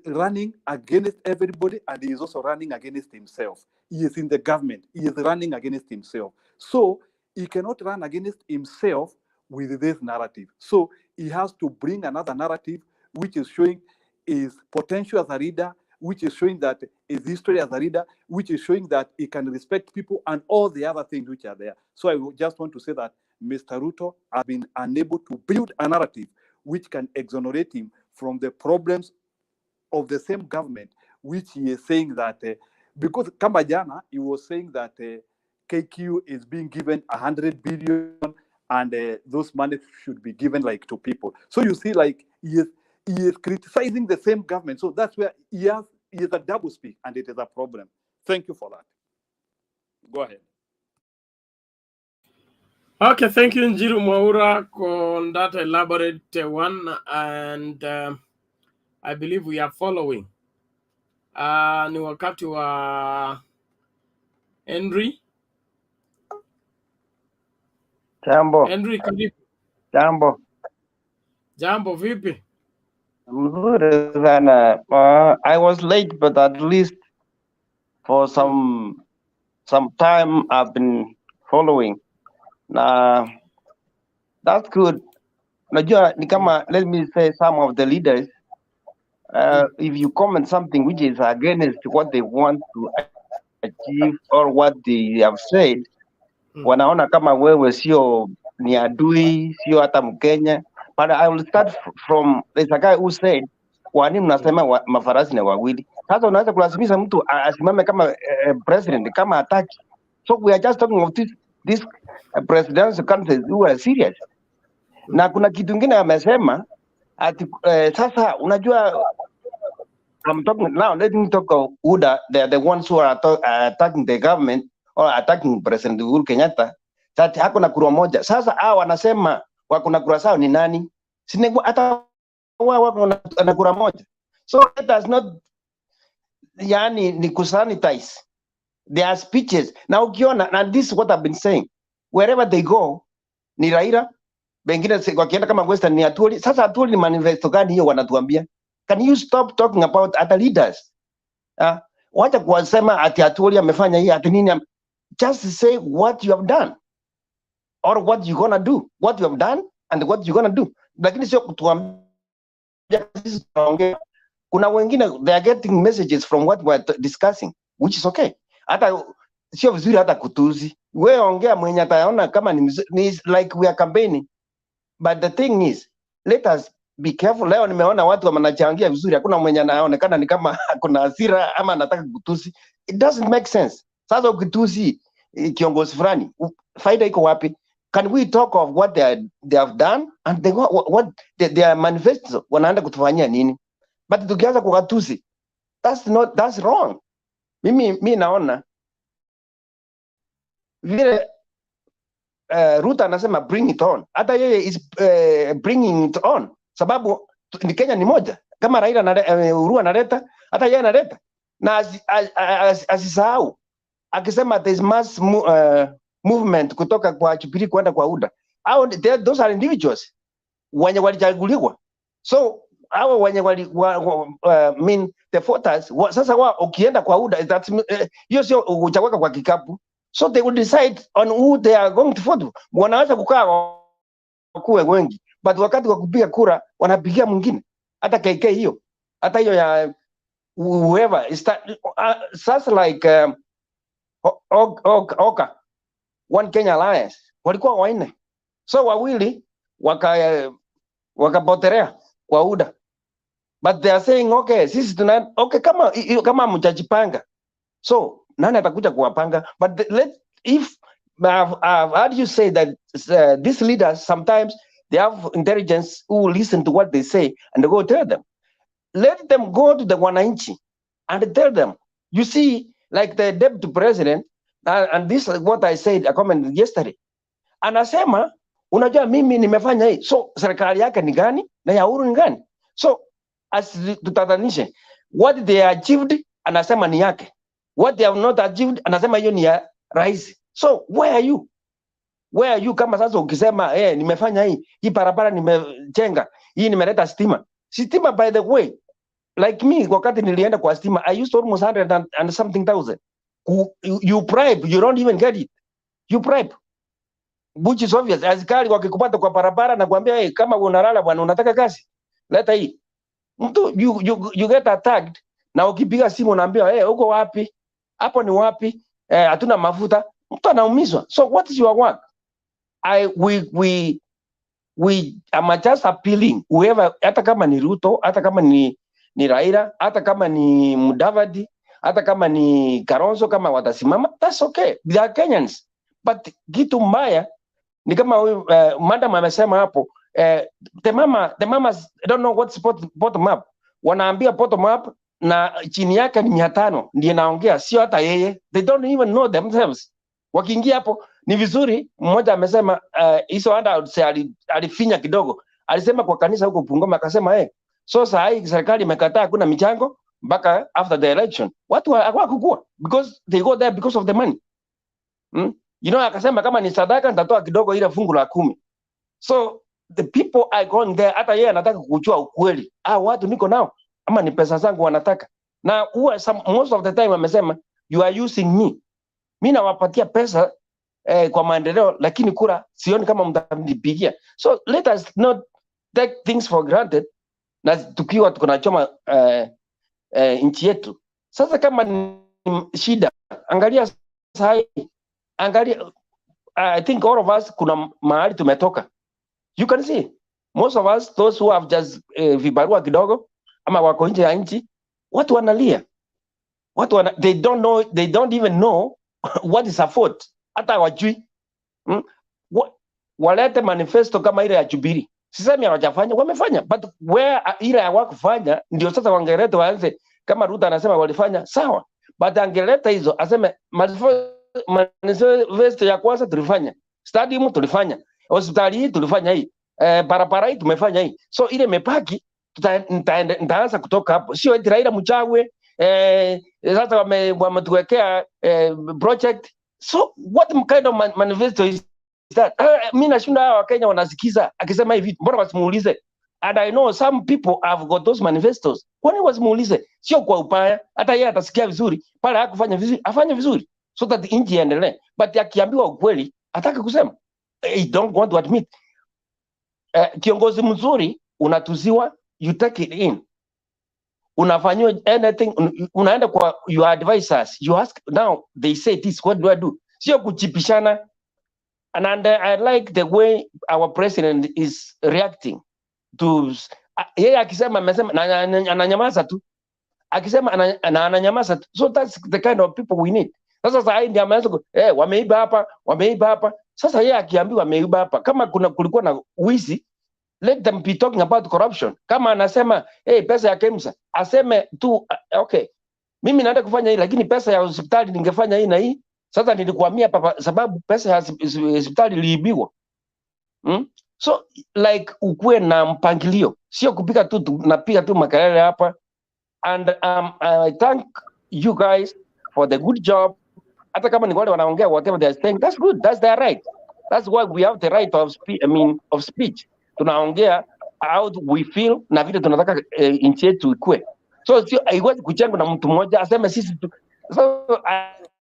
running against everybody and he is also running against himself. He is in the government. He is running against himself. So he cannot run against himself with this narrative. So he has to bring another narrative which is showing his potential as a leader, which is showing that his history as a leader, which is showing that he can respect people and all the other things which are there. So I just want to say that Mr. Ruto has been unable to build a narrative which can exonerate him from the problems of the same government, which he is saying that, because Kambajana, he was saying that KQ is being given 100 billion and those money should be given like to people. So you see, like he is criticizing the same government. So that's where he is a double speak, and it is a problem. Thank you for that. Go ahead. Okay, thank you Njiru Mwaura on that elaborate one, and I believe we are following. Ni wakati wa Henry. Jambo. Henry, karibu. Jambo. Jambo vipi? Mzuri sana. I was late, but at least for some time I've been following. Na that's good. Najua ni kama, let me say, some of the leaders, if you comment something which is against what they want to achieve or what they have said, wanaona kama wewe sio ni adui, sio hata Mkenya. But I will start from, there's a guy who said, kwa nini mnasema mafarasi ni wawili? Sasa unaweza kulazimisha mtu asimame kama president kama hataki. So we are just talking of this presidential candidates who are serious. Na kuna kitu kingine amesema ati sasa unajua, I'm talking now, let me talk of UDA. They are the ones who are attacking the government or attacking President Uhuru Kenyatta. That hako na kura moja. Sasa hao wanasema wako na kura sawa ni nani? Sine hata wao wako na kura moja. So let us not, yani, ni kusanitize their speeches. Now ukiona, and this is what I've been saying, wherever they go ni Raila, wengine wakienda kama Western ni Atwoli. Sasa Atwoli ni manifesto gani hiyo wanatuambia? Can you stop talking about other leaders? Wacha kuwasema ati Atwoli amefanya hii ati nini. Just say what you have done or what you gonna do, what you have done and what you gonna do. Lakini sio kutuambia sisi tunaongea. Kuna wengine they are getting messages from what we are discussing, which is okay. Hata sio vizuri hata kutuzi. Wewe ongea, mwenye ataona kama ni like we are campaigning. But the thing is, let us be careful. Leo nimeona watu wanachangia vizuri, hakuna mwenye anaonekana ni kama kuna hasira ama anataka kutusi. It doesn't make sense. Sasa ukitusi kiongozi fulani, faida iko wapi? Can we talk of what they have done and what their manifesto wanaenda kutufanyia nini? But tukianza kukatusi, that's wrong. Mimi naona vile Ruto anasema bring it on. Hata yeye is bringing it on. Sababu ni Kenya ni moja. Kama Raila na Uhuru analeta, hata yeye analeta. Na asisahau akisema there is mass movement kutoka kwa Jubilee kwenda kwa UDA. Those are individuals wenye walichaguliwa. So hao wenye mean the voters, sasa wao ukienda kwa UDA, hiyo sio uchaweka kwa kikapu. So they will decide on who they are going to vote. Wanaweza kukaa wakuwe wengi, but wakati wa kupiga kura wanapigia mwingine. Hata KK hiyo, hata hiyo ya whoever is sasa like Oka One Kenya Alliance walikuwa wanne, so wawili wakapotelea kwa UDA, but they are saying okay, sisi tuna okay, kama mjajipanga, so nani atakuja kuwapanga? But if I've heard you say that these leaders sometimes they have intelligence who listen to what they say and they go tell them. Let them go to the wananchi and tell them. You see, like the deputy president, and this is what I said, I commented yesterday. Anasema, unajua mimi nimefanya hii. So serikali yake ni gani na ya Uhuru ni gani? So as tutatanishe, what they achieved anasema ni yake. What they have not achieved anasema hiyo ni ya rais. So where are you? Where are you? Kama sasa ukisema nimefanya hii barabara nimejenga, hii nimeleta stima. Stima, by the way, like me, wakati nilienda kwa stima, I used almost 100 and something thousand. You bribe, you don't even get it. You bribe. Which is obvious. Askari wakikupata kwa barabara na kuambia kama unalala bwana unataka kazi, leta hii. Mtu you get attacked na ukipiga simu unaambiwa uko wapi? Hapo ni wapi? Hatuna mafuta. Mtu anaumizwa. So what is your work? We am just appealing whoever, hata kama ni Ruto, hata kama ni Raila, hata kama ni Madvd, hata kama ni Kalonzo, kama watasimama, that's okay. They are Kenyans. But kitu mbaya ni kama madam amesema hapo, the mamas don't know what's bottom up. Wanaambia bottom up na chini yake ni 500 ndiye naongea, sio hata yeye. They don't even know themselves. Wakiingia hapo ni vizuri. Mmoja amesema hizo handouts alifinya kidogo, alisema kwa kanisa huko Bungoma, akasema so saa hii serikali imekataa, hakuna michango mpaka after the election. Watu hawakukua because they go there because of the money. Akasema kama ni sadaka nitatoa kidogo ile fungu la 10. So the people are going there, hata yeye anataka kujua ukweli. Watu niko nao ama ni pesa zangu wanataka. Na most of the time amesema you are using me. Mimi nawapatia pesa kwa maendeleo, lakini kura sioni kama mtanipigia. So let us not take things for granted, na tukiwa tunachoma nchi yetu. Sasa kama ni shida, angalia sahi, angalia I think all of us kuna mahali tumetoka. You can see most of us, those who have just vibarua kidogo ama wako nje ya nchi, watu wanalia, they don't even know what is a vote. Hata wajui. Walete manifesto kama ile ya Jubilee. Sisemi hawajafanya, wamefanya, but where ile hawakufanya ndio sasa wangeleta waanze kama Ruto anasema walifanya, sawa, but angeleta hizo aseme manifesto ya kwanza tulifanya, stadium tulifanya, hospitali hii tulifanya hii, barabara hii tumefanya hii. So ile mepaki nitaanza kutoka hapo, sio eti Raila mchawe sasa wametuwekea project. So what kind of manifesto is that? Mimi nashinda hawa Wakenya wanasikiza akisema hivi, mbona wasimuulize? And I know some people have got those manifestos. Kwani wasimuulize? Sio kwa upaya, hata yeye atasikia vizuri pale hakufanya vizuri, afanye vizuri so that nchi iendelee. But akiambiwa ukweli ataka kusema, I don't want to admit. Kiongozi mzuri unatuziwa, you take it in. Unafanywa anything, unaenda kwa your advisors, you ask, now they say this, what do I do? Sio kuchipishana. And I like the way our president is reacting to yeye akisema amesema ananyamaza tu, akisema ananyamaza tu. So that's the kind of people we need. Sasa sasa ndio ameanza wameiba hapa. Sasa yeye akiambiwa wameiba hapa, kama kulikuwa na wizi, let them be talking about corruption. Kama anasema pesa ya KEMSA, aseme tu okay, mimi naenda kufanya hii, lakini pesa ya hospitali ningefanya hii na hii. Sasa nilikuambia hapa sababu pesa ya hospitali iliibiwa. So like ukuwe na mpangilio, sio kupika tu napiga tu makelele hapa. And I thank you guys for the good job. Hata kama ni wale wanaongea whatever they are saying, that's good, that's their right. That's why we have the right of speech. Tunaongea how we feel na vile tunataka nchi yetu ikue. So sio haiwezi kuchangwa na mtu mmoja aseme sisi tu. So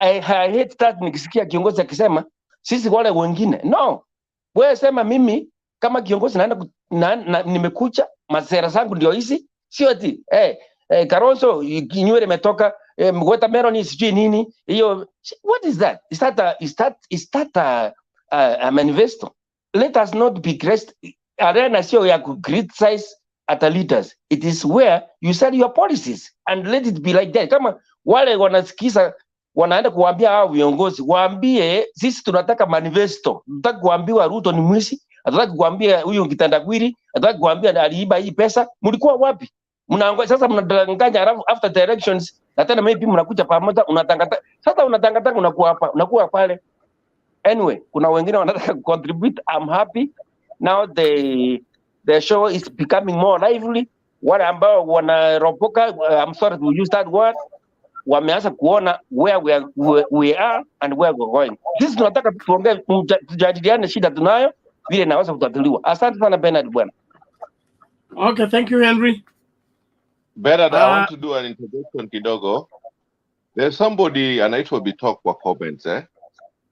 I hate that nikisikia kiongozi akisema sisi wale wengine. No. Wewe sema mimi kama kiongozi naenda nimekucha masera zangu ndio hizi, sio eti Karonso nywele imetoka, Weta melon sijui nini. Hiyo what is that? Is that a manifesto? Let us not be arena sio ya criticize at the leaders. It is where you set your policies and let it be like that. Kama wale wanasikiza wanaenda kuambia hao viongozi, waambie sisi tunataka manifesto. Tunataka kuambiwa Ruto ni mwizi, tunataka kuambia huyu kitandawili, tunataka kuambia aliiba hii pesa. Mlikuwa wapi? Mnaangoja sasa, mnadanganya after the elections na tena maybe mnakuja pamoja unatangata. Sasa unatangata unakuwa hapa, unakuwa pale. Anyway, kuna wengine wanataka contribute. I'm happy now the show is becoming more lively. Wale ambao wanaropoka, I'm sorry to use that word, wameanza kuona where we are and where we're going. Sisi tunataka tuongee, tujadiliane shida tunayo vile inaweza kutatuliwa. Asante sana Bernard bwana. Okay, thank you Henry. Bernard, I want to do an introduction kidogo. There's somebody anaitwa Bitok kwa comments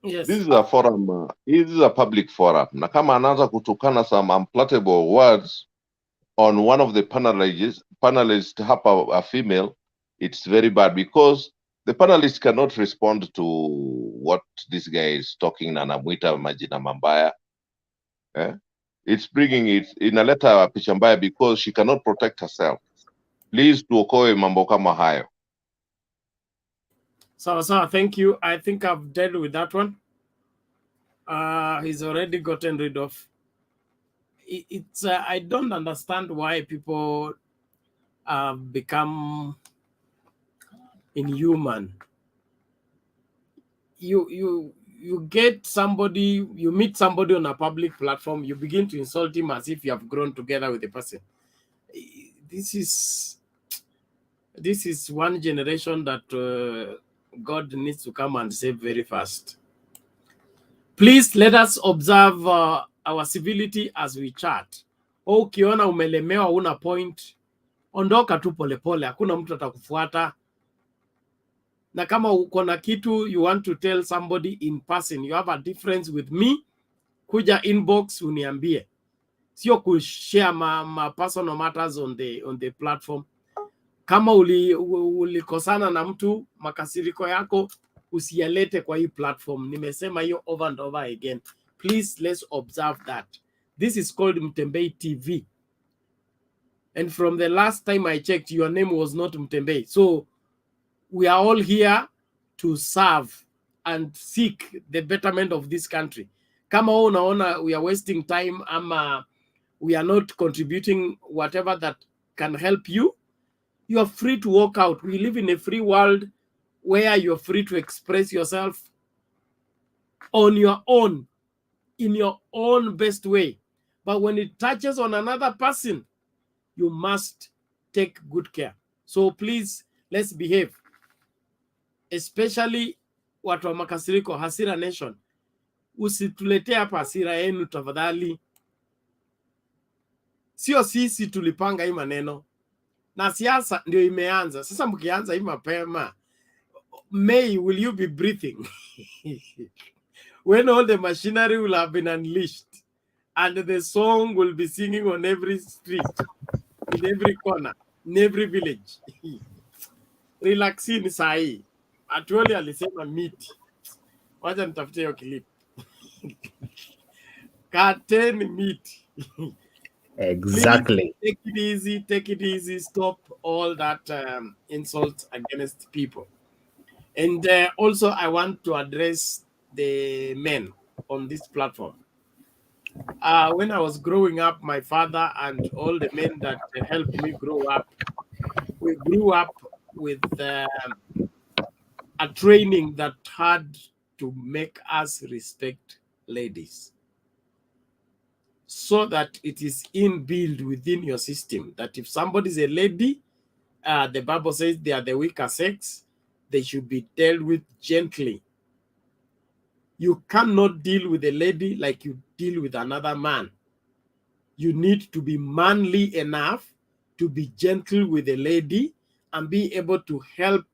Yes. This is a forum, this is a public forum. Na kama anaanza kutukana some unpalatable words on one of the panelists hapa, a female, it's very bad because the panelists cannot respond to what this guy is talking na namuita majina mambaya. It's bringing it inaleta picha mbaya because she cannot protect herself. Please tuokoe mambo kama hayo. So thank you. I think I've dealt with that one. He's already gotten rid of. It's I don't understand why people become inhuman. You you get somebody, you meet somebody on a public platform, you begin to insult him as if you have grown together with the person. This is one generation that God needs to come and save very fast. Please let us observe our civility as we chat. Ukiona umelemewa una point, ondoka tu polepole, hakuna mtu atakufuata. Na kama uko na kitu you want to tell somebody in person, you have a difference with me, kuja inbox uniambie. Sio kushare ma personal matters on the platform. Kama ulikosana na mtu, makasiriko yako usiyalete kwa hii platform. Nimesema hiyo over and over again. Please, let's observe that. This is called Mtembei TV. And from the last time I checked, your name was not Mtembei. So we are all here to serve and seek the betterment of this country. Kama unaona we are wasting time ama we are not contributing whatever that can help you, you are free to walk out. We live in a free world where you're free to express yourself on your own, in your own best way. But when it touches on another person, you must take good care. So please, let's behave. Especially watu wa makasiriko, hasira nation. Usituletee hapa hasira yenu tafadhali. Sio sisi tulipanga hii maneno. Na siasa ndio imeanza. Sasa mkianza hii mapema, May, will you be breathing? When all the machinery will have been unleashed and the song will be singing on every street, in every corner, in every village. Relaxini sahi. Atuoli alisema miti. Wacha nitafute hiyo clip. Kateni miti. Exactly. Please, take it easy, stop all that insults against people. And also I want to address the men on this platform. When I was growing up, my father and all the men that helped me grow up, we grew up with a training that had to make us respect ladies, so that it is inbuilt within your system that if somebody is a lady, the Bible says they are the weaker sex, they should be dealt with gently. You cannot deal with a lady like you deal with another man. You need to be manly enough to be gentle with a lady and be able to help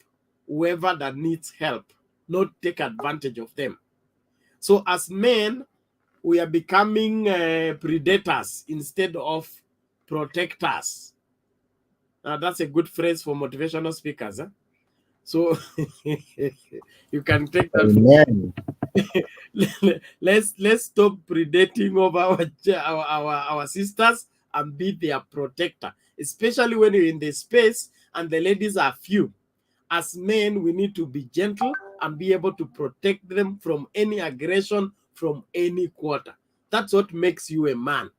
whoever that needs help, not take advantage of them. So as men, we are becoming predators instead of protectors. Now that's a good phrase for motivational speakers. Huh? So you can take that. Amen. Let's stop predating over our sisters and be their protector, especially when you're in the space and the ladies are few. As men, we need to be gentle and be able to protect them from any aggression from any quarter. That's what makes you a man.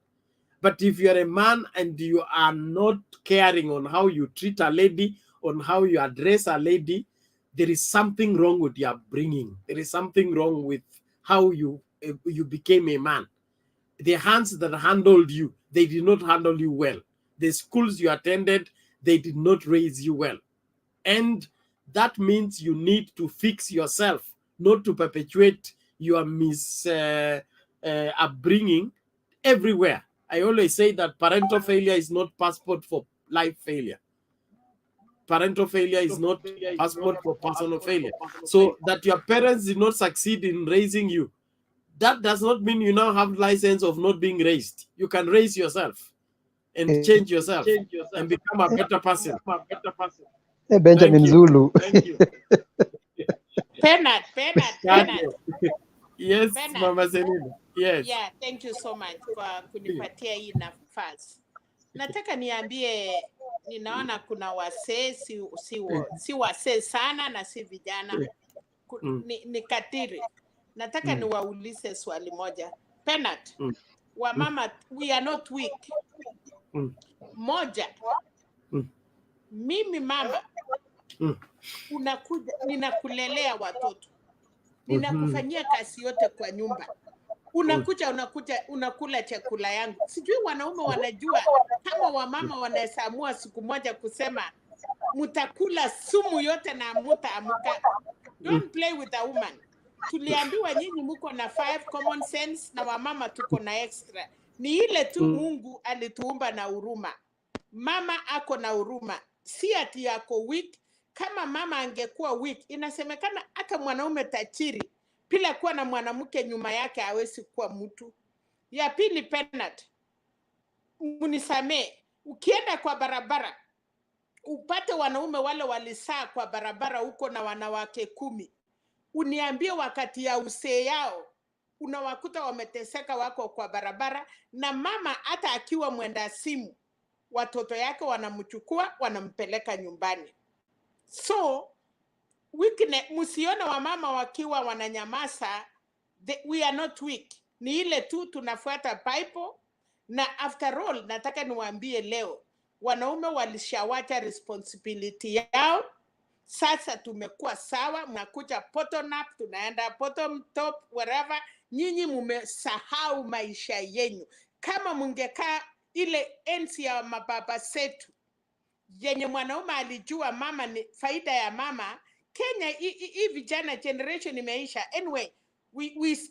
But if you're a man and you are not caring on how you treat a lady, on how you address a lady, there is something wrong with your upbringing. There is something wrong with how you became a man. The hands that handled you, they did not handle you well. The schools you attended, they did not raise you well. And that means you need to fix yourself, not to perpetuate your upbringing everywhere. I always say that parental failure is not passport for life failure. Parental failure is not passport for personal failure. So that your parents did not succeed in raising you, that does not mean you now have license of not being raised. You can raise yourself and change yourself and become a better person. Benjamin Zulu. Thank you. Bernard. Yes, Bernard. Mama Selina. Yes. Yeah, thank you so much kwa kunipatia hii nafasi. Nataka niambie, ninaona kuna wasee si wasee sana na si vijana. Ni katiri. Nataka niwaulize swali moja. Bernard, wamama, we are not weak. Moja, mimi mama, unakuja ninakulelea watoto. ninakufanyia kazi yote kwa nyumba, unakula chakula yangu. Sijui wanaume wanajua kama wamama wanaweza amua siku moja kusema mutakula sumu yote na mutaamuka. Don't play with a woman. Tuliambiwa nyinyi muko na 5 common sense na wamama tuko na extra. Ni ile tu Mungu alituumba na huruma. Mama ako na huruma, si ati yako weak. Kama mama angekuwa weak, inasemekana hata mwanaume tajiri bila kuwa na mwanamke nyuma yake hawezi kuwa mtu. Ya pili, penalty, munisamee, ukienda kwa barabara upate wanaume wale walisaa kwa barabara huko na wanawake 10, uniambie wakati ya usee yao unawakuta wameteseka wako kwa barabara, na mama hata akiwa mwenda simu watoto yake wanamchukua wanampeleka nyumbani. So weakness, musione wamama wakiwa wananyamaza, we are not weak. Ni ile tu tunafuata Bible. Na after all, nataka niwaambie leo, wanaume walishawacha responsibility yao. Sasa tumekuwa sawa, mnakuja bottom up, tunaenda bottom top, wherever. Nyinyi mumesahau maisha yenyu. Kama mungekaa ile enzi ya mababa zetu yenye mwanaume alijua mama ni faida ya mama, Kenya hii vijana generation imeisha. Anyway,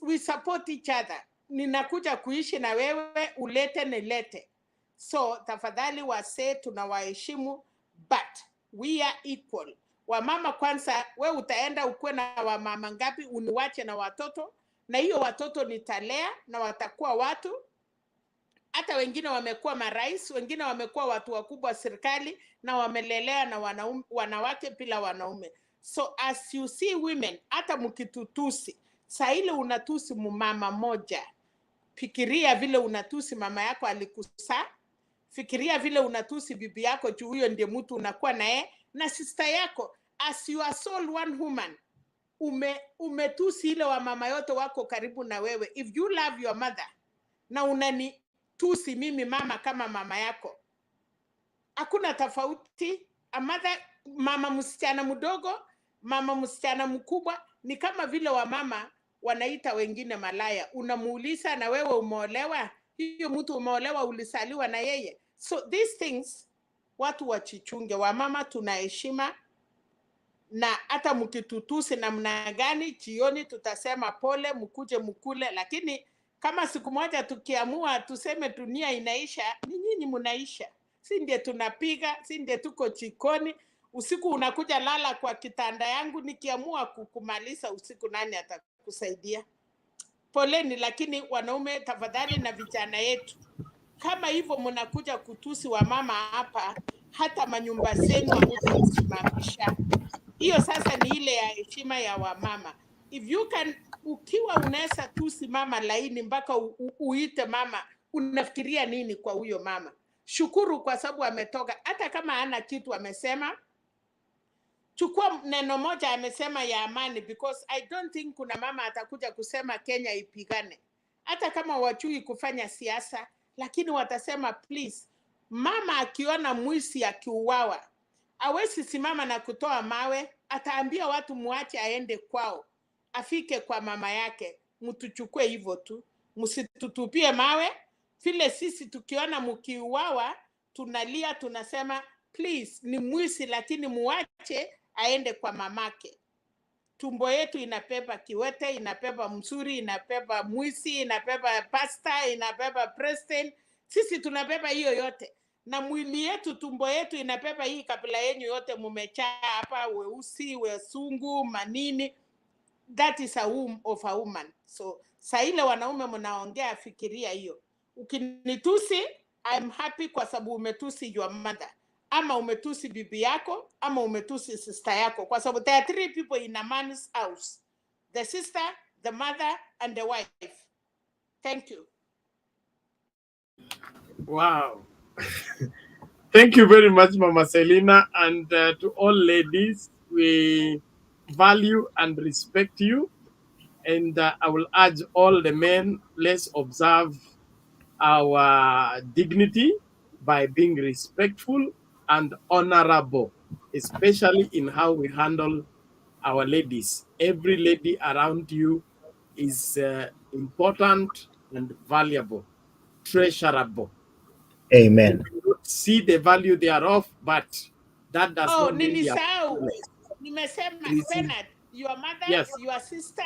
we support each other. Ninakuja kuishi na wewe, ulete nilete. So tafadhali wasee tunawaheshimu, but we are equal. Wamama kwanza, we utaenda ukuwe na wamama ngapi, uniwache na watoto, na hiyo watoto nitalea na watakuwa watu. Hata wengine wamekuwa marais, wengine wamekuwa watu wakubwa serikali, na wamelelea na wanawake bila wanaume. So as you see women, hata mkitutusi, saa ile unatusi mumama moja, fikiria vile unatusi mama yako alikusa, fikiria vile unatusi bibi yako juu huyo ndiye mtu unakuwa naye, na sister yako. As you are soul one woman, umetusi ile wa mama yote wako karibu na wewe. If you love your mother na unanitusi mimi mama kama mama yako, hakuna tofauti. Mama msichana mdogo, mama msichana mkubwa, ni kama vile wa mama wanaita wengine malaya. Unamuuliza na wewe umeolewa? Hiyo mtu umeolewa ulisaliwa na yeye? So these things watu wachichunge. Wamama tunaheshima, na hata mkitutusi namna gani, jioni tutasema pole, mkuje mkule. Lakini kama siku moja tukiamua tuseme dunia inaisha, ni nyinyi mnaisha. Si ndiye tunapiga, si ndiye tuko jikoni. Usiku unakuja lala kwa kitanda yangu, nikiamua kukumaliza usiku, nani atakusaidia? Poleni, lakini wanaume tafadhali, na vijana yetu, kama hivyo mnakuja kutusi wa mama hapa, hata manyumba zenu hamtasimamisha. Hiyo sasa ni ile ya heshima ya wamama. If you can, ukiwa unaweza tusi mama laini mpaka uite mama, unafikiria nini kwa huyo mama? Shukuru kwa sababu ametoka, hata kama hana kitu amesema. Chukua neno moja amesema ya amani, because I don't think kuna mama atakuja kusema Kenya ipigane. Hata kama wajui kufanya siasa, lakini watasema please. Mama akiona mwisi akiuawa, hawezi simama na kutoa mawe, ataambia watu muache aende kwao, afike kwa mama yake. Mtuchukue hivyo tu, msitutupie mawe. Vile sisi tukiona mkiuawa tunalia, tunasema please, ni mwisi, lakini muache aende kwa mamake. Tumbo yetu inapepa Kiwete, inapepa Msuri, inapepa mwisi, inapepa pasta, inapepa president. Sisi tunapepa hiyo yote. Na mwili yetu, tumbo yetu inapepa hii kabila yenu yote mumechaa hapa, weusi, wesungu, manini. That is a womb of a woman. So saa ile wanaume mnaongea, fikiria hiyo. Ukinitusi, I'm happy kwa sababu umetusi your mother, ama umetusi bibi yako, ama umetusi sister yako, kwa sababu there are 3 people in a man's house: the sister, the mother, and the wife. Thank you. Wow. Thank you very much, Mama Selina, and to all ladies, we value and respect you. And I will urge all the men, let's observe our dignity by being respectful and honorable, especially in how we handle our ladies. Every lady around you is important and valuable, treasurable. You Amen. may not see the value thereof, but that does Oh, not mean they are nilisahau. powerless. Nimesema It is, Bernard, your mother, yes. your sister,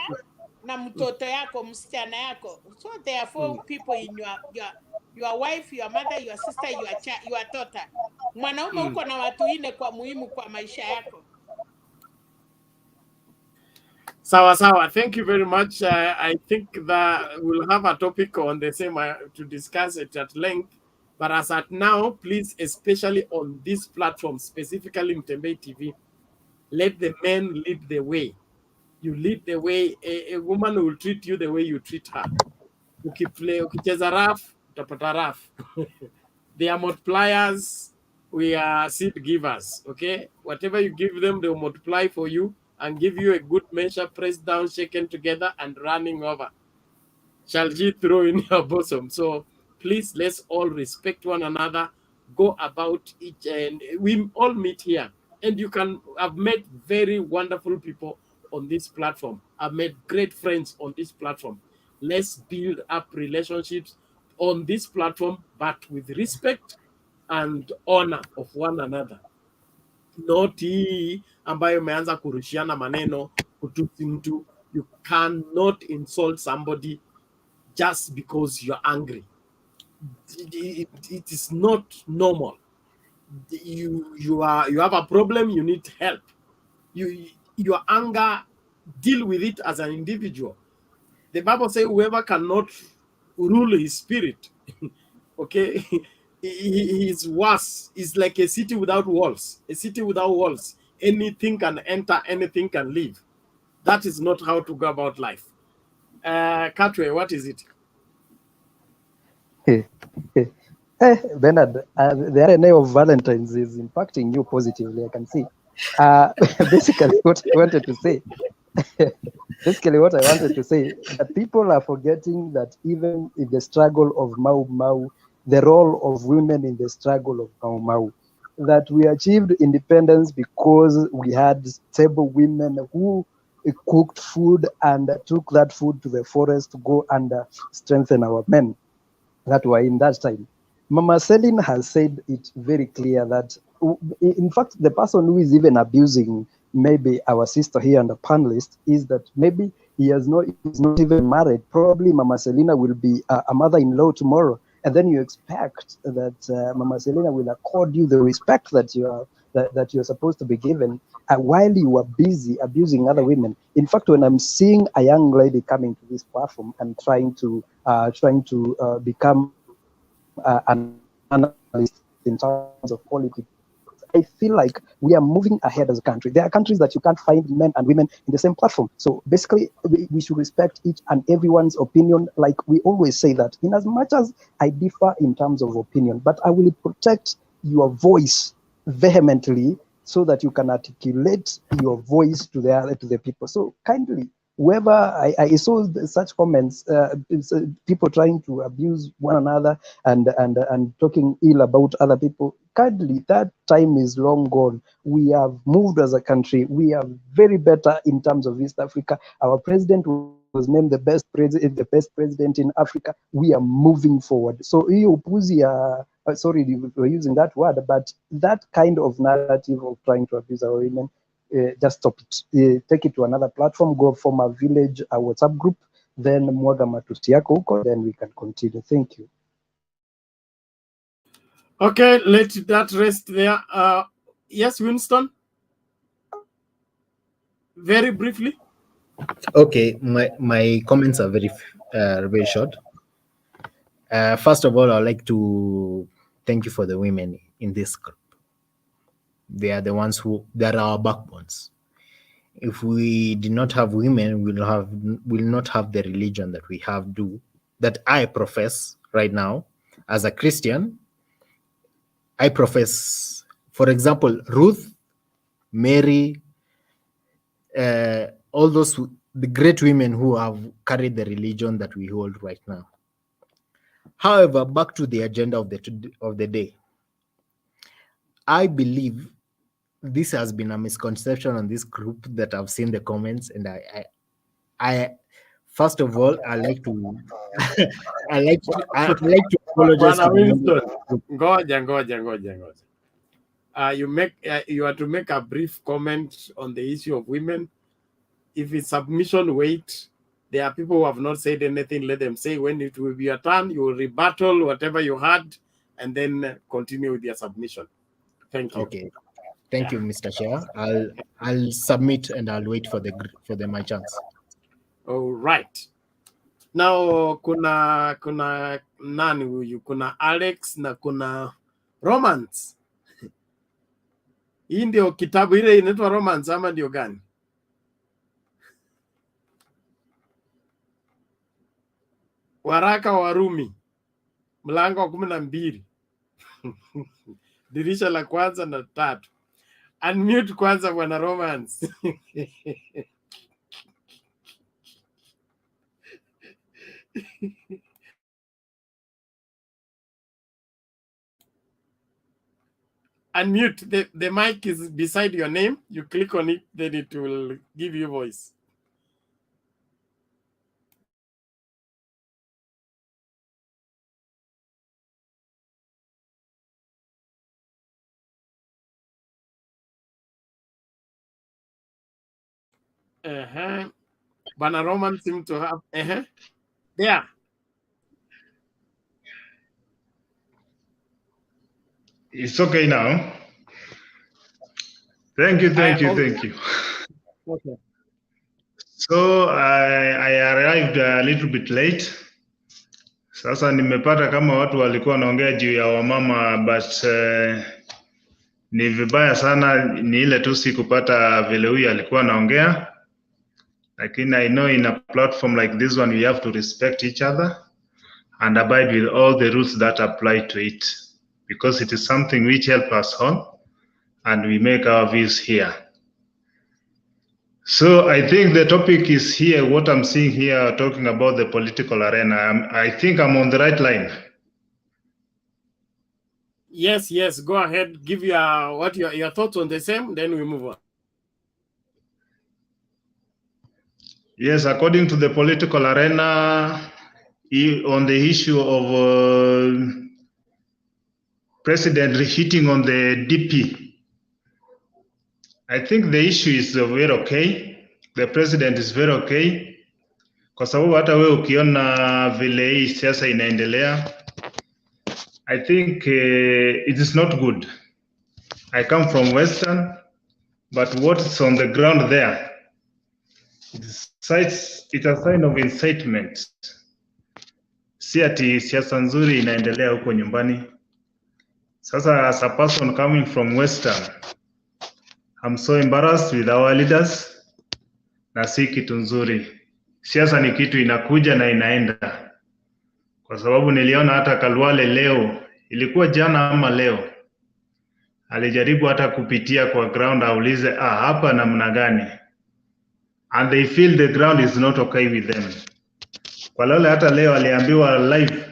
na mtoto yako, msichana yako. So there are 4 people in your wife, your mother, your sister, your daughter. Mwanaume uko na watu 4 kwa muhimu kwa maisha yako. Sawa sawa. Thank you very much. I think that we'll have a topic on the same to discuss it at length. But as at now, please, especially on this platform, specifically Mtembei TV, let the men lead the way. You lead the way. A woman will treat you the way you treat her. Ukicheza rough, utapata rough. They are multipliers. We are seed givers. Okay, whatever you give them, they will multiply for you and give you a good measure, pressed down, shaken together, and running over. Shall she throw in your bosom? So please, let's all respect one another. Go about each, and we all meet here. And you can have met very wonderful people on this platform. I've met great friends on this platform. Let's build up relationships on this platform, but with respect and honor of one another. Not hii ambayo umeanza kurushiana maneno, kutusi mtu. You cannot insult somebody just because you're angry. It is not normal. You have a problem, you need help. Your anger, deal with it as an individual. The Bible says whoever cannot rule his spirit, okay, he is worse. It's like a city without walls. A city without walls. Anything can enter, anything can leave. That is not how to go about life. Katwe, what is it? Bernard, the RNA of Valentine's is impacting you positively, I can see. Basically, what I wanted to say, that people are forgetting that even in the struggle of Mau Mau, the role of women in the struggle of Mau Mau, that we achieved independence because we had stable women who cooked food and took that food to the forest to go and strengthen our men that were in that time. Mama Selin has said it very clear that, in fact, the person who is even abusing maybe our sister here on the panelist is that maybe he's not even married. Probably Mama Selina will be a mother-in-law tomorrow, and then you expect that Mama Selina will accord you the respect that that you're supposed to be given while you are busy abusing other women. In fact, when I'm seeing a young lady coming to this platform and trying to become an analyst in terms of politics, I feel like we are moving ahead as a country. There are countries that you can't find men and women in the same platform. So basically, we should respect each and everyone's opinion. Like we always say that, in as much as I differ in terms of opinion, but I will protect your voice vehemently so that you can articulate your voice to the people. So kindly, whoever I saw such comments, people trying to abuse one another and talking ill about other people. Kindly, that time is long gone. We have moved as a country. We are very better in terms of East Africa. Our president was named the best president in Africa. We are moving forward. So upuzi, sorry for using that word, but that kind of narrative of trying to abuse our women, just stop it. Take it to another platform. Go form a village, a WhatsApp group. Then mwaga matusi yako huko. Then we can continue. Thank you. Okay, let that rest there. Yes, Winston. Very briefly. Okay, my comments are very short. First of all, I'd like to thank you for the women in this group. They are the ones that are our backbones. If we did not have women, we'll not have the religion that we have that I profess right now as a Christian. I profess, for example, Ruth, Mary, all those the great women who have carried the religion that we hold right now. However, back to the agenda of the day. I believe this has been a misconception on this group that I've seen the comments, and I first of all, I like to I like to apologize to Bwana the members Winston, of the group. ngoja. You are to make a brief comment on the issue of women. If it's submission, wait. There are people who have not said anything. Let them say. When it will be your turn, you will rebuttal whatever you had, and then continue with your submission. Thank you. Okay. Thank you, Mr. Chair. I'll submit and I'll wait for my chance. All right. Now kuna nani huyu? Kuna Alex na kuna Romance. Hii ndio kitabu ile inaitwa Romance ama ndio gani? Waraka wa Warumi mlango wa 12 dirisha la kwanza na 3. Unmute kwanza bwana Romance. Unmute. The mic is beside your name. You click on it, then it will give you voice. Bana Roman seem to have there. It's okay now. Thank you. Okay. So I arrived a little bit late. Sasa nimepata kama watu walikuwa wanaongea juu ya wamama, but ni vibaya sana, ni ile tu sikupata vile huyu alikuwa anaongea. Lakini I know in a platform like this one, we have to respect each other and abide with all the rules that apply to it, because it is something which helps us all and we make our views here. So I think the topic is here, what I'm seeing here, talking about the political arena. I think I'm on the right line. Yes, go ahead. Give your thoughts on the same, then we move on. Yes, according to the political arena, on the issue of President hitting on the DP, I think the issue is very okay. The president is very okay. Kwa sababu hata wewe ukiona vile hii siasa inaendelea, I think it is not good. I come from Western, but what's on the ground there, it's a sign of incitement. Si ati siasa nzuri inaendelea huko nyumbani. Sasa as a person coming from Western, I'm so embarrassed with our leaders, na si kitu nzuri. Siasa ni kitu inakuja na inaenda. Kwa sababu niliona hata Kalwale leo, ilikuwa jana ama leo, alijaribu hata kupitia kwa ground aulize hapa namna gani, and they feel the ground is not okay with them. Kwa lole hata leo aliambiwa live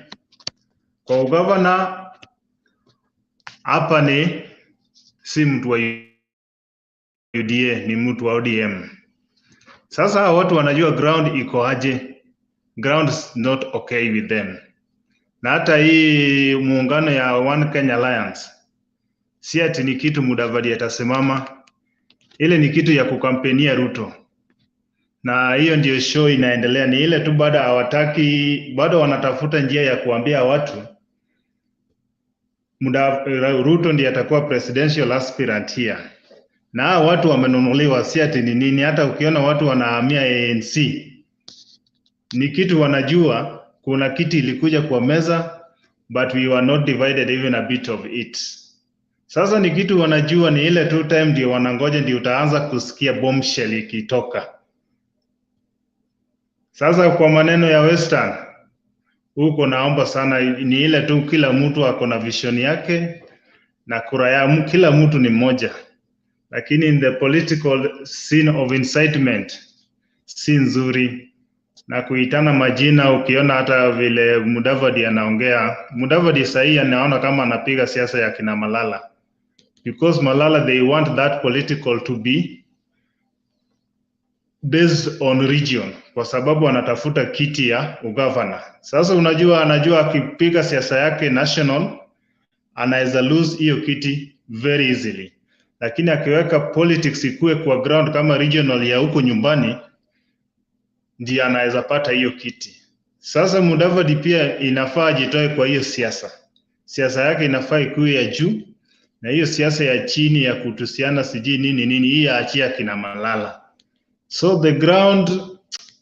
kwa ugavana, hapa ni si mtu wa UDA, ni mtu wa ODM. Sasa watu wanajua ground iko aje. Ground is not okay with them. Na hata hii muungano ya One Kenya Alliance, si ati ni kitu Madvd atasimama, ile ni kitu ya kukampenia Ruto. Na hiyo ndio show inaendelea, ni ile tu bado hawataki, bado wanatafuta njia ya kuambia watu Ruto ndiye atakuwa presidential aspirant here. Na watu wamenunuliwa, si ati ni nini. Hata ukiona watu wanahamia ANC, ni kitu wanajua kuna kiti ilikuja kwa meza, but we were not divided even a bit of it. Sasa ni kitu wanajua, ni ile two time ndio wanangoja, ndio utaanza kusikia bombshell ikitoka. Sasa kwa maneno ya Western, huko naomba sana, ni ile tu kila mtu ako na vision yake na kura ya kila mtu ni moja. Lakini in the political scene of incitement, si nzuri. Na kuitana majina, ukiona hata vile Madvd anaongea, Madvd sahi anaona kama anapiga siasa ya kina Malala. because Malala, they want that political to be based on region, kwa sababu anatafuta kiti ya ugavana. Sasa anajua akipiga siasa yake national anaweza lose hiyo kiti very easily, lakini akiweka politics ikue kwa ground kama regional ya huko nyumbani, ndiye anaweza pata hiyo kiti. Sasa Mudavadi pia inafaa ajitoe kwa hiyo siasa. Siasa yake inafaa ikuwe ya juu, na hiyo siasa ya chini ya kutusiana sijui nini hii aachia kina Malala. So the ground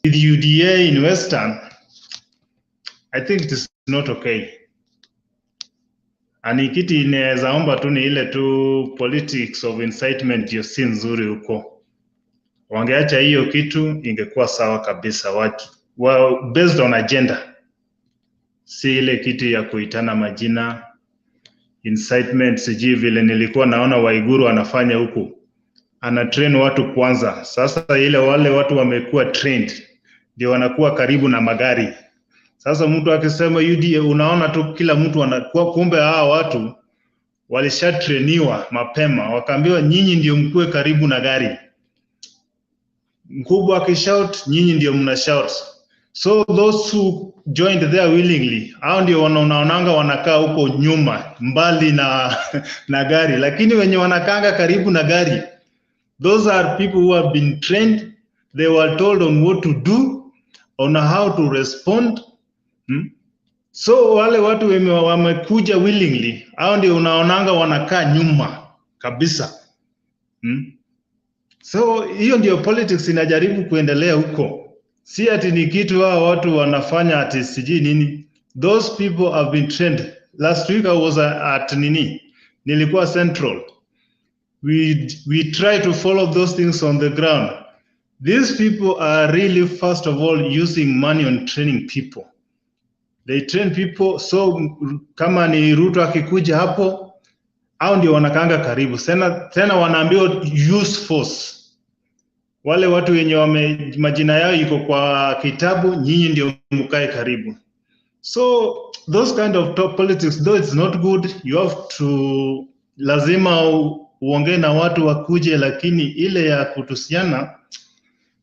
with UDA in Western, I think it is not okay. Ani kiti inaweza omba tu ni ile tu politics of incitement ndio si nzuri huko. Wangeacha hiyo kitu ingekuwa sawa kabisa, watu based on agenda, si ile kitu ya kuitana majina incitement. Sijui vile nilikuwa naona Waiguru anafanya huku, ana train watu kwanza. Sasa ile wale watu wamekuwa trained ndio wanakuwa karibu na magari. Sasa mtu akisema UDA, unaona tu kila mtu anakuwa, kumbe hawa watu walishatrainiwa mapema, wakaambiwa nyinyi ndio mkuwe karibu na gari. Mkubwa akishout, nyinyi ndio mna shout. So those who joined there willingly, hao ndio wanaonanga wanakaa huko nyuma mbali na gari, lakini wenye wanakanga karibu na gari, those are people who have been trained. They were told on what to do, on how to respond. So wale watu wamekuja willingly, hao ndio unaonanga wanakaa nyuma kabisa. So hiyo ndio politics inajaribu kuendelea huko. Si ati ni kitu hao watu wanafanya ati sijui nini. Those people have been trained. Last week I was at nilikuwa Central. We try to follow those things on the ground. These people are really, first of all, using money on training people. They train people, so kama ni Ruto akikuja hapo, hao ndio wanakanga karibu. Tena wanaambiwa use force. Wale watu wenye majina yao iko kwa kitabu, nyinyi ndio mkae karibu. So those kind of top politics, though it's not good, you have to, lazima uongee na watu wakuje, lakini ile ya kutusiana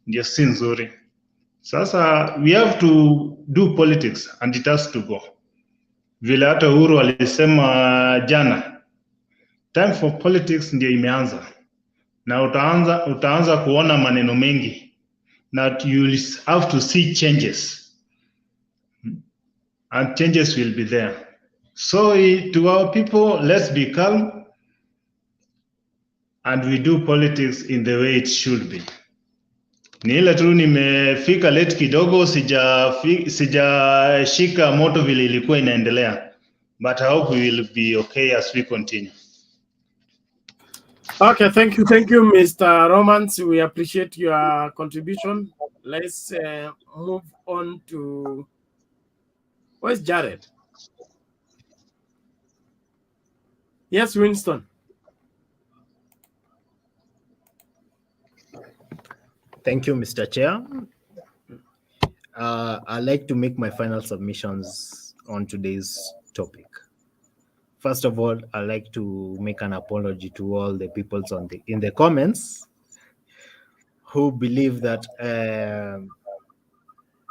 ndio si nzuri. Sasa we have to do politics and it has to go. Vile hata Uhuru alisema jana, time for politics ndio imeanza. Na utaanza kuona maneno mengi. Na you will have to see changes. And changes will be there. So to our people, let's be calm and we do politics in the way it should be. Ni ile tu nimefika late kidogo, sijashika moto vile ilikuwa inaendelea. But I hope we will be okay as we continue. Okay, thank you, Mr. Romans. We appreciate your contribution. Let's move on to, where's Jared? Yes, Winston. Thank you, Mr. Chair. I'd like to make my final submissions on today's topic. First of all, I'd like to make an apology to all the people in the comments who believe that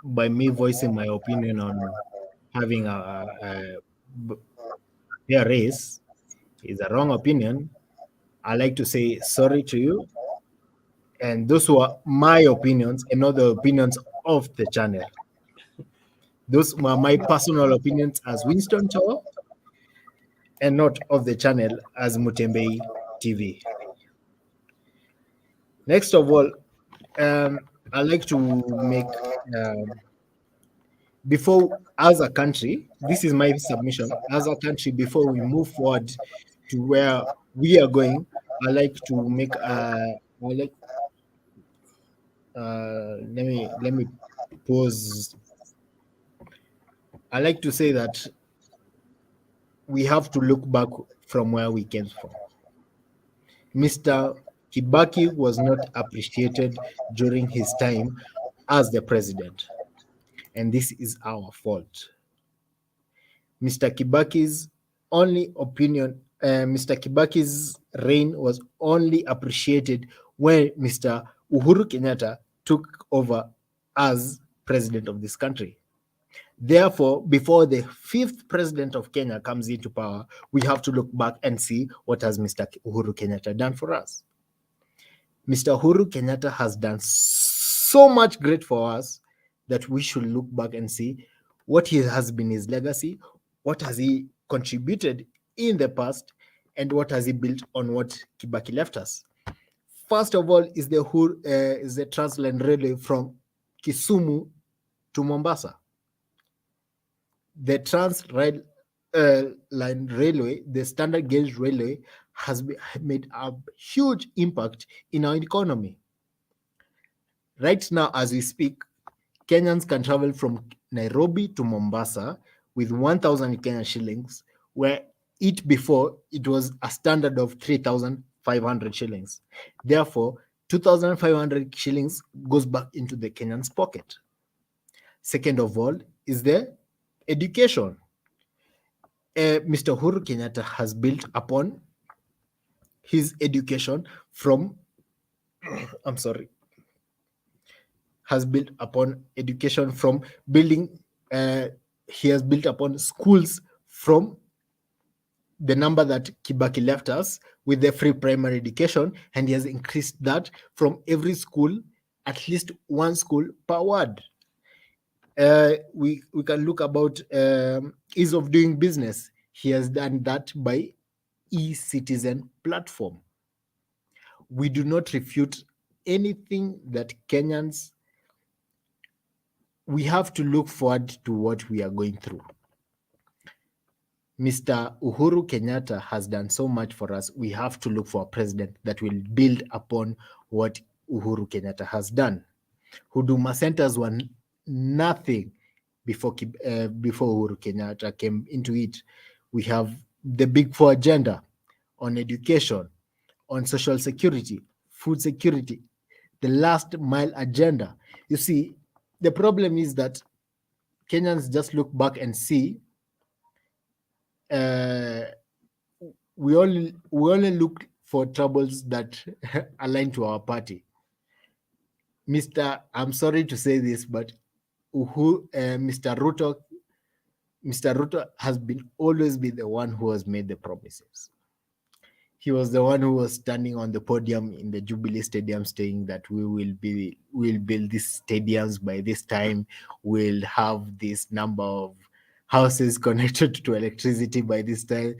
by me voicing my opinion on having a fair race is a wrong opinion. I'd like to say sorry to you. And those were my opinions and not the opinions of the channel. Those were my personal opinions as Winston Chow and not of the channel as Mutembei TV. Next of all, I'd like to make, before, as a country, this is my submission, as a country, before we move forward to where we are going, I'd like to make, let me pause. I like to say that we have to look back from where we came from. Mr. Kibaki was not appreciated during his time as the president, and this is our fault. Mr. Kibaki's only opinion Mr. Kibaki's reign was only appreciated when Mr. Uhuru Kenyatta took over as president of this country. Therefore, before the fifth president of Kenya comes into power, we have to look back and see what has Mr. Uhuru Kenyatta done for us. Mr. Uhuru Kenyatta has done so much great for us that we should look back and see what has been his legacy, what has he contributed in the past, and what has he built on what Kibaki left us. First of all is the Transland Railway from Kisumu to Mombasa. The Line Railway, the standard gauge railway, has made a huge impact in our economy. Right now, as we speak, Kenyans can travel from Nairobi to Mombasa with 1,000 Kenyan shillings, where before it was a standard of 3,500 shillings. Therefore, 2,500 shillings goes back into the Kenyan's pocket. Second of all is the education. Mr. Uhuru Kenyatta has built upon his education from, has built upon education from building, he has built upon schools from the number that Kibaki left us with the free primary education, and he has increased that from every school, at least one school per ward. We can look about ease of doing business. He has done that by e-citizen platform. We do not refute anything that Kenyans, we have to look forward to what we are going through. Mr. Uhuru Kenyatta has done so much for us. We have to look for a president that will build upon what Uhuru Kenyatta has done. Huduma centers were nothing before Uhuru Kenyatta came into it. We have the Big Four agenda on education, on social security, food security, the last mile agenda. You see, the problem is that Kenyans just look back and see we only look for troubles that align to our party. I'm sorry to say this, but Mr. Ruto has always been the one who has made the promises. He was the one who was standing on the podium in the Jubilee Stadium saying that we'll build these stadiums by this time, we'll have this number of houses connected to electricity by this time.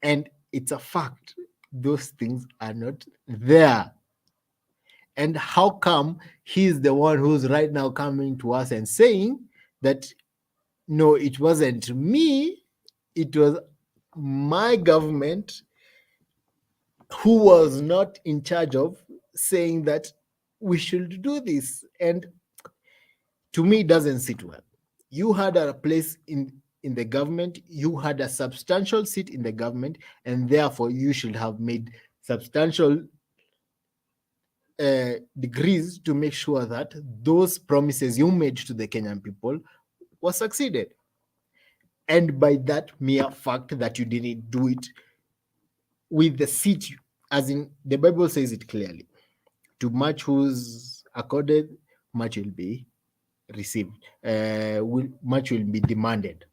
And it's a fact, those things are not there. And how come he's the one who's right now coming to us and saying that, no, it wasn't me, it was my government who was not in charge of saying that we should do this? And to me, it doesn't sit well. You had a place in the government, you had a substantial seat in the government, and therefore you should have made substantial degrees to make sure that those promises you made to the Kenyan people were succeeded. And by that mere fact that you didn't do it with the seat, as in the Bible says it clearly, to much who's accorded, much will be received, much will be demanded.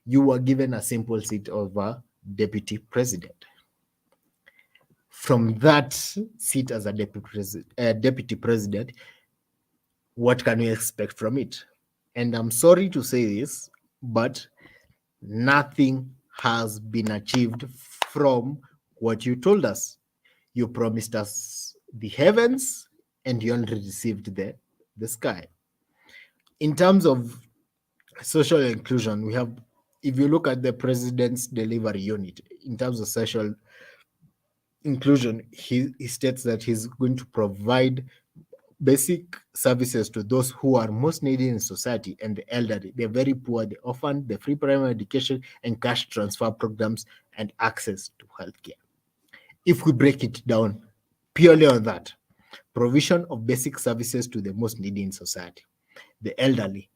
You were given a simple seat of a deputy president. From that seat as a deputy president, what can we expect from it? And I'm sorry to say this, but nothing has been achieved from what you told us. You promised us the heavens and you only received the sky. In terms of social inclusion, we have, if you look at the president's delivery unit, in terms of social inclusion, he states that he's going to provide basic services to those who are most needy in society and the elderly, the very poor, the orphan, the free primary education and cash transfer programs, and access to healthcare. If we break it down purely on that, provision of basic services to the most needy in society, the elderly,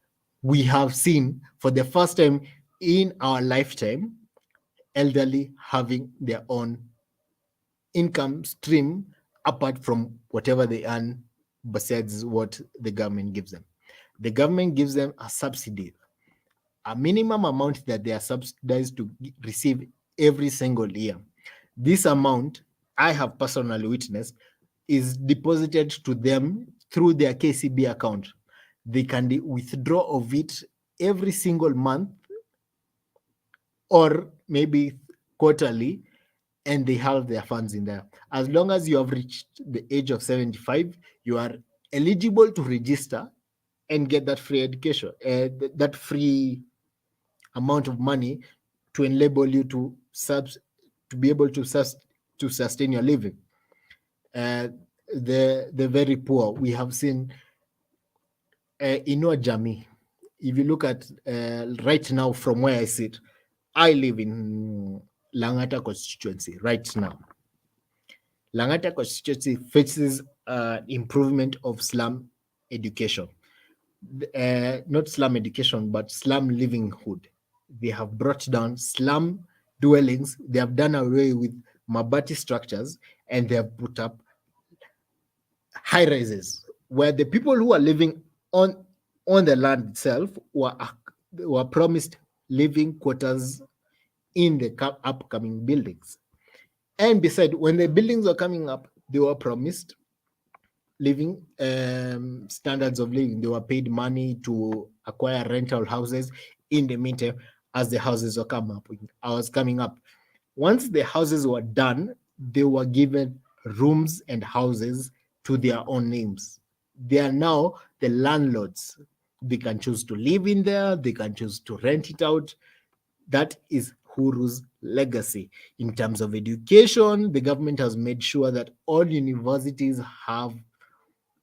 we have seen for the first time in our lifetime elderly having their own income stream apart from whatever they earn besides what the government gives them. The government gives them a subsidy, a minimum amount that they are subsidized to receive every single year. This amount, I have personally witnessed, is deposited to them through their KCB account. They can withdraw of it every single month or maybe quarterly, and they have their funds in there. As long as you have reached the age of 75, you are eligible to register and get that free education, that free amount of money to enable you to be able to sustain your living. The very poor, we have seen Inua Jamii. If you look at right now from where I sit, I live in Langata constituency right now. Langata constituency faces improvement of slum education. Not slum education, but slum livelihood. They have brought down slum dwellings. They have done away with mabati structures, and they have put up high rises where the people who are living on the land itself were promised living quarters in the upcoming buildings. And besides, when the buildings were coming up, they were promised living standards of living. They were paid money to acquire rental houses in the meantime as the houses were coming up. Once the houses were done, they were given rooms and houses to their own names. They are now the landlords. They can choose to live in there, they can choose to rent it out. That is Huru's legacy. In terms of education, the government has made sure that all universities have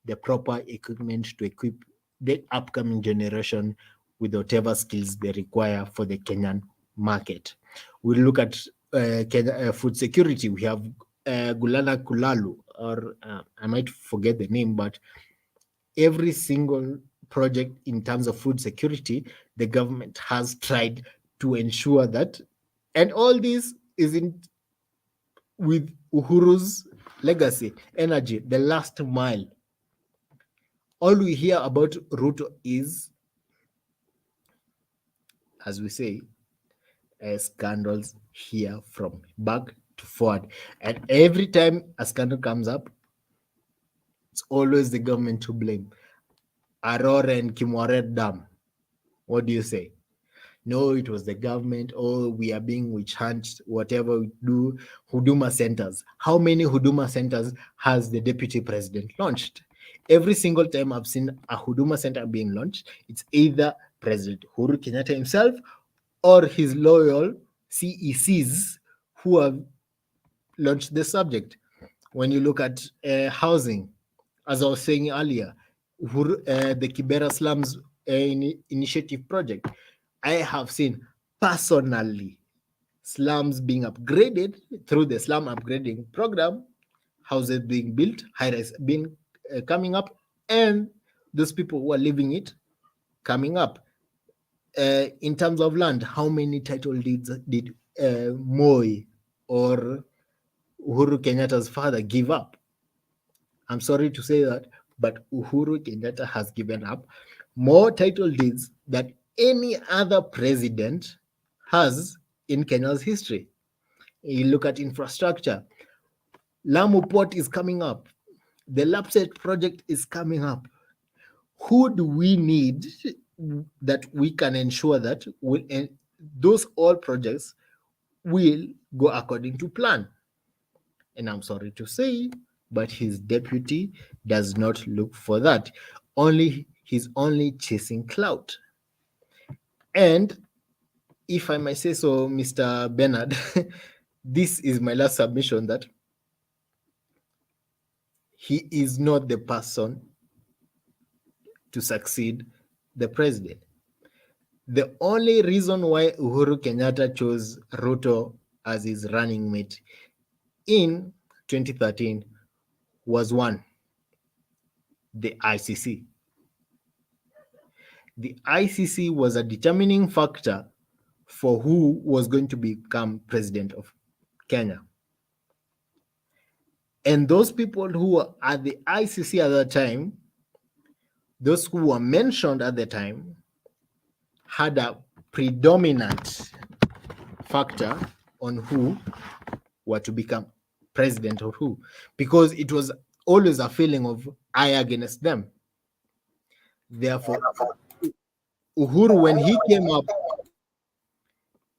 the proper equipment to equip the upcoming generation with whatever skills they require for the Kenyan market. We look at Kenya, food security. We have Gulana Kulalu, or I might forget the name, but every single project in terms of food security, the government has tried to ensure that, and all this isn't with Uhuru's legacy, energy, the last mile. All we hear about Ruto is, as we say, scandals here from back to forward. And every time a scandal comes up, it's always the government to blame. Aurora and Kimwaret Dam. What do you say? No, it was the government. Oh, we are being witch hunt, whatever we do. Huduma centers. How many Huduma centers has the deputy president launched? Every single time I've seen a Huduma center being launched, it's either President Uhuru Kenyatta himself or his loyal CECs who have launched the subject. When you look at housing, as I was saying earlier, the Kibera Slums Initiative project, I have seen personally slums being upgraded through the slum upgrading program, houses being built, high-rise being coming up, and those people who are living it coming up. In terms of land, how many title deeds did Moi or Uhuru Kenyatta's father give up? I'm sorry to say that, but Uhuru Kenyatta has given up more title deeds than any other president has in Kenya's history. You look at infrastructure, Lamu Port is coming up, the Lapset project is coming up. Who do we need that we can ensure that those all projects will go according to plan? And I'm sorry to say, but his deputy does not look for that. He's only chasing clout. And if I may say so, Mr. Bernard, this is my last submission that he is not the person to succeed the president. The only reason why Uhuru Kenyatta chose Ruto as his running mate in 2013 was one, the ICC. The ICC was a determining factor for who was going to become president of Kenya. And those people who were at the ICC at that time, those who were mentioned at the time, had a predominant factor on who were to become president or who, because it was always a feeling of I against them. Therefore, Uhuru, when he came up,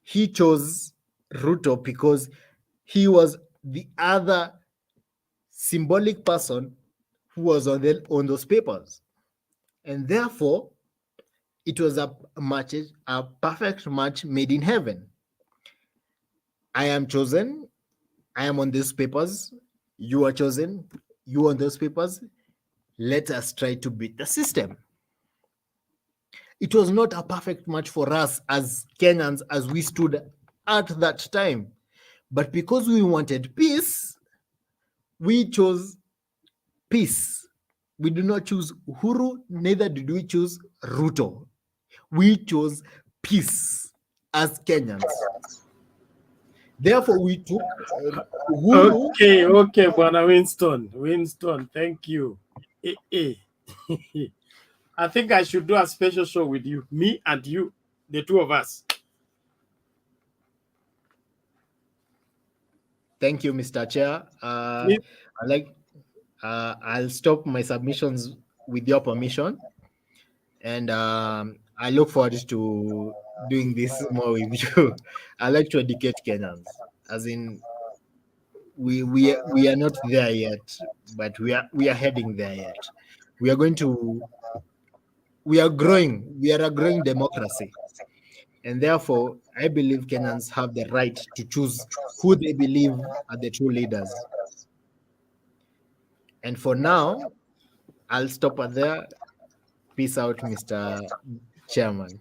he chose Ruto because he was the other symbolic person who was on those papers. And therefore, it was a perfect match made in heaven. I am chosen, I am on these papers, you are chosen, you on those papers. Let us try to beat the system. It was not a perfect match for us as Kenyans as we stood at that time. But because we wanted peace, we chose peace. We did not choose Uhuru, neither did we choose Ruto. We chose peace as Kenyans. Therefore, we took Uhuru. Okay, Bwana Winston, thank you. I think I should do a special show with you, me and you, the two of us. Thank you, Mr. Chair. I'll stop my submissions with your permission, and I look forward to doing this more with you. I like to educate Kenyans, as in we are not there yet, but we are heading there yet. We are growing. We are a growing democracy, and therefore I believe Kenyans have the right to choose who they believe are the true leaders. And for now, I'll stop at there. Peace out, Mr. Chairman.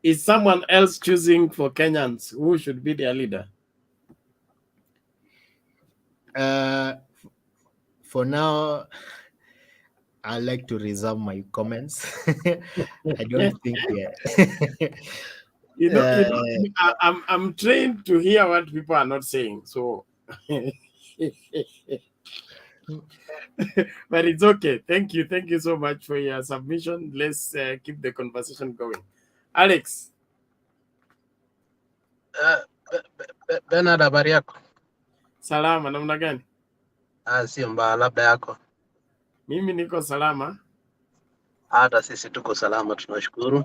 Is someone else choosing for Kenyans who should be their leader? For now, I like to reserve my comments. I don't think I'm trained to hear what people are not saying, so but it's okay. Thank you so much for your submission. Let's keep the conversation going. Alex. Bernard, habari yako? Salama, namna gani? Sio mbaya, labda yako. Mimi niko salama. Hata sisi tuko salama, tunashukuru.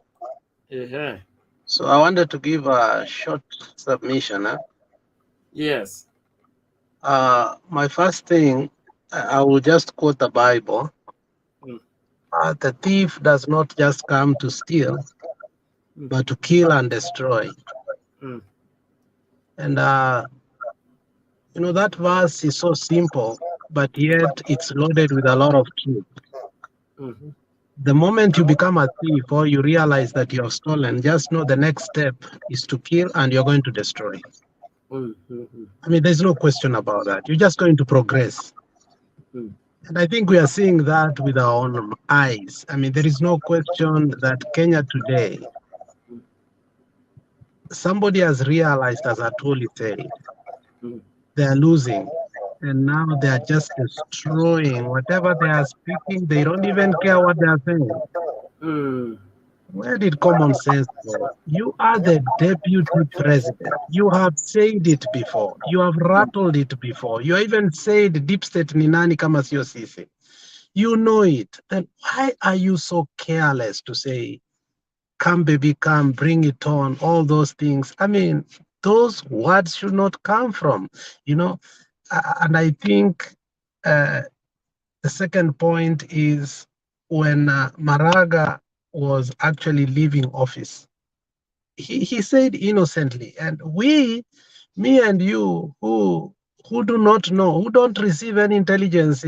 Ehe. So I wanted to give a short submission. Yes. My first thing, I will just quote the Bible. The thief does not just come to steal, but to kill and destroy. And you know, that verse is so simple, but yet it's loaded with a lot of truth. The moment you become a thief or you realize that you have stolen, just know the next step is to kill and you're going to destroy. I mean, there's no question about that. You're just going to progress. And I think we are seeing that with our own eyes. I mean, there is no question that Kenya today, somebody has realized, as Atuli said, they are losing. And now they are just destroying whatever they are speaking. They don't even care what they are saying. Where did common sense go? You are the deputy president. You have said it before. You have rattled it before. You even said deep state ni nani kama sio sisi. You know it. Then why are you so careless to say, come baby, come, bring it on, all those things? I mean, those words should not come from, you know. And I think the second point is when Maraga was actually leaving office, he said innocently, and me and you who do not know, who don't receive any intelligence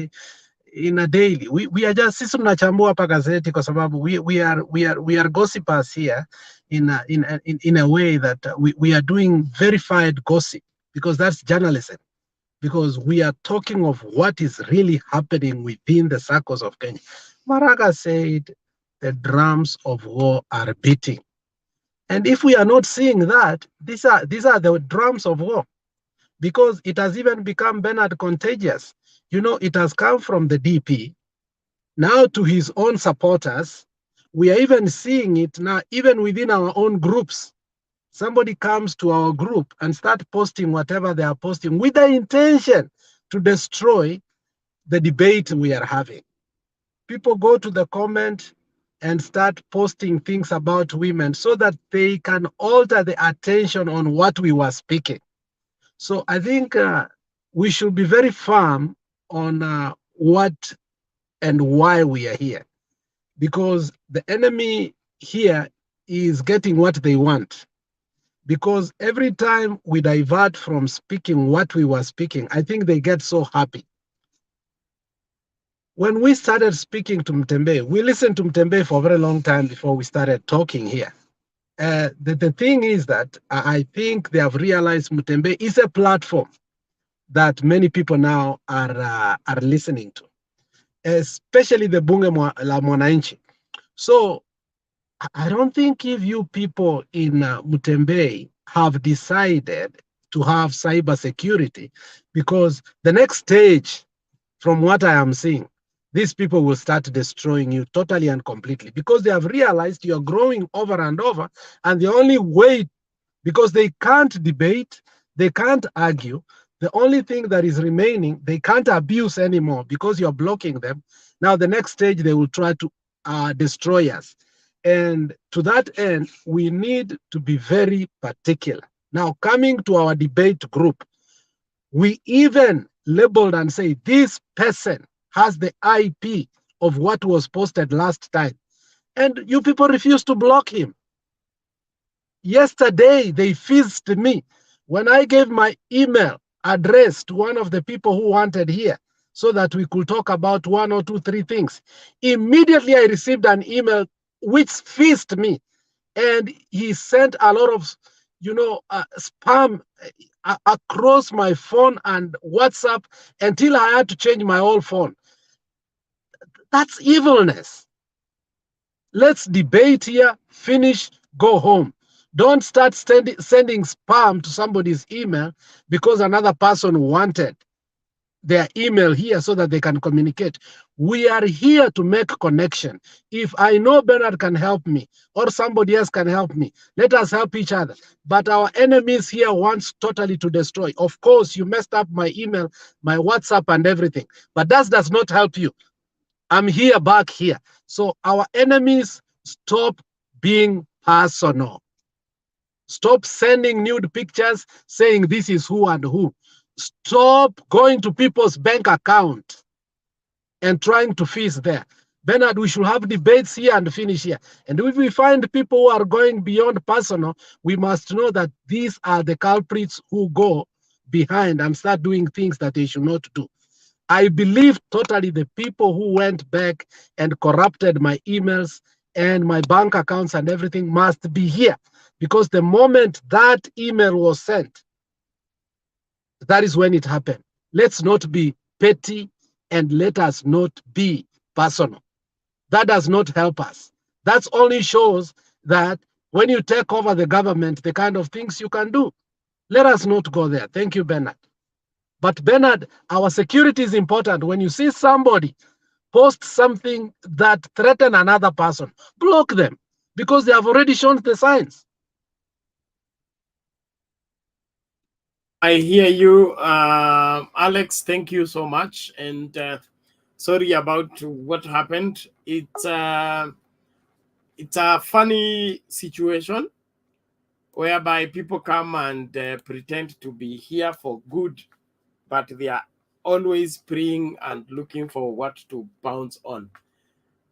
in a daily, we are just sisi tunachambua hapa gazeti kwa sababu we are gossipers here in a way that we are doing verified gossip, because that's journalism, because we are talking of what is really happening within the circles of Kenya. Maraga said the drums of war are beating. And if we are not seeing that, these are the drums of war, because it has even become, Bernard, contagious. You know, it has come from the DP now to his own supporters. We are even seeing it now, even within our own groups. Somebody comes to our group and start posting whatever they are posting with the intention to destroy the debate we are having. People go to the comment and start posting things about women so that they can alter the attention on what we were speaking. So I think we should be very firm on what and why we are here, because the enemy here is getting what they want. Because every time we divert from speaking what we were speaking, I think they get so happy. When we started speaking to Mtembe, we listened to Mtembe for a very long time before we started talking here. The thing is that I think they have realized Mtembe is a platform that many people now are listening to, especially the Bunge la Mwananchi. So I don't think if you people in Mtembe have decided to have cyber security, because the next stage, from what I am seeing, these people will start destroying you totally and completely, because they have realized you are growing over and over, and the only way, because they can't debate, they can't argue, the only thing that is remaining, they can't abuse anymore because you're blocking them. Now the next stage, they will try to destroy us. And to that end, we need to be very particular. Now, coming to our debate group, we even labeled and say this person has the IP of what was posted last time. And you people refuse to block him. Yesterday, they fizzed me when I gave my email address to one of the people who wanted here so that we could talk about 1 or 2, 3 things. Immediately, I received an email which fizzed me. And he sent a lot of, spam across my phone and WhatsApp until I had to change my whole phone. That's evilness. Let's debate here, finish, go home. Don't start sending spam to somebody's email because another person wanted their email here so that they can communicate. We are here to make connection. If I know Bernard can help me or somebody else can help me, let us help each other. But our enemies here wants totally to destroy. Of course, you messed up my email, my WhatsApp and everything, but that does not help you. I'm here back here. So our enemies, stop being personal. Stop sending nude pictures saying this is who and who. Stop going to people's bank account and trying to fizz there. Bernard, we should have debates here and finish here. And if we find people who are going beyond personal, we must know that these are the culprits who go behind and start doing things that they should not do. I believe totally the people who went back and corrupted my emails and my bank accounts and everything must be here, because the moment that email was sent, that is when it happened. Let's not be petty and let us not be personal. That does not help us. That only shows that when you take over the government, the kind of things you can do. Let us not go there. Thank you, Bernard. But Bernard, our security is important. When you see somebody post something that threaten another person, block them, because they have already shown the signs. I hear you, Alex. Thank you so much. And sorry about what happened. It's a funny situation whereby people come and pretend to be here for good, but they are always praying and looking for what to bounce on.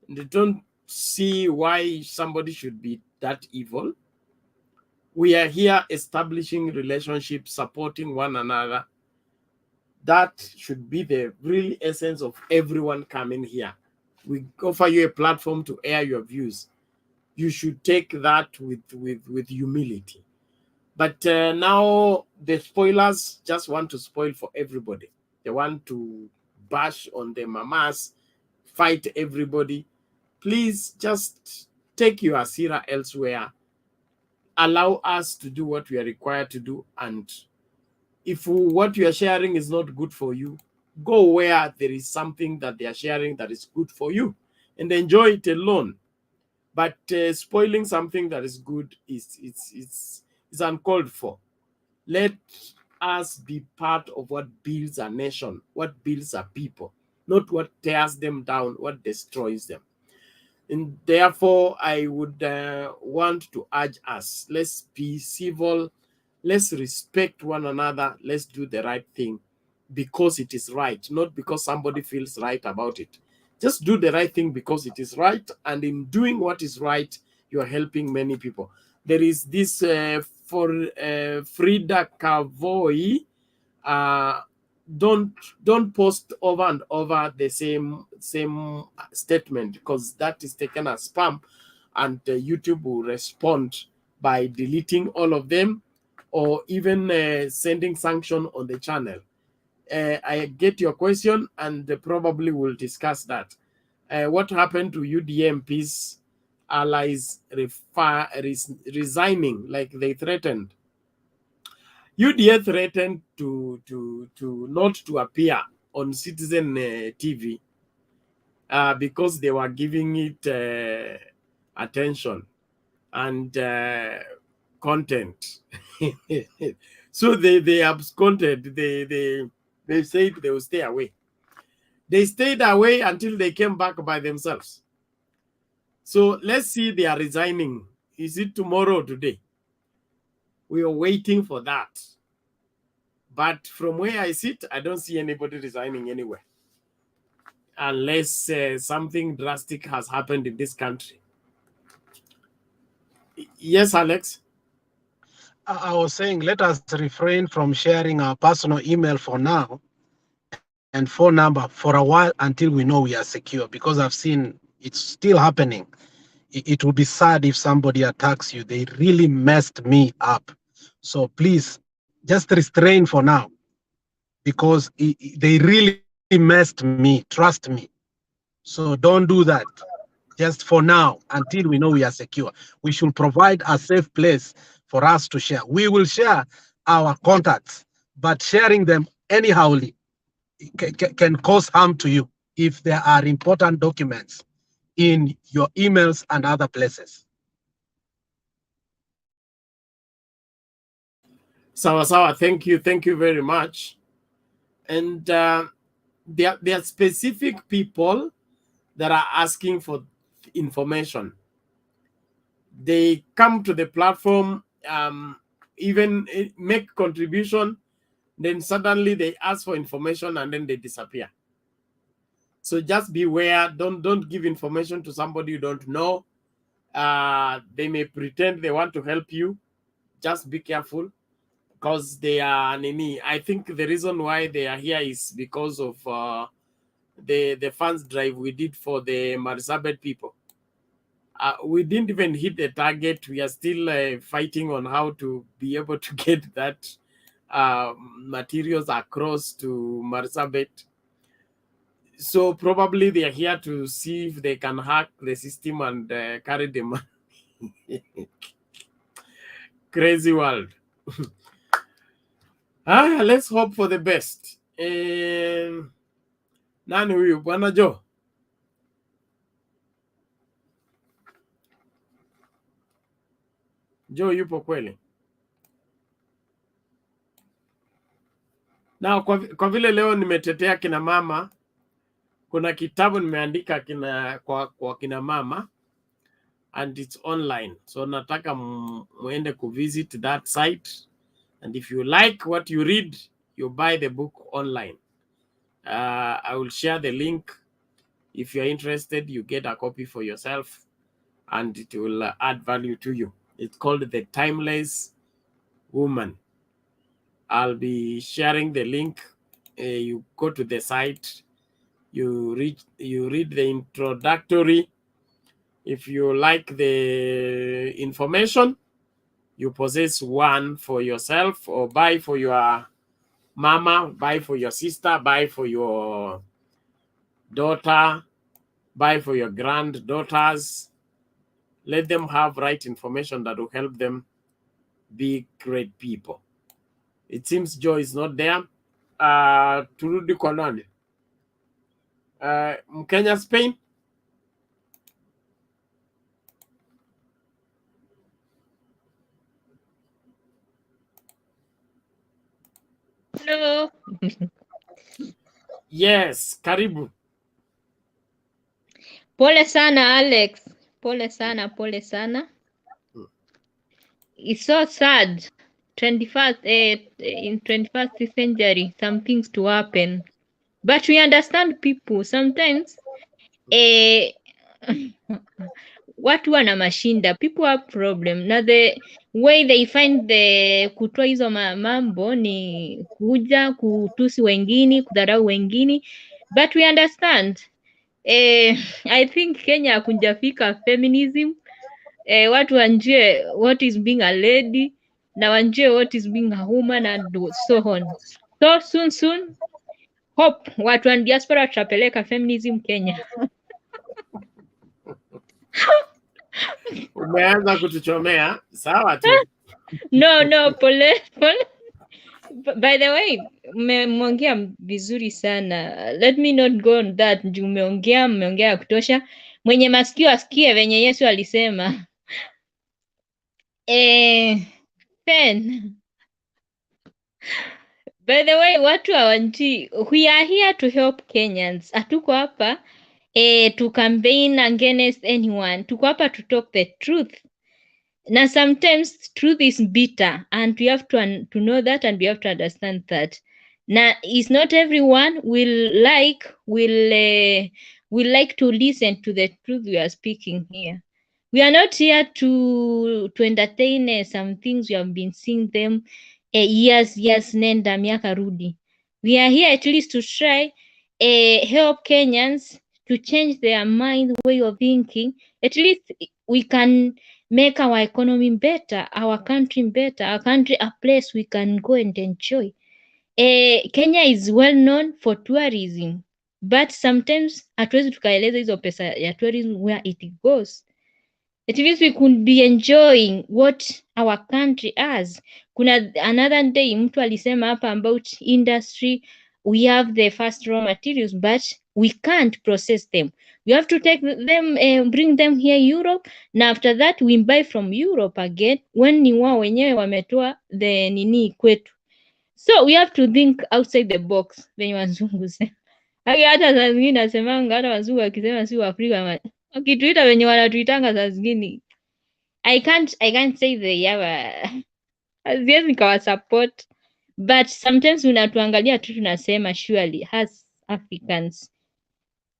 They don't see why somebody should be that evil. We are here establishing relationships, supporting one another. That should be the real essence of everyone coming here. We offer you a platform to air your views. You should take that with humility. But now the spoilers just want to spoil for everybody. They want to bash on the mamas, fight everybody. Please just take your asira elsewhere. allow us to do what we are required to do. And if what you are sharing is not good for you, go where there is something that they are sharing that is good for you and enjoy it alone. But spoiling something that is good is uncalled for. Let us be part of what builds a nation, what builds a people, not what tears them down, what destroys them. And therefore, I would want to urge us, let's be civil, let's respect one another, let's do the right thing because it is right, not because somebody feels right about it. Just do the right thing because it is right, and in doing what is right, you are helping many people. There is this Frida Kavoy, don't post over and over the same statement, because that is taken as spam, and YouTube will respond by deleting all of them, or even sending sanction on the channel. I get your question, and probably we'll discuss that. What happened to UDMP's allies resigning like they threatened? UDA threatened to not to appear on Citizen TV because they were giving it attention and content. So they absconded. They said they will stay away. They stayed away until they came back by themselves. So let's see, they are resigning. Is it tomorrow or today? We are waiting for that. But from where I sit, I don't see anybody resigning anywhere, unless something drastic has happened in this country. Yes, Alex? I was saying, let us refrain from sharing our personal email for now and phone number for a while until we know we are secure, because I've seen it's still happening. It would be sad if somebody attacks you. They really messed me up. So please just restrain for now, because they really messed me. Trust me. So don't do that. Just for now, until we know we are secure. We should provide a safe place for us to share. We will share our contacts, but sharing them anyhowly can cause harm to you if there are important documents in your emails and other places. Sawa, thank you very much. And there are specific people that are asking for information. They come to the platform, even make contribution, then suddenly they ask for information and then they disappear. So just beware. Don't give information to somebody you don't know. They may pretend they want to help you. Just be careful, because they are nini. I think the reason why they are here is because of the funds drive we did for the Marsabit people. We didn't even hit the target. We are still fighting on how to be able to get that materials across to Marsabit. So probably they are here to see if they can hack the system and carry the money. Crazy world. Let's hope for the best. Nani huyu Bwana Joe? Joe yupo kweli? Na kwa vile leo nimetetea kina mama, kuna kitabu nimeandika kwa kina mama, and it's online. So nataka muende kuvisit that site, and if you like what you read, you buy the book online. I will share the link. If you're interested, you get a copy for yourself, and it will add value to you. It's called The Timeless Woman. I'll be sharing the link. You go to the site, you read the introductory. If you like the information, you possess one for yourself, or buy for your mama, buy for your sister, buy for your daughter, buy for your granddaughters. Let them have right information that will help them be great people. It seems Joe is not there. Turudi kwa nani? Mkenya Spain. Hello. Yes, karibu. Pole sana Alex. Pole sana, pole sana. It's so sad. 21st in 21st century some things to happen. But we understand people sometimes watu wana mashinda, people have problem na the way they find the kutoa hizo mambo ni kuja kutusi wengine, kudharau wengine, but we understand. I think Kenya hakunjafika feminism. Watu wanjue what is being a lady na wanjue what is being a woman and so on. So soon hope watu wa diaspora tutapeleka feminism Kenya. Umeanza kutuchomea, sawa tu. No, pole. By the way, mmeongea vizuri sana. Let me not go on that. Mmeongea ya kutosha. Mwenye masikio asikie venye Yesu alisema. Pen. By the way, watu hawanjui, we are here to help Kenyans. Hatuko hapa to campaign against anyone. Tuko hapa to talk the truth. Now sometimes truth is bitter and we have to know that and we have to understand that. Now it's not everyone will like to listen to the truth we are speaking here. We are not here to entertain some things we have been seeing them years nenda miaka rudi. We are here at least to try help Kenyans to change their mind, way of thinking. At least we can make our economy better, our country better, our country a place we can go and enjoy. Kenya is well known for tourism, but sometimes hatuwezi tukaeleza hizo pesa ya tourism where it goes. It means we could be enjoying what our country has. Kuna another day mtu alisema hapa about industry, we have the first raw materials but we can't process them. We have to take them bring them here Europe, na after that we buy from Europe again when ni wao wenyewe wametoa the nini kwetu. So we have to think outside the box venye wazungu sema. Hata saa zingine nasemanga hata wazungu wakisema si Waafrika wakituita wenye wanatuitanga saa zingine I can't say they have siwezi nikawa support, but sometimes unatuangalia tu tunasema surely as Africans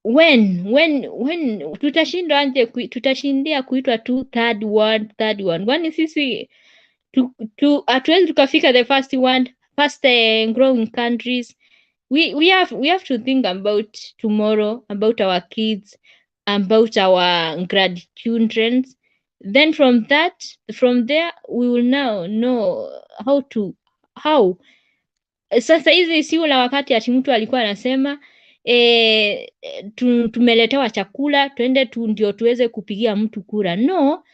when tutashinda anje tutashindia kuitwa tu third world. Kwani sisi hatuwezi tukafika the first growing countries. We have to think about tomorrow, about our kids, about our grandchildren. Then from there we will now know how sasa hizi si ula wakati ati mtu alikuwa anasema tumeletewa chakula twende ndio tuweze kupigia mtu kura. No,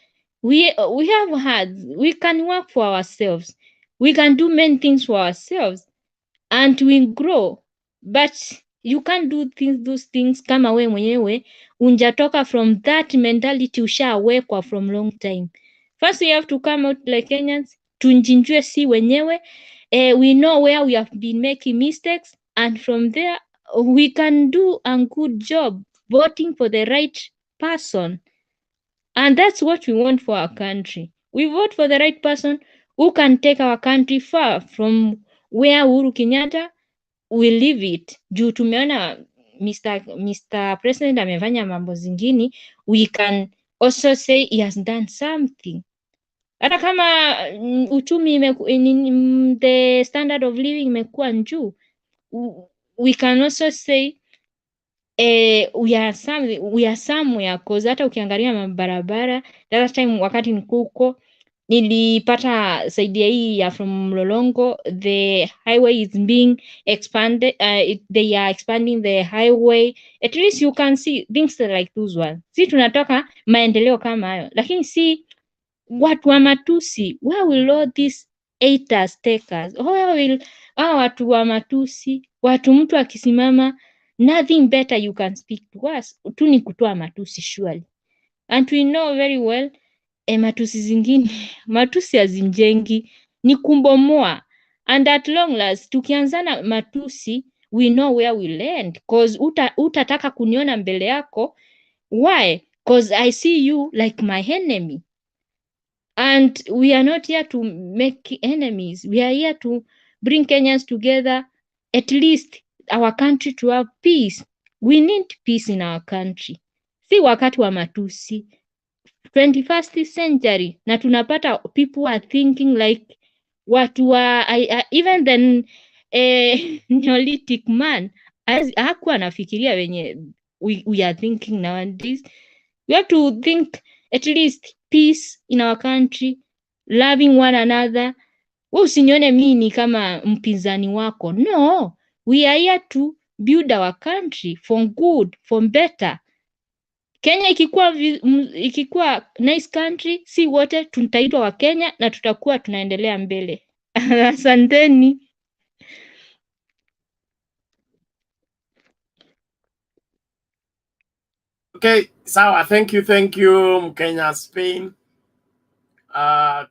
we can work for ourselves, we can do many things for ourselves and we grow, but you can't do those things kama we mwenyewe unjatoka from that mentality ushawekwa from long time. First we have to come out like Kenyans, tunjinjue si wenyewe. We know where we have been making mistakes and from there we can do a good job voting for the right person, and that's what we want for our country. We vote for the right person who can take our country far from where Uhuru Kenyatta will leave it. Juu tumeona Mr. President amefanya mambo zingine, we can also say he has done something. Hata kama uchumi the standard of living imekuwa juu, we can also say we are somewhere, cause hata ukiangalia mabarabara that time wakati nikuko nilipata saidia hii ya from Mlolongo, the highway is being expanded, they are expanding the highway. At least you can see things like those ones. Si tunatoka maendeleo kama hayo, lakini si watu wa matusi, where will all these haters take us? Where will watu wa matusi, mtu akisimama, nothing better you can speak to us, tu ni kutoa matusi surely. And we know very well, matusi zingine, matusi hazinjengi, ni kumbomoa. And at long last, tukianzana matusi, we know where we land. Cause utataka kuniona mbele yako. Why? Cause I see you like my enemy. And we are not here to make enemies. We are here to bring Kenyans together, at least our country to have peace. We need peace in our country. Si wakati wa matusi. 21st century, na tunapata people are thinking like watu wa even then Neolithic man hakuwa anafikiria wenye we are thinking nowadays. We have to think at least peace in our country, loving one another. Wewe usinione mimi ni kama mpinzani wako. No, we are here to build our country for good, for better. Kenya ikikuwa nice country, si wote tutaitwa wa Kenya na tutakuwa tunaendelea mbele. Asanteni. Okay, sawa, thank you Mkenya Spain.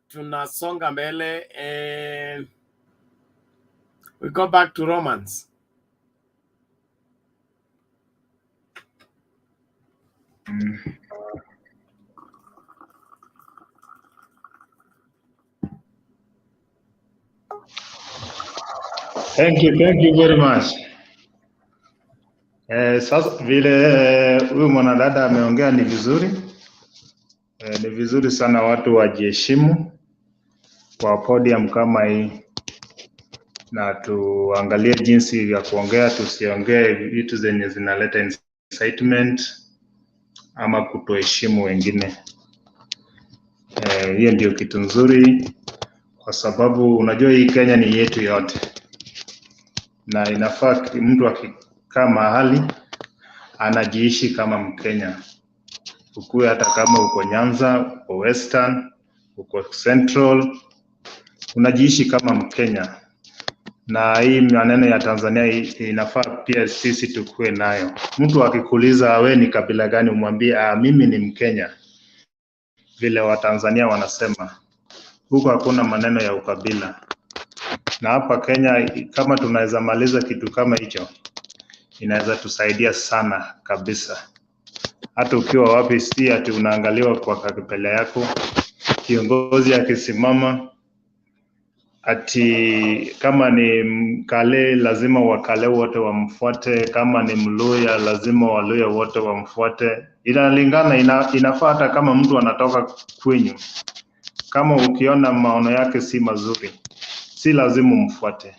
Tunasonga mbele and we go back to Romans. Thank you very much. Sasa vile huyu mwanadada ameongea ni vizuri. Ni vizuri sana watu wajiheshimu kwa podium kama hii, na tuangalie jinsi ya kuongea, tusiongee vitu zenye zinaleta incitement ama kutoheshimu wengine. Hiyo ndio kitu nzuri, kwa sababu unajua hii Kenya ni yetu yote, na inafaa mtu akikaa mahali anajiishi kama Mkenya. Ukue hata kama uko Nyanza, uko Western, uko Central, unajiishi kama Mkenya. Na hii maneno ya Tanzania inafaa pia sisi tukue nayo. Mtu akikuuliza we ni kabila gani, umwambie mimi ni Mkenya. Vile Watanzania wanasema. Huko hakuna maneno ya ukabila. Na hapa Kenya kama tunaweza maliza kitu kama hicho, inaweza tusaidia sana kabisa. Hata ukiwa wapi, si ati unaangaliwa kwa kabila yako. Kiongozi akisimama ati kama ni Mkale lazima Wakale wote wamfuate, kama ni Mluya lazima Waluya wote wamfuate. Inalingana, inafaa hata kama mtu anatoka kwenyu, kama ukiona maono yake si mazuri, si lazima umfuate.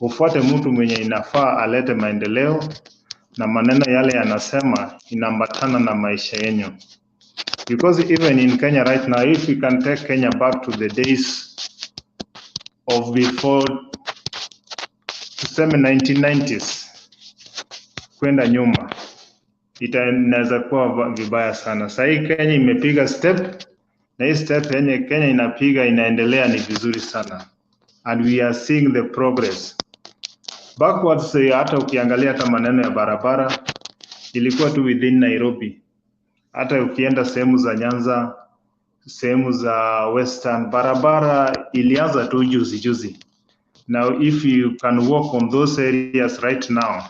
Ufuate mtu mwenye inafaa alete maendeleo, na maneno yale yanasema inaambatana na maisha yenu. Because even in Kenya right now, if we can take Kenya back to the days of before, tuseme 1990s, kwenda nyuma, inaweza kuwa vibaya sana. Sasa hii Kenya imepiga step, na hii step yenye Kenya inapiga inaendelea ni vizuri sana. And we are seeing the progress. Backwards, hata ukiangalia hata maneno ya barabara, ilikuwa tu within Nairobi. Hata ukienda sehemu za Nyanza, sehemu za Western, barabara ilianza tu juzi. Now if you can walk on those areas right now,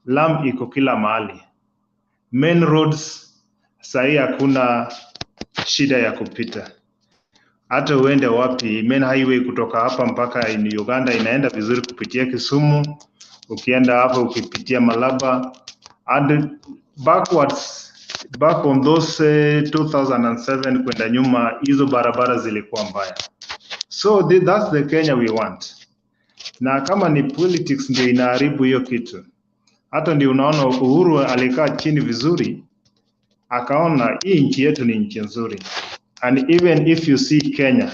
lam iko kila mahali. Main roads sahi hakuna shida ya kupita. Hata uende wapi, main highway kutoka hapa mpaka in Uganda inaenda vizuri kupitia Kisumu. Ukienda hapa ukipitia Malaba, and back on those 2007 kwenda nyuma, hizo barabara zilikuwa mbaya. So that's the Kenya we want. Na kama ni politics ndio inaharibu hiyo kitu, hata ndio unaona Uhuru alikaa chini vizuri, akaona hii nchi yetu ni nchi nzuri. And even if you see Kenya,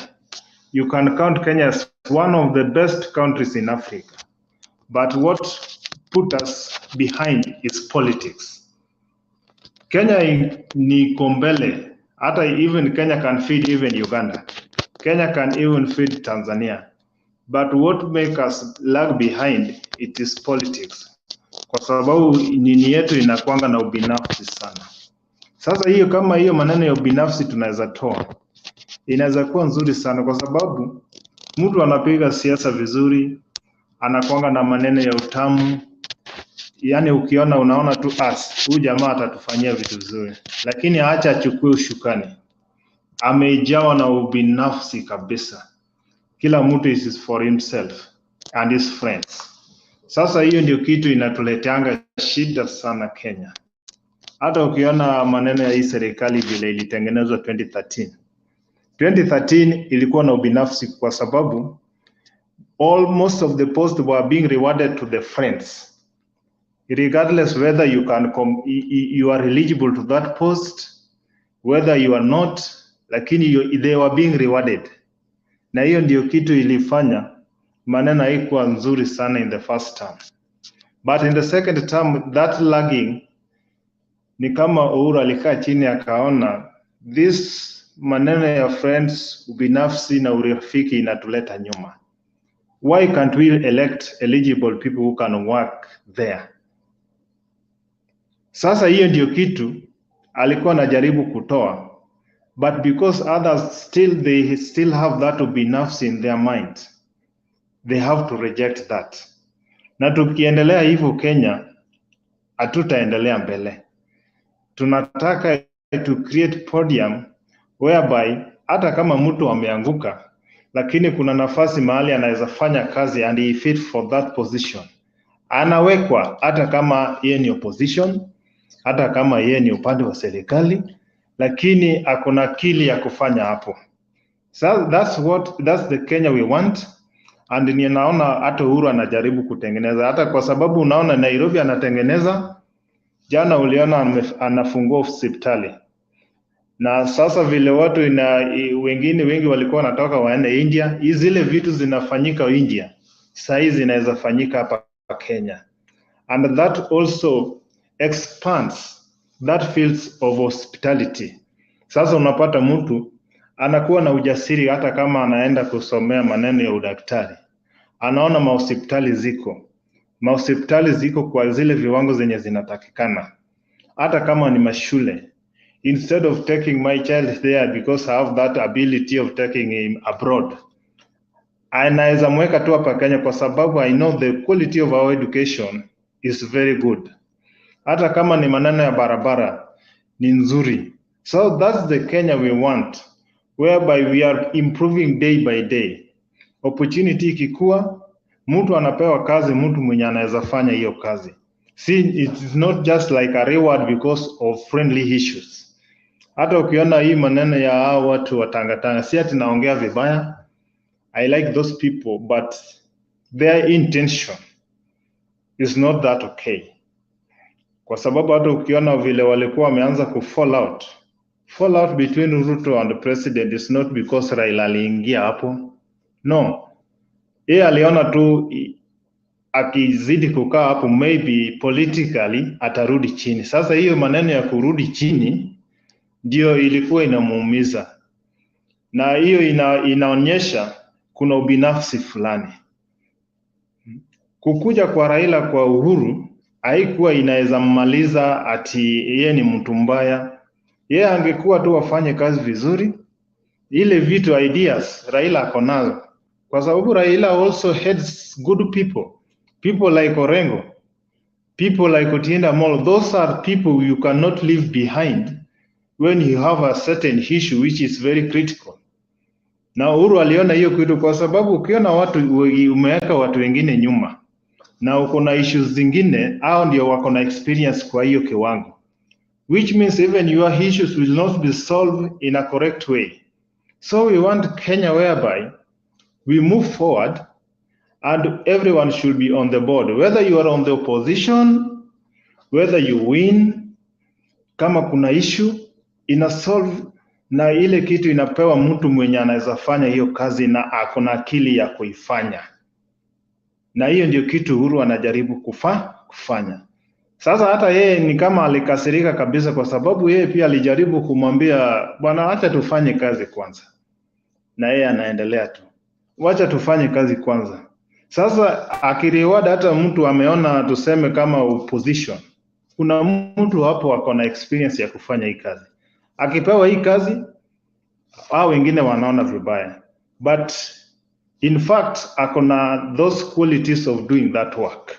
you can count Kenya as one of the best countries in Africa. But what put us behind is politics. Kenya ni kombele Hata even Kenya can feed even Uganda. Kenya can even feed Tanzania. But what makes us lag behind, it is politics. Kwa sababu nini yetu inakuanga na ubinafsi sana. Sasa hiyo kama hiyo maneno ya ubinafsi tunaweza toa, inaweza kuwa nzuri sana kwa sababu mtu anapiga siasa vizuri, anakuanga na maneno ya utamu, yani ukiona unaona tu huyu jamaa atatufanyia vitu vizuri, lakini acha achukue ushukani. Ameijawa na ubinafsi kabisa. Kila mtu is for himself and his friends. Sasa hiyo ndio kitu inatuleteanga shida sana Kenya. Hata ukiona maneno ya hii serikali vile ilitengenezwa 2013. 2013 ilikuwa na ubinafsi kwa sababu most of the posts were being rewarded to the friends. Regardless whether you are eligible to that post, whether you are not, lakini they were being rewarded. Na hiyo ndio kitu ilifanya maneno haikuwa nzuri sana in the first term. But in the second term, that lagging, ni kama Uhuru alikaa chini akaona this maneno ya friends, ubinafsi na urafiki inatuleta nyuma. Why can't we elect eligible people who can work there? Sasa hiyo ndio kitu alikuwa anajaribu kutoa, but because others they still have that ubinafsi in their mind, they have to reject that. Na tukiendelea hivyo Kenya, hatutaendelea mbele. Tunataka to create podium whereby hata kama mtu ameanguka, lakini kuna nafasi mahali anaweza fanya kazi and he fit for that position. Anawekwa hata kama yeye ni opposition, hata kama yeye ni upande wa serikali, lakini akona akili ya kufanya hapo. So that's the Kenya we want. And ninaona hata Uhuru anajaribu kutengeneza, hata kwa sababu unaona Nairobi anatengeneza. Jana uliona anafungua hospitali. Na sasa vile watu wengi walikuwa wanatoka waende India, zile vitu zinafanyika India, sasa zinaweza fanyika hapa Kenya. And that also expands that fields of hospitality. Sasa unapata mtu anakuwa na ujasiri hata kama anaenda kusomea maneno ya udaktari. Anaona mahospitali ziko kwa zile viwango zenye zinatakikana. Hata kama ni mashule, instead of taking my child there because I have that ability of taking him abroad, anaweza mweka tu hapa Kenya kwa sababu I know the quality of our education is very good. Hata kama ni maneno ya barabara ni nzuri. So that's the Kenya we want, whereby we are improving day by day. Opportunity ikikua, mtu anapewa kazi, mtu mwenye anaweza fanya hiyo kazi. See, it's not just like a reward because of friendly issues. Hata ukiona hii maneno ya hao watu watangatanga, si ati naongea vibaya. I like those people, but their intention is not that okay. Kwa sababu hata ukiona vile walikuwa wameanza fall out between Ruto and the president is not because Raila aliingia hapo. No. Yeye aliona tu akizidi kukaa hapo maybe politically atarudi chini. Sasa hiyo maneno ya kurudi chini ndio ilikuwa inamuumiza. Na hiyo inaonyesha kuna ubinafsi fulani. Kukuja kwa Raila kwa Uhuru haikuwa inaweza mmaliza ati yeye ni mtu mbaya. Yeye angekuwa tu afanye kazi vizuri. Ile vitu ideas Raila ako nazo. Kwa sababu Raila also heads good people like Orengo, people like Otienda Molo. Those are people you cannot leave behind when you have a certain issue which is very critical. Na Uhuru aliona hiyo kitu kwa sababu ukiona umeweka watu wengine nyuma na uko na issues zingine, hao ndio wako na experience kwa hiyo kiwango, which means even your issues will not be solved in a correct way. So we want Kenya whereby we move forward and everyone should be on the board, whether you are on the opposition, whether you win. Kama kuna issue ina solve na ile kitu inapewa mtu mwenye anaweza fanya hiyo kazi na ako na akili ya kuifanya. Na hiyo ndio kitu Uhuru anajaribu kufanya. Sasa hata yeye ni kama alikasirika kabisa, kwa sababu yeye pia alijaribu kumwambia bwana, acha tufanye kazi kwanza, na yeye anaendelea tu, wacha tufanye kazi kwanza. Sasa akireward hata mtu ameona, tuseme kama opposition, kuna mtu hapo ako na experience ya kufanya hii kazi, akipewa hii kazi hao wengine wanaona vibaya, but in fact ako na those qualities of doing that work.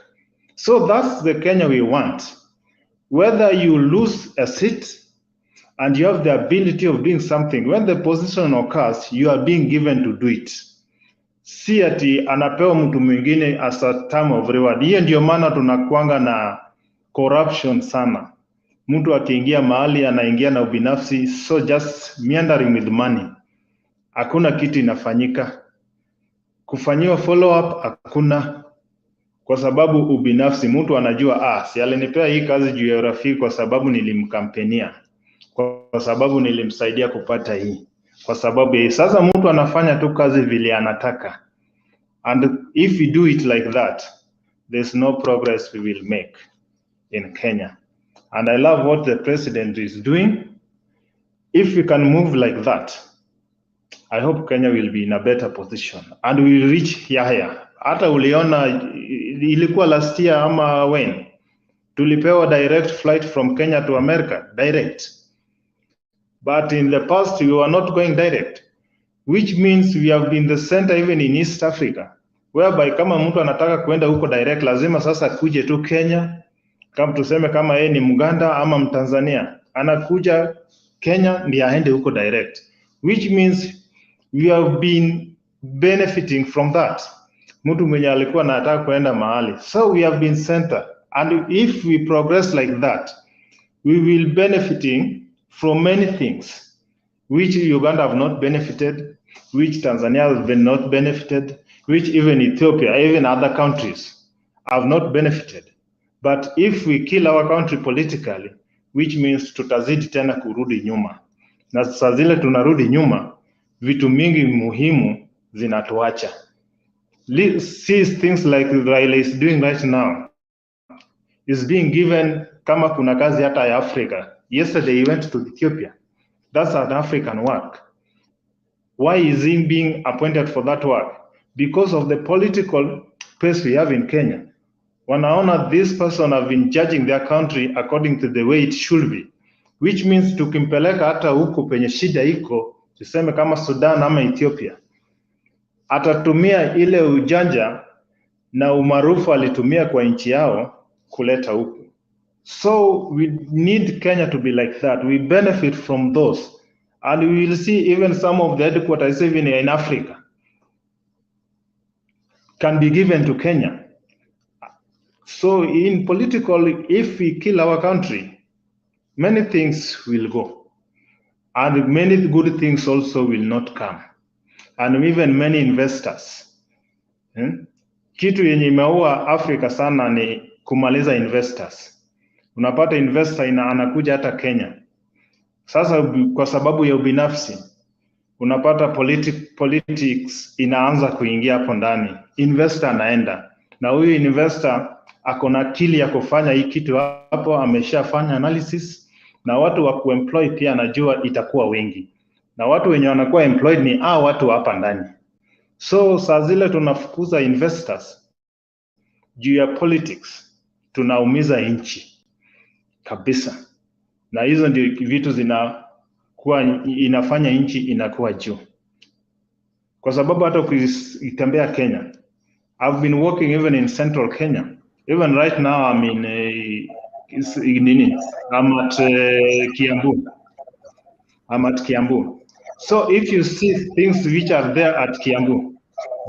So that's the Kenya we want. Whether you lose a seat and you have the ability of doing something, when the position occurs, you are being given to do it. Si ati anapewa mtu mwingine as a term of reward. Hiyo ndio maana tunakuanga na corruption sana. Mtu akiingia mahali anaingia na ubinafsi, so just meandering with money. Hakuna kitu inafanyika. Kufanyiwa follow up hakuna, kwa sababu ubinafsi. Mtu anajua si alinipea hii kazi juu ya urafiki, kwa sababu nilimkampenia, kwa sababu nilimsaidia kupata hii, kwa sababu hii. Sasa mtu anafanya tu kazi vile anataka, and if we do it like that, there's no progress we will make in Kenya. And I love what the president is doing. If we can move like that, I hope Kenya will be in a better position and we will reach higher. Hata uliona ilikuwa last year ama when tulipewa direct flight from Kenya to America, direct. But in the past we were not going direct, which means we have been the center even in East Africa, whereby kama mtu anataka kuenda huko direct lazima sasa kuje tu Kenya. Kama tuseme kama yeye ni Muganda ama Mtanzania, anakuja Kenya ndiye aende huko direct, which means we have been benefiting from that. Mtu mwenye alikuwa anataka kuenda mahali, so we have been center, and if we progress like that, we will benefiting from many things which Uganda have not benefited, which Tanzania has been not benefited, which even Ethiopia, even other countries have not benefited. But if we kill our country politically, which means tutazidi tena kurudi nyuma, na saa zile tunarudi nyuma, vitu mingi muhimu zinatuacha. See things like Raila is doing right now, is being given kama kuna kazi hata ya Africa. Yesterday he went to Ethiopia. That's an African work. Why is he being appointed for that work? Because of the political pace we have in Kenya. Wanaona this person have been judging their country according to the way it should be, which means tukimpeleka hata huko penye shida iko, tuseme kama Sudan ama Ethiopia, atatumia ile ujanja na umaarufu alitumia kwa nchi yao kuleta huku. So we need Kenya to be like that. We benefit from those, and we will see even some of the headquarters even in Africa can be given to Kenya. So in political, if we kill our country, many things will go, and many good things also will not come, and even many investors. Kitu yenye imeua Afrika sana ni kumaliza investors. Unapata investor anakuja hata Kenya. Sasa kwa sababu ya ubinafsi, unapata politics inaanza kuingia hapo ndani. Investor anaenda, na huyu investor ako na akili ya kufanya hii kitu hapo, ameshafanya analysis, na watu wa kuemploy pia anajua itakuwa wengi, na watu wenye wanakuwa employed ni watu hapa ndani. So saa zile tunafukuza investors juu ya politics, tunaumiza nchi kabisa, na hizo ndio vitu inafanya nchi inakuwa juu. Kwa sababu hata ukitembea Kenya, I've been working even in central Kenya. Even right now I'm in I'm at Kiambu. I'm at Kiambu. So if you see things which are there at Kiambu,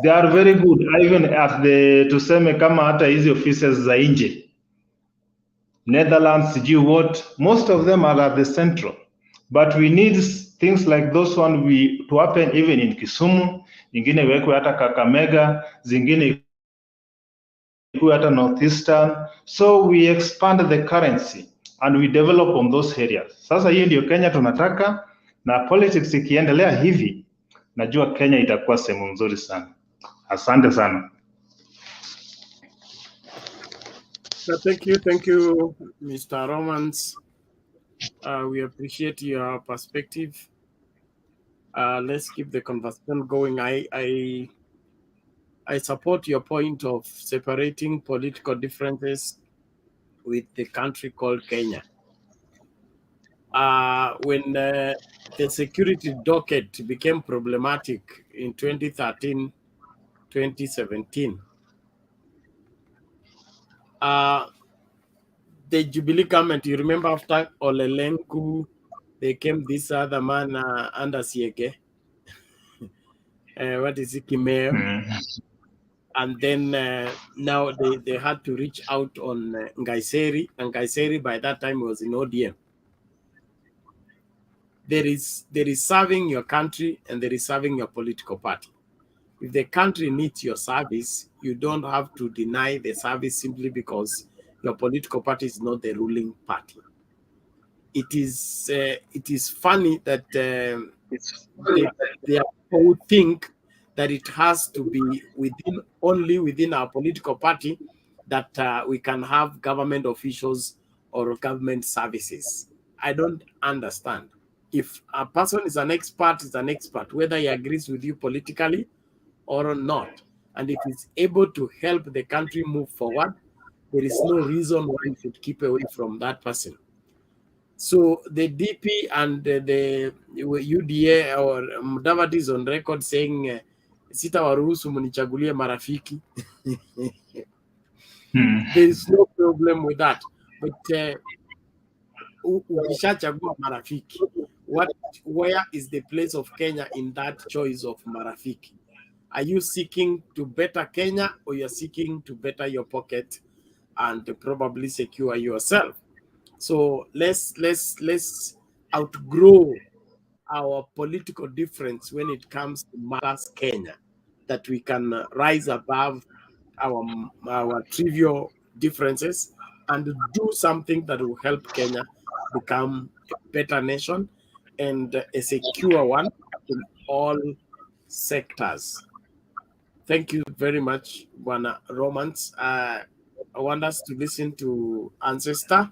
they are very good. Even at the tuseme kama hata hizi offices za nje, Netherlands, most of them are at the central. But we need things like those one to happen even in Kisumu, ingine wekwe hata Kakamega, zingine ikuwe hata Northeastern. So we expand the currency and we develop on those areas. Sasa hii ndio Kenya tunataka, na politics ikiendelea hivi, najua Kenya itakuwa sehemu nzuri sana. Asante sana. Thank you, Mr. Romans. We appreciate your perspective. Let's keep the conversation going. I support your point of separating political differences with the country called Kenya. When the security docket became problematic in 2013, 2017, the Jubilee government, you remember after Olelenku, they came this other man under Siege. What is it, Kimeo? And then now they had to reach out on Ngaiseri, and Ngaiseri by that time was in ODM. There is serving your country and there is serving your political party. If the country needs your service, you don't have to deny the service simply because your political party is not the ruling party. It is funny that they who think that it has to be only within our political party that we can have government officials or government services. I don't understand. If a person is an expert, whether he agrees with you politically or not. And if he's able to help the country move forward, there is no reason why you should keep away from that person. So the DP and the UDA or Madvd is on record saying sitawaruhusu mnichagulie marafiki. There is no problem with that. But ukishachagua marafiki, where is the place of Kenya in that choice of marafiki? Are you seeking to better Kenya, or you're seeking to better your pocket and probably secure yourself? So let's outgrow our political difference when it comes to matters Kenya, that we can rise above our trivial differences and do something that will help Kenya become a better nation and a secure one in all sectors. Thank you very much, Bwana Romans. I want us to listen to Ancestor.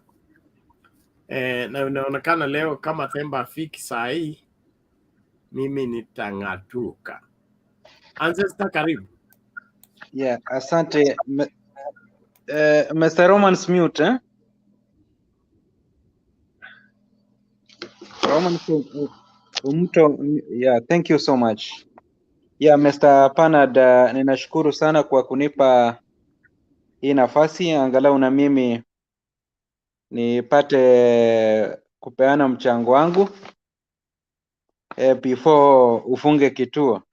Na inaonekana leo kama Themba afiki saa hii, mimi nitang'atuka. Ancestor, karibu. Yeah, asante. Mr. Romans mute, eh? Romans, yeah, thank you so much. Yeah, Mr. Panad, ninashukuru sana kwa kunipa hii nafasi angalau na mimi nipate kupeana mchango wangu before ufunge kituo.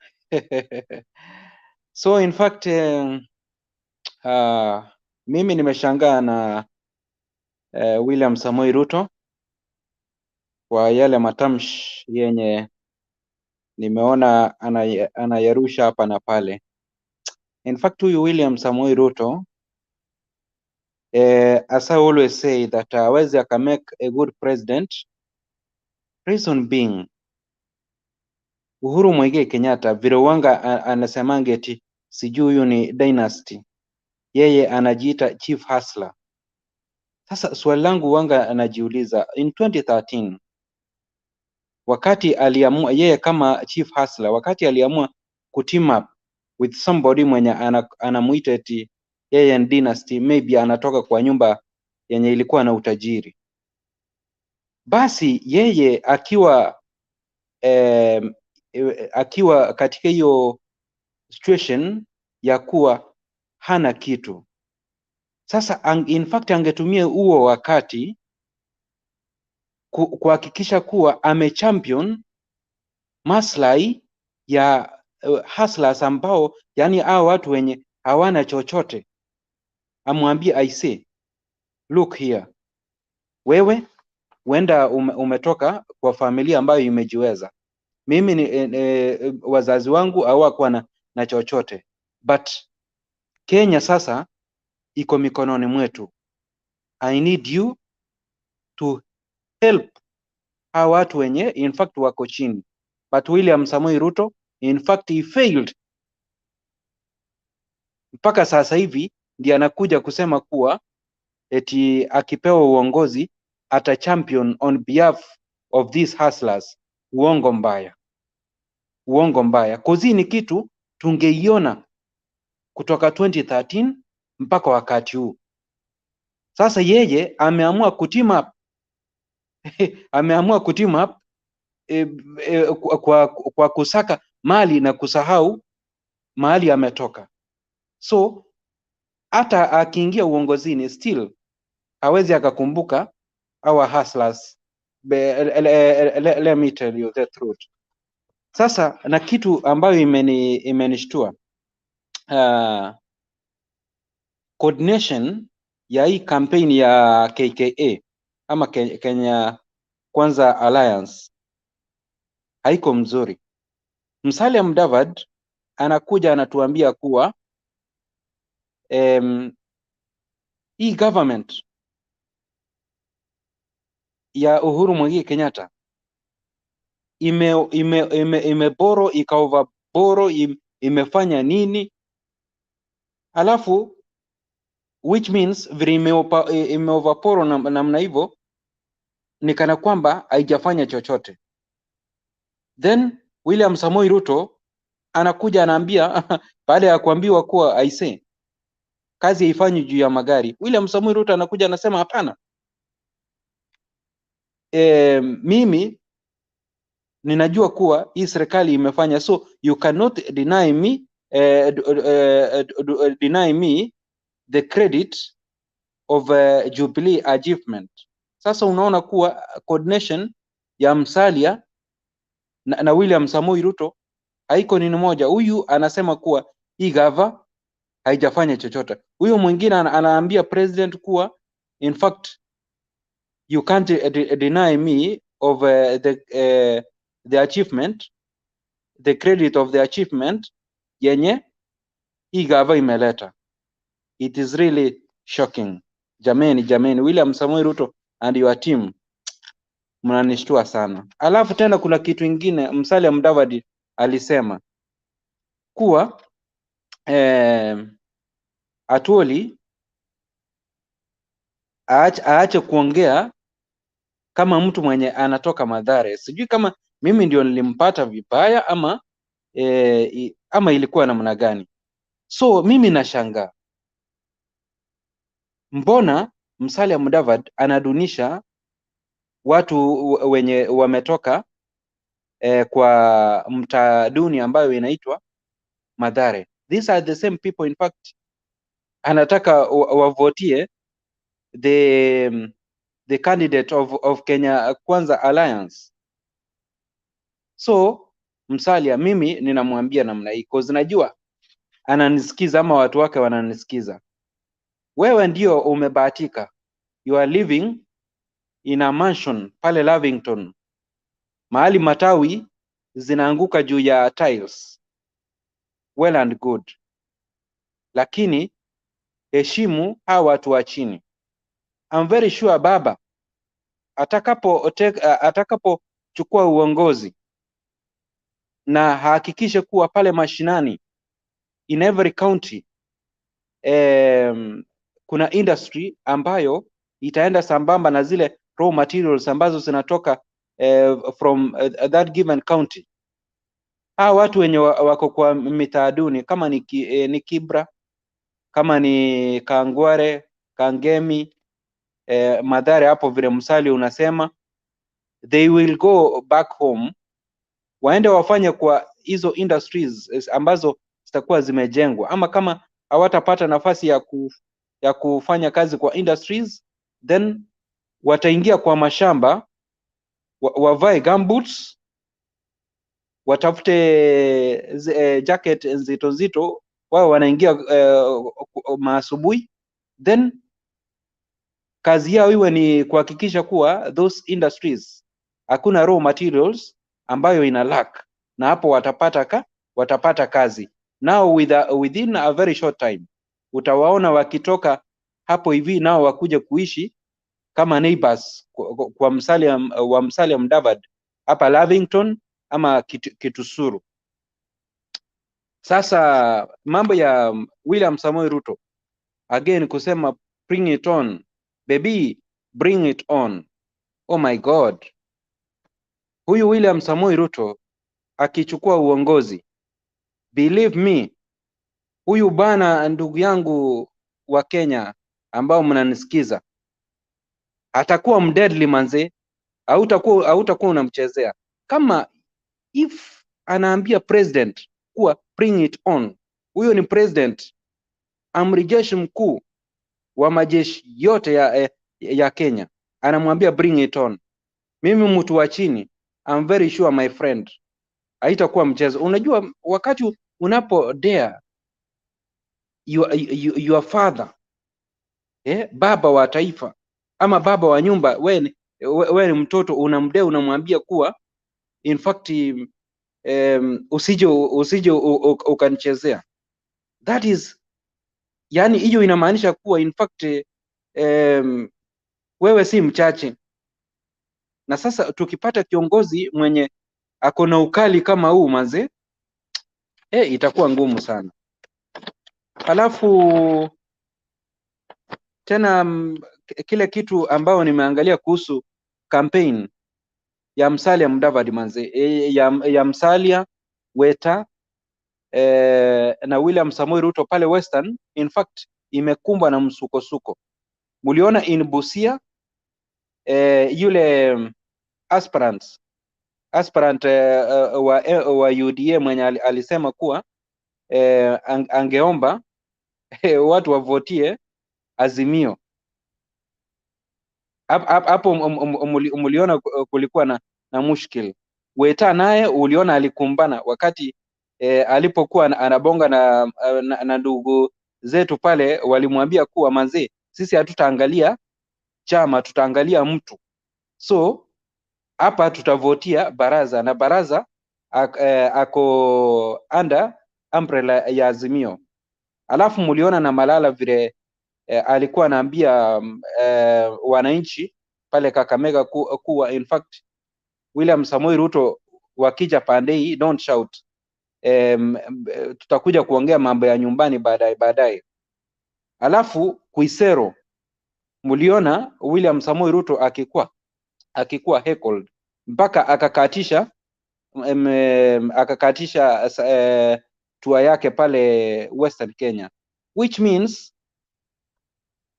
So in fact mimi nimeshangaa na William Samoei Ruto kwa yale matamshi yenye nimeona anayarusha hapa na pale. In fact, huyu William Samoei Ruto, as I always say that hawezi akamake a good president. Reason being, Uhuru Muigai Kenyatta vile wanga anasemanga eti sijui huyu ni dynasty, yeye anajiita chief hustler. Sasa swali langu wanga anajiuliza, in 2013 wakati aliamua yeye kama chief hustler, wakati aliamua kuteam up with somebody mwenye anamuita eti yeye ni dynasty, maybe anatoka kwa nyumba yenye ilikuwa na utajiri, basi yeye akiwa katika hiyo situation ya kuwa hana kitu, sasa in fact angetumia huo wakati kuhakikisha kuwa amechampion maslahi ya hustlers ambao, yani hao watu wenye hawana chochote. Amwambie I say, look here, wewe huenda umetoka kwa familia ambayo imejiweza. Mimi ni wazazi wangu hawakuwa na chochote, but Kenya sasa iko mikononi mwetu. I need you to help hawa watu wenye in fact wako chini. But William Samoei Ruto in fact he failed. Mpaka sasa hivi ndiye anakuja kusema kuwa eti akipewa uongozi ata champion on behalf of these hustlers. Uongo mbaya, uongo mbaya. Kozi ni kitu tungeiona kutoka 2013 mpaka wakati huu. Sasa yeye ameamua kuteam up ameamua kuteam up kwa kusaka mali na kusahau mahali ametoka. So hata akiingia uongozini still hawezi akakumbuka our hustlers. Let me tell you the truth. Sasa na kitu ambayo imenishtua coordination ya hii campaign ya KKA ama Kenya Kwanza Alliance haiko mzuri. Musalia Mudavadi anakuja anatuambia kuwa hii government ya Uhuru Muigai Kenyatta imeboro ikaoverboro imefanya nini, alafu which means vile imeoverporo namna hivyo ni kana kwamba haijafanya chochote. Then William Samoei Ruto anakuja anaambia baada ya kuambiwa kuwa aise kazi haifanyi juu ya magari, William Samoei Ruto anakuja anasema hapana, mimi ninajua kuwa hii serikali imefanya, so you cannot deny me deny me the credit of Jubilee achievement. Sasa unaona kuwa coordination ya Musalia na William Samoei Ruto haiko nini moja. Huyu anasema kuwa hii gava haijafanya chochote, huyu mwingine anaambia president kuwa in fact you can't deny me of the achievement, the credit of the achievement yenye hii gava imeleta. It is really shocking. Jameni, William Samoei Ruto and your team mnanishtua sana. Alafu tena kuna kitu ingine Musalia Mudavadi alisema kuwa Atuoli aache kuongea kama mtu mwenye anatoka Mathare. Sijui kama mimi ndio nilimpata vibaya ama ama ilikuwa namna gani. So mimi nashangaa mbona Musalia Mudavadi anadunisha watu wenye wametoka kwa mtaa duni ambayo inaitwa Mathare. These are the same people in fact anataka wavotie the candidate of Kenya Kwanza Alliance. So Musalia, mimi ninamwambia namna hii cause najua ananisikiza ama watu wake wananisikiza. Wewe ndio umebahatika, you are living in a mansion pale Lavington, mahali matawi zinaanguka juu ya tiles. Well and good, lakini heshimu hawa watu wa chini. I'm very sure baba atakapochukua uongozi na hakikishe kuwa pale mashinani in every county kuna industry ambayo itaenda sambamba na zile raw materials ambazo zinatoka from that given county. Hawa watu wenye wako kwa mitaa duni kama ni Kibra, kama ni Kangware, Kangemi, Mathare hapo vile Musalia unasema, they will go back home, waende wafanye kwa hizo industries ambazo zitakuwa zimejengwa, ama kama hawatapata nafasi ya kufanya kazi kwa industries, then wataingia kwa mashamba, wavae gumboots, watafute jacket nzito nzito, wao wanaingia maasubuhi, then kazi yao iwe ni kuhakikisha kuwa those industries hakuna raw materials ambayo ina lack, na hapo watapata kazi. Now within a very short time utawaona wakitoka hapo hivi nao wakuja kuishi kama neighbors kwa Musalia Mudavadi hapa Lavington ama Kitusuru. Sasa mambo ya William Samoei Ruto again kusema bring it on, Baby, bring it on. Oh my God. Huyu William Samoei Ruto akichukua uongozi, believe me, huyu bana, ndugu yangu wa Kenya ambao mnanisikiza, atakuwa mdeadly manze, hautakuwa unamchezea. Kama if anaambia president kuwa bring it on, huyo ni president, amri jeshi mkuu wa majeshi yote ya Kenya, anamwambia bring it on. Mimi mtu wa chini, I'm very sure my friend, haitakuwa mchezo. Unajua wakati unapo dare your father, baba wa taifa ama baba wa nyumba, wewe ni mtoto, unamdea, unamwambia kuwa in fact usije ukanichezea. That is, yani hiyo inamaanisha kuwa in fact wewe si mchache. Na sasa tukipata kiongozi mwenye akona ukali kama huu manze, itakuwa ngumu sana. Halafu tena kile kitu ambao nimeangalia kuhusu campaign ya Musalia Mudavadi manze, ya Musalia, Weta na William Samoei Ruto pale Western, in fact imekumbwa na msukosuko. Muliona in Busia yule aspirant wa UDA mwenye alisema kuwa angeomba watu wavotie Azimio. Hapo muliona kulikuwa na mushkil. Weta naye uliona alikumbana wakati alipokuwa anabonga na ndugu zetu pale, walimwambia kuwa manze, sisi hatutaangalia chama, tutaangalia mtu. So hapa tutavotia baraza, na baraza ako under umbrella ya Azimio. Alafu muliona na Malala vile alikuwa anaambia wananchi pale Kakamega kuwa in fact William Samoei Ruto wakija pande hii, don't shout, tutakuja kuongea mambo ya nyumbani baadaye. Alafu Kuisero muliona William Samoei Ruto akikuwa heckled mpaka akakatisha tour yake pale Western Kenya, which means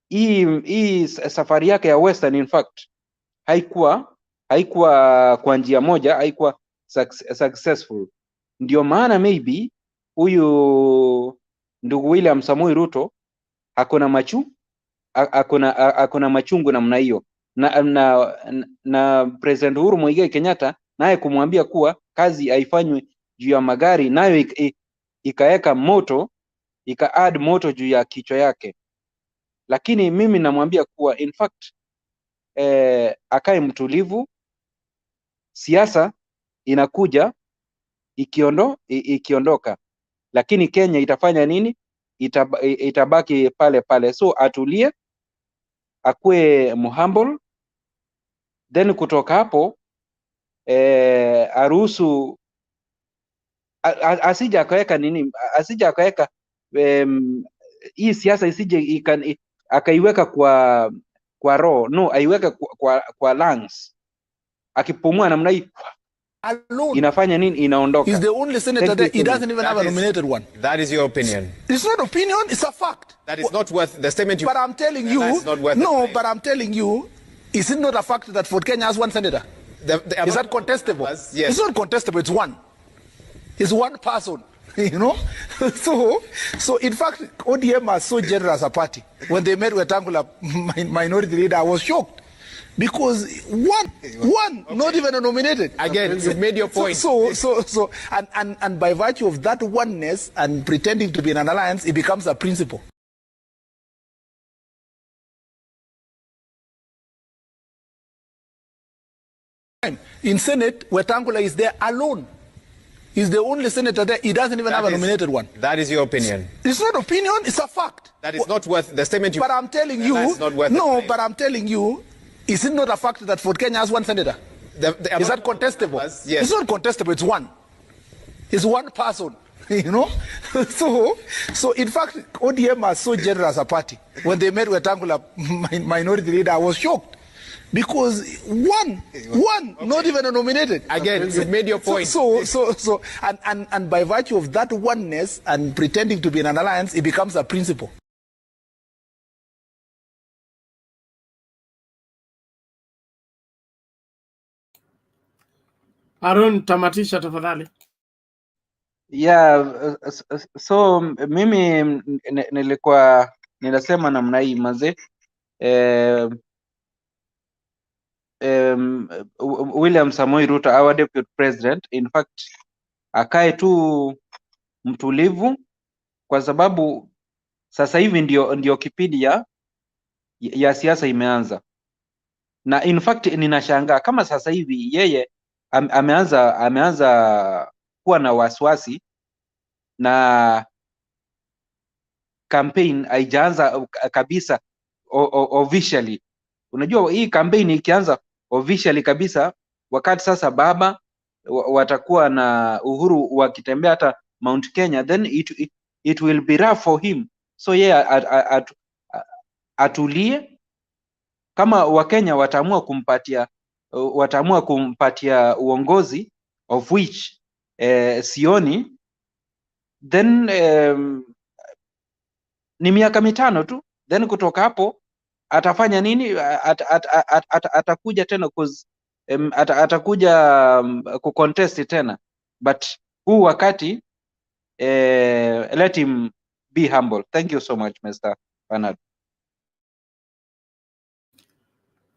hii safari yake ya Western in fact haikuwa kwa njia moja, haikuwa successful. Ndio maana maybe huyu ndugu William Samoei Ruto hakuna machungu namna hiyo, na President Uhuru Muigai Kenyatta naye kumwambia kuwa kazi haifanywi juu ya magari, nayo ikaeka moto, ika-add moto juu ya kichwa yake. Lakini mimi namwambia kuwa in fact akae mtulivu, siasa inakuja ikiondoka, lakini Kenya itafanya nini? Itabaki pale pale. So atulie, akue humble, then kutoka hapo aruhusu asija akaweka hii siasa isije akaiweka kwa roho, no, aiweke kwa lungs. Akipumua namna hii inafanya nini? Inaondoka. He's the only senator there. He doesn't even have a nominated one. That is your opinion. It's not opinion, it's a fact. That is not worth the statement you... But I'm telling you, no, but I'm telling you, is it not a fact that Fort Kenya has one senator? Is that contestable? Yes. It's not contestable, it's one. It's one person, you know? So in fact, ODM are so generous a party. When they met Wetangula, minority leader, I was shocked. Because one, okay. Not even a nominated. Again, you've made your point. And by virtue of that oneness and pretending to be in an alliance, it becomes a principle. In Senate, Wetangula is there alone. He's the only senator there. He doesn't even have a nominated one. That is your opinion. It's not opinion, it's a fact. That is not worth the statement you... But I'm telling you, but I'm telling you, is it not a fact that Fort Kenya has one senator? Is that contestable? Yes. It's not contestable, it's one. It's one person. you know. So in fact, ODM are so generous a party. When they met Wetangula, minority leader, I was shocked. Because one, okay, not even a nominated. Again, you've made your point. And by virtue of that oneness and pretending to be in an alliance, it becomes a principle. Aaron, tamatisha tafadhali. Yeah, so mimi nilikuwa ninasema namna hii mazee, William Samoei Ruto, our deputy president, in fact akae tu mtulivu, kwa sababu sasa hivi ndio kipindi ya siasa imeanza, na in fact ninashangaa kama sasa hivi yeye ameanza kuwa na wasiwasi na campaign haijaanza kabisa officially. Unajua hii campaign ikianza officially kabisa, wakati sasa baba watakuwa na uhuru wakitembea hata Mount Kenya, then it will be rough for him. So yeah, atulie. Kama Wakenya wataamua kumpatia uongozi, of which sioni, then ni miaka mitano tu, then kutoka hapo atafanya nini? Atakuja tena atakuja kucontest tena, but huu wakati let him be humble. Thank you so much, Mr. Bernard.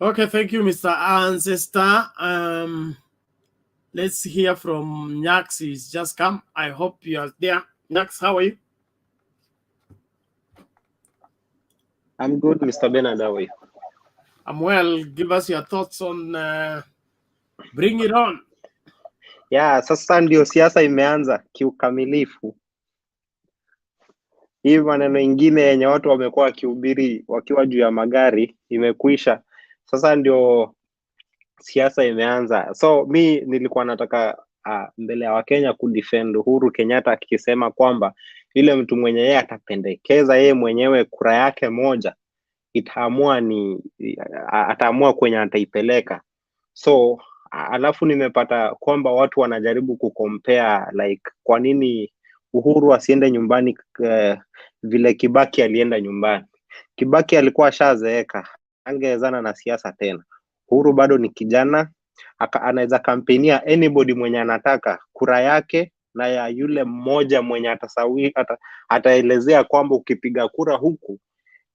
Okay, thank you, Mr. Ancestor. Let's hear from Nyax. He's just come. I hope you are there. Nyax, how are you? I'm good, Mr. Bernard. How are you? I'm well. Give us your thoughts on bring it on. Yeah, sasa ndio siasa imeanza kiukamilifu. Hii maneno ingine yenye watu wamekuwa wakihubiri wakiwa juu ya magari imekwisha. Sasa ndio siasa imeanza. So mi nilikuwa nataka mbele ya Wakenya kudefend Uhuru Kenyatta akisema kwamba yule mtu mwenye yeye atapendekeza yeye mwenyewe kura yake moja ataamua kwenye ataipeleka. So alafu nimepata kwamba watu wanajaribu kucompare like kwa nini Uhuru asiende nyumbani vile Kibaki alienda nyumbani. Kibaki alikuwa ashazeeka, angewezana na siasa tena. Uhuru bado ni kijana, anaweza kampenia anybody mwenye anataka kura yake na ya yule mmoja mwenye ataelezea kwamba ukipiga kura huku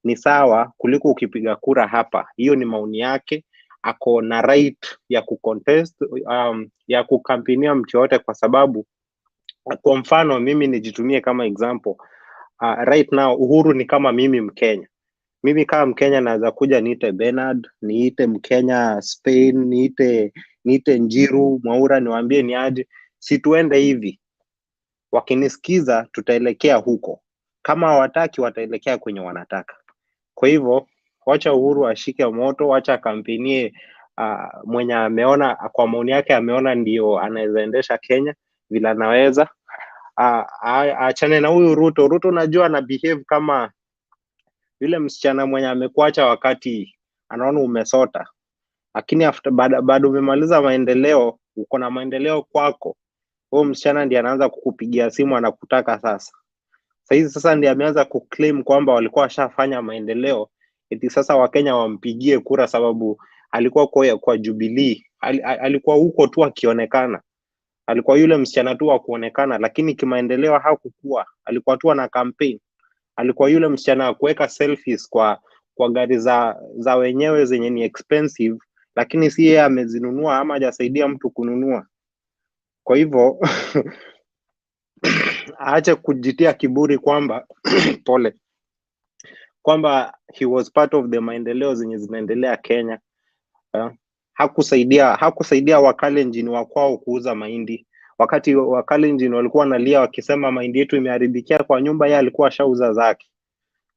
ni sawa kuliko ukipiga kura hapa. Hiyo ni maoni yake. Ako na right ya kucontest, ya kukampenia mtu yote, kwa sababu kwa mfano mimi nijitumie kama example. Right now Uhuru ni kama mimi Mkenya. Mimi kama Mkenya naweza kuja niite Bernard, niite Mkenya Spain, niite Njiru, Mwaura, niwaambie ni aje, si tuende hivi. Wakinisikiza tutaelekea huko. Kama hawataki wataelekea kwenye wanataka. Kwa hivyo wacha Uhuru ashike moto, wacha kampenie mwenye ameona kwa maoni yake ameona ndio anaweza endesha Kenya vile anaweza. Achane na huyu Ruto. Ruto najua ana behave kama yule msichana mwenye amekuacha wakati anaona umesota, lakini after bado umemaliza maendeleo, uko na maendeleo kwako, huyo msichana ndiye anaanza kukupigia simu anakutaka sasa. Sasa ndiye ameanza kuclaim kwamba walikuwa washafanya maendeleo, eti sasa Wakenya wampigie kura sababu alikuwa kwa Jubilee. Alikuwa huko tu akionekana, alikuwa yule msichana tu wa kuonekana, lakini kimaendeleo hakukuwa. Alikuwa tu na campaign. Alikuwa yule msichana wa kuweka selfies kwa gari za wenyewe zenye ni expensive, lakini si yeye amezinunua ama hajasaidia mtu kununua. Kwa hivyo aache kujitia kiburi kwamba pole, kwamba he was part of the maendeleo zenye zinaendelea Kenya. Hakusaidia Wakalenjin wa kwao kuuza mahindi. Wakati Wakalenjin walikuwa wanalia wakisema mahindi yetu imeharibikia kwa nyumba, yeye alikuwa ashauza zake.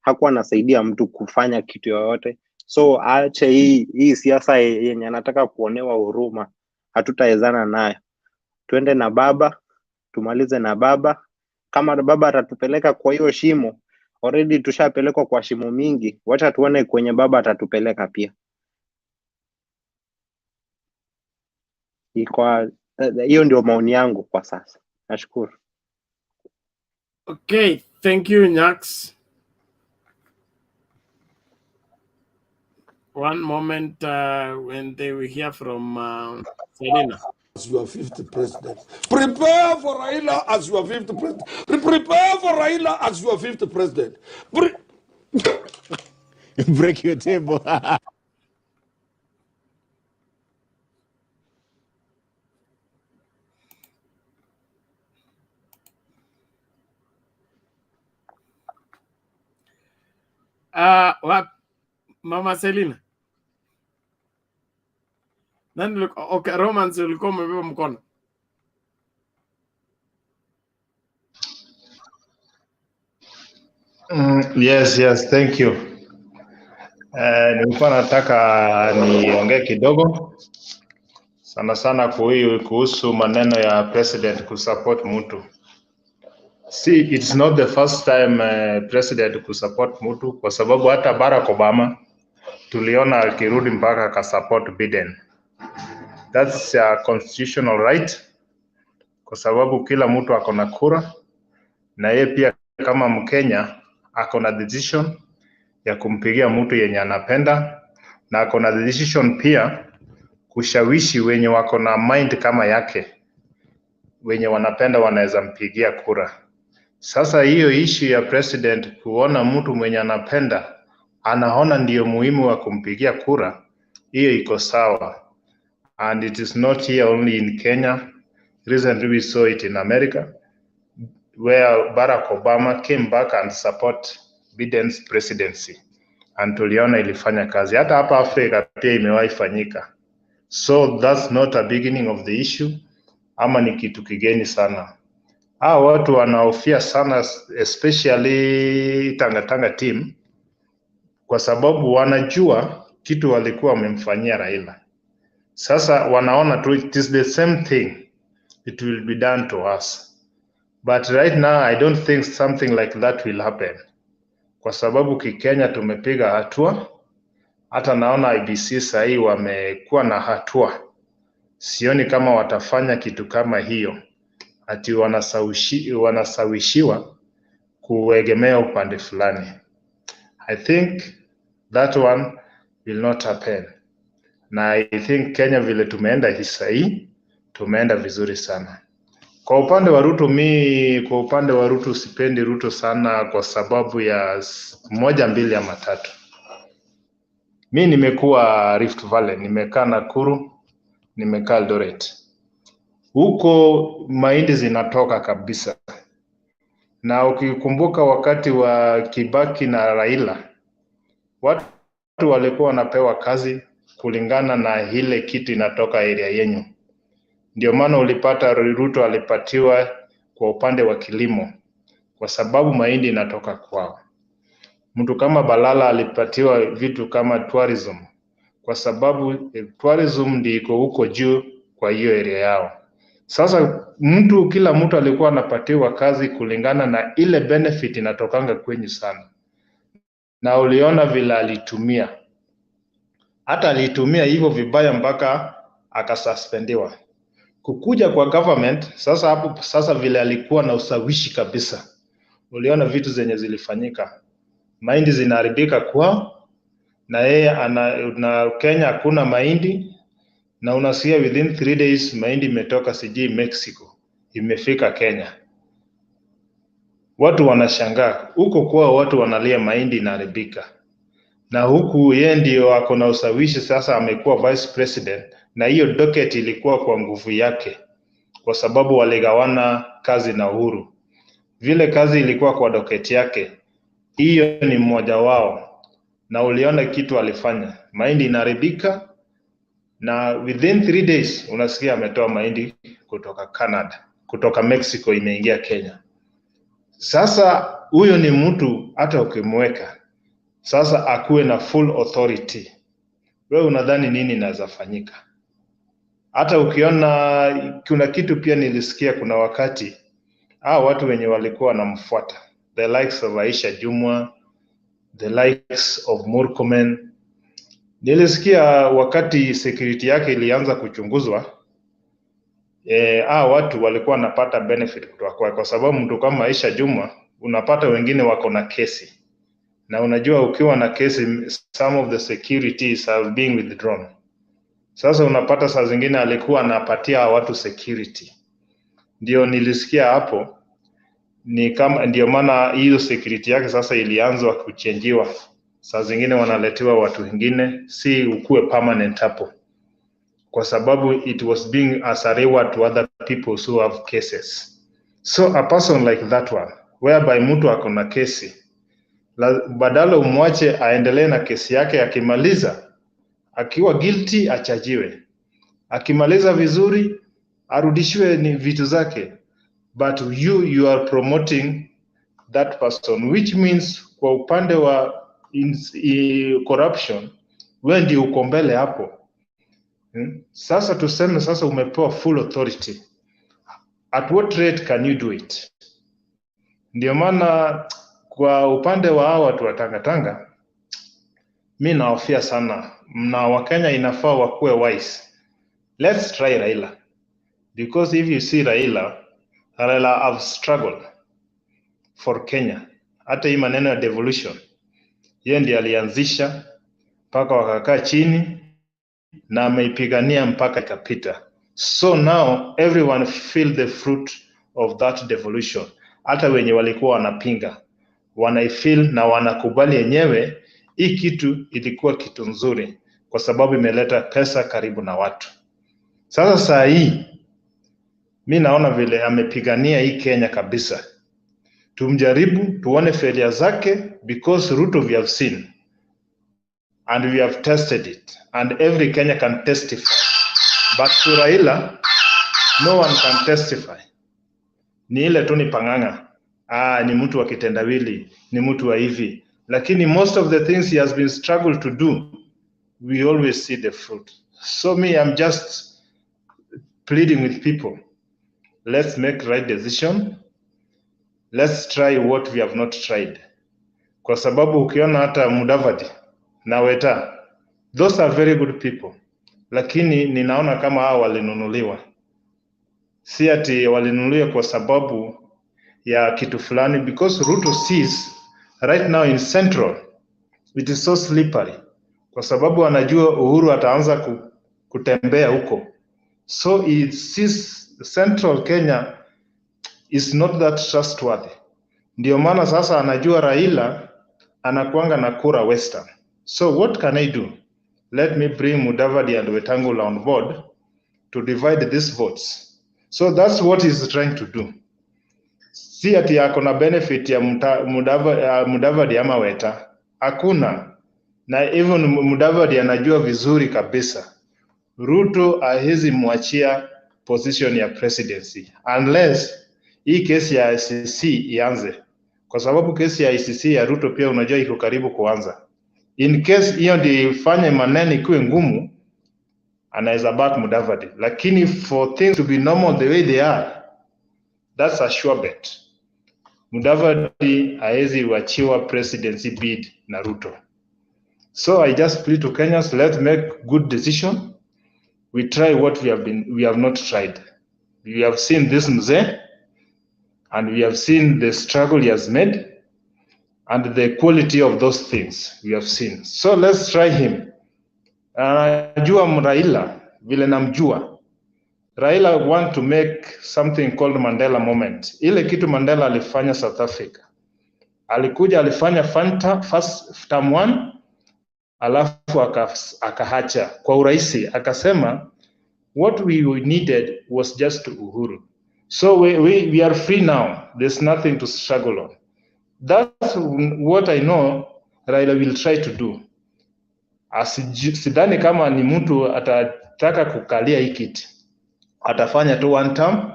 Hakuwa anasaidia mtu kufanya kitu yoyote. So aache hii siasa yenye anataka kuonewa huruma, hatutaezana nayo. Tuende na baba, tumalize na baba, kama baba atatupeleka kwa hiyo shimo, already tushapelekwa kwa shimo mingi, wacha tuone kwenye baba atatupeleka pia. Hiyo ndio maoni yangu kwa sasa. Nashukuru. Okay, thank you, Nyax. One moment when they will hear from Selena. As your fifth president. Prepare for Raila as your fifth president. Prepare for Raila as your fifth president. Break your table. What? Mama Selina. Nani look okay, Romans will come umebeba mkono. Yes, thank you. Nilikuwa nataka niongee kidogo sana kuhusu maneno ya president kusupport mtu. See, it's not the first time president kusupport mtu, kwa sababu hata Barack Obama tuliona akirudi mpaka akasupport Biden. That's a constitutional right, kwa sababu kila mtu ako na kura, na yeye pia kama Mkenya ako na decision ya kumpigia mtu yenye anapenda, na ako na decision pia kushawishi wenye wako na mind kama yake, wenye wanapenda wanaweza mpigia kura. Sasa hiyo issue ya president kuona mtu mwenye anapenda anaona ndio muhimu wa kumpigia kura, hiyo iko sawa. And it is not here only in Kenya. Recently we saw it in America, where Barack Obama came back and support Biden's presidency. And tuliona ilifanya kazi. Hata hapa Afrika pia imewahi fanyika. So that's not a beginning of the issue, ama ni kitu kigeni sana. Watu wanaofia sana, especially Tanga team, kwa sababu wanajua kitu walikuwa wamemfanyia Raila. Sasa wanaona tu it is the same thing, it will be done to us. But right now I don't think something like that will happen, kwa sababu Kikenya tumepiga hatua. Hata naona IBC sahii wamekuwa na hatua. Sioni kama watafanya kitu kama hiyo, ati wanasawishiwa kuegemea upande fulani. I think that one will not happen. Na I think Kenya vile tumeenda hii tumeenda vizuri sana. Kwa upande wa Ruto, sipendi Ruto sana kwa sababu ya moja mbili ya matatu. Mi nimekuwa Rift Valley, nimekaa Nakuru, nimekaa Eldoret. Huko mahindi zinatoka kabisa. Na ukikumbuka wakati wa Kibaki na Raila, watu walikuwa wanapewa kazi kulingana na ile kitu inatoka area yenyu. Ndio maana ulipata Ruto alipatiwa kwa upande wa kilimo, kwa sababu mahindi inatoka kwao. Mtu kama Balala alipatiwa vitu kama tourism, kwa sababu tourism ndio iko huko juu kwa hiyo area yao. Sasa kila mtu alikuwa anapatiwa kazi kulingana na ile benefit inatokanga kwenyu sana. Na uliona vile alitumia. Hata alitumia hivyo vibaya mpaka akasuspendiwa. Kukuja kwa government, sasa vile alikuwa na usawishi kabisa. Uliona vitu zenye zilifanyika. Mahindi zinaharibika kwao, na yeye na Kenya hakuna mahindi, na unasikia within 3 days mahindi imetoka sijui Mexico, imefika Kenya. Watu wanashangaa, huko kwao watu wanalia mahindi inaharibika. Na huku yeye ndio ako na usawishi, sasa amekuwa vice president, na hiyo docket ilikuwa kwa nguvu yake, kwa sababu waligawana kazi na Uhuru. Vile kazi ilikuwa kwa docket yake, hiyo ni mmoja wao. Na uliona kitu alifanya, mahindi inaharibika, na within 3 days unasikia ametoa mahindi kutoka Canada, kutoka Mexico imeingia Kenya. Sasa huyo ni mtu hata ukimweka sasa akuwe na full authority, wewe unadhani nini inaweza fanyika? Hata ukiona kuna kitu pia nilisikia, kuna wakati watu wenye walikuwa wanamfuata, the likes of Aisha Jumwa, the likes of Murkomen. Nilisikia wakati security yake ilianza kuchunguzwa, watu walikuwa wanapata benefit kutoka kwa sababu mtu kama Aisha Jumwa unapata wengine wako na kesi, na unajua ukiwa na kesi some of the securities are being withdrawn. Sasa unapata saa zingine alikuwa anapatia watu security. Ndio nilisikia hapo ni kama ndio maana hiyo security yake sasa ilianzwa kuchenjiwa. Saa zingine wanaletewa watu wengine, si ukue permanent hapo, kwa sababu it was being as a reward to other people who have cases. So a person like that one whereby mtu ako na kesi, badala umwache aendelee na kesi yake, akimaliza akiwa guilty achajiwe, akimaliza vizuri arudishiwe ni vitu zake, but you are promoting that person, which means kwa upande wa corruption wewe ndio uko mbele hapo. Sasa tuseme sasa umepewa full authority, at what rate can you do it? Ndio maana kwa upande wa hao watu wa Tanga, mimi naofia sana, na Wakenya inafaa wakuwe wise. Let's try Raila, because if you see Raila have struggled for Kenya. Hata hii maneno ya devolution yeye ndiye alianzisha, mpaka wakakaa chini na ameipigania mpaka ikapita. So now everyone feel the fruit of that devolution. Hata wenye walikuwa wanapinga wanaifeel na wanakubali yenyewe hii kitu ilikuwa kitu nzuri, kwa sababu imeleta pesa karibu na watu. Sasa saa hii mimi naona vile amepigania hii Kenya kabisa. Tumjaribu tuone failure zake, because Ruto we have seen and we have tested it and every Kenya can testify, but to Raila no one can testify. Ni ile tu ni panganga, ni mtu wa kitendawili, ni mtu wa hivi, lakini most of the things he has been struggled to do, we always see the fruit. So me, I'm just pleading with people, let's make right decision, let's try what we have not tried. Kwa sababu ukiona hata Madvd na Weta, those are very good people, lakini ninaona kama hao walinunuliwa. Si ati walinunuliwa kwa sababu ya kitu fulani, because Ruto sees right now in Central it is so slippery, kwa sababu anajua Uhuru ataanza kutembea huko. So it sees Central Kenya is not that trustworthy. Ndio maana sasa anajua Raila anakuanga na kura Western. So what can I do? Let me bring Madvd and Wetangula on board to divide these votes. So that's what he's trying to do. Si ati yako na benefit ya Madvd ama Weta, hakuna. Na even Madvd anajua vizuri kabisa Ruto hawezi mwachia position ya presidency unless hii kesi ya ICC ianze, kwa sababu kesi ya ICC ya Ruto pia unajua iko karibu kuanza. In case hiyo ndio ifanye maneno ikuwe ngumu, anaweza back Madvd, lakini for things to be normal the way they are, that's a sure bet. Madvd hawezi wachiwa presidency bid na Ruto. So I just plead to Kenyans, let's make good decision. We try what we have not tried. We have seen this mzee, and we have seen the struggle he has made, and the quality of those things we have seen. So let's try him. Najua Raila, vile namjua, Raila want to make something called Mandela moment. Ile kitu Mandela alifanya South Africa. Alikuja alifanya first term 1, alafu akahacha kwa urahisi, akasema what we needed was just Uhuru. So we are free now. There's nothing to struggle on. That's what I know Raila will try to do. Sidhani kama ni mtu atataka kukalia hii kiti. Atafanya tu one term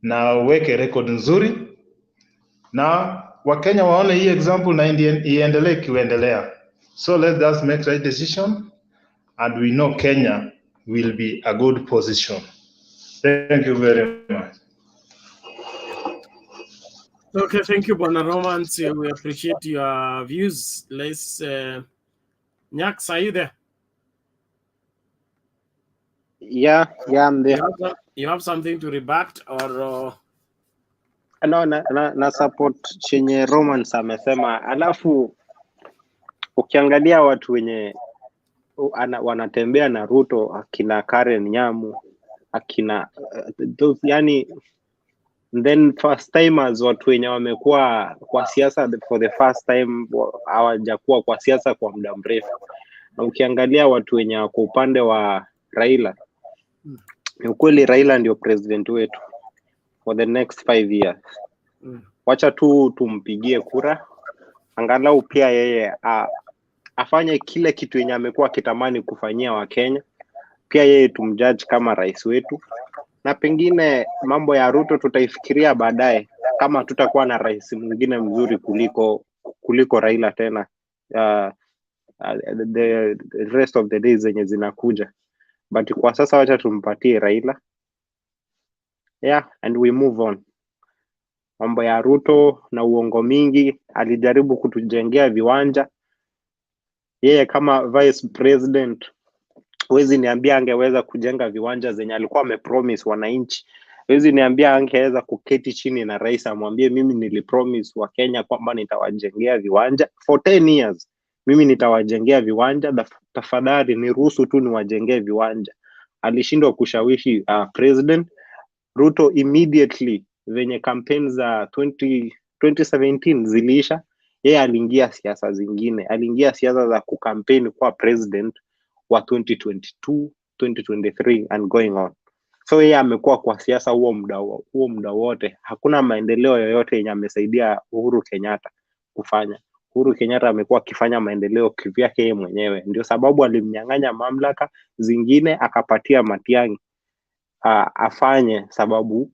na weke record nzuri, na Wakenya waone hii example na iendelee kiendelea. So let us make right decision, and we know Kenya will be a good position. Thank you very much. Okay, thank you, Bwana Romans. We appreciate your views. Let's Nyax, are you there? Yeah, I'm there. You have something to rebut or No, na support chenye Romans amesema. Alafu ukiangalia watu wenye wanatembea na Ruto, akina Karen Nyamu, akina those, yani then first timers, watu wenye wamekuwa kwa siasa for the first time, hawajakuwa kwa siasa kwa muda mrefu. Na ukiangalia watu wenye wako upande wa Raila, ni ukweli Raila ndio president wetu for the next 5 years. Wacha tu tumpigie kura, angalau pia yeye afanye kile kitu yenye amekuwa kitamani kufanyia Wakenya. Pia yeye tumjudge kama rais wetu, na pengine mambo ya Ruto tutaifikiria baadaye kama tutakuwa na rais mwingine mzuri kuliko Raila tena the rest of the days zenye zinakuja. But kwa sasa wacha tumpatie Raila, and we move on. Mambo ya Ruto na uongo mingi, alijaribu kutujengea viwanja. Yeye kama vice president, huwezi niambia angeweza kujenga viwanja zenye alikuwa amepromise wananchi. Huwezi niambia angeweza kuketi chini na rais amwambie mimi nilipromise wa Kenya kwamba nitawajengea viwanja for 10 years. Mimi nitawajengea viwanja, tafadhali niruhusu tu niwajengee viwanja. Alishindwa kushawishi president. Ruto immediately venye campaign za 2017 zilisha, yeye aliingia siasa zingine. Aliingia siasa za kukampeni kwa president wa 2022, 2023 and going on. So yeye amekuwa kwa siasa huo muda wote. Hakuna maendeleo yoyote yenye amesaidia Uhuru Kenyatta kufanya. Uhuru Kenyatta amekuwa akifanya maendeleo kivyake yeye mwenyewe. Ndio sababu alimnyang'anya mamlaka zingine akapatia Matiang'i afanye, sababu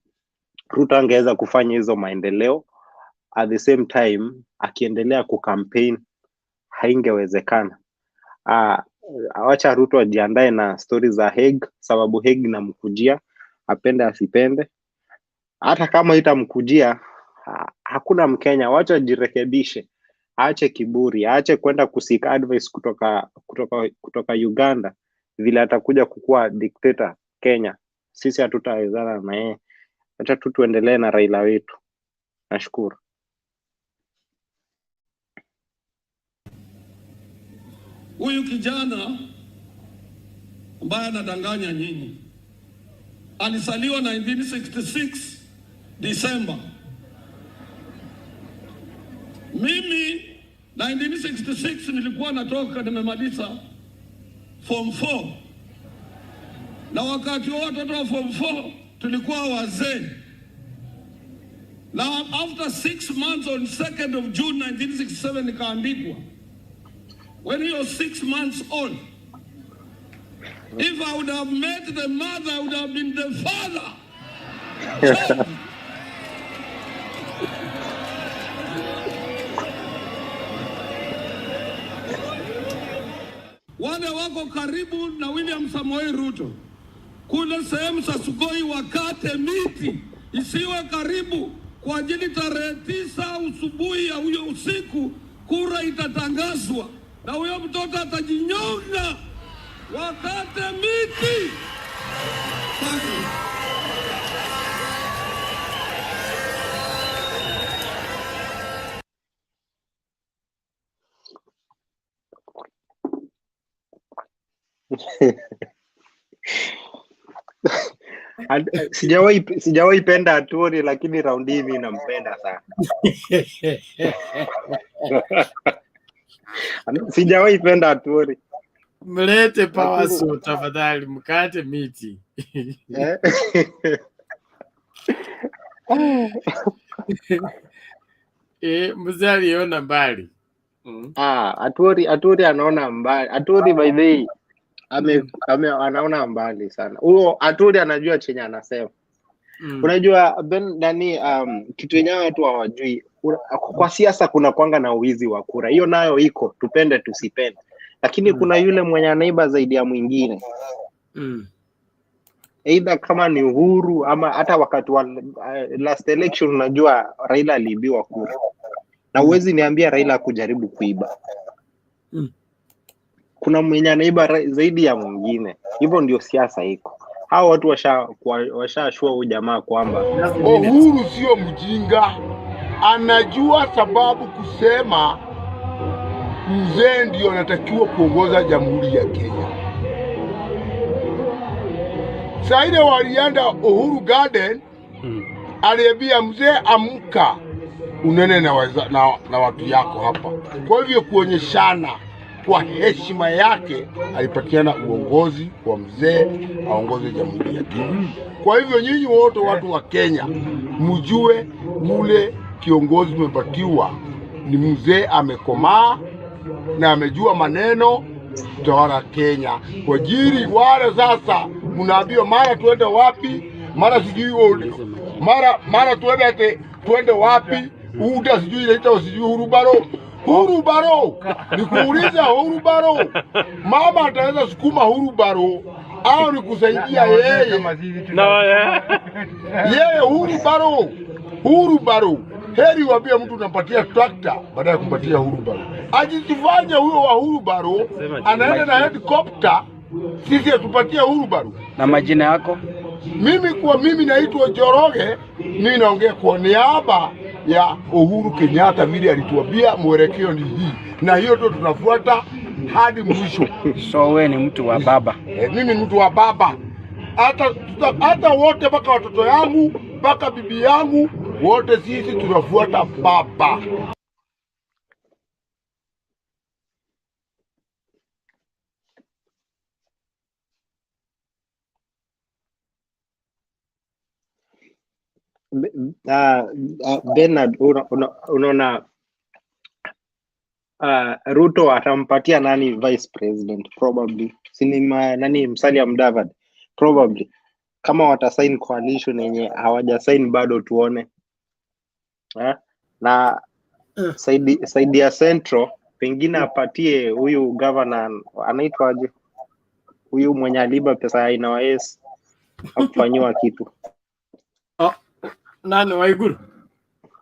Ruto angeweza kufanya hizo maendeleo at the same time akiendelea kukampeni, haingewezekana. Awacha Ruto ajiandae na stories za Hague, sababu Hague inamkujia apende asipende. Hata kama itamkujia, hakuna Mkenya. Wacha jirekebishe, aache kiburi, aache kwenda kusik advice kutoka Uganda vile atakuja kukua dictator Kenya. Sisi hatutawezana na yeye. Acha tu tuendelee na Raila wetu. Nashukuru. Huyu kijana ambaye anadanganya nyinyi alisaliwa 1966 December. Mimi 1966 nilikuwa natoka nimemaliza form 4. Na wakati wote watoto wa form 4 tulikuwa wazee. Now after 6 months on 2nd of June 1967 nikaandikwa. When he was 6 months old, if I would have met the mother, I would have been the father. Wale wako karibu na William Samoei Ruto, kule sehemu za Sugoi wakate miti isiwe karibu, kwa ajili tarehe 9 usubuhi ya huyo usiku kura itatangazwa na huyo mtoto atajinyonga. Wakate miti. Sijawahi penda Aturi, lakini raundi hivi nampenda sana. Sijawahi penda Aturi. Mlete power so tafadhali, mkate miti. Mzee aliona mbali. Aturi anaona mbali. Aturi by the way anaona mbali sana. Huyo Aturi anajua chenye anasema. Unajua kitu yenye watu hawajui, kwa siasa kuna kwanga na uwizi wa kura. Hiyo nayo iko, tupende tusipende. Lakini kuna yule mwenye anaiba zaidi ya mwingine. either kama ni Uhuru ama hata wakati wa last election, unajua Raila aliibiwa kura, na uwezi niambia Raila kujaribu kuiba. Kuna mwenye anaiba zaidi ya mwingine. Hivyo ndio siasa iko. Hao watu washashua huyu jamaa kwamba Uhuru sio mjinga, anajua sababu kusema mzee ndio anatakiwa kuongoza Jamhuri ya Kenya. Saide walienda Uhuru Garden, aliambia mzee, amka unene na watu yako hapa. Kwa hivyo kuonyeshana kwa heshima yake, alipatiana uongozi kwa mzee aongoze Jamhuri ya Kenya. Kwa hivyo nyinyi wote watu wa Kenya, mjue mule kiongozi mmepatiwa ni mzee amekomaa na amejua maneno utawala Kenya. Kwa jiri wale sasa mnaambiwa mara tuende wapi, mara sijui mara tuende wapi, uta sijui inaitwa sijui hurubaro. Nikuuliza hurubaro, mama ataweza sukuma hurubaro au nikusaidia yeye? Yeye hurubaro. Heri wapia mtu unapatia trakta baada ya kupatia hurubaro. Ajisifanye huyo wa hurubaro anaenda na helicopter, sisi atupatie hurubaro. Na majina yako? Mimi naitwa Joroge, mimi naongea kwa niaba ya Uhuru Kenyatta, vile alituambia mwelekeo ni hii, na hiyo ndio tunafuata hadi mwisho. So wewe ni mtu wa baba? Mimi ni mtu wa baba. Hata wote mpaka watoto yangu mpaka bibi yangu wote sisi tunafuata baba. Bernard, unaona Ruto atampatia nani vice president? Probably nani, Musalia Mudavadi probably, kama watasign coalition yenye hawajasign bado, tuone na saidi ya Central pengine apatie huyu governor anaitwaje, huyu mwenye aliba pesa ya INS akufanyiwa kitu. Nani?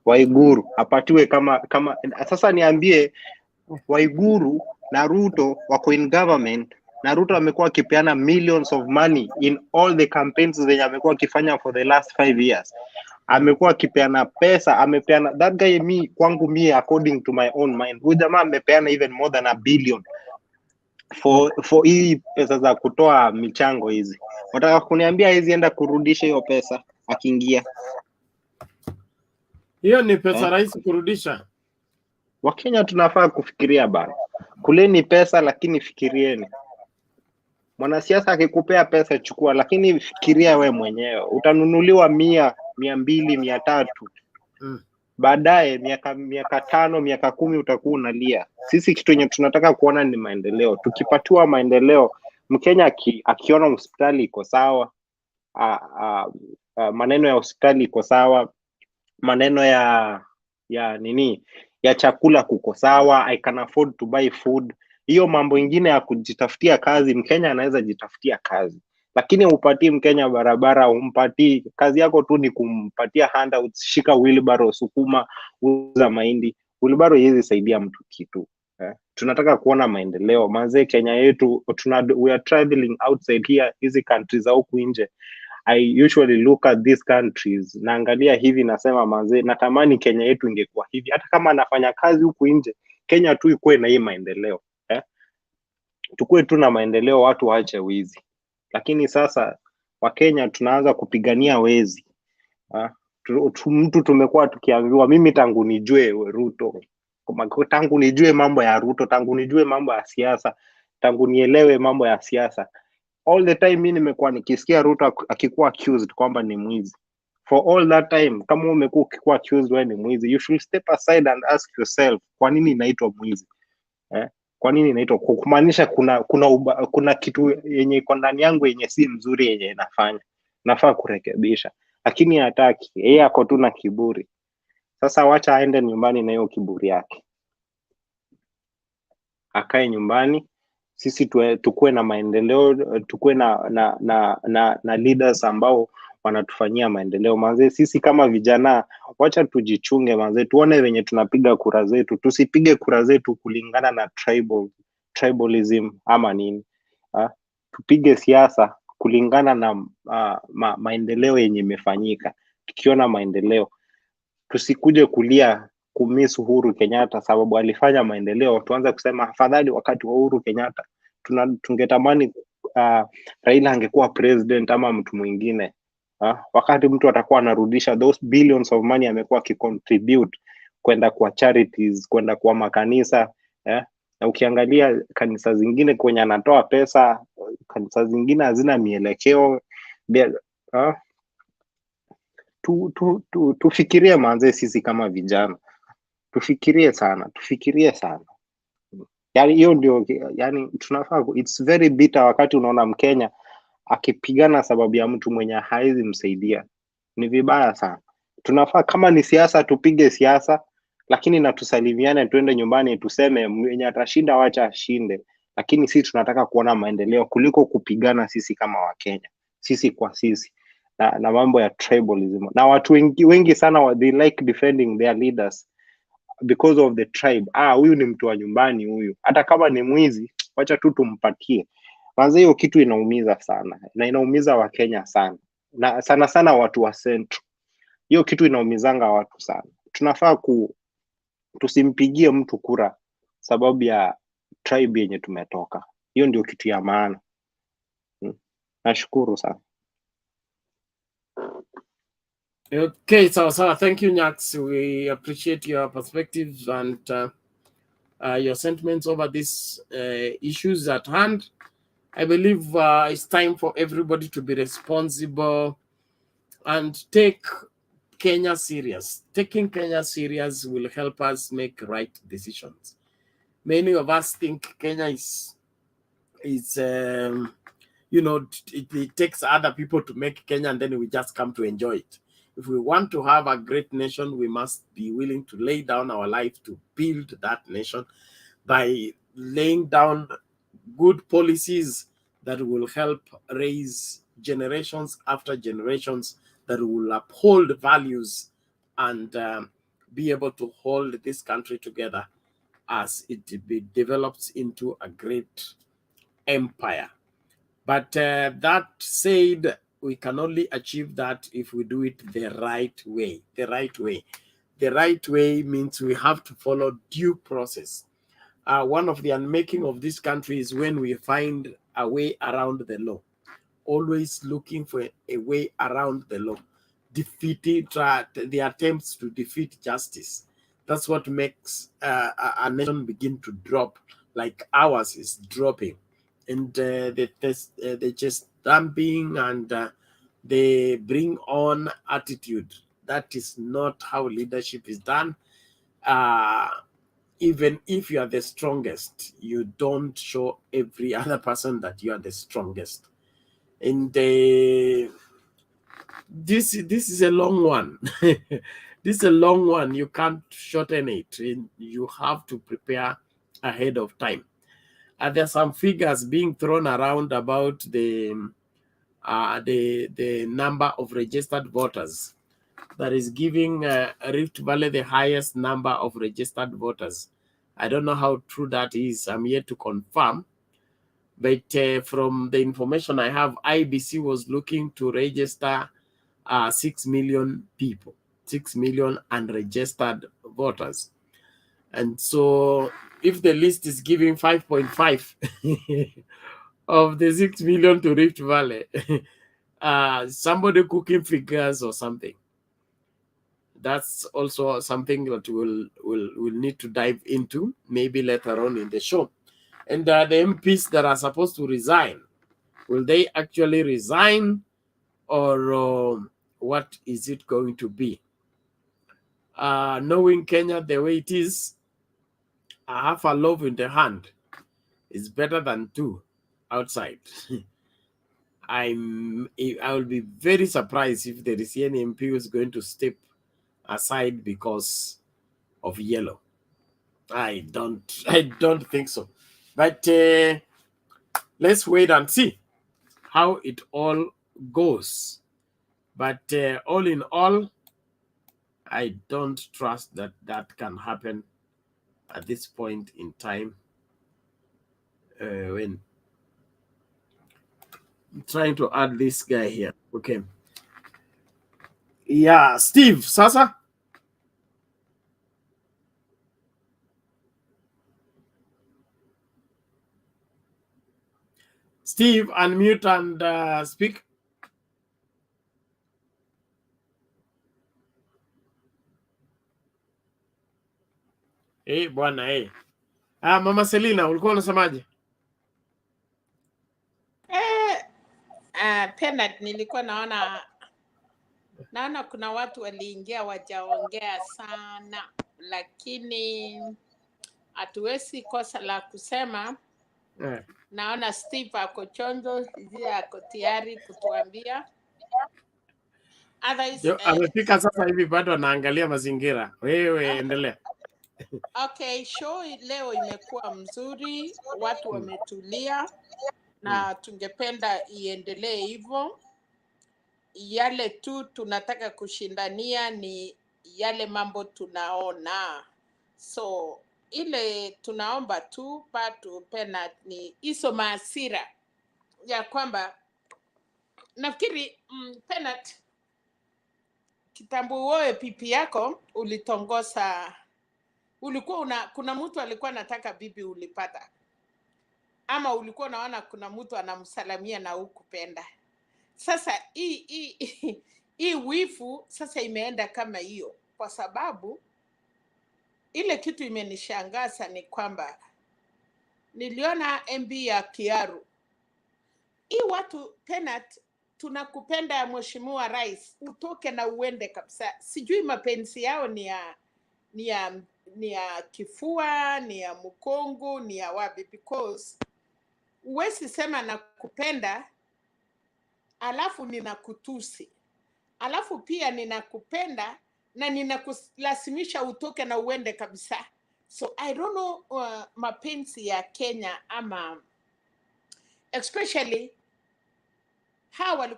Waiguru apatiwe kama sasa. Niambie, Waiguru na Ruto wako in government, na Ruto amekuwa akipeana millions of money in all the campaigns zenye amekuwa akifanya for the last 5 years. Amekuwa akipeana pesa, amepeana that guy, kwangu according to my own mind, huyu jamaa amepeana even more than $1 billion for hii pesa za kutoa michango hizi. Wataka kuniambia hizi enda kurudisha hiyo pesa akiingia? Hiyo ni pesa rahisi kurudisha. Wakenya tunafaa kufikiria bana. Kuleni pesa lakini fikirieni. Mwanasiasa akikupea pesa chukua, lakini fikiria we mwenyewe. Utanunuliwa 100, 200, 300. Baadaye miaka 5, miaka 10 utakuwa unalia. Sisi kitu yenye tunataka kuona ni maendeleo. Tukipatiwa maendeleo, Mkenya akiona hospitali iko sawa, maneno ya hospitali iko sawa, maneno ya chakula kuko sawa, I can afford to buy food. Hiyo mambo ingine ya kujitafutia kazi, Mkenya anaweza jitafutia kazi. Lakini umpatie Mkenya barabara, umpatie kazi yako tu ni kumpatia handouts, shika wheelbarrow, sukuma, uza mahindi. Wheelbarrow hizi saidia mtu kitu. Tunataka kuona maendeleo. Manze Kenya yetu, we are traveling outside here, hizi countries za huku nje. I usually look at these countries, naangalia hivi nasema manze, natamani Kenya yetu ingekuwa hivi. Hata kama anafanya kazi huku nje, Kenya tu ikuwe na hii maendeleo. Tukue tu na maendeleo, watu waache wizi. Lakini sasa Wakenya tunaanza kupigania wezi. Mtu tumekuwa tukiambiwa, mimi tangu nijue Ruto, tangu nijue mambo ya Ruto, tangu nijue mambo ya siasa, tangu nielewe mambo ya siasa, all the time mimi nimekuwa nikisikia Ruto akikuwa accused kwamba ni mwizi. For all that time, kama umekuwa ukikuwa accused wewe ni mwizi, you should step aside and ask yourself, kwa nini inaitwa mwizi? Kwa nini inaitwa? Kumaanisha kuna kitu yenye iko ndani yangu yenye si mzuri yenye nafaa kurekebisha. Lakini hataki, yeye ako tu na kiburi. Sasa wacha aende nyumbani na hiyo kiburi yake, akae nyumbani. sisi tukuwe na maendeleo, tukuwe na leaders ambao wanatufanyia maendeleo. Manze, sisi kama vijana wacha tujichunge manze, tuone venye tunapiga kura zetu, tusipige kura zetu kulingana na tribalism ama nini. Tupige siasa kulingana na maendeleo yenye imefanyika. Tukiona maendeleo, tusikuje kulia kumiss Uhuru Kenyatta sababu alifanya maendeleo, tuanze kusema afadhali wakati wa Uhuru Kenyatta. Tungetamani Raila angekuwa president ama mtu mwingine. Wakati mtu atakuwa anarudisha those billions of money amekuwa akicontribute kwenda kwa charities, kwenda kwa makanisa, na ukiangalia kanisa zingine kwenye anatoa pesa, kanisa zingine hazina mielekeo. Tufikirie manze, sisi kama vijana tufikirie sana. Yani hiyo ndio, yani tunafaa, it's very bitter wakati unaona Mkenya akipigana sababu ya mtu mwenye haizi msaidia. Ni vibaya sana. Tunafaa kama ni siasa tupige siasa, lakini na tusalimiane, tuende nyumbani, tuseme mwenye atashinda wacha ashinde, lakini sisi tunataka kuona maendeleo kuliko kupigana sisi kama Wakenya, sisi kwa sisi, na mambo ya tribalism. Na watu wengi sana they like defending their leaders because of the tribe. Huyu ni mtu wa nyumbani huyu, hata kama ni mwizi wacha tu tumpatie. Kwanza hiyo kitu inaumiza sana, na inaumiza Wakenya sana, na sana watu wa Central. Hiyo kitu inaumizanga watu sana. Tunafaa tusimpigie mtu kura sababu ya tribe yenye tumetoka. Hiyo ndio kitu ya maana. Nashukuru sana. Okay, so thank you, Nyax. We appreciate your perspectives and your sentiments over these issues at hand. I believe it's time for everybody to be responsible and take Kenya serious. Taking Kenya serious will help us make right decisions. Many of us think Kenya is it takes other people to make Kenya and then we just come to enjoy it. If we want to have a great nation, we must be willing to lay down our life to build that nation by laying down good policies that will help raise generations after generations, that will uphold values and be able to hold this country together as it develops into a great empire. But that said, we can only achieve that if we do it the right way. The right way means we have to follow due process. One of the unmaking of this country is when we find a way around the law, always looking for a way around the law, defeating the attempts to defeat justice. That's what makes a nation begin to drop, like ours is dropping. And they just dumping and they bring on attitude. That is not how leadership is done. Even if you are the strongest, you don't show every other person that you are the strongest. And this is a long one. This is a long one. You can't shorten it. You have to prepare ahead of time. There's some figures being thrown around about the number of registered voters that is giving Rift Valley the highest number of registered voters. I don't know how true that is. I'm yet to confirm. But from the information I have, IBC was looking to register 6 million people, 6 million unregistered voters. And so if the list is giving 5.5 of the 6 million to Rift Valley, somebody cooking figures or something. That's also something that we'll need to dive into maybe later on in the show. And the MPs that are supposed to resign, will they actually resign, or what is it going to be? Knowing Kenya the way it is, half a loaf in the hand is better than two outside. I will be very surprised if there is any MP who is going to step aside because of yellow. I don't think so. But let's wait and see how it all goes. But all in all, I don't trust that that can happen at this point in time. When I'm trying to add this guy here. Okay. Yeah, Steve, sasa? Steve, unmute and speak. Bwana. Mama Selina, ulikuwa unasemaje? Tena nilikuwa naona kuna watu waliingia wajaongea sana, lakini hatuwezi kosa la kusema. Naona Steve ako chonjo, yeye ako tayari kutuambia. Amefika sasa hivi bado anaangalia mazingira. Wewe endelea. Okay, show leo imekuwa mzuri, watu wametulia na tungependa iendelee hivyo. Yale tu tunataka kushindania ni yale mambo tunaona. So ile tunaomba tu patu pena ni hizo maasira ya kwamba nafikiri Penat kitambo wewe pipi yako ulitongosa, ulikuwa kuna mtu alikuwa anataka bibi ulipata, ama ulikuwa unaona kuna mtu anamsalamia na hukupenda. Sasa hii wifu sasa imeenda kama hiyo, kwa sababu ile kitu imenishangaza ni kwamba niliona MB ya Kiaru, hii watu Penat, tunakupenda ya mheshimiwa rais, utoke na uende kabisa. Sijui mapenzi yao ni ya kifua, ni ya mkongo, ni ya wapi, because uwezi sema nakupenda alafu ninakutusi, alafu pia ninakupenda na ninakulazimisha utoke na uende kabisa. So I don't know mapenzi ya Kenya ama especially hawa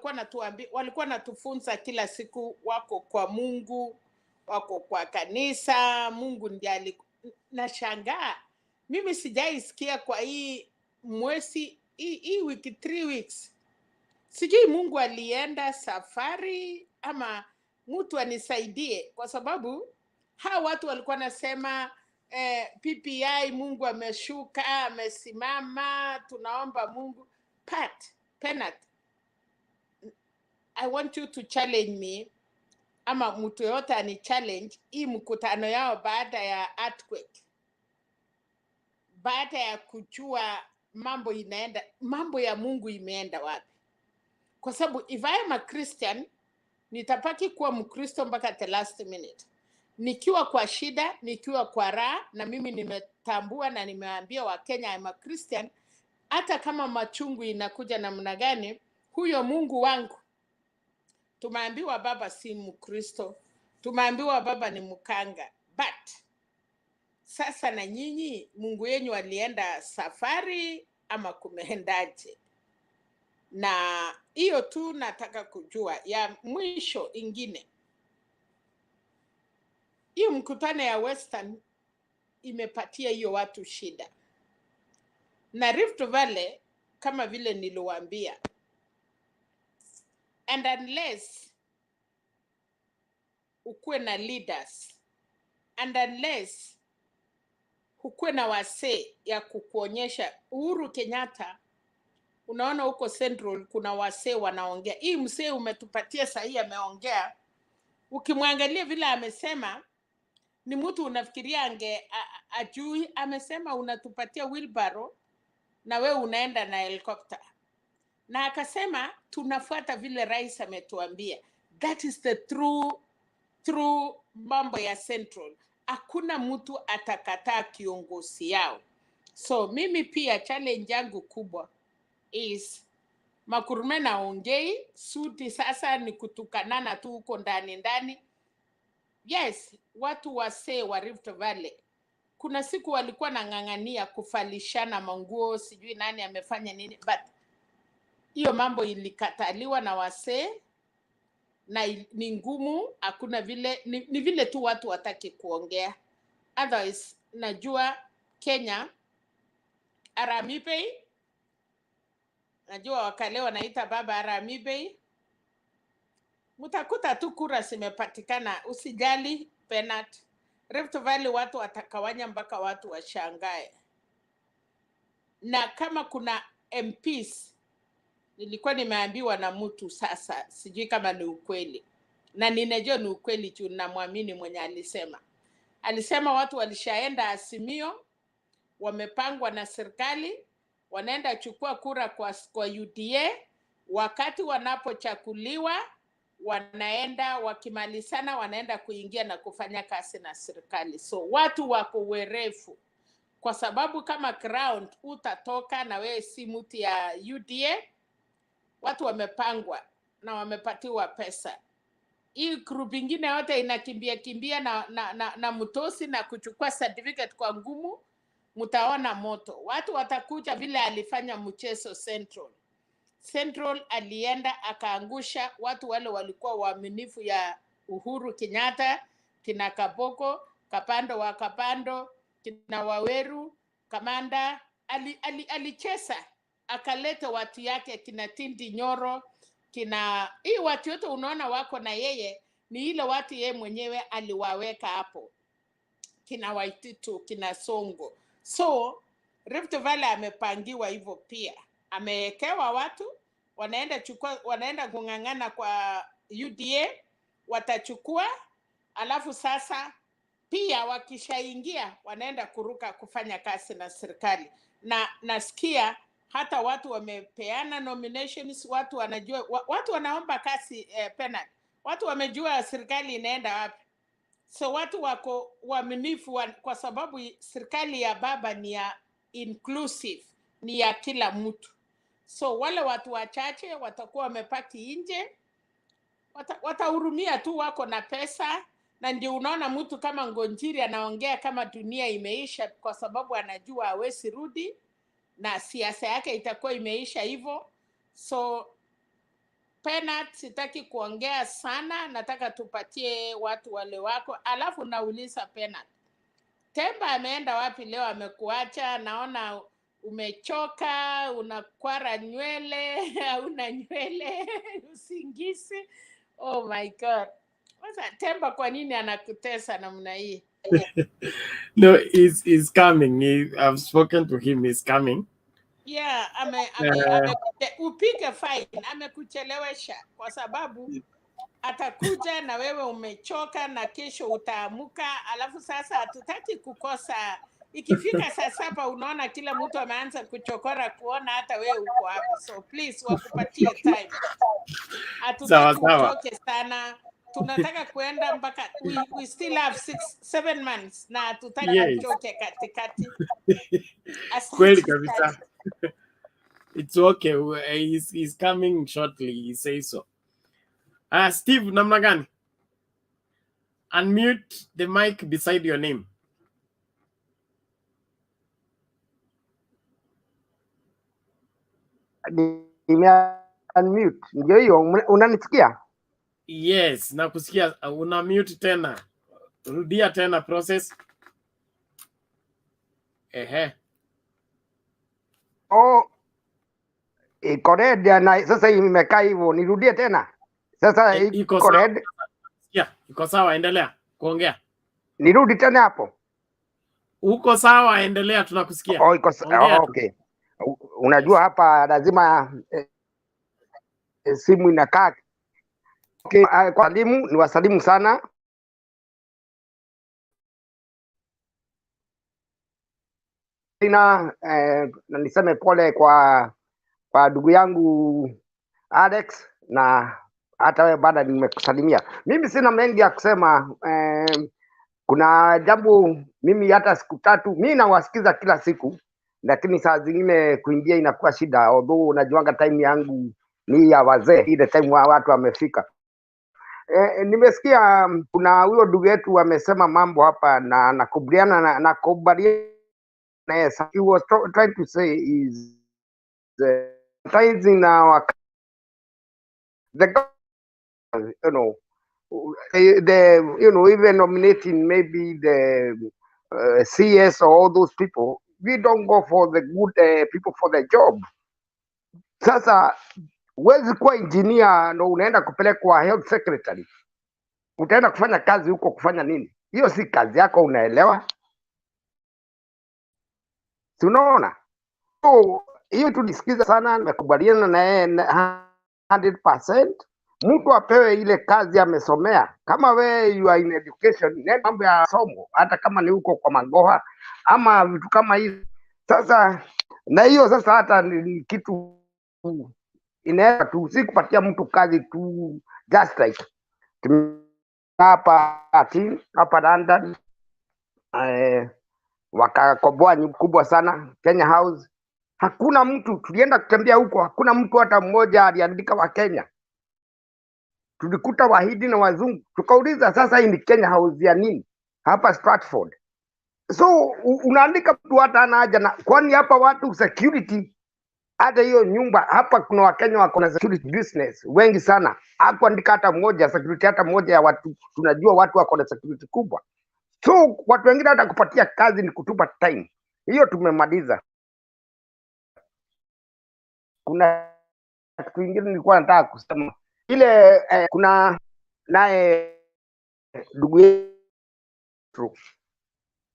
walikuwa natufunza kila siku wako kwa Mungu, wako kwa kanisa, Mungu ndiye nashangaa. Mimi sijaisikia kwa hii mwezi hii wiki 3 weeks. Sijui Mungu alienda safari ama mtu anisaidie, kwa sababu hawa watu walikuwa nasema PPI Mungu ameshuka, amesimama, tunaomba Mungu. Penat, I want you to challenge me, ama mtu yote ani challenge hii mkutano yao baada ya earthquake, baada ya kujua mambo ya Mungu imeenda wapi. Kwa sababu if I am a Christian, nitapaki kuwa Mkristo mpaka the last minute. Nikiwa kwa shida, nikiwa kwa raha, na mimi nimetambua na nimeambia Wakenya I am a Christian, hata kama machungu inakuja namna gani, huyo Mungu wangu. Tumeambiwa baba si Mkristo, tumeambiwa baba ni mkanga, but sasa na nyinyi Mungu yenyu alienda safari ama kumeendaje? Na hiyo tu nataka kujua. Ya mwisho ingine, hiyo mkutano ya Western imepatia hiyo watu shida, na Rift Valley kama vile niliwaambia, and unless ukuwe na leaders, and unless ukuwe na wasee ya kukuonyesha. Uhuru Kenyatta, unaona huko Central kuna wasee wanaongea. Hii msee umetupatia sahi ameongea, ukimwangalia vile amesema ni mtu unafikiria ajui. Amesema unatupatia wheelbarrow na we unaenda na helicopter, na akasema tunafuata vile rais ametuambia. That is the true mambo ya Central. Hakuna mtu atakataa kiongozi yao. So mimi pia challenge yangu kubwa is Makurume na ongei suti sasa ni kutukanana tu huko ndani. Yes, watu wasee wa Rift Valley kuna siku walikuwa nang'ang'ania kufalishana manguo, sijui nani amefanya nini, but hiyo mambo ilikataliwa na wasee na ni ngumu. Hakuna vile, ni vile tu watu wataki kuongea. Otherwise, najua Kenya, Aramibei, najua wakale wanaita baba Aramibei, mutakuta tu kura zimepatikana. Usijali Penat, Rift Valley watu watakawanya mpaka watu washangae. Na kama kuna MPs, nilikuwa nimeambiwa na mtu sasa, sijui kama ni ukweli, na ninajua ni ukweli juu namwamini mwenye alisema. Alisema watu walishaenda Azimio, wamepangwa na serikali, wanaenda chukua kura kwa UDA, wakati wanapochakuliwa wanaenda, wakimalizana wanaenda kuingia na kufanya kazi na serikali. So watu wako werefu, kwa sababu kama ground utatoka na wewe si mtu ya UDA, watu wamepangwa na wamepatiwa pesa. Hii group ingine yote inakimbia na mtosi na kuchukua certificate kwa ngumu, mtaona moto. Watu watakuja vile alifanya mchezo Central alienda akaangusha watu wale walikuwa waaminifu ya Uhuru Kenyatta, kina Kaboko, Kapando wa Kapando, kina Waweru, Kamanda. Alicheza akaleta watu yake, kina Tindi Nyoro, kina hii watu yote unaona wako na yeye, ni ile watu yeye mwenyewe aliwaweka hapo, kina Waititu, kina Songo. So Rift Valley amepangiwa hivyo pia, amewekewa watu wanaenda kung'ang'ana kwa UDA, watachukua, alafu sasa pia wakishaingia wanaenda kuruka kufanya kazi na serikali. Na nasikia hata watu wamepeana nominations, watu wanajua, watu wanaomba kazi Penat, watu wamejua serikali inaenda wapi. So watu wako waaminifu kwa sababu serikali ya baba ni ya inclusive, ni ya kila mtu. So wale watu wachache watakuwa wamepaki nje, watahurumia tu, wako na pesa. Na ndio unaona mtu kama Ngonjiri anaongea kama dunia imeisha, kwa sababu anajua hawezi rudi na siasa yake itakuwa imeisha hivyo. So Penat, sitaki kuongea sana, nataka tupatie watu wale wako. Alafu nauliza Penat, Temba ameenda wapi leo? Amekuacha, naona umechoka, unakwara nywele, hauna nywele, usingizi. Oh my God. Sasa Temba kwa nini anakutesa namna hii? No, he's coming. I've spoken to him, he's coming. Yeah, upige fine, amekuchelewesha kwa sababu atakuja na wewe umechoka na kesho utaamuka. Alafu sasa hatutaki kukosa, ikifika saa 7 unaona kila mtu ameanza kuchokora kuona hata wewe uko hapo. So please wakupatie time, hatutaki uchoke sana. Tunataka kuenda mpaka we still have 7 months na hatutaki uchoke katikati. Kweli kabisa. It's okay, he's coming shortly, he says so. Steve, namna gani? Unmute the mic beside your name. Unmute. Ndio hiyo, unanisikia? Yes, nakusikia. Una mute tena. Rudia tena process. Ehe. Oh, iko red na sasa imekaa hivyo. Nirudie tena. Sasa iko red. Yeah, iko sawa, endelea kuongea. Nirudi tena hapo. Uko sawa, endelea, tunakusikia. Oh, iko sawa. Okay. Unajua hapa lazima simu inakaa. Okay, kwa walimu ni wasalimu sana. Na niseme pole kwa ndugu yangu Alex, na hata wewe baada nimekusalimia. Mimi sina mengi ya kusema. Kuna jambo, mimi hata siku 3 mimi nawasikiza kila siku, lakini saa zingine kuingia inakuwa shida, although unajuanga time yangu ni ya wazee, ile time wa watu wamefika. Nimesikia kuna huyo ndugu yetu amesema mambo hapa na nakubaliana na yes. He was trying to say is sometimes in our the even nominating maybe the CS or all those people, we don't go for the good people for the job. Sasa huwezi kuwa engineer na unaenda kupelekwa health secretary, utaenda kufanya kazi huko kufanya nini? Hiyo si kazi yako, unaelewa? Si unaona? So hiyo tulisikiza sana, nimekubaliana na yeye 100%. Mtu apewe ile kazi amesomea. Kama we you are in education, nenda mambo ya somo, hata kama ni huko kwa Magoha ama vitu kama hivi. Sasa na hiyo sasa hata ni kitu inaweza tu, si kupatia mtu kazi tu just like hapa London wakakoboa nyumba kubwa sana Kenya House. Hakuna mtu, tulienda kutembea huko, hakuna mtu hata mmoja aliandika wa Kenya. Tulikuta Wahindi na wazungu, tukauliza sasa hii ni Kenya House ya nini hapa Stratford? So unaandika mtu hata ana haja na, kwani hapa watu security, hata hiyo nyumba hapa kuna Wakenya wako na security business wengi sana, hakuandika hata mmoja security, hata mmoja ya watu. Tunajua watu wako na security kubwa, so watu wengine hata kupatia kazi ni kutupa time. Hiyo tumemaliza. Kuna kitu kingine nilikuwa nataka kusema ile kuna naye ndugu yetu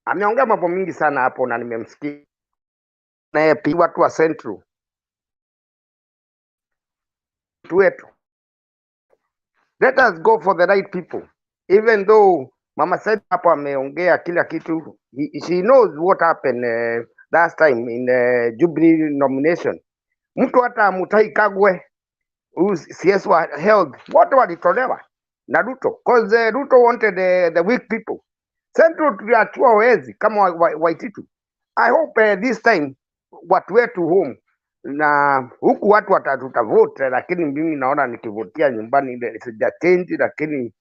ameongea mambo mingi sana hapo na nimemsikia, naye pia watu wa Central wetu, let us go for the right people, even though mama said hapo ameongea kila kitu. She knows what happened last time in Jubilee nomination. Mtu hata Mutahi Kagwe CS wa health wote walitolewa na Ruto, because Ruto wanted the weak people. Central tuliachua wezi kama Waititu. I hope this time watu wetu home na huku watu watavote, lakini mimi naona nikivotia nyumbani ile sija change, lakini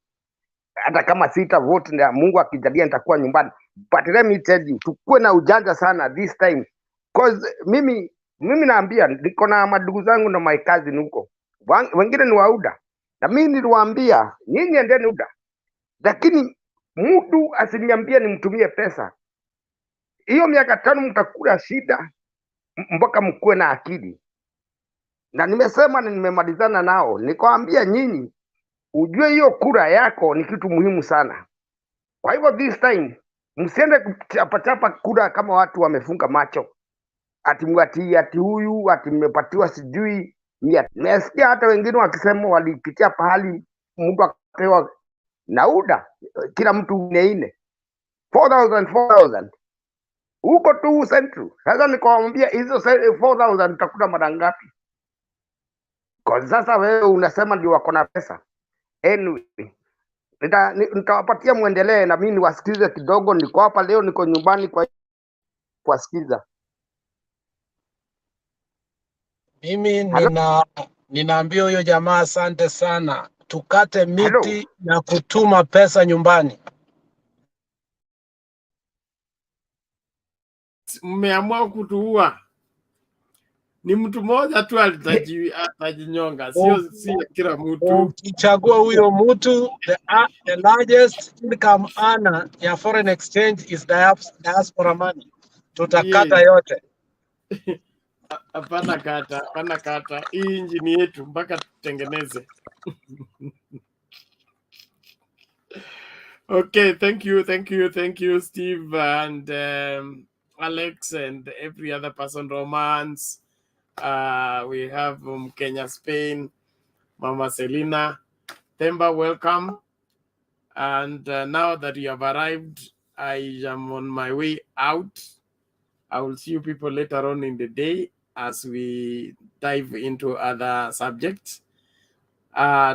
hata kama sita vote na Mungu akijalia nitakuwa nyumbani. But let me tell you, tukue na ujanja sana this time, because mimi naambia niko na madugu zangu na my cousin huko, wengine ni wauda, na mimi niliwaambia nyinyi endeni UDA, lakini mtu asiniambie nimtumie pesa. Hiyo miaka 5 mtakula shida mpaka mkuwe na akili. Na nimesema na nimemalizana nao, nikwambia nyinyi ujue hiyo kura yako ni kitu muhimu sana. Kwa hivyo this time msiende kuchapa kura kama watu wamefunga macho, ati huyu ati mmepatiwa sijui mia. Nimesikia hata wengine wakisema walipitia pahali mtu akapewa na UDA kila mtu 4,000 huko tu Central. Sasa nikamwambia hizo 4,000 utakuta mara ngapi? Kwa sasa wewe unasema ndio wako na pesa. Anyway, nitawapatia muendelee na mimi niwasikize kidogo. Niko hapa leo, niko nyumbani kwa kuwasikiza. Mimi ninaambia huyo jamaa asante sana, tukate miti na kutuma pesa nyumbani. Mmeamua kutuua. Ni mtu mmoja tu atajinyonga, sio kila mtu. Ukichagua huyo mtu, the largest income earner ya foreign exchange is diaspora money. Tutakata yote. Hapana kata. Hii injini yetu mpaka tutengeneze. Okay, thank you Steve and Alex and every other person. Romance, we have Kenya, Spain, Mama Selina, Themba, welcome. And now that you have arrived, I am on my way out. I will see you people later on in the day as we dive into other subjects.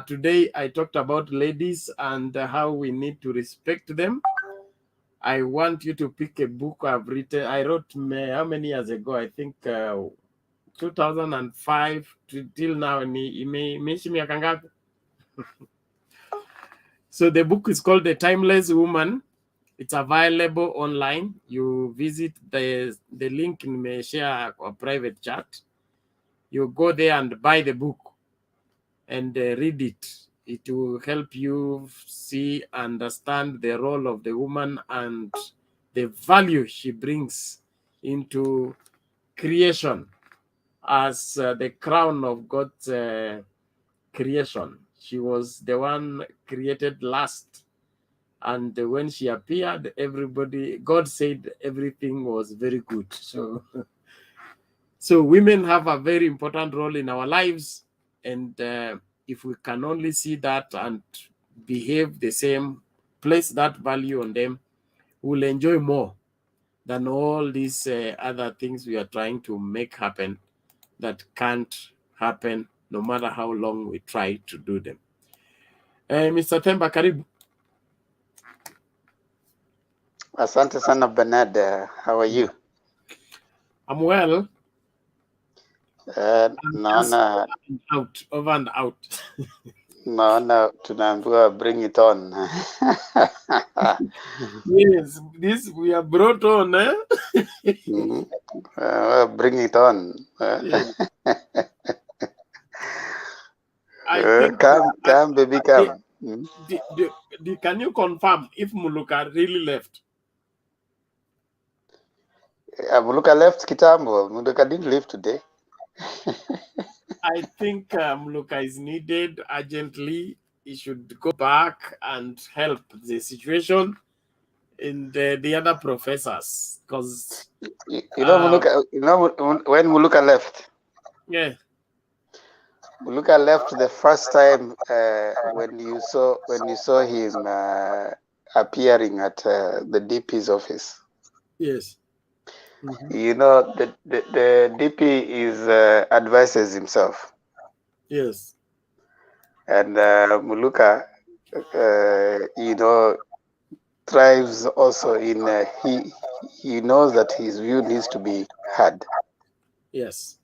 Today I talked about ladies and how we need to respect them. I want you to pick a book I've written. I wrote how many years ago? I think 2005 till now. So the book is called The Timeless Woman. It's available online. You visit the link in my share or private chat. You go there and buy the book and read it. It will help you see, understand the role of the woman and the value she brings into creation as the crown of God's creation. She was the one created last. And when she appeared, God said everything was very good. So, so women have a very important role in our lives. And if we can only see that and behave the same, place that value on them, we'll enjoy more than all these other things we are trying to make happen that can't happen no matter how long we try to do them. Mr. Temba, karibu. Asante sana Bernard, how are you? I'm well. Naona Out, over and out. naona tunaambiwa bring it on. Yes, this we are brought on, eh? Bring it on. Yes. I think Come, baby, come. Can you confirm if Muluka really left? Muluka left kitambo. Muluka didn't leave today. I think Muluka is needed urgently. He should go back and help the situation in the other professors, because you know Muluka. You know when Muluka left. Yeah. Muluka left the first time when you saw him appearing at the DP's office. Yes. You know, the DP is advises himself. Yes. And Muluka, you know, thrives also in he knows that his view needs to be heard. Yes.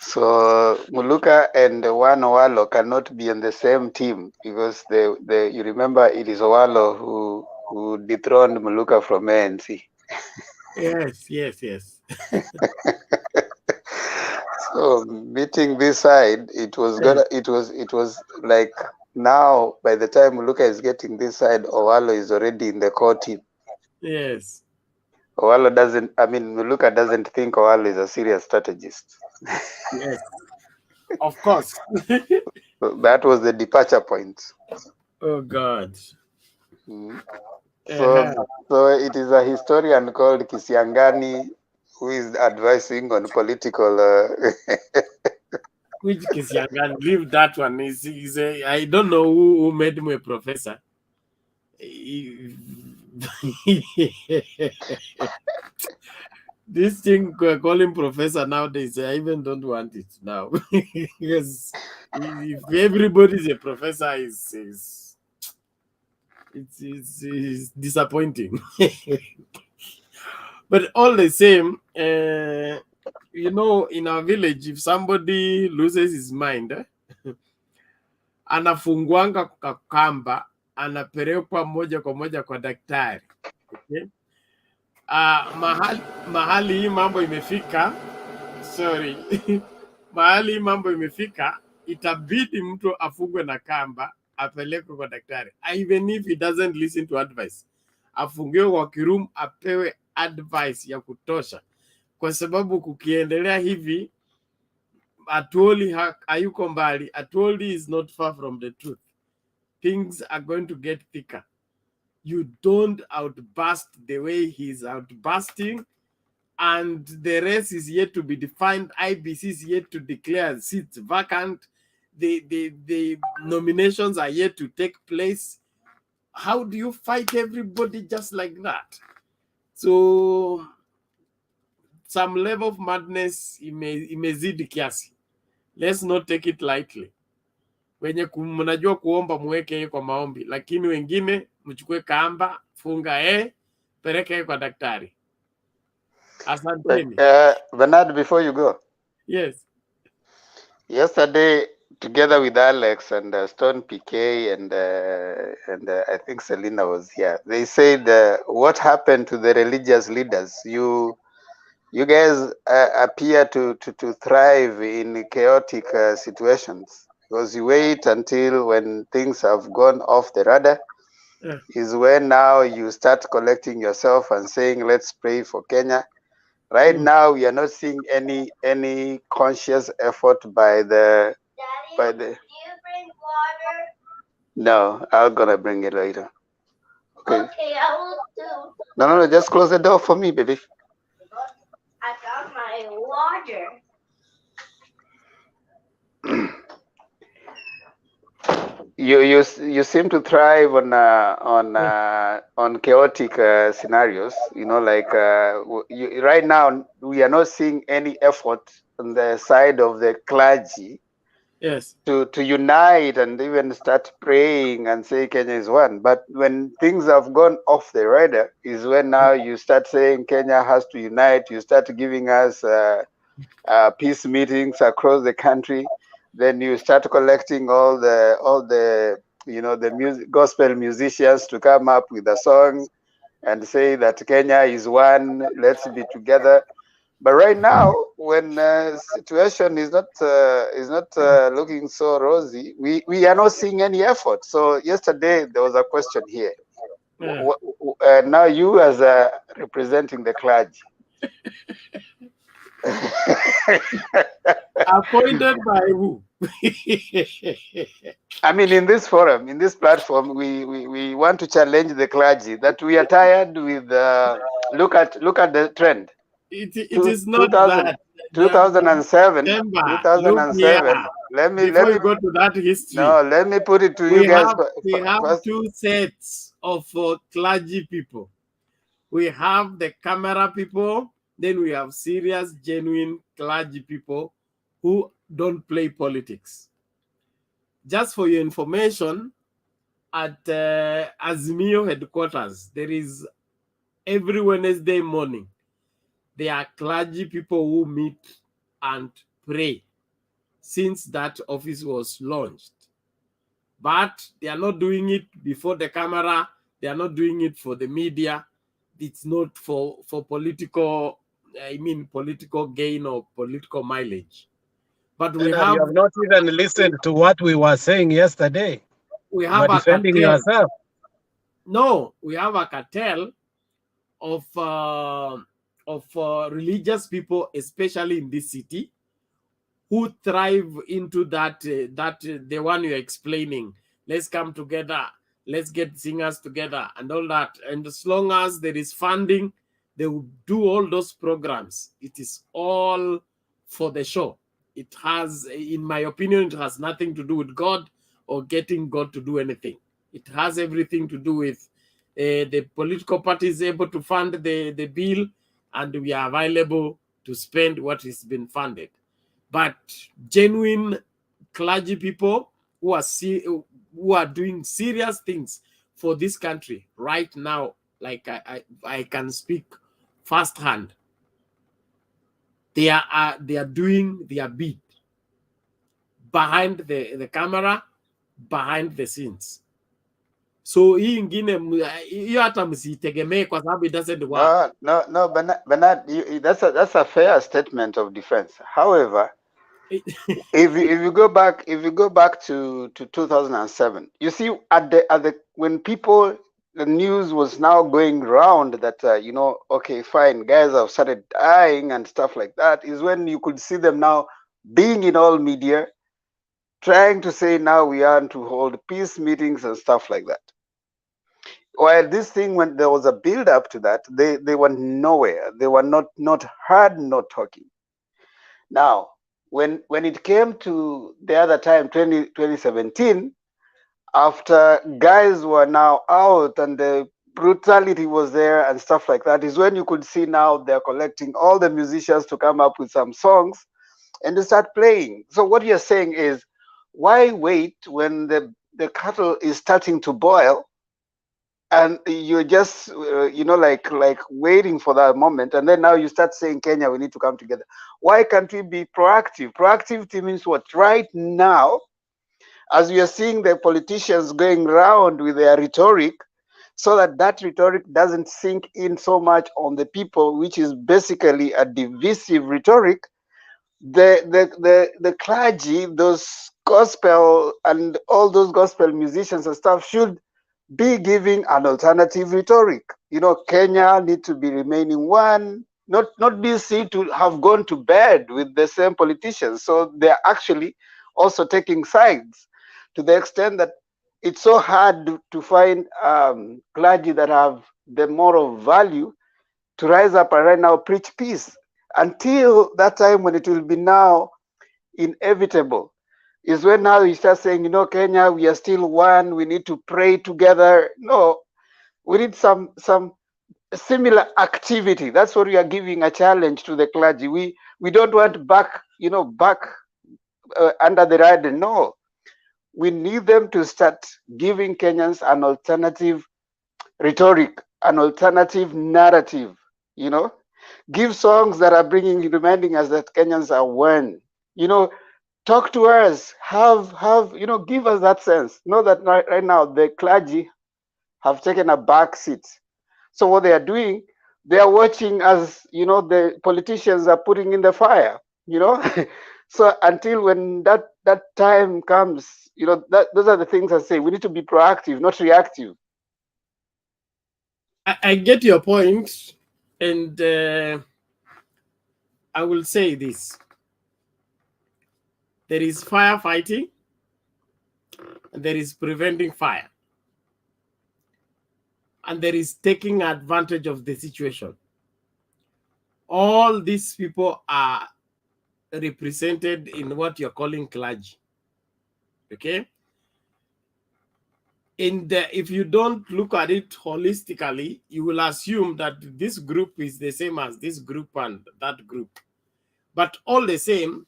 So Muluka and One Owalo cannot be on the same team because you remember it is Owalo who dethroned Muluka from ANC. Yes. So meeting this side, it was like now by the time Muluka is getting this side, Owalo is already in the core team. Yes. Muluka doesn't think Owalo is a serious strategist. Yes. Of course. So that was the departure point. Oh God. So it is a historian called Kisiangani who is advising on political. Which Kisiangani? Leave that one. I don't know who made him a professor. This thing call him professor nowadays, I even don't want it now. Because if everybody's a professor, it's disappointing. But all the same, you know, in our village, if somebody loses his mind, anafungwanga kwa kamba, anapelekwa moja kwa moja kwa daktari. Okay? Mahali hii mambo imefika, mahali hii mambo imefika, itabidi mtu afungwe na kamba, apelekwe kwa daktari. Even if he doesn't listen to advice, afungiwe kwa kiroom, apewe advice ya kutosha, kwa sababu kukiendelea hivi, Atuoli hayuko mbali. Atuoli is not far from the truth. Things are going to get thicker. You don't outburst the way he's outbursting, and the race is yet to be defined. IBC is yet to declare seats vacant. The nominations are yet to take place. How do you fight everybody just like that? So some level of madness imezidi kiasi. Let's not take it lightly. Wenye mnajua kuomba muweke kwa maombi, lakini wengine mchukue kamba, funga peleke kwa daktari. Asanteni. Bernard, before you go. Yes. Yesterday, together with Alex and Stone PK and I think Selena was here. They said, "What happened to the religious leaders? You guys appear to thrive in chaotic situations because you wait until when things have gone off the radar." Yeah. Is when now you start collecting yourself and saying, "Let's pray for Kenya." Right now, we are not seeing any conscious effort by the. Do you bring water? No, I'm gonna bring it later. Okay. Okay, I will too. No, just close the door for me, baby. I got my water. You seem to thrive on chaotic scenarios. You know, like right now we are not seeing any effort on the side of the clergy. Yes. To unite and even start praying and say Kenya is one. But when things have gone off the radar is when now you start saying Kenya has to unite. You start giving us peace meetings across the country. Then you start collecting all the the gospel musicians to come up with a song and say that Kenya is one. Let's be together. But right now, when situation is not looking so rosy, we are not seeing any effort. So yesterday there was a question here. Yeah. Now you as representing the clergy. Appointed by who? I mean, in this forum, in this platform, we want to challenge the clergy that we are tired with. Look at the trend. It is not that. 2007. Remember, 2007. Let me before you go to that history. No, let me put it to you guys. We have first. two sets of clergy people. We have the camera people, then we have serious, genuine clergy people who don't play politics. Just for your information, at Azimio headquarters, there is every Wednesday morning, there are clergy people who meet and pray since that office was launched. But they are not doing it before the camera. They are not doing it for the media. It's not for political, political gain or political mileage. But we You have not even listened to what we were saying yesterday. We You have are a defending cartel. yourself. No, we have a cartel of religious people, especially in this city, who thrive into that the one you're explaining. Let's come together. Let's get singers together and all that. And as long as there is funding, they will do all those programs. It is all for the show. It has, in my opinion, it has nothing to do with God or getting God to do anything. It has everything to do with the political parties able to fund the bill, and we are available to spend what has been funded. But genuine clergy people who are doing serious things for this country right now, like I can speak firsthand. They are doing their bit behind the camera, behind the scenes. So hii ingine hiyo hata msitegemee kwa sababu it doesn't work. No, Bernard, that's a fair statement of defense. However, if you go back to 2007, you see when the news was now going round that okay, fine, guys have started dying and stuff like that, is when you could see them now being in all media, trying to say now we are to hold peace meetings and stuff like that. While this thing, when there was a build up to that, they were nowhere. They were not heard, not talking. Now, when it came to the other time, 2017, after guys were now out and the brutality was there and stuff like that, is when you could see now they're collecting all the musicians to come up with some songs and to start playing. So what you're saying is, why wait when the kettle is starting to boil and you're just like waiting for that moment, and then now you start saying, Kenya, we need to come together? Why can't we be proactive? Proactivity means what? Right now, as we are seeing the politicians going round with their rhetoric, so that that rhetoric doesn't sink in so much on the people, which is basically a divisive rhetoric, the clergy, those gospel and all those gospel musicians and stuff should be giving an alternative rhetoric. You know, Kenya need to be remaining one, not be seen to have gone to bed with the same politicians. So they're actually also taking sides, to the extent that it's so hard to find clergy that have the moral value to rise up and right now preach peace, until that time when it will be now inevitable, is when now you start saying, you know, Kenya, we are still one, we need to pray together. No, we need some similar activity. That's what we are giving a challenge to the clergy. We don't want back, you know, back under the radar. No, we need them to start giving Kenyans an alternative rhetoric, an alternative narrative, you know, give songs that are reminding us that Kenyans are one, you know, talk to us, have, you know, give us that sense. Know that right now the clergy have taken a back seat. So what they are doing, they are watching as, you know, the politicians are putting in the fire, you know. So until when that time comes, you know, those are the things I say. We need to be proactive, not reactive. I get your point, and I will say this. There is firefighting, and there is preventing fire, and there is taking advantage of the situation. All these people are represented in what you're calling clergy. Okay? And if you don't look at it holistically, you will assume that this group is the same as this group and that group. But all the same,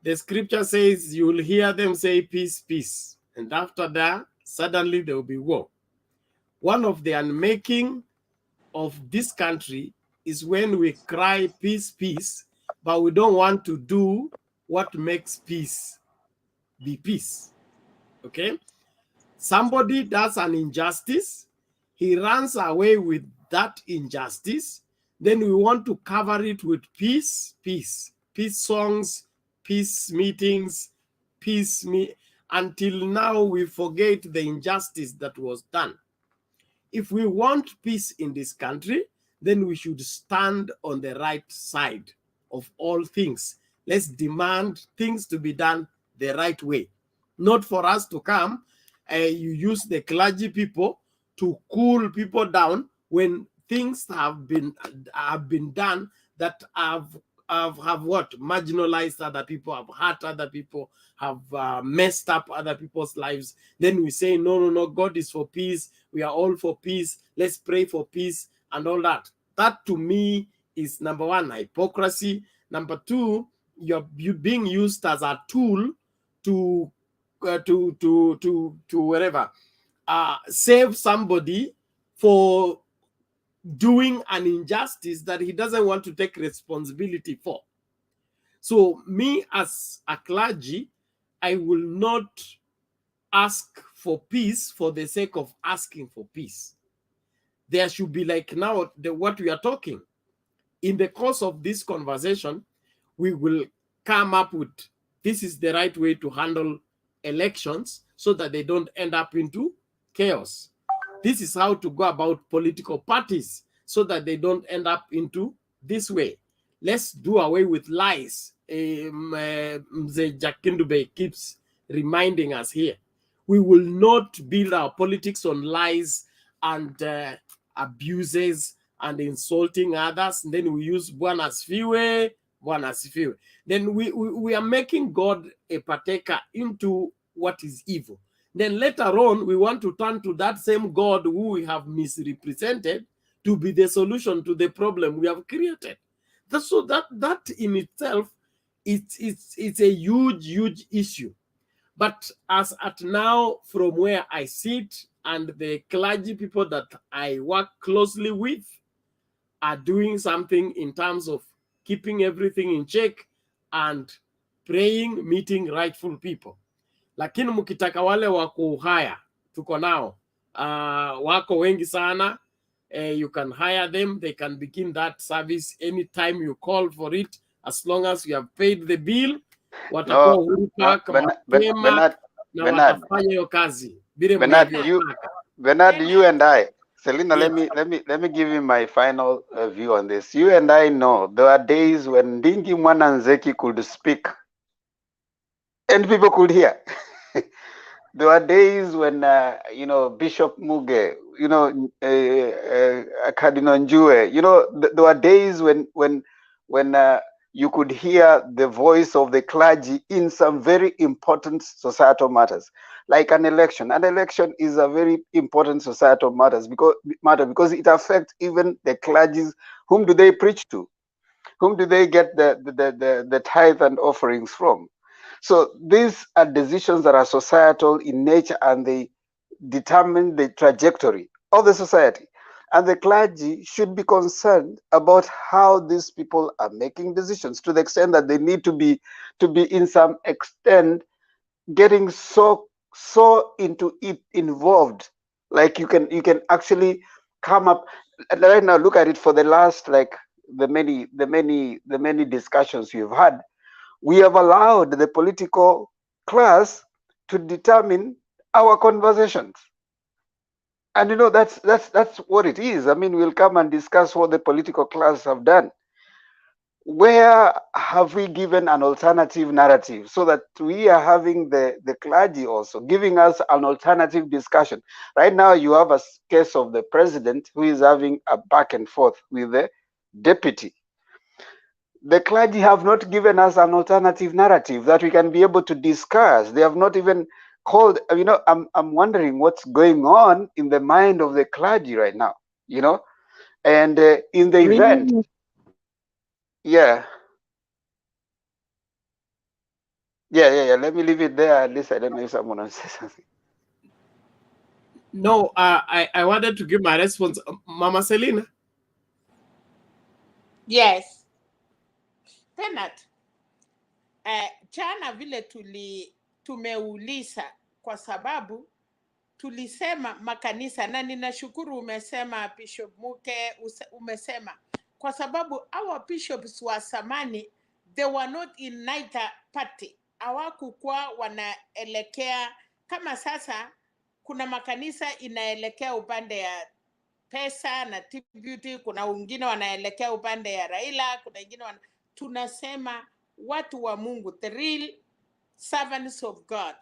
the scripture says you will hear them say peace, peace. And after that, suddenly there will be war. One of the unmaking of this country is when we cry peace, peace, but we don't want to do what makes peace be peace. Okay? Somebody does an injustice, he runs away with that injustice, then we want to cover it with peace, peace, peace songs, peace meetings, until now we forget the injustice that was done. If we want peace in this country, then we should stand on the right side of all things. Let's demand things to be done the right way. Not for us to come, you use the clergy people to cool people down when things have been done that have what? Marginalized other people, have hurt other people, have messed up other people's lives. Then we say, no, God is for peace. We are all for peace. Let's pray for peace and all that. That to me is number one, hypocrisy. Number two, you're being used as a tool to whatever, save somebody for doing an injustice that he doesn't want to take responsibility for. So me as a clergy, I will not ask for peace for the sake of asking for peace. There should be, like now, what we are talking. In the course of this conversation, we will come up with, this is the right way to handle elections so that they don't end up into chaos. This is how to go about political parties so that they don't end up into this way. Let's do away with lies. Mzee Jakindube keeps reminding us here. We will not build our politics on lies and abuses and insulting others. And then we use Bwana Asifiwe, Bwana Asifiwe. Then we are making God a partaker into what is evil. Then later on, we want to turn to that same God who we have misrepresented to be the solution to the problem we have created. So that in itself, it's a huge issue. But as at now, from where I sit and the clergy people that I work closely with are doing something in terms of keeping everything in check and praying, meeting rightful people. lakini mkitaka wale wa kuhaya tuko nao, wako wengi sana. You can hire them, they can begin that service anytime you call for it, as long as you have paid the bill. Watakuwa No, Uhuru no, Park mapema na watafanya hiyo kazi vile mnavyotaka. Bernard, you and I, Selina, Yes. let me give you my final view on this. You and I know there are days when Ndingi Mwananzeki could speak and people could hear. There are days when Bishop Muge, Cardinal Njue, there were days when you could hear the voice of the clergy in some very important societal matters, like an election. An election is a very important societal matter because it affects even the clergies. Whom do they preach to? Whom do they get the tithe and offerings from? So these are decisions that are societal in nature, and they determine the trajectory of the society. And the clergy should be concerned about how these people are making decisions, to the extent that they need to be in some extent getting so into it, involved. Like you can actually come up right now. Look at it, for the last, like, the many discussions you've had, we have allowed the political class to determine our conversations. And that's what it is. I mean, we'll come and discuss what the political class have done. Where have we given an alternative narrative, so that we are having the clergy also giving us an alternative discussion? Right now, you have a case of the president who is having a back and forth with the deputy. The clergy have not given us an alternative narrative that we can be able to discuss. They have not even called. I'm wondering what's going on in the mind of the clergy right now. And in the event, yeah. Let me leave it there. At least I don't know if someone wants to say something. No, I wanted to give my response. Mama Selina. Yes. Bernard, jana vile tumeuliza kwa sababu tulisema makanisa, na ninashukuru umesema Bishop Muke, umesema kwa sababu our bishops wa zamani, they were not in neither party, hawakukuwa wanaelekea kama sasa. Kuna makanisa inaelekea upande ya pesa na tribute, kuna wengine wanaelekea upande ya Raila, kuna wengine tunasema watu wa Mungu, the real servants of God.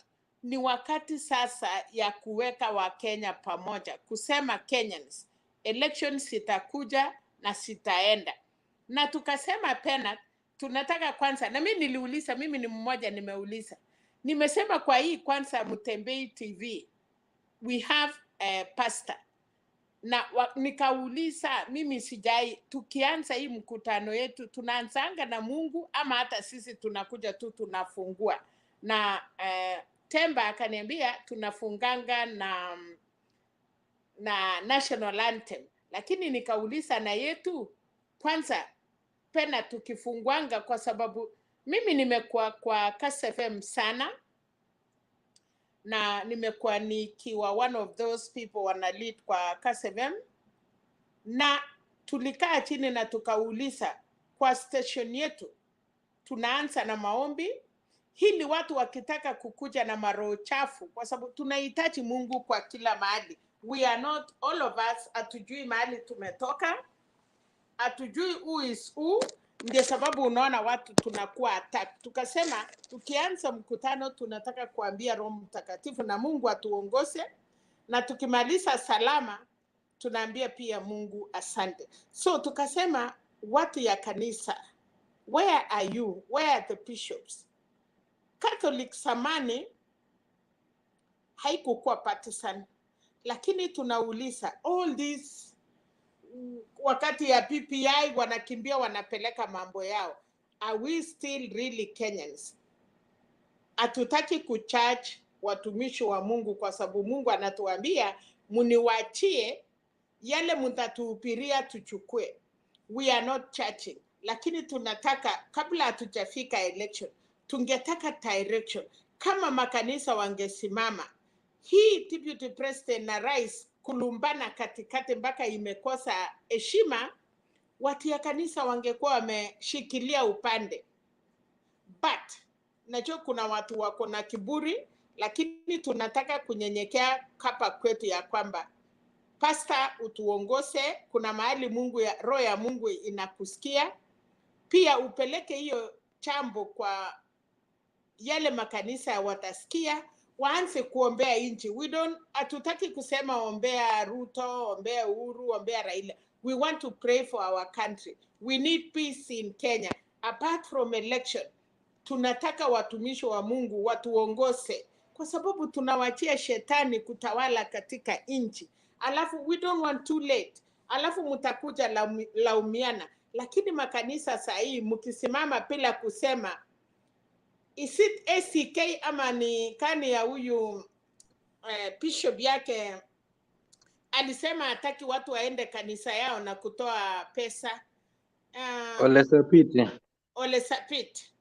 Ni wakati sasa ya kuweka Wakenya pamoja, kusema Kenyans, elections itakuja na sitaenda. Na tukasema Bernard, tunataka kwanza, na mimi niliuliza, mimi ni mmoja nimeuliza, nimesema kwa hii kwanza Mtembei TV we have a pastor, na nikauliza mimi sijai, tukianza hii mkutano yetu tunaanzanga na Mungu ama hata sisi tunakuja tu tunafungua? Na Temba akaniambia tunafunganga na national anthem, lakini nikauliza na yetu kwanza pena tukifungwanga, kwa sababu mimi nimekuwa kwa Kass FM sana, na nimekuwa nikiwa one of those people wana lead kwa Kass FM, na tulikaa chini na tukauliza kwa station yetu tunaanza na maombi, hili watu wakitaka kukuja na maroho chafu, kwa sababu tunahitaji Mungu kwa kila mahali. We are not, all of us hatujui mahali tumetoka, hatujui who is who. Ndio sababu unaona watu tunakuwa attack. Tukasema tukianza mkutano tunataka kuambia Roho Mtakatifu na Mungu atuongoze, na tukimaliza salama tunaambia pia Mungu asante. So tukasema watu ya kanisa, where are you? Where are the bishops? Catholic samani haikukuwa partisan, lakini tunauliza all this, wakati ya PPI wanakimbia wanapeleka mambo yao, are we still really Kenyans? Hatutaki kucharge watumishi wa Mungu, kwa sababu Mungu anatuambia muniwachie yale mtatuhubiria tuchukue. We are not charging, lakini tunataka kabla hatujafika election tungetaka direction. kama makanisa wangesimama, hii deputy president na rais kulumbana katikati mpaka imekosa heshima, watu ya kanisa wangekuwa wameshikilia upande. But najua kuna watu wako na kiburi, lakini tunataka kunyenyekea hapa kwetu ya kwamba pasta, utuongoze. Kuna mahali Mungu ya roho ya Mungu inakusikia. Pia upeleke hiyo chambo kwa yale makanisa watasikia, waanze kuombea nchi. Hatutaki kusema ombea Ruto, ombea Uhuru, ombea Raila. We want to pray for our country. We need peace in Kenya. Apart from election, tunataka watumishi wa Mungu watuongoze, kwa sababu tunawachia shetani kutawala katika nchi. Alafu we don't want too late. Alafu mtakuja laumiana. Lakini makanisa saa hii mkisimama bila kusema, is it ACK ama ni kani ya huyu bishop yake alisema hataki watu waende kanisa yao na kutoa pesa. Ole Sapit.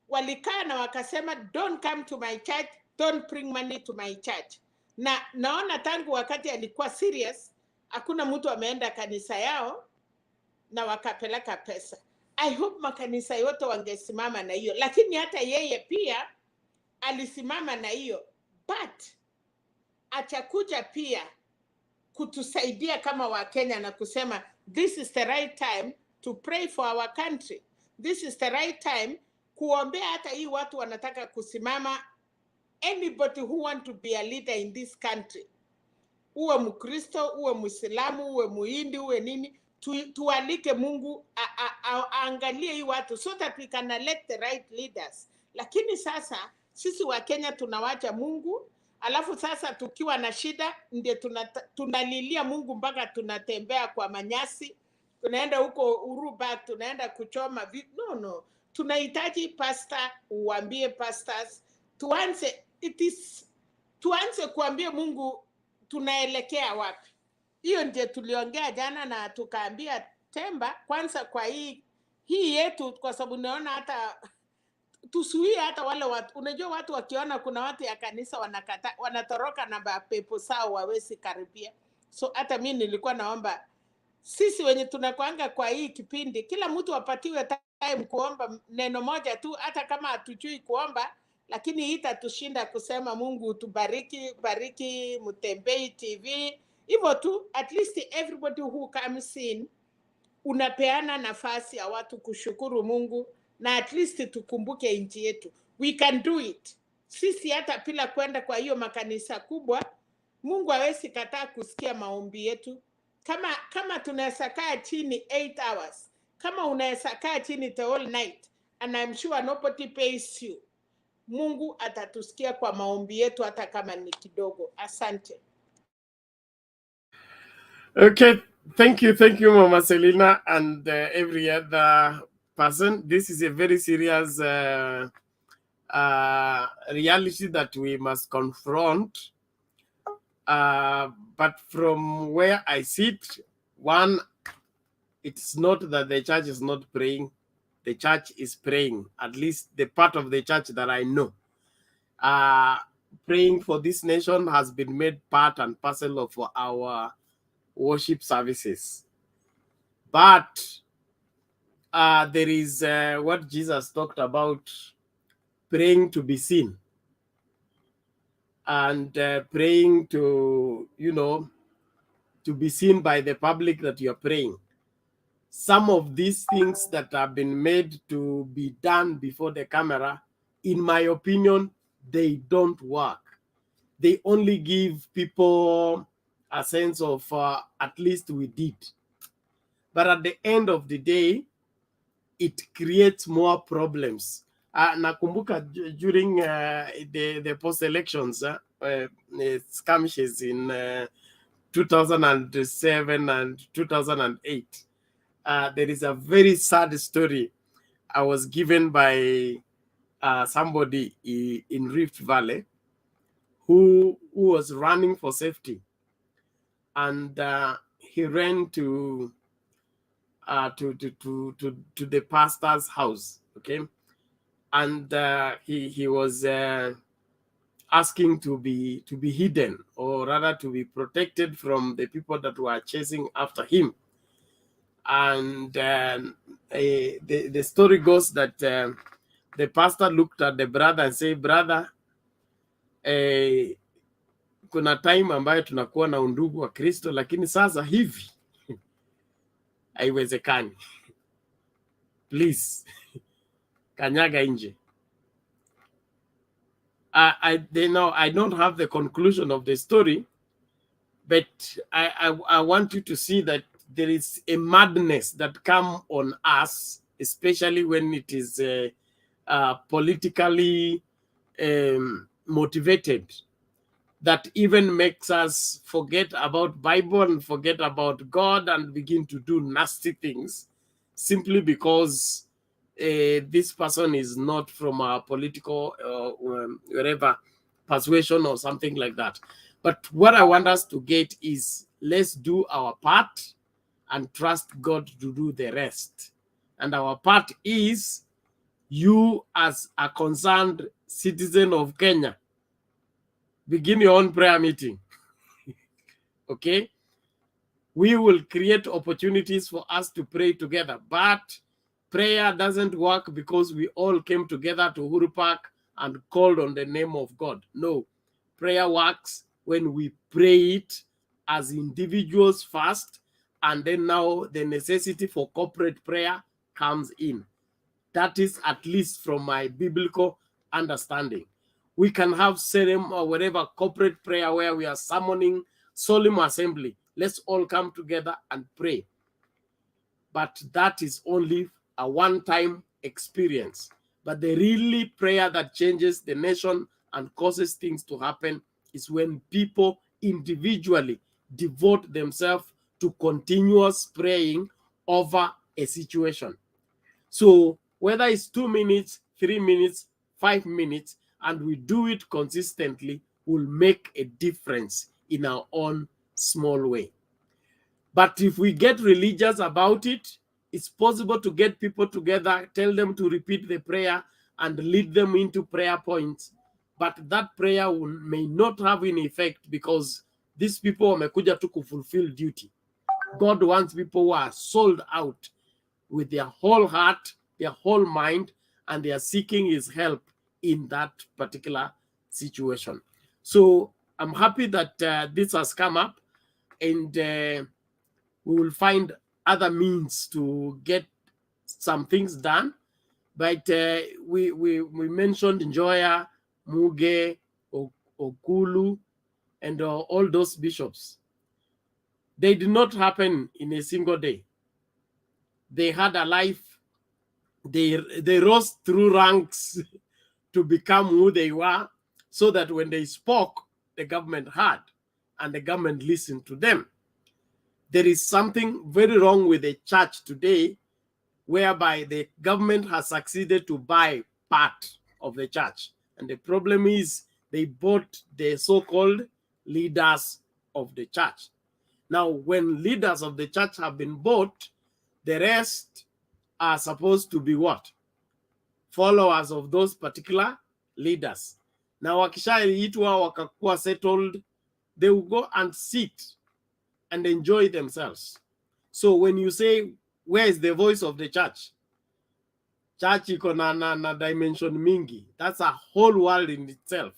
Walikaa na wakasema don't come to my church, don't bring money to my church. Na naona tangu wakati alikuwa serious, hakuna mtu ameenda kanisa yao na wakapeleka pesa. I hope makanisa yote wangesimama na hiyo, lakini hata yeye pia alisimama na hiyo, but atakuja pia kutusaidia kama Wakenya na kusema this is the right time to pray for our country. This is the right time kuombea hata hii watu wanataka kusimama. Anybody who want to be a leader in this country, uwe Mkristo, uwe Muislamu, uwe Muhindi, uwe nini, tualike Mungu aangalie hii watu so that we can elect the right leaders. Lakini sasa sisi wa Kenya tunawacha Mungu, alafu sasa tukiwa na shida ndio tunalilia Mungu mpaka tunatembea kwa manyasi, tunaenda huko Uruba, tunaenda kuchoma vitu. No. Tunahitaji pastor, uambie pastors, tuanze kuambia Mungu tunaelekea wapi. Hiyo ndio tuliongea jana na tukaambia Temba kwanza kwa hii yetu, kwa sababu naona hata tusuie hata wale watu. Unajua watu wakiona kuna watu ya kanisa wanatoroka na pepo sao wawezi karibia. So hata mimi nilikuwa naomba sisi wenye tunakuanga kwa hii kipindi, kila mtu apatiwe time kuomba neno moja tu, hata kama hatujui kuomba, lakini itatushinda kusema Mungu utubariki, bariki Mutembei TV. Hivyo tu, at least everybody who comes in, unapeana nafasi ya watu kushukuru Mungu, na at least tukumbuke nchi yetu. We can do it. Sisi hata bila kwenda kwa hiyo makanisa kubwa, Mungu hawezi kataa kusikia maombi yetu. Kama tunaweza kaa chini 8 hours, kama unaweza kaa chini the whole night, and I'm sure nobody pays you, Mungu atatusikia kwa maombi yetu hata kama ni kidogo. Asante. Okay, thank you, Mama Selina, and every other person. This is a very serious reality that we must confront. But from where I sit, one, it's not that the church is not praying. The church is praying, at least the part of the church that I know. Praying for this nation has been made part and parcel of our worship services. But there is what Jesus talked about, praying to be seen. And praying to, to be seen by the public that you're praying. Some of these things that have been made to be done before the camera, in my opinion, they don't work. They only give people a sense of at least we did. But at the end of the day, it creates more problems. Nakumbuka during the post-elections skirmishes in 2007 and 2008, there is a very sad story I was given by somebody in Rift Valley who was running for safety, and he ran to the pastor's house, okay, and he was asking to be hidden, or rather to be protected from the people that were chasing after him. And the story goes that the pastor looked at the brother and said, brother, kuna time ambayo tunakuwa na undugu wa Kristo, lakini sasa hivi haiwezekani. Please, kanyaga nje. I don't have the conclusion of the story, but I want you to see that there is a madness that comes on us, especially when it is politically motivated, that even makes us forget about Bible and forget about God and begin to do nasty things simply because this person is not from a political whatever persuasion or something like that. But what I want us to get is, let's do our part and trust God to do the rest. And our part is, you as a concerned citizen of Kenya, begin your own prayer meeting. Okay? We will create opportunities for us to pray together, but prayer doesn't work because we all came together to Uhuru Park and called on the name of God. No, prayer works when we pray it as individuals first, and then now the necessity for corporate prayer comes in. That is at least from my biblical understanding. We can have solemn or whatever corporate prayer where we are summoning solemn assembly. Let's all come together and pray. But that is only a one-time experience. But the really prayer that changes the nation and causes things to happen is when people individually devote themselves to continuous praying over a situation. So whether it's 2 minutes, 3 minutes, 5 minutes, and we do it consistently, will make a difference in our own small way. But if we get religious about it, it's possible to get people together, tell them to repeat the prayer and lead them into prayer points. But that prayer may not have any effect because these people wamekuja to fulfill duty. God wants people who are sold out with their whole heart, their whole mind, and they are seeking his help in that particular situation. So I'm happy that this has come up, and we will find other means to get some things done. But we mentioned Njoya, Muge, Okulu, and all those bishops. They did not happen in a single day. They had a life. They rose through ranks to become who they were, so that when they spoke, the government heard and the government listened to them. There is something very wrong with the church today, whereby the government has succeeded to buy part of the church. And the problem is they bought the so-called leaders of the church. Now, when leaders of the church have been bought, the rest are supposed to be what? Followers of those particular leaders. Now, wakishaitwa wakakuwa settled, they will go and sit and enjoy themselves. So when you say, where is the voice of the church? Church iko na dimension mingi. That's a whole world in itself.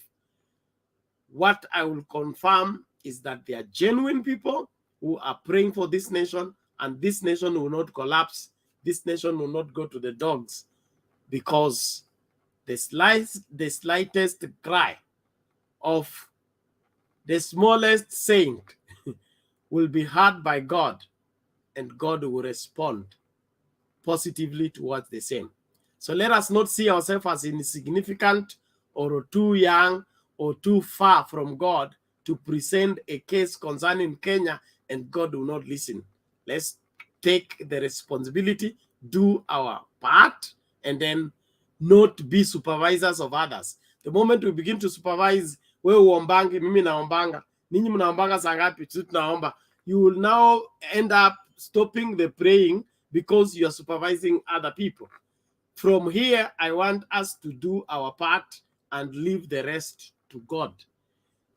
What I will confirm is that there are genuine people who are praying for this nation, and this nation will not collapse. This nation will not go to the dogs, because the slightest cry of the smallest saint will be heard by God, and God will respond positively towards the same. So let us not see ourselves as insignificant or too young or too far from God to present a case concerning Kenya and God will not listen. Let's take the responsibility, do our part, and then not be supervisors of others. The moment we begin to supervise, wewe uombangi, mimi naombanga, ninyi mnaombanga saa ngapi, sisi tunaomba, you will now end up stopping the praying because you are supervising other people. From here, I want us to do our part and leave the rest to God.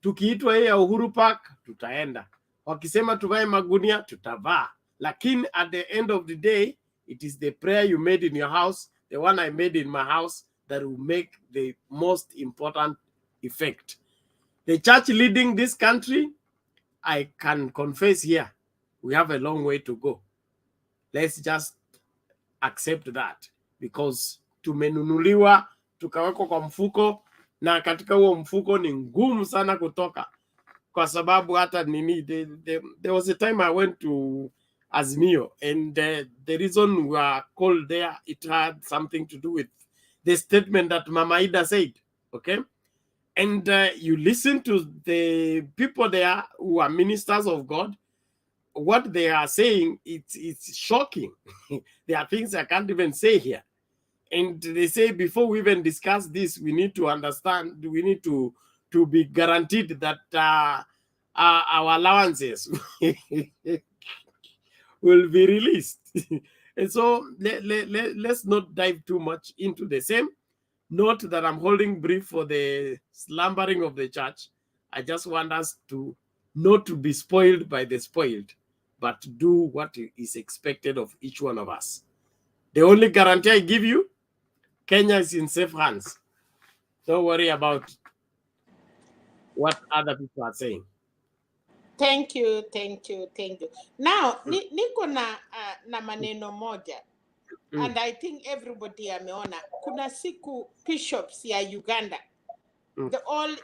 Tukiitwa ya Uhuru Park, tutaenda. Wakisema tuvae magunia, tutavaa. Lakini at the end of the day, it is the prayer you made in your house, the one I made in my house, that will make the most important effect. The church leading this country, I can confess here, we have a long way to go. Let's just accept that, because tumenunuliwa, tukawekwa kwa mfuko, na katika huo mfuko ni ngumu sana kutoka. Kwa sababu hata nini, there was a time I went to Azimio, and the reason we are called there, it had something to do with the statement that Mama Ida said, okay? And you listen to the people there who are ministers of God, what they are saying, it's shocking. There are things I can't even say here. And they say, before we even discuss this, we need to understand, we need to be guaranteed that our allowances will be released. And so let's not dive too much into the same. Note that I'm holding brief for the slumbering of the church. I just want us to not to be spoiled by the spoiled, but do what is expected of each one of us. The only guarantee I give you, Kenya is in safe hands. Don't worry about what other people are saying. Thank you. Now, niko na maneno moja. And I think everybody ameona. Kuna siku bishops ya Uganda. The all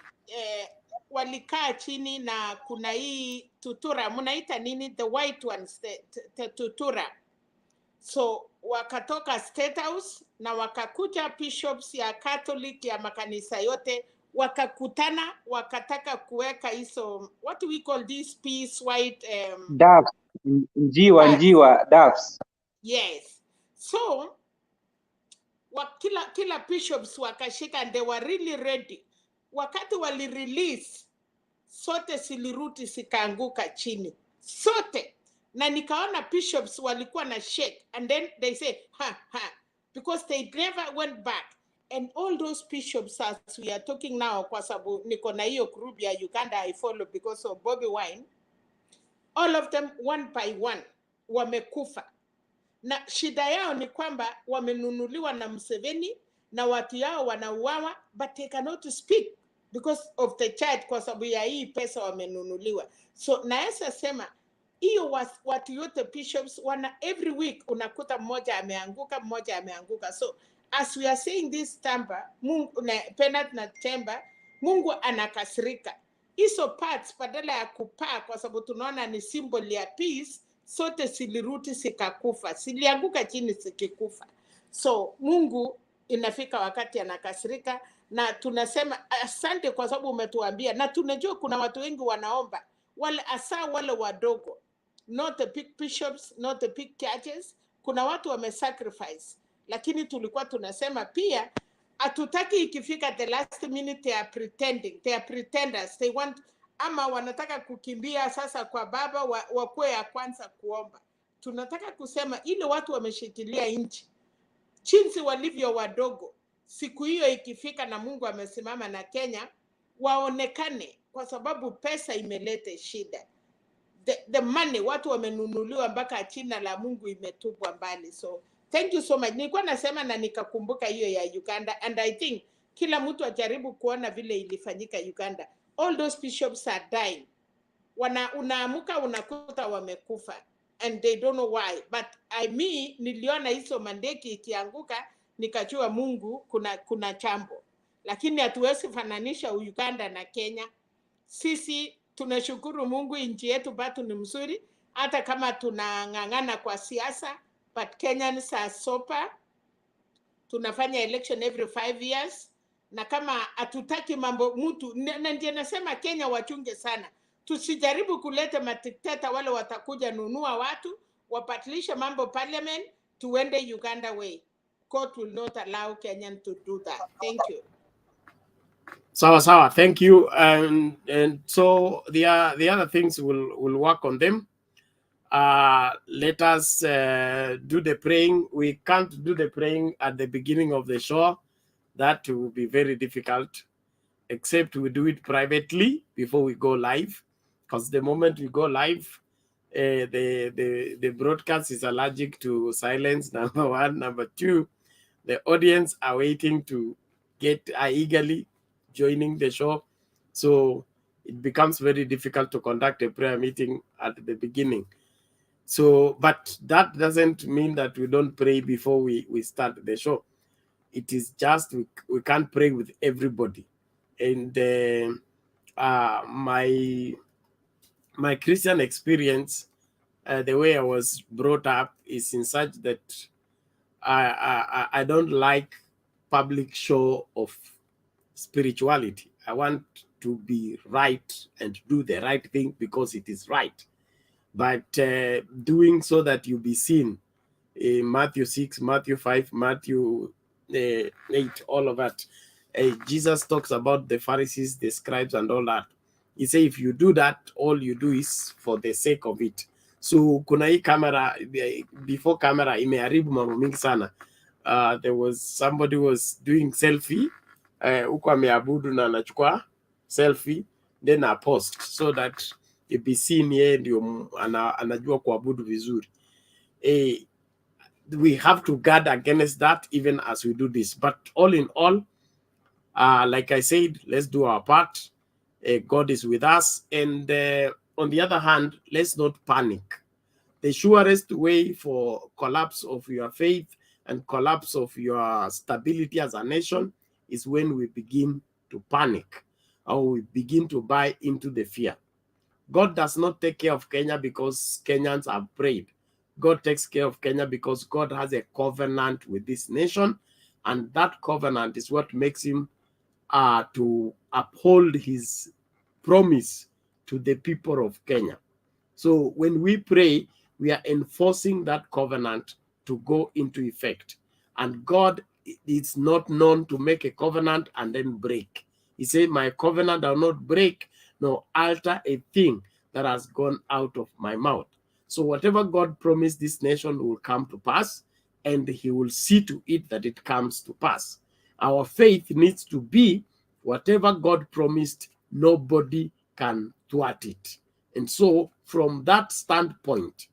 walikaa chini na kuna hii tutura. Munaita nini? The white ones, the tutura. So wakatoka State House na wakakuja bishops ya Catholic ya makanisa yote, wakakutana, wakataka kuweka hizo, what do we call this peace white Doves. Njiwa doves. Yes. So kila bishops wakashika, and they were really ready. Wakati wali release, sote siliruti sikaanguka chini. Sote. Na nikaona bishops walikuwa na shake, and then they say ha, because they never went back. And all those bishops, as we are talking now, kwa sababu niko na hiyo group ya Uganda I follow because of Bobby Wine, all of them one by one wamekufa. Na shida yao ni kwamba wamenunuliwa na Museveni na watu yao wanauawa, but they cannot speak because of the church, kwa sababu ya hii pesa wamenunuliwa. So naweza sema hiyo watu yote bishops wana every week unakuta mmoja ameanguka. So as we are saying this Tamba, Mungu na Penat na Temba, Mungu anakasirika. Hizo parts badala ya kupaa, kwa sababu tunaona ni symbol ya peace, sote siliruti sikakufa, silianguka chini sikikufa. So Mungu inafika wakati anakasirika, na tunasema asante kwa sababu umetuambia, na tunajua kuna watu wengi wanaomba, wale asa wale wadogo, not the big bishops, not the big churches. Kuna watu wamesacrifice, lakini tulikuwa tunasema pia hatutaki ikifika the last minute they are pretending, they are pretenders, they want, ama wanataka kukimbia sasa kwa baba wakuwe ya kwanza kuomba. Tunataka kusema ile watu wameshikilia nchi jinsi walivyo wadogo, siku hiyo ikifika na Mungu amesimama na Kenya, waonekane, kwa sababu pesa imeleta shida. The money, watu wamenunuliwa mpaka China la Mungu imetupwa mbali. So thank you so much. Nilikuwa nasema na nikakumbuka hiyo ya Uganda, and I think kila mtu ajaribu kuona vile ilifanyika Uganda. All those bishops are dying. Unaamuka unakuta wamekufa, and they don't know why. But niliona hizo mandeki ikianguka, nikajua Mungu kuna chambo. Lakini hatuwezi fananisha Uganda na Kenya. Sisi tunashukuru Mungu, nchi yetu bado ni mzuri, hata kama tunang'ang'ana kwa siasa, but Kenyans are sober. Tunafanya election every 5 years, na kama hatutaki mambo mtu, na ndiye nasema Kenya wachunge sana. Tusijaribu kuleta madikteta wale watakuja nunua watu, wapatilisha mambo parliament, tuende Uganda way. Court will not allow Kenyan to do that. Thank you. Sawa, thank you. And so the other things we'll work on them. Let us do the praying. We can't do the praying at the beginning of the show. That will be very difficult. except we do it privately before we go live, because the moment we go live, the broadcast is allergic to silence, number one. Number two, the audience are waiting to are eagerly joining the show. So it becomes very difficult to conduct a prayer meeting at the beginning. So, but that doesn't mean that we don't pray before we start the show. It is just we can't pray with everybody. And my Christian experience, the way I was brought up, is in such that I don't like public show of spirituality. I want to be right and do the right thing because it is right. But doing so that you be seen, Matthew 6, Matthew 5, Matthew 8, all of that. Jesus talks about the Pharisees, the scribes, and all that. He says, if you do that, all you do is for the sake of it. So kuna hii camera, before camera imeharibu mambo mingi sana. There was somebody was doing selfie, huko ameabudu na anachukua selfie, then a post so that it be seen yeye ndio anajua kuabudu vizuri. We have to guard against that even as we do this. But all in all, like I said, let's do our part. God is with us. And on the other hand, let's not panic. The surest way for collapse of your faith and collapse of your stability as a nation is when we begin to panic or we begin to buy into the fear. God does not take care of Kenya because Kenyans have prayed. God takes care of Kenya because God has a covenant with this nation, and that covenant is what makes him to uphold his promise to the people of Kenya. So when we pray, we are enforcing that covenant to go into effect. And God is not known to make a covenant and then break. He said, my covenant will not break nor alter a thing that has gone out of my mouth. So whatever God promised this nation will come to pass, and he will see to it that it comes to pass. Our faith needs to be whatever God promised, nobody can thwart it. And so from that standpoint,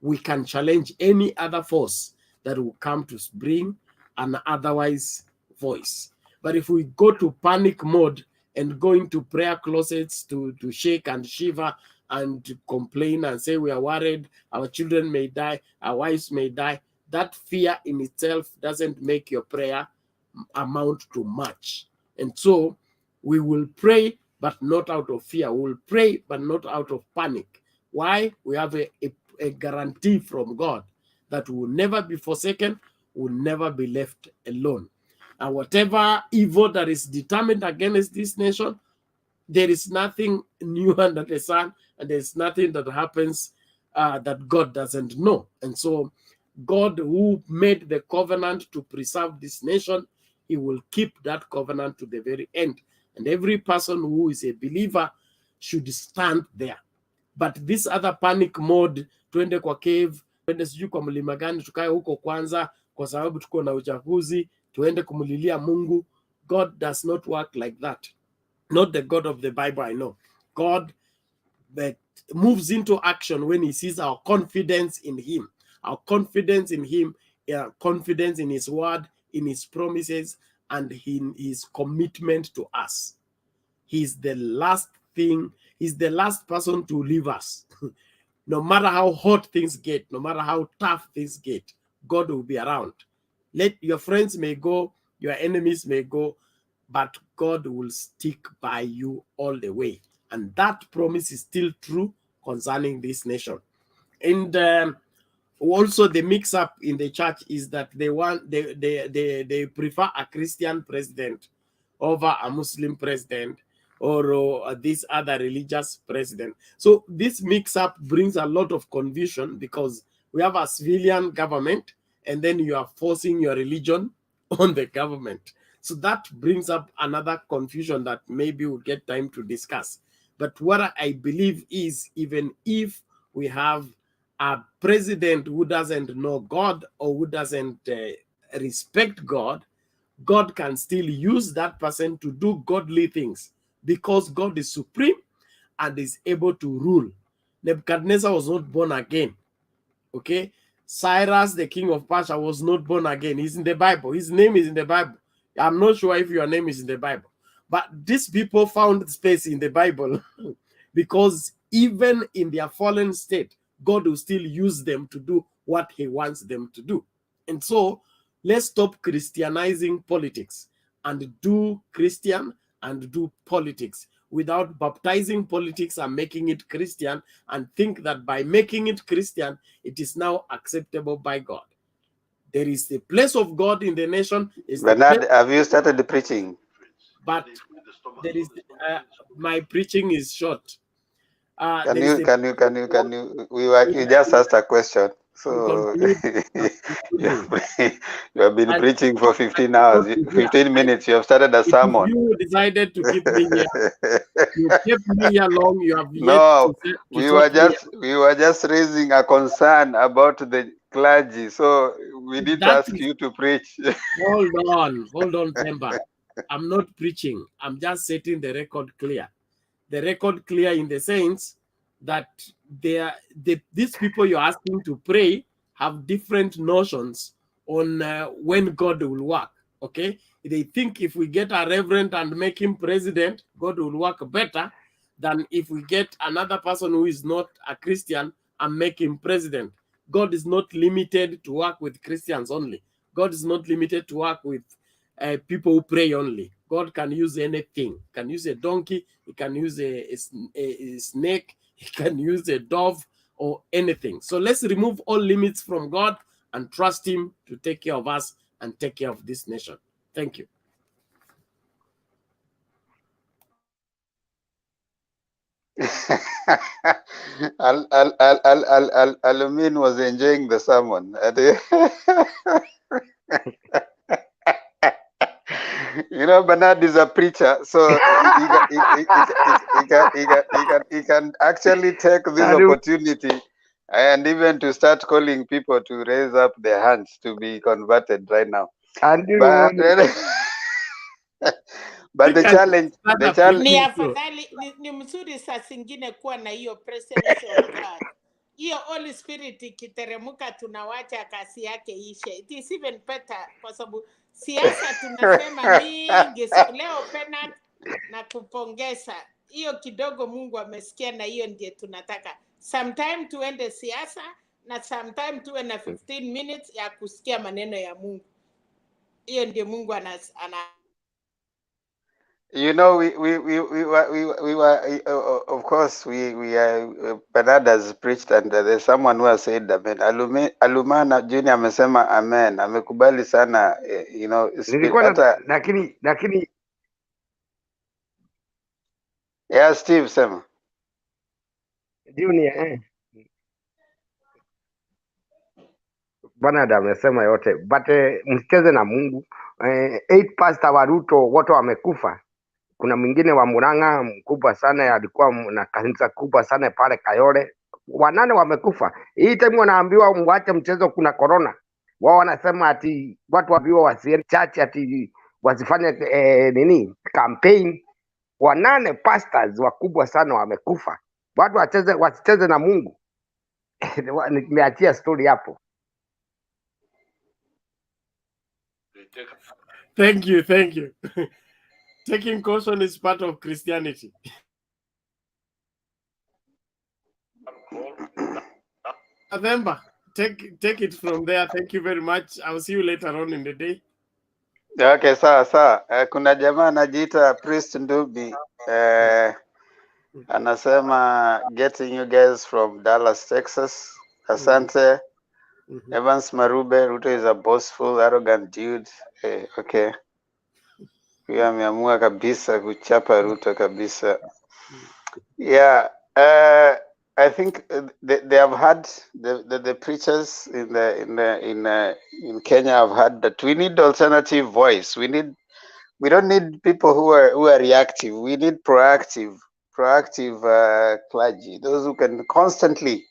we can challenge any other force that will come to bring an otherwise voice. But if we go to panic mode and go into prayer closets to shake and shiver and to complain and say we are worried, our children may die, our wives may die, that fear in itself doesn't make your prayer amount to much. And so we will pray, but not out of fear. We will pray, but not out of panic. Why? We have a guarantee from God that we will never be forsaken, will never be left alone. And whatever evil that is determined against this nation, there is nothing new under the sun, and there's nothing that happens that God doesn't know. And so God, who made the covenant to preserve this nation, he will keep that covenant to the very end. And every person who is a believer should stand there. But this other panic mode, twende kwa cave, twende sijui kwa mlima gani, tukae huko kwanza kwa sababu tuko na uchaguzi, tuende kumulilia Mungu. God does not work like that. Not the God of the Bible, I know. God that moves into action when he sees our confidence in him. Our confidence in him, confidence in his word, in his promises, and in his commitment to us. He's the last thing, he's the last person to leave us. No matter how hot things get, no matter how tough things get, God will be around. Let your friends may go, your enemies may go, but God will stick by you all the way. And that promise is still true concerning this nation. And also the mix-up in the church is that they prefer a Christian president over a Muslim president or this other religious president. So this mix-up brings a lot of confusion because we have a civilian government and then you are forcing your religion on the government. So that brings up another confusion that maybe we'll get time to discuss. But what I believe is, even if we have a president who doesn't know God or who doesn't respect God, God can still use that person to do godly things because God is supreme and is able to rule. Nebuchadnezzar was not born again. Okay? Cyrus, the king of Persia, was not born again. He's in the Bible. His name is in the Bible. I'm not sure if your name is in the Bible. But these people found space in the Bible because even in their fallen state, God will still use them to do what he wants them to do. And so let's stop Christianizing politics and do Christian and do politics without baptizing politics and making it Christian, and think that by making it Christian, it is now acceptable by God. There is the place of God in the nation. Bernard, have you started the preaching? But there is my preaching is short. Can you? You just asked a question. So you have been preaching for 15 hours, 15 minutes. You have started a sermon. You decided to keep me here. You kept me here long. You have yet No, to we were just raising a concern about the clergy. So we need to ask you to preach. Hold on, Temba. I'm not preaching. I'm just setting the record clear. The record clear in the sense that these people you're asking to pray have different notions on when God will work. Okay, they think if we get a reverend and make him president, God will work better than if we get another person who is not a Christian and make him president. God is not limited to work with Christians only. God is not limited to work with people who pray only. God can use anything. He can use a donkey. He can use a snake. He can use a dove or anything. So let's remove all limits from God and trust him to take care of us and take care of this nation. Thank you. Alumin was enjoying the sermon. You know, Bernard is a preacher, so he can actually take this opportunity and even to start calling people to raise up their hands to be converted right now. But the challenge ni afadhali ni mzuri saa zingine kuwa na hiyo presence of God. Hiyo Holy Spirit ikiteremuka tunawacha kasi yake ishe. It is even better kwa sababu siasa tunasema mingi. So leo Bernard na kupongeza. Hiyo kidogo Mungu amesikia na hiyo ndiye tunataka. Sometime tuende siasa na sometime tuwe na 15 minutes ya kusikia maneno ya Mungu. Hiyo ndiye Mungu ana You know, we were of course Bernard has preached and there's someone who has said amen. Alumana Junior amesema amen, amekubali sana, you know, lakini yeah, Steve sema Junior Bernard amesema yote, but msicheze na Mungu. 8 pastor wa Ruto wote wamekufa. Kuna mwingine wa Murang'a mkubwa sana, alikuwa na kanisa kubwa sana pale Kayole. 8 wamekufa. Hii time wanaambiwa mwache mchezo, kuna corona. Wao wanasema ati watu waambiwa wasiende church, ati wasifanye campaign. 8 pastors wakubwa sana wamekufa. Watu wasicheze na Mungu. Nimeachia story hapo. Thank you. Taking caution is part of Christianity. Avemba, take it from there. Thank you very much. I'll see you later on in the day. Okay, sawa. Kuna jamaa anajiita Priest Ndubi. Anasema getting you guys from Dallas, Texas. Asante. Evans Marube, Ruto is a boastful, arrogant dude. Okay. Huyo ameamua kabisa kuchapa Ruto kabisa. Yeah, I think they have had the preachers in Kenya have had that we need alternative voice. We don't need people who are reactive. We need proactive clergy, those who can constantly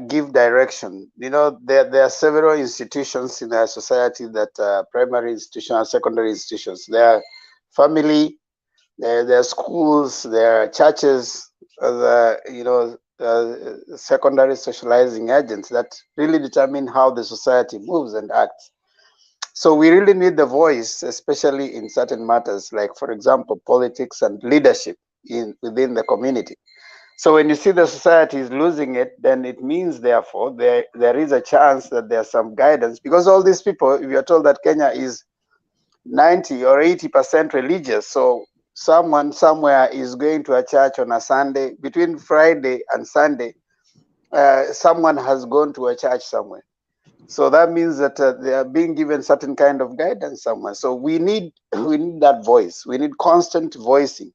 give direction. You know, there are several institutions in our society that primary institutions, secondary institutions. There are family, there are schools, there are churches, secondary socializing agents that really determine how the society moves and acts. So we really need the voice, especially in certain matters, like, for example, politics and leadership within the community. So when you see the society is losing it, then it means, therefore, there is a chance that there's some guidance, because all these people, if you're told that Kenya is 90 or 80% religious, so someone somewhere is going to a church on a Sunday, between Friday and Sunday, someone has gone to a church somewhere. So that means that they are being given certain kind of guidance somewhere. So we need that voice. We need constant voicing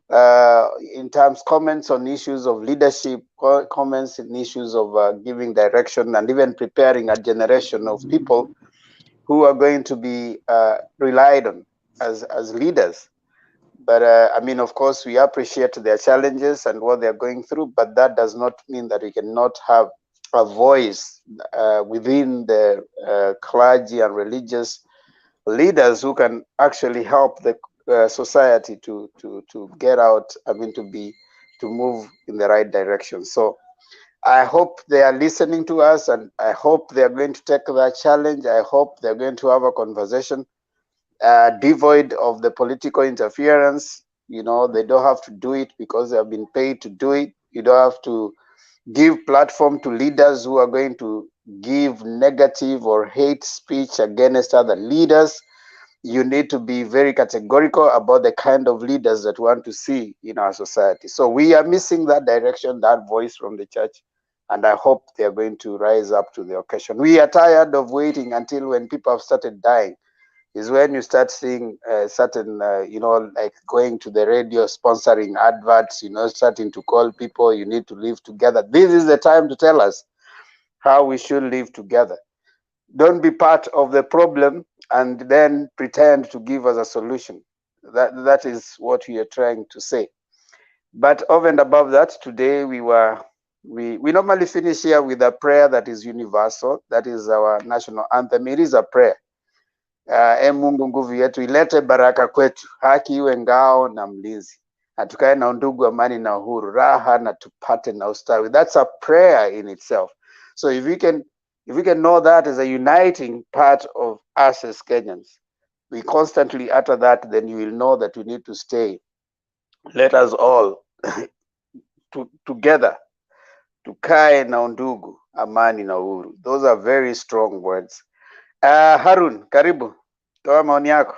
in terms comments on issues of leadership, comments in issues of giving direction, and even preparing a generation of people who are going to be relied on as leaders. But I mean, of course, we appreciate their challenges and what they're going through, but that does not mean that we cannot have a voice within the clergy and religious leaders who can actually help the society to get out, I mean, to move in the right direction. So I hope they are listening to us, and I hope they are going to take that challenge. I hope they're going to have a conversation devoid of the political interference. You know, they don't have to do it because they have been paid to do it. You don't have to give platform to leaders who are going to give negative or hate speech against other leaders. You need to be very categorical about the kind of leaders that we want to see in our society. So we are missing that direction, that voice from the church, and I hope they are going to rise up to the occasion. We are tired of waiting until when people have started dying, is when you start seeing certain, like going to the radio, sponsoring adverts, starting to call people, you need to live together. This is the time to tell us how we should live together. Don't be part of the problem and then pretend to give us a solution. That is what we are trying to say. But over and above that, today we normally finish here with a prayer that is universal. That is our national anthem. It is a prayer. Mungu nguvu yetu, ilete baraka kwetu, haki iwe ngao na mlinzi, na tukae na undugu, amani na uhuru, raha na tupate na ustawi. That's a prayer in itself. So if we can know that as a uniting part of us as Kenyans, we constantly utter that, then you will know that we need to stay. Let us all together tukae na undugu, amani na uhuru. Those are very strong words. Harun, karibu, toa maoni yako.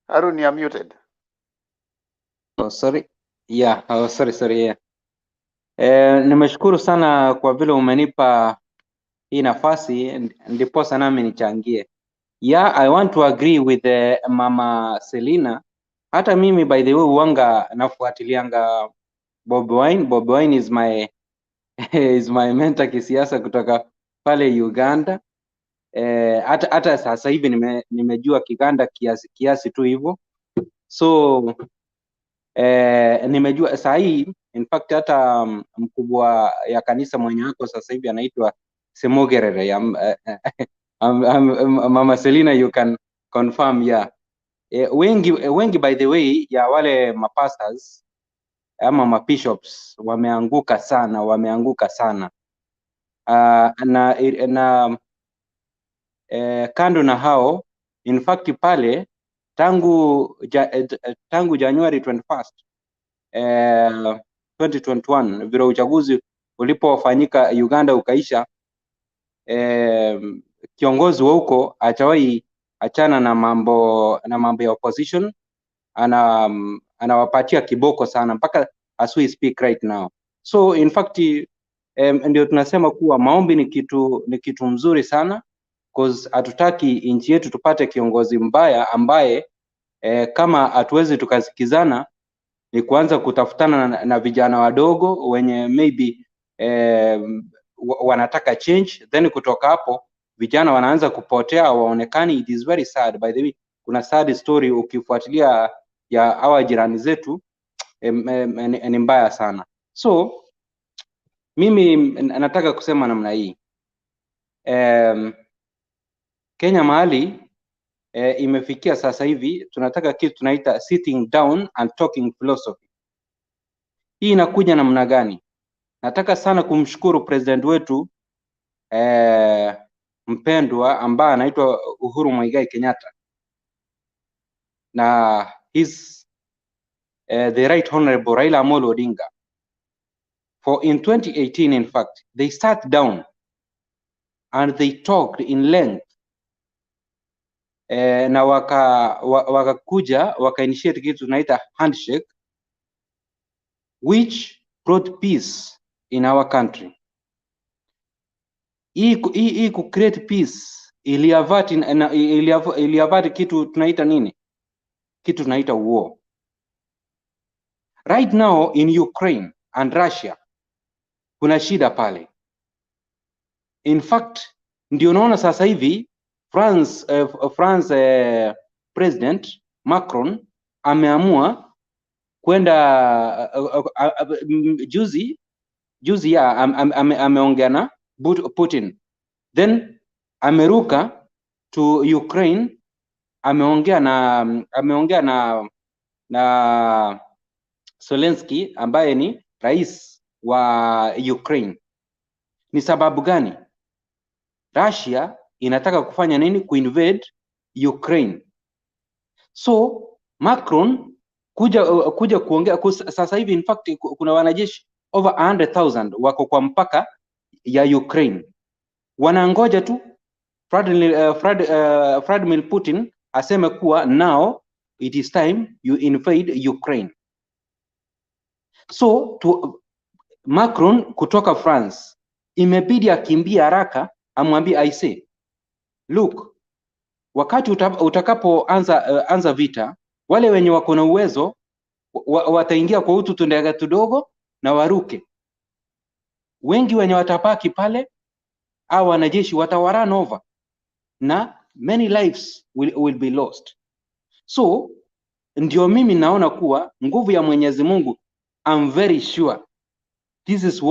Harun, you are muted. Oh, sorry. Yeah, sorry, yeah. Nimeshukuru sana kwa vile umenipa hii nafasi, ndiposa nami nichangie. Yeah, I want to agree with Mama Selina. Hata mimi by the way uwanga nafuatilianga Bobi Wine. Bobi Wine is my is my mentor kisiasa kutoka pale Uganda. Hata sasa hivi nimejua Kiganda kiasi tu hivyo. So nimejua saa hii, in fact hata mkubwa ya kanisa mwenye wako sasa hivi anaitwa Semogerere. Mama Selina, you can confirm, yeah. Wengi by the way ya wale mapastors ama mabishops wameanguka sana. Na kando na hao, in fact pale tangu January 21st 2021 vile uchaguzi ulipofanyika Uganda ukaisha, kiongozi wa huko hajawahi achana na mambo ya opposition, anawapatia kiboko sana mpaka as we speak right now. So in fact ndio tunasema kuwa maombi ni kitu mzuri sana, because hatutaki nchi yetu tupate kiongozi mbaya ambaye kama hatuwezi tukasikizana ni kuanza kutafutana na vijana wadogo wenye maybe wanataka change, then kutoka hapo vijana wanaanza kupotea, waonekani. It is very sad by the way, kuna sad story ukifuatilia ya hawa jirani zetu ni mbaya sana. So mimi nataka kusema namna hii, Kenya mahali imefikia sasa hivi, tunataka kitu tunaita sitting down and talking philosophy. Hii inakuja namna gani? Nataka sana kumshukuru president wetu mpendwa ambaye anaitwa Uhuru Muigai Kenyatta na the right honorable Raila Amolo Odinga. For in 2018, in fact, they sat down and they talked in length na wakakuja waka initiate kitu tunaita handshake which brought peace in our country. Hii ku create peace iliavati kitu tunaita nini? Kitu tunaita war. Right now in Ukraine and Russia kuna shida pale. In fact, ndio naona sasa hivi France President Macron ameamua kwenda juzi ameongea na Putin, then ameruka to Ukraine, ameongea na Zelensky ambaye ni rais wa Ukraine. Ni sababu gani? Russia inataka kufanya nini? Kuinvade Ukraine. So Macron kuja kuongea sasa hivi, in fact kuna wanajeshi over 100,000 wako kwa mpaka ya Ukraine, wanangoja tu Vladimir Putin aseme kuwa now it is time you invade Ukraine. So Macron kutoka France imebidi akimbia haraka amwambie I say, look, wakati utakapoanza vita, wale wenye wako na uwezo wataingia kwa utu tundega tudogo na waruke. Wengi wenye watapaki pale au wanajeshi watawaran over na many lives will be lost. So ndio mimi naona kuwa nguvu ya Mwenyezi Mungu, I'm very sure this is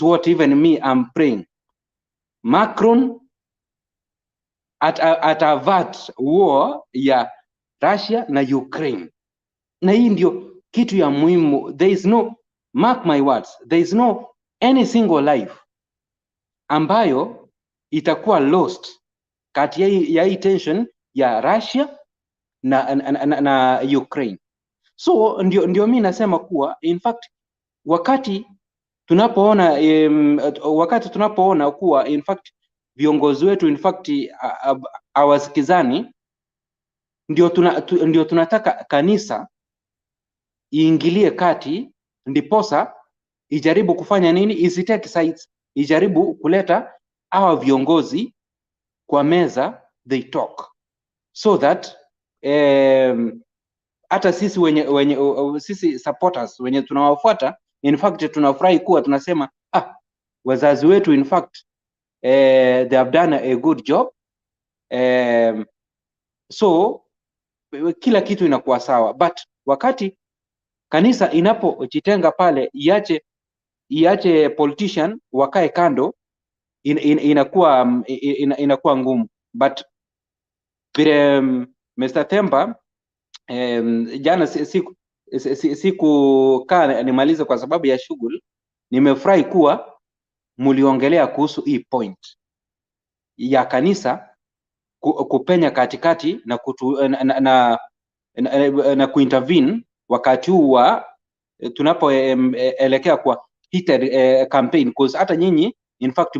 what even me I'm praying. Macron atavert war ya Russia na Ukraine. Na hii ndio kitu ya muhimu. There is no, mark my words, there is no any single life ambayo itakuwa lost kati ya hii tension ya Russia na Ukraine. So ndio mimi nasema kuwa in fact wakati tunapoona kuwa in fact viongozi wetu in fact hawasikizani, ndio tunataka kanisa iingilie kati, ndiposa ijaribu kufanya nini? Isitake sides, ijaribu kuleta hawa viongozi kwa meza, they talk so that hata sisi sisi supporters wenye tunawafuata in fact tunafurahi kuwa tunasema wazazi wetu in fact they have done a good job, so kila kitu inakuwa sawa. But wakati kanisa inapojitenga pale, iache politician wakae kando, inakuwa ngumu. But Mr. Themba, jana sikukaa nimalize kwa sababu ya shughuli. Nimefurahi kuwa muliongelea kuhusu hii point ya kanisa kupenya katikati na kuintervene wakati huu tunapoelekea kwa heated campaign, because hata nyinyi in fact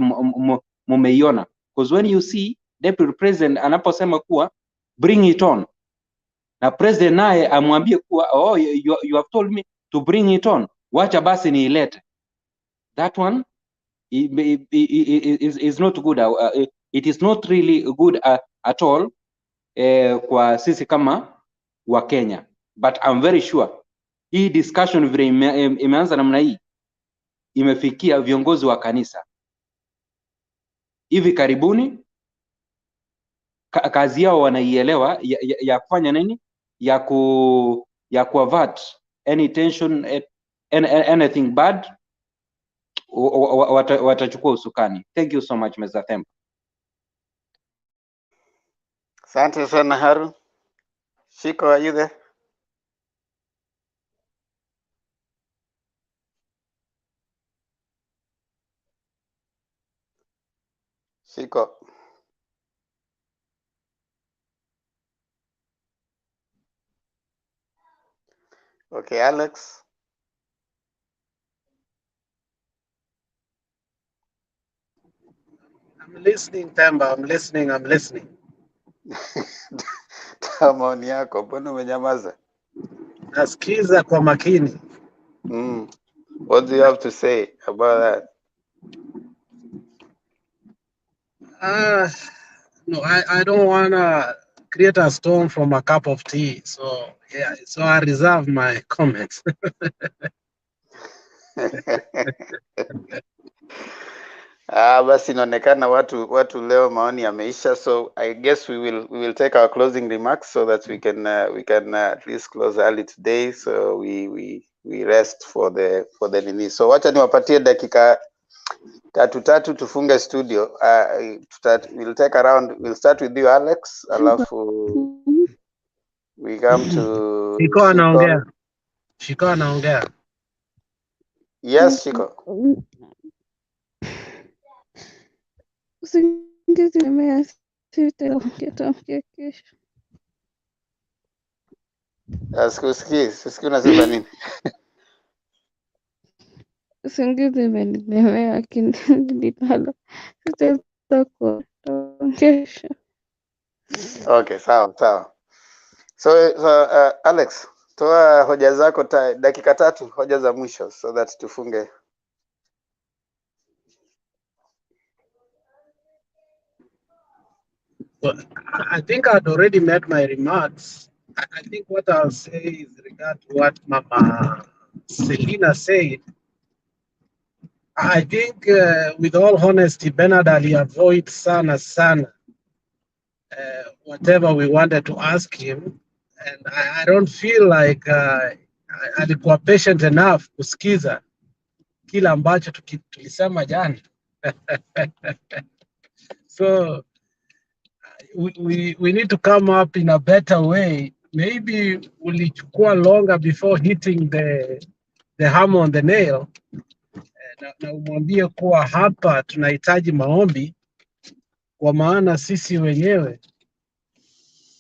mumeiona, because when you see deputy president anaposema kuwa bring it on, na president naye amwambie kuwa you have told me to bring it on, wacha basi niilete, that one is not good. It is not really good at all kwa sisi kama wa Kenya. But I'm very sure hii discussion vile imeanza namna hii imefikia viongozi wa kanisa. Hivi karibuni kazi yao wanaielewa ya kufanya nini, ya kuavert any tension, anything bad, watachukua usukani. Thank you so much, Mr. Themba. Asante sana Harun. Shiko, are you there? Shiko. Okay, Alex. I'm listening, Themba. I'm listening. Maoni yako, mbona umenyamaza? Nasikiza kwa makini. What do you have to say about that? No, I don't want to create a storm from a cup of tea. So, yeah, so I reserve my comments. Basi inaonekana watu leo maoni yameisha, so I guess we will take our closing remarks so that we can at least close early today, so we rest for the nini. So wacha niwapatie dakika tatu tufunge studio. We'll start with you Alex, alafu we come to Shiko anaongea. Yes, Shiko. Usingizi sitaongea kesho. Sisikii unasema nini? Usingizi imenilemea kinilala. Sitakuwa kesho. Okay, sawa. So Alex, toa hoja zako dakika 3, hoja za mwisho so that tufunge. Well, I think I'd already made my remarks. I think what I'll say is regard to what Mama Selina said. I think, with all honesty, Bernard Ali avoid sana whatever we wanted to ask him, and I don't feel like alikuwa patient enough kusikiza kila ambacho tulisema jana. So we need to come up in a better way. Maybe ulichukua longer before hitting the hammer on the nail. Na umwambie kuwa hapa tunahitaji maombi, kwa maana sisi wenyewe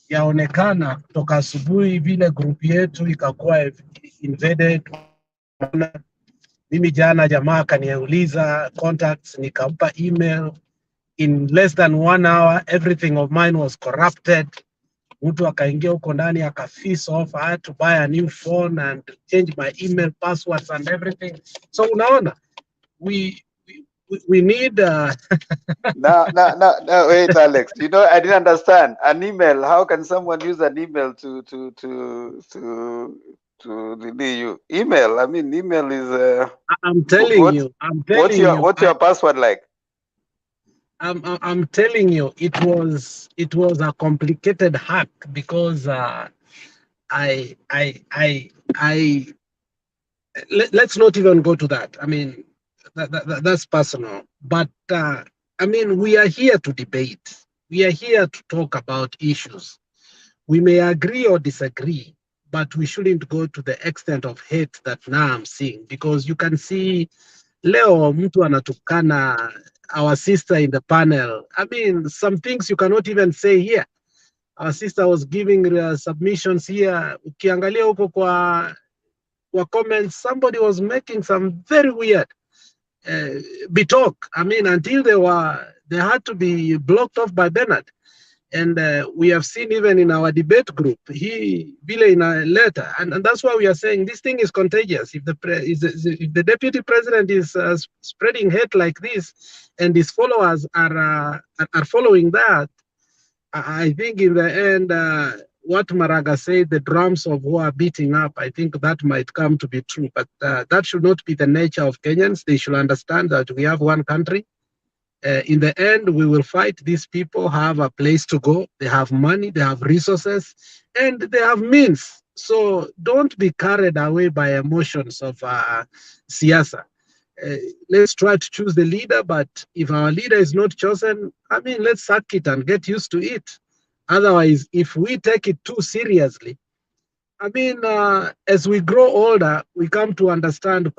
yaonekana kutoka asubuhi vile group yetu ikakuwa invaded. Mimi jana jamaa akaniuliza contacts, nikampa email. In less than 1 hour, everything of mine was corrupted. Mtu akaingia huko ndani akafish off. I had to buy a new phone and change my email passwords and everything. So unaona, we need No, wait, Alex. You know, I didn't understand. An email. How can someone use an email to delete you? Email. I mean, email is. I'm telling you. What's your password like? I'm telling you, it was a complicated hack because let's not even go to that. I mean, that's personal. But I mean, we are here to debate. We are here to talk about issues. We may agree or disagree, but we shouldn't go to the extent of hate that now I'm seeing, because you can see leo mtu anatukana our sister in the panel. I mean, some things you cannot even say here. Our sister was giving submissions here. Ukiangalia huko kwa comments, somebody was making some very weird talk. I mean, until they had to be blocked off by Bernard. And we have seen even in our debate group, vile in a letter, and that's why we are saying this thing is contagious. If the deputy president is spreading hate like this, and his followers are following that, I think in the end, what Maraga said, the drums of war are beating up, I think that might come to be true. But that should not be the nature of Kenyans. They should understand that we have one country, In the end, we will fight. These people have a place to go. They have money, they have resources, and they have means. So don't be carried away by emotions of siasa. Let's try to choose the leader, but if our leader is not chosen, I mean, let's suck it and get used to it. Otherwise, if we take it too seriously, I mean, as we grow older, we come to understand,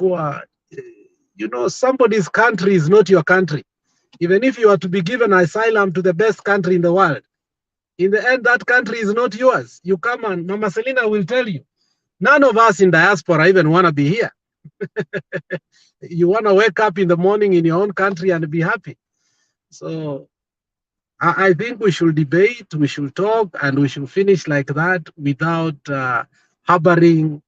somebody's country is not your country. Even if you are to be given asylum to the best country in the world, in the end, that country is not yours. You come and Mama Selina will tell you, none of us in diaspora even want to be here. You want to wake up in the morning in your own country and be happy. So I think we should debate, we should talk, and we should finish like that without harboring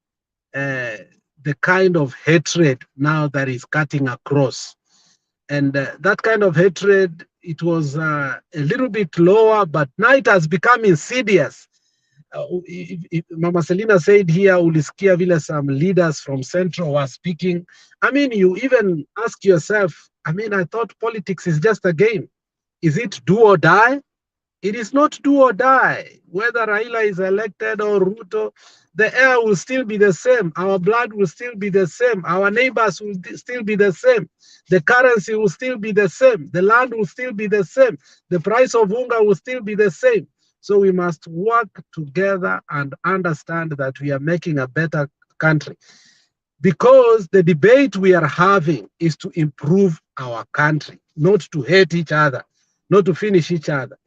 the kind of hatred now that is cutting across. And that kind of hatred, it was a little bit lower, but now it has become insidious. Mama Selina said here, ulisikia vile some leaders from Central were speaking. I mean, you even ask yourself, I mean, I thought politics is just a game. Is it do or die? It is not do or die. Whether Raila is elected or Ruto, the air will still be the same. Our blood will still be the same. Our neighbors will still be the same. The currency will still be the same. The land will still be the same. The price of unga will still be the same. So we must work together and understand that we are making a better country. Because the debate we are having is to improve our country, not to hate each other, not to finish each other.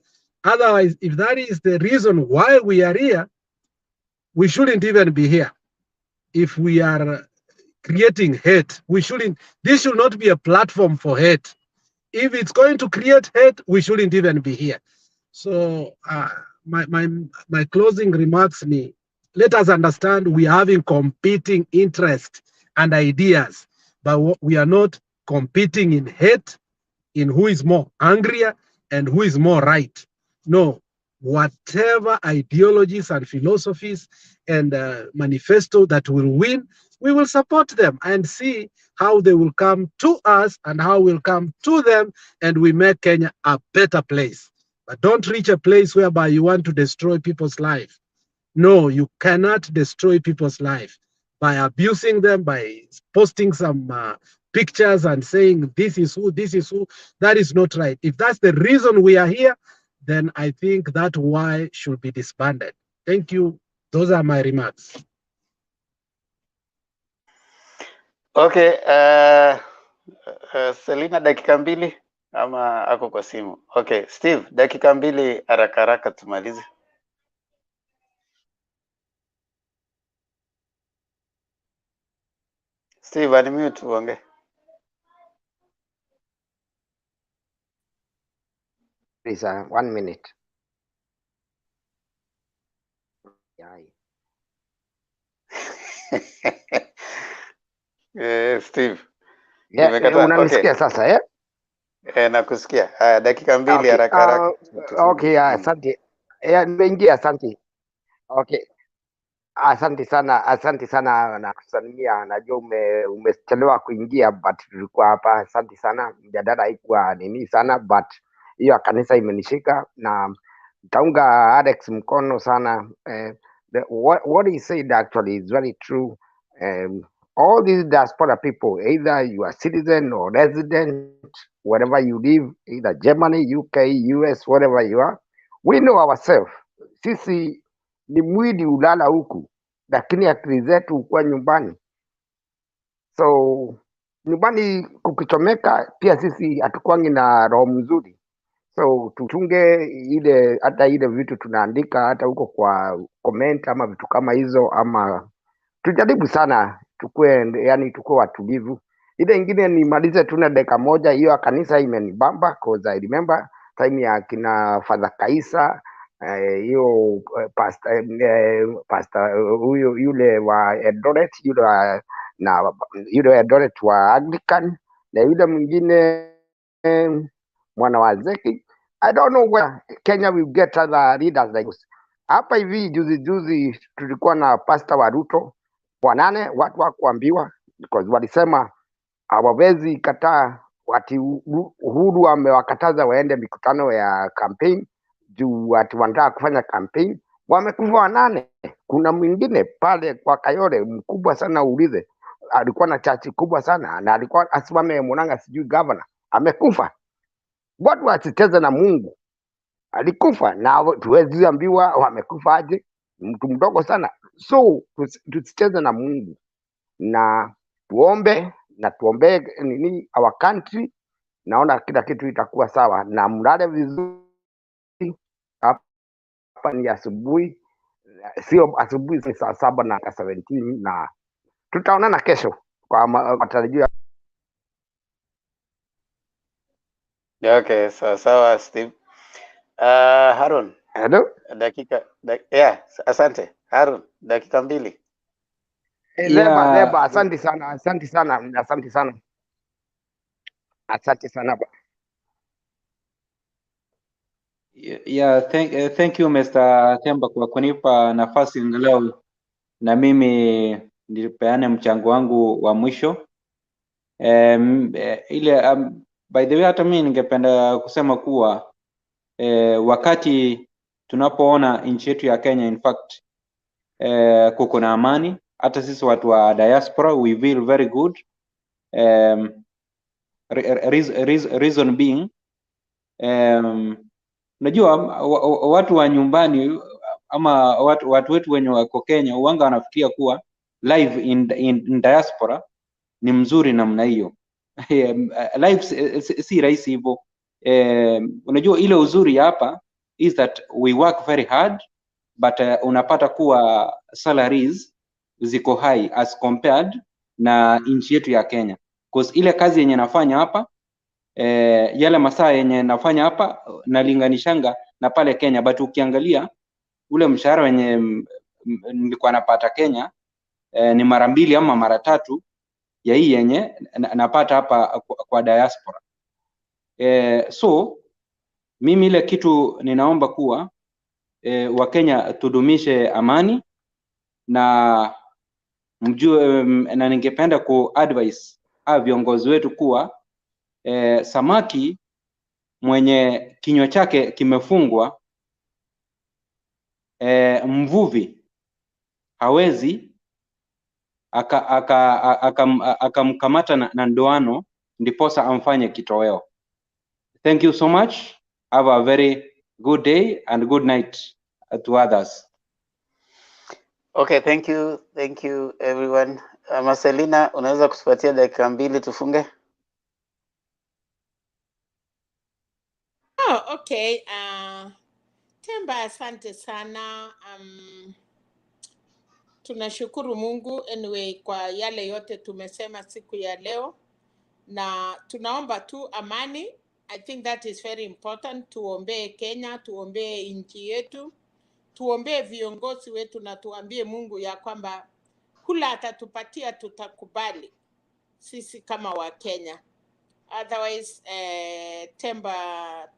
Otherwise, if that is the reason why we are here, we shouldn't even be here. If we are creating hate, we shouldn't. This should not be a platform for hate. If it's going to create hate, we shouldn't even be here. So my closing remarks, let us understand we are having competing interests and ideas, but we are not competing in hate, in who is more angrier and who is more right. No, whatever ideologies and philosophies and manifesto that will win, we will support them and see how they will come to us and how we'll come to them, and we make Kenya a better place. But don't reach a place whereby you want to destroy people's life. No, you cannot destroy people's life by abusing them, by posting some pictures and saying this is who, this is who. That is not right. If that's the reason we are here, then I think that why should be disbanded. Thank you. Those are my remarks. Okay, Selina dakika mbili ama ako kwa simu? Okay, Steve, dakika mbili haraka haraka tumalize. Steve, unmute uongee. Please, 1 minute. Steve. Yeah, Nimekata. unanisikia Okay. sasa eh? Nakusikia. Haya, dakika mbili Okay. haraka haraka. Okay, asante. Nimeingia, asante. Okay. Asante sana na kusalimia. Najua umechelewa kuingia, but tulikuwa hapa. Asante sana. Mjadala haikuwa nini sana, but hiyo kanisa imenishika na taunga Alex mkono sana. What he said actually is very true. All these diaspora people, either you are citizen or resident, wherever you live, either Germany, UK, US, wherever you are, we know ourselves. Sisi ni mwili ulala huku, lakini akili zetu hukuwa nyumbani. So nyumbani kukichomeka, pia sisi hatukwangi na roho mzuri. So tuchunge ile, hata ile vitu tunaandika hata huko kwa comment ama vitu kama hizo, ama tujaribu sana tukue watulivu. Ile ingine nimalize tu na dakika moja, hiyo kanisa imenibamba cause I remember time ya kina Father Kaisa, hiyo pastor huyo yule wa Eldoret, yule Eldoret wa Anglican, na yule mwingine mwana wa Zeki. I don't know where Kenya will get other leaders like this. Hapa hivi juzi tulikuwa na pastor wa Ruto wanane, watu wakuambiwa because walisema hawawezi kataa wati Uhuru wamewakataza waende mikutano ya campaign juu wati wanataka kufanya campaign, wamekufa 8. Kuna mwingine pale kwa Kayole mkubwa sana, uulize, alikuwa na chachi kubwa sana na alikuwa asimame Murang'a, sijui governor, amekufa. Watu wasicheze na Mungu, alikufa na tuwezi ambiwa wamekufa aje, mtu mdogo sana. So tusicheze na Mungu na tuombe na tuombee nini our country. Naona kila kitu itakuwa sawa na mlale vizuri. Hapa ni asubuhi, sio asubuhi, ni saa 7 na 17 na tutaonana kesho kwa matarajio. Okay, sawa Steve. Harun. Hello? Yeah, asante. Harun, dakika 2. Leba, asante sana. Yeah, thank you Mr. Temba kwa kunipa nafasi angalau na mimi nilipeane mchango wangu wa mwisho. By the way, hata mimi ningependa kusema kuwa wakati tunapoona nchi yetu ya Kenya, in fact kuko na amani, hata sisi watu wa diaspora we feel very good. Reason being, unajua watu wa nyumbani ama watu wetu wenye wako Kenya uwanga wanafikiria kuwa live in diaspora ni mzuri namna hiyo. Life si rahisi hivyo. Unajua ile uzuri hapa is that we work very hard but unapata kuwa salaries ziko high as compared na nchi yetu ya Kenya, because ile kazi yenye nafanya hapa yale masaa yenye nafanya hapa nalinganishanga na pale Kenya, but ukiangalia ule mshahara wenye nilikuwa napata Kenya ni mara 2 ama mara 3 ya hii yenye napata hapa kwa diaspora. So mimi ile kitu ninaomba kuwa Wakenya tudumishe amani na mjue, na ningependa ku advise viongozi wetu kuwa samaki mwenye kinywa chake kimefungwa, mvuvi hawezi akamkamata na ndoano ndiposa amfanye kitoweo. Thank you so much. Have a very good day and good night to others. Okay, thank you everyone. Marcelina, unaweza kutupatia dakika 2 tufunge? Oh, okay. Temba, asante sana. Tunashukuru Mungu anyway kwa yale yote tumesema siku ya leo, na tunaomba tu amani. I think that is very important. Tuombee Kenya, tuombee nchi yetu, tuombee viongozi wetu, na tuambie Mungu ya kwamba kula atatupatia tutakubali sisi kama wa Kenya. Otherwise Temba,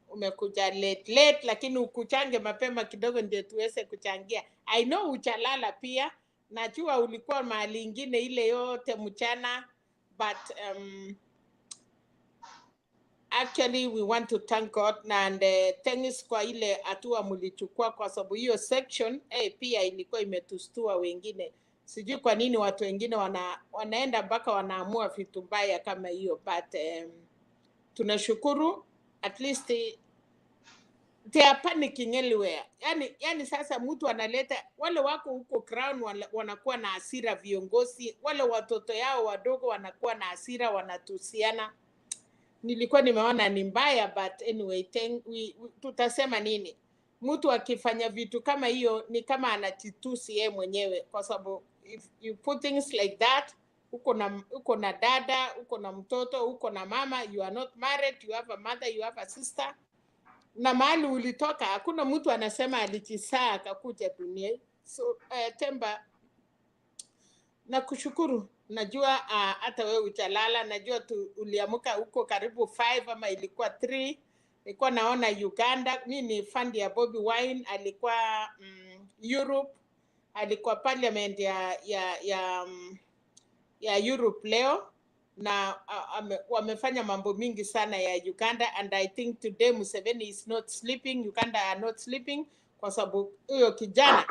umekuja late lakini ukuchange mapema kidogo ndio tuweze kuchangia. I know uchalala pia, najua ulikuwa mahali ingine ile yote mchana, but actually we want to thank God and thanks kwa ile hatua mlichukua, kwa sababu hiyo section pia ilikuwa imetustua wengine. Sijui kwa nini watu wengine wanaenda mpaka wanaamua vitu mbaya kama hiyo, but tunashukuru at least they are panicking everywhere. Yani sasa mtu analeta wale wako huko crown wanakuwa na hasira, viongozi wale watoto yao wadogo wanakuwa na hasira, wanatusiana. Nilikuwa nimeona ni mbaya, but anyway tutasema nini? Mtu akifanya vitu kama hiyo ni kama anajitusi yeye mwenyewe, kwa sababu if you put things like that, uko na dada, uko na mtoto, uko na mama, you are not married, you have a mother, you have a sister, na mahali ulitoka hakuna mtu anasema alijisaa akakuja dunia. So Temba, nakushukuru. Najua hata wewe utalala, najua uliamuka huko karibu 5 ama ilikuwa 3. Nilikuwa naona Uganda, mimi ni fan ya Bobby Wine, alikuwa Europe, alikuwa parliament ya Europe leo, na wamefanya mambo mingi sana ya Uganda, and I think today Museveni is not sleeping, Uganda are not sleeping, kwa sababu huyo kijana.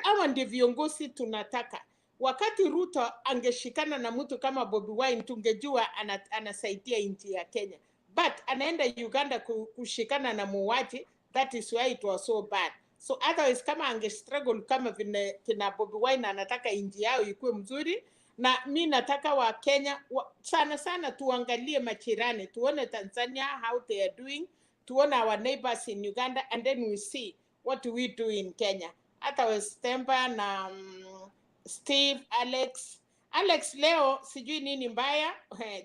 Hawa ndio viongozi tunataka. Wakati Ruto angeshikana na mtu kama Bobi Wine, tungejua anasaidia nchi ya Kenya, but anaenda Uganda kushikana na muuaji. That is why it was so bad. So otherwise kama angestruggle kama vile kina Bobi Wine anataka nchi yao ikuwe mzuri, na mi nataka wa Kenya sana sana tuangalie majirani, tuone Tanzania how they are doing, tuone our neighbors in Uganda, and then we see what do we do in Kenya. Otherwise Temba na Steve, Alex leo sijui nini mbaya,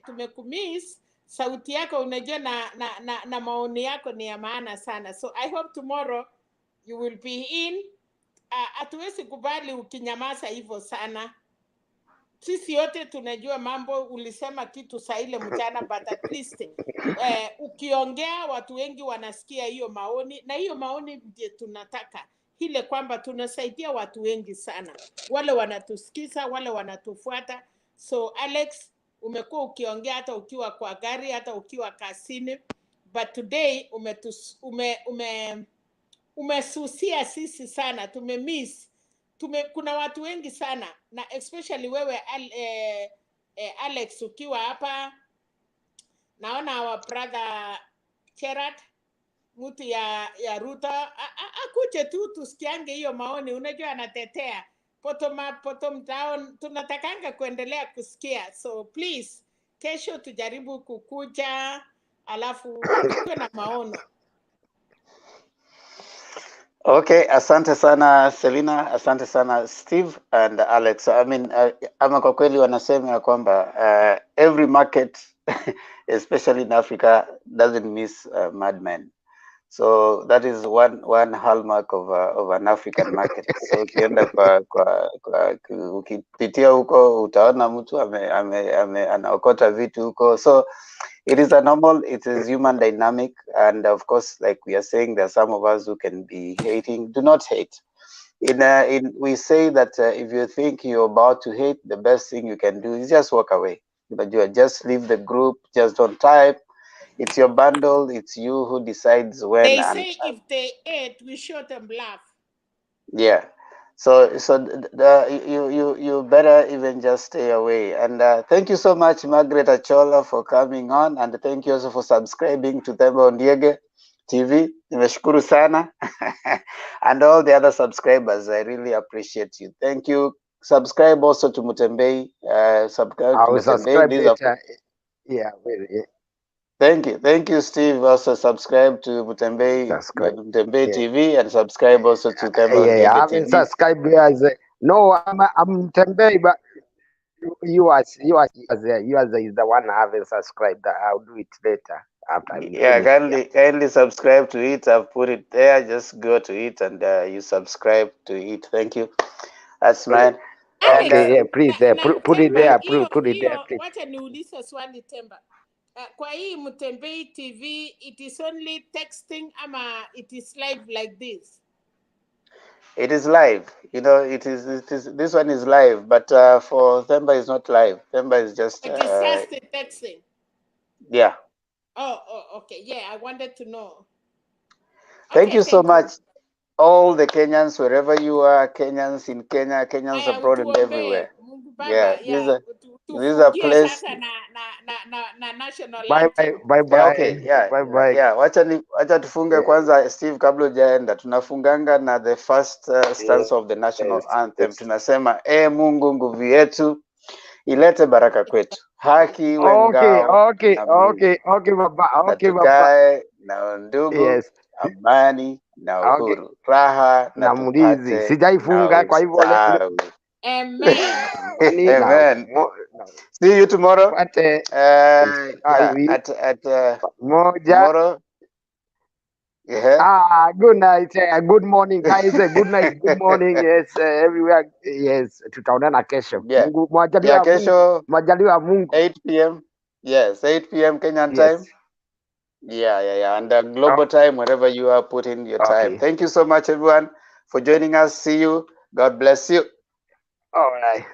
tumekumiss. Sauti yako unajua na maoni yako ni ya maana sana. So I hope tomorrow you will be in. Hatuwezi kubali ukinyamaza hivyo sana. Sisi yote tunajua mambo, ulisema kitu saa ile mchana, but at least ukiongea watu wengi wanasikia hiyo maoni, na hiyo maoni ndiyo tunataka, ile kwamba tunasaidia watu wengi sana, wale wanatusikiza, wale wanatufuata. So Alex, umekuwa ukiongea hata ukiwa kwa gari, hata ukiwa kasini, but today umesusia sisi sana, tumemiss. Kuna watu wengi sana, na especially wewe Alex ukiwa hapa. Naona our brother Gerard, mtu ya Ruto, akuje tu tusikiange hiyo maoni. Unajua anatetea bottom down, tunatakanga kuendelea kusikia. So please, kesho tujaribu kukuja, alafu tuwe na maono. Okay, asante sana Selina, asante sana Steve and Alex. I mean, ama kwa kweli wanasema ya kwamba every market especially in Africa doesn't miss madmen. So that is one hallmark of an African market. So ukienda ukipitia huko utaona mtu anaokota vitu huko. So it is a normal, it is human dynamic, and of course, like we are saying, there are some of us who can be hating. Do not hate. We say that if you think you're about to hate, the best thing you can do is just walk away. But you just leave the group, just don't type. It's your bundle. It's you who decides when. They say if they hate, we show them love. Yeah. So you better even just stay away. And thank you so much, Margaret Achola, for coming on, and thank you also for subscribing to Temba Ondiege TV. Nimeshukuru sana. And all the other subscribers, I really appreciate you. Thank you. Subscribe also to Mutembei. Subscribe to Mutembei. Yeah, Thank you, Steve. Also subscribe to Mutembei TV, and subscribe also to Temba I TV. haven't subscribed as no, I'm Tembei, but you as is the one I haven't subscribed. I'll do it later after. Yeah, kindly subscribe to it. I've put it there. Just go to it and you subscribe to it. Thank you. That's mine. Okay, yeah, please put it there. Put it there, please. Wacha niulize swali Temba. Kwa hii Mutembei TV, it is only texting ama it is live like this? It is live. You know, it is. This one is live, but for Themba is not live. Themba is just. It is just the texting. Yeah. Oh, okay. Yeah, I wanted to know. Thank you so much, all the Kenyans, wherever you are, Kenyans in Kenya, Kenyans abroad, and everywhere. Yeah, this is a place. Na national bye. Okay, yeah. Wacha tufunge kwanza, Steve, kabla hujaenda. Tunafunganga na the first stanza of the national anthem. Tunasema, Mungu nguvu yetu, ilete baraka kwetu. Haki iwe ngao. Okay, baba. Okay, baba. Tukae na ndugu, amani na uhuru, raha na tupate. Sijaifunga kwa hivyo leo. Amen. Amen. See you tomorrow. At tomorrow. Yeah. Good night. Good morning, guys. Good night. Good morning. Yes, everywhere. Yes, tutaonana kesho. Yeah. Kesho. Majaliwa Mungu. 8 p.m. Yes, 8 p.m. Kenyan time. Yeah. And global time, wherever you are, put in your time. Thank you so much, everyone, for joining us. See you. God bless you. All right.